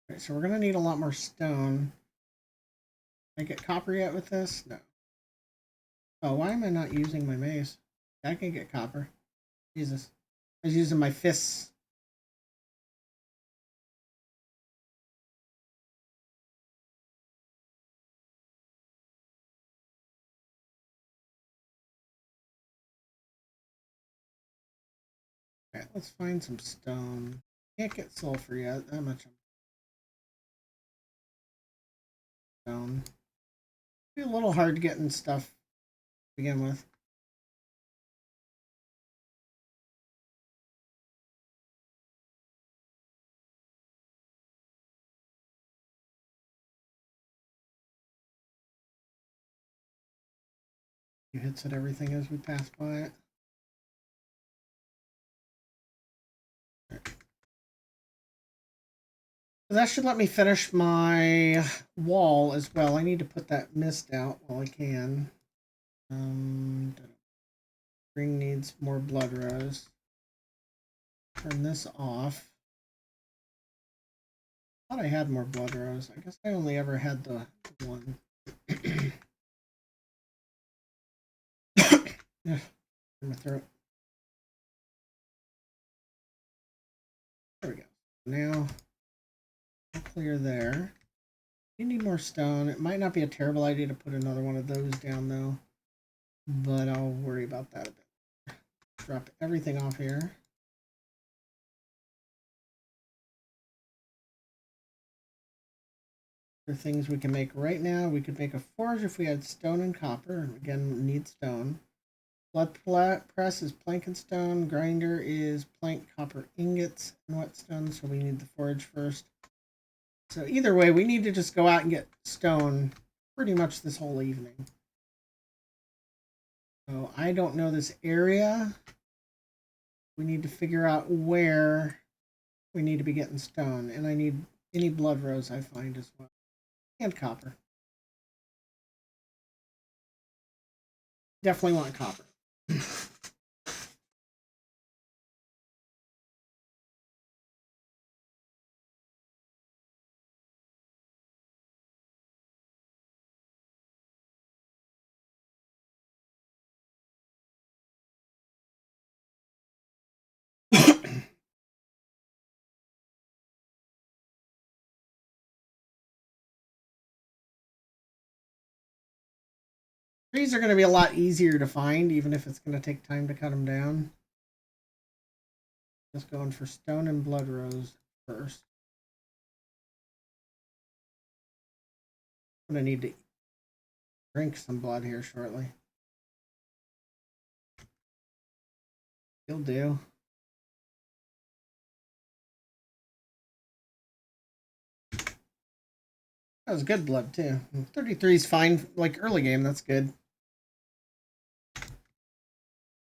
Okay, so we're gonna need a lot more stone. Can I get copper yet with this? No. Oh, why am I not using my mace? I can get copper. Jesus. I was using my fists. Okay, let's find some stone. Can't get sulfur yet. That much stone. Be a little hard getting stuff to begin with. You hits at everything as we pass by it. That should let me finish my wall as well. I need to put that mist out while I can. Ring needs more blood rose. Turn this off. I thought I had more blood rose. I guess I only ever had the one. Yeah, in my throat. There we go. Now, I'll clear there. You need more stone. It might not be a terrible idea to put another one of those down, though. But I'll worry about that a bit. Drop everything off here. For things we can make right now, we could make a forge if we had stone and copper. Again, need stone. Blood press is plank and stone. Grinder is plank, copper ingots, and whetstone. So we need the forge first. So either way, we need to just go out and get stone pretty much this whole evening. So I don't know this area. We need to figure out where we need to be getting stone. And I need any blood rose I find as well. And copper. Definitely want copper. Trees are going to be a lot easier to find, even if it's going to take time to cut them down. Just going for stone and blood rose first. I'm going to need to drink some blood here shortly. You'll do. That was good blood, too. 33 is fine. Like, early game, that's good.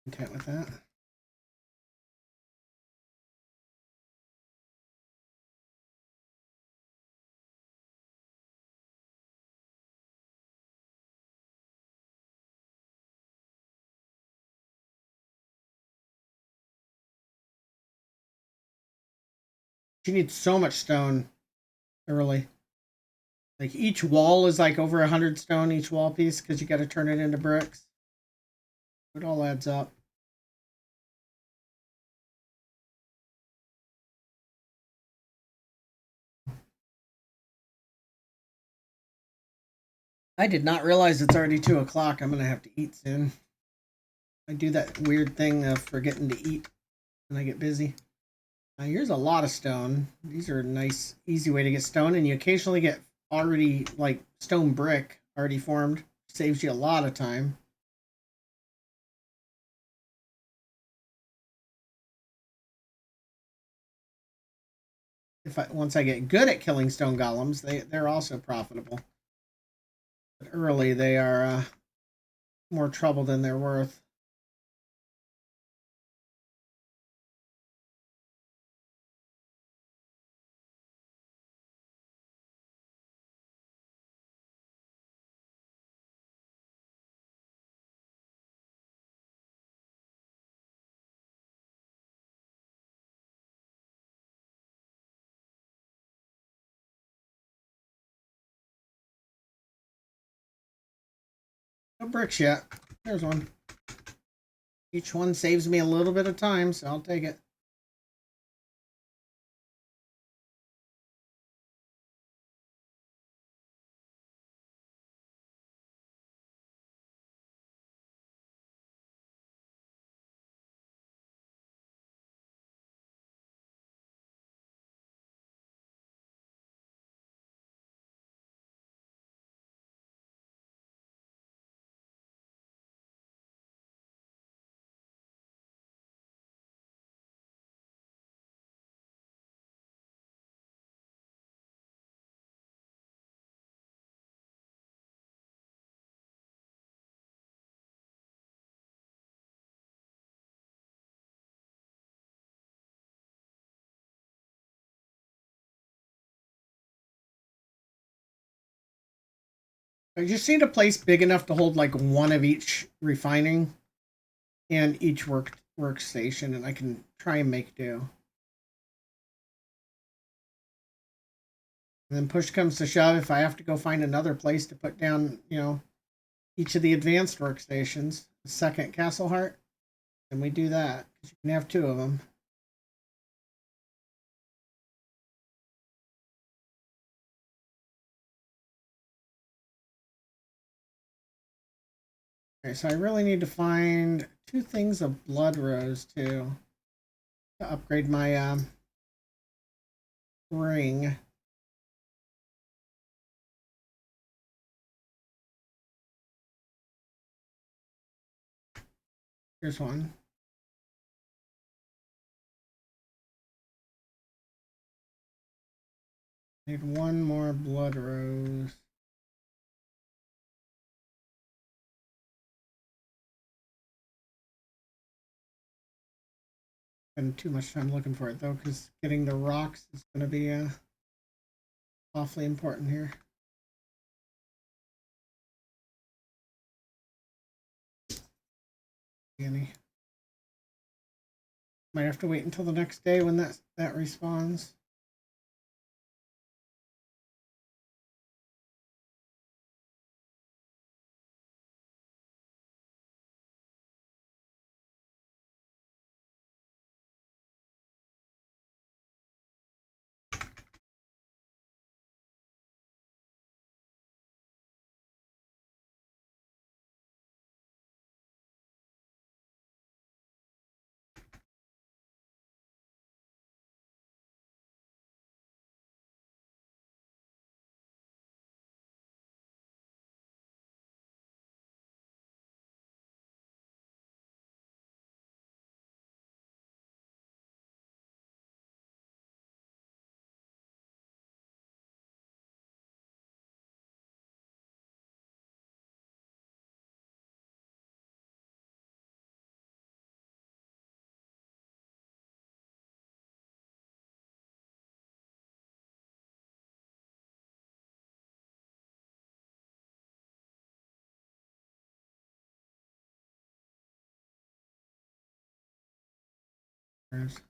Content with that. You need so much stone early. Like, each wall is like over 100 stone, each wall piece, because you got to turn it into bricks. It all adds up. I did not realize it's already 2 o'clock. I'm going to have to eat soon. I do that weird thing of forgetting to eat when I get busy. Here's a lot of stone. These are a nice, easy way to get stone, and you occasionally get already, like, stone brick already formed. Saves you a lot of time. Once I get good at killing stone golems, they're also profitable. But early, they are more trouble than they're worth. No bricks yet. There's one. Each one saves me a little bit of time, so I'll take it. I just need a place big enough to hold like one of each refining and each workstation, and I can try and make do. And then push comes to shove, if I have to go find another place to put down, each of the advanced workstations, the second Castle Heart, then we do that. You can have two of them. Okay, so I really need to find two things of Blood Rose too to upgrade my ring. Here's one. Need one more Blood Rose. Spend too much time looking for it though, because getting the rocks is going to be awfully important here. Any. Might have to wait until the next day when that respawns. There's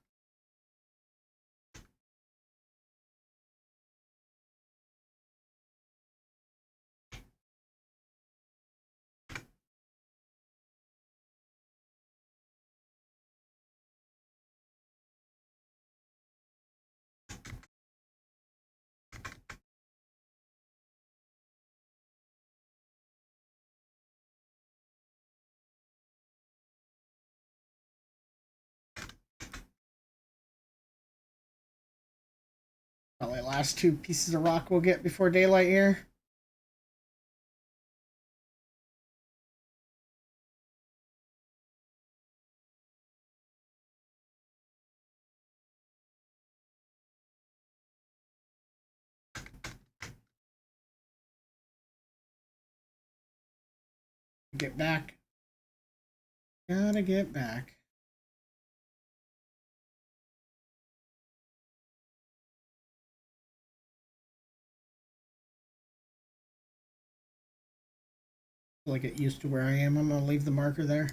probably the last two pieces of rock we'll get before daylight here. Get back. Gotta get back. Till I get used to where I am, I'm gonna leave the marker there.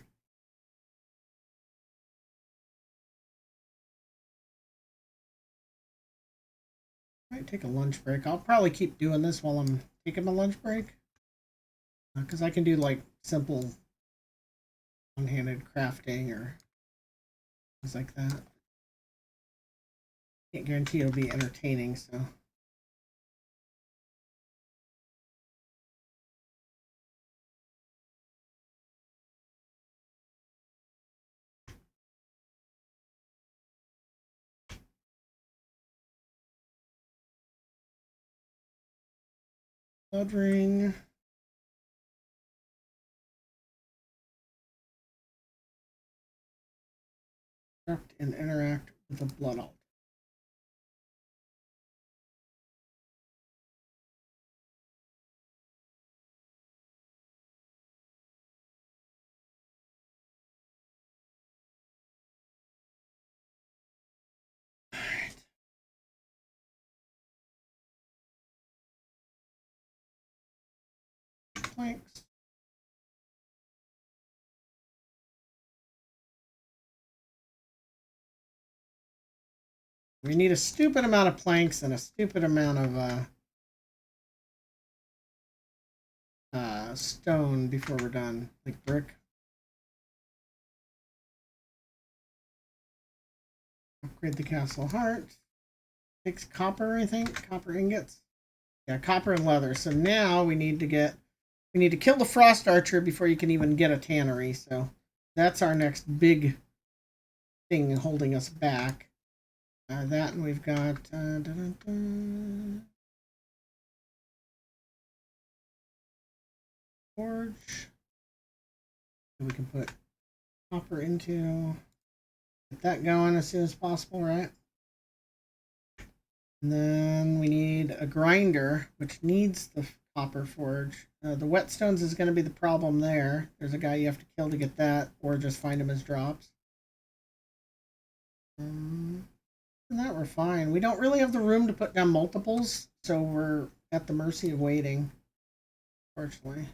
Might take a lunch break. I'll probably keep doing this while I'm taking my lunch break. Because I can do like simple one-handed crafting or things like that. Can't guarantee it'll be entertaining, so. Blood ring. And interact with the blood altar. planks. We need a stupid amount of planks and a stupid amount of stone before we're done, like brick. Upgrade the castle heart. Takes copper, I think. Copper ingots. Yeah, copper and leather. So now we need to kill the frost archer before you can even get a tannery. So that's our next big thing holding us back. That, and we've got forge. We can put copper into. Get that going as soon as possible, right? And then we need a grinder, which needs the copper forge. The whetstones is going to be the problem there. There's a guy you have to kill to get that, or just find him as drops. And that we're fine. We don't really have the room to put down multiples, so we're at the mercy of waiting, fortunately.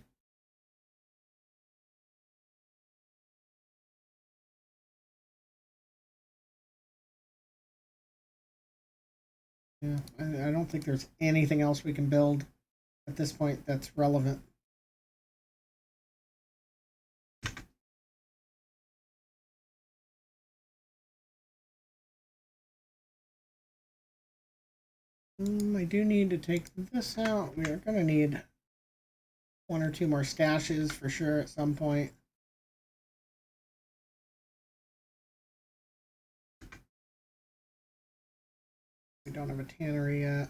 Yeah, I don't think there's anything else we can build at this point that's relevant. I do need to take this out. We are going to need one or two more stashes for sure at some point. We don't have a tannery yet.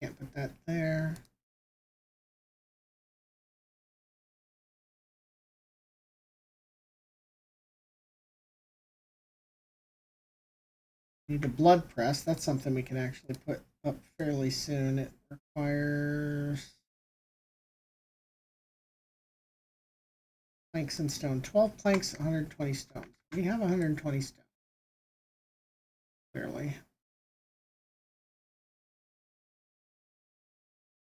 Can't put that there. Need a blood press. That's something we can actually put up fairly soon. It requires planks and stone. 12 planks, 120 stone. We have 120 stone. Clearly.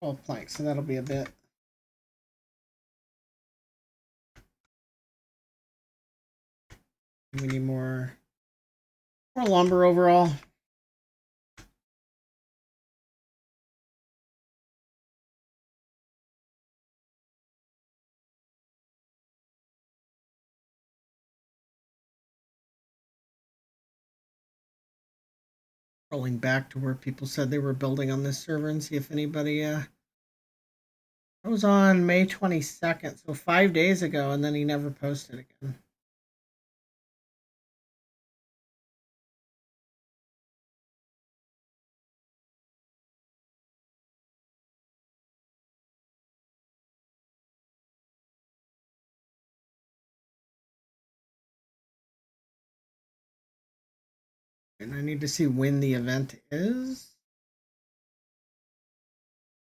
12 planks, so that'll be a bit. We need more lumber overall. Rolling back to where people said they were building on this server and see if anybody it was on May 22nd, so 5 days ago, and then he never posted again. And I need to see when the event is.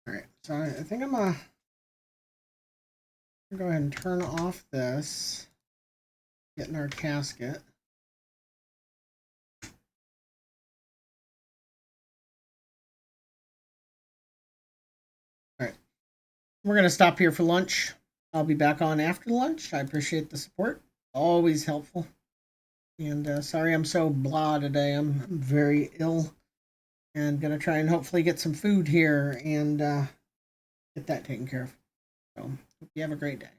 All right, so I think I'm gonna go ahead and turn off this. Get in our casket. All right, we're gonna stop here for lunch. I'll be back on after lunch. I appreciate the support. Always helpful. And sorry I'm so blah today. I'm very ill. And gonna try and hopefully get some food here and get that taken care of. So hope you have a great day.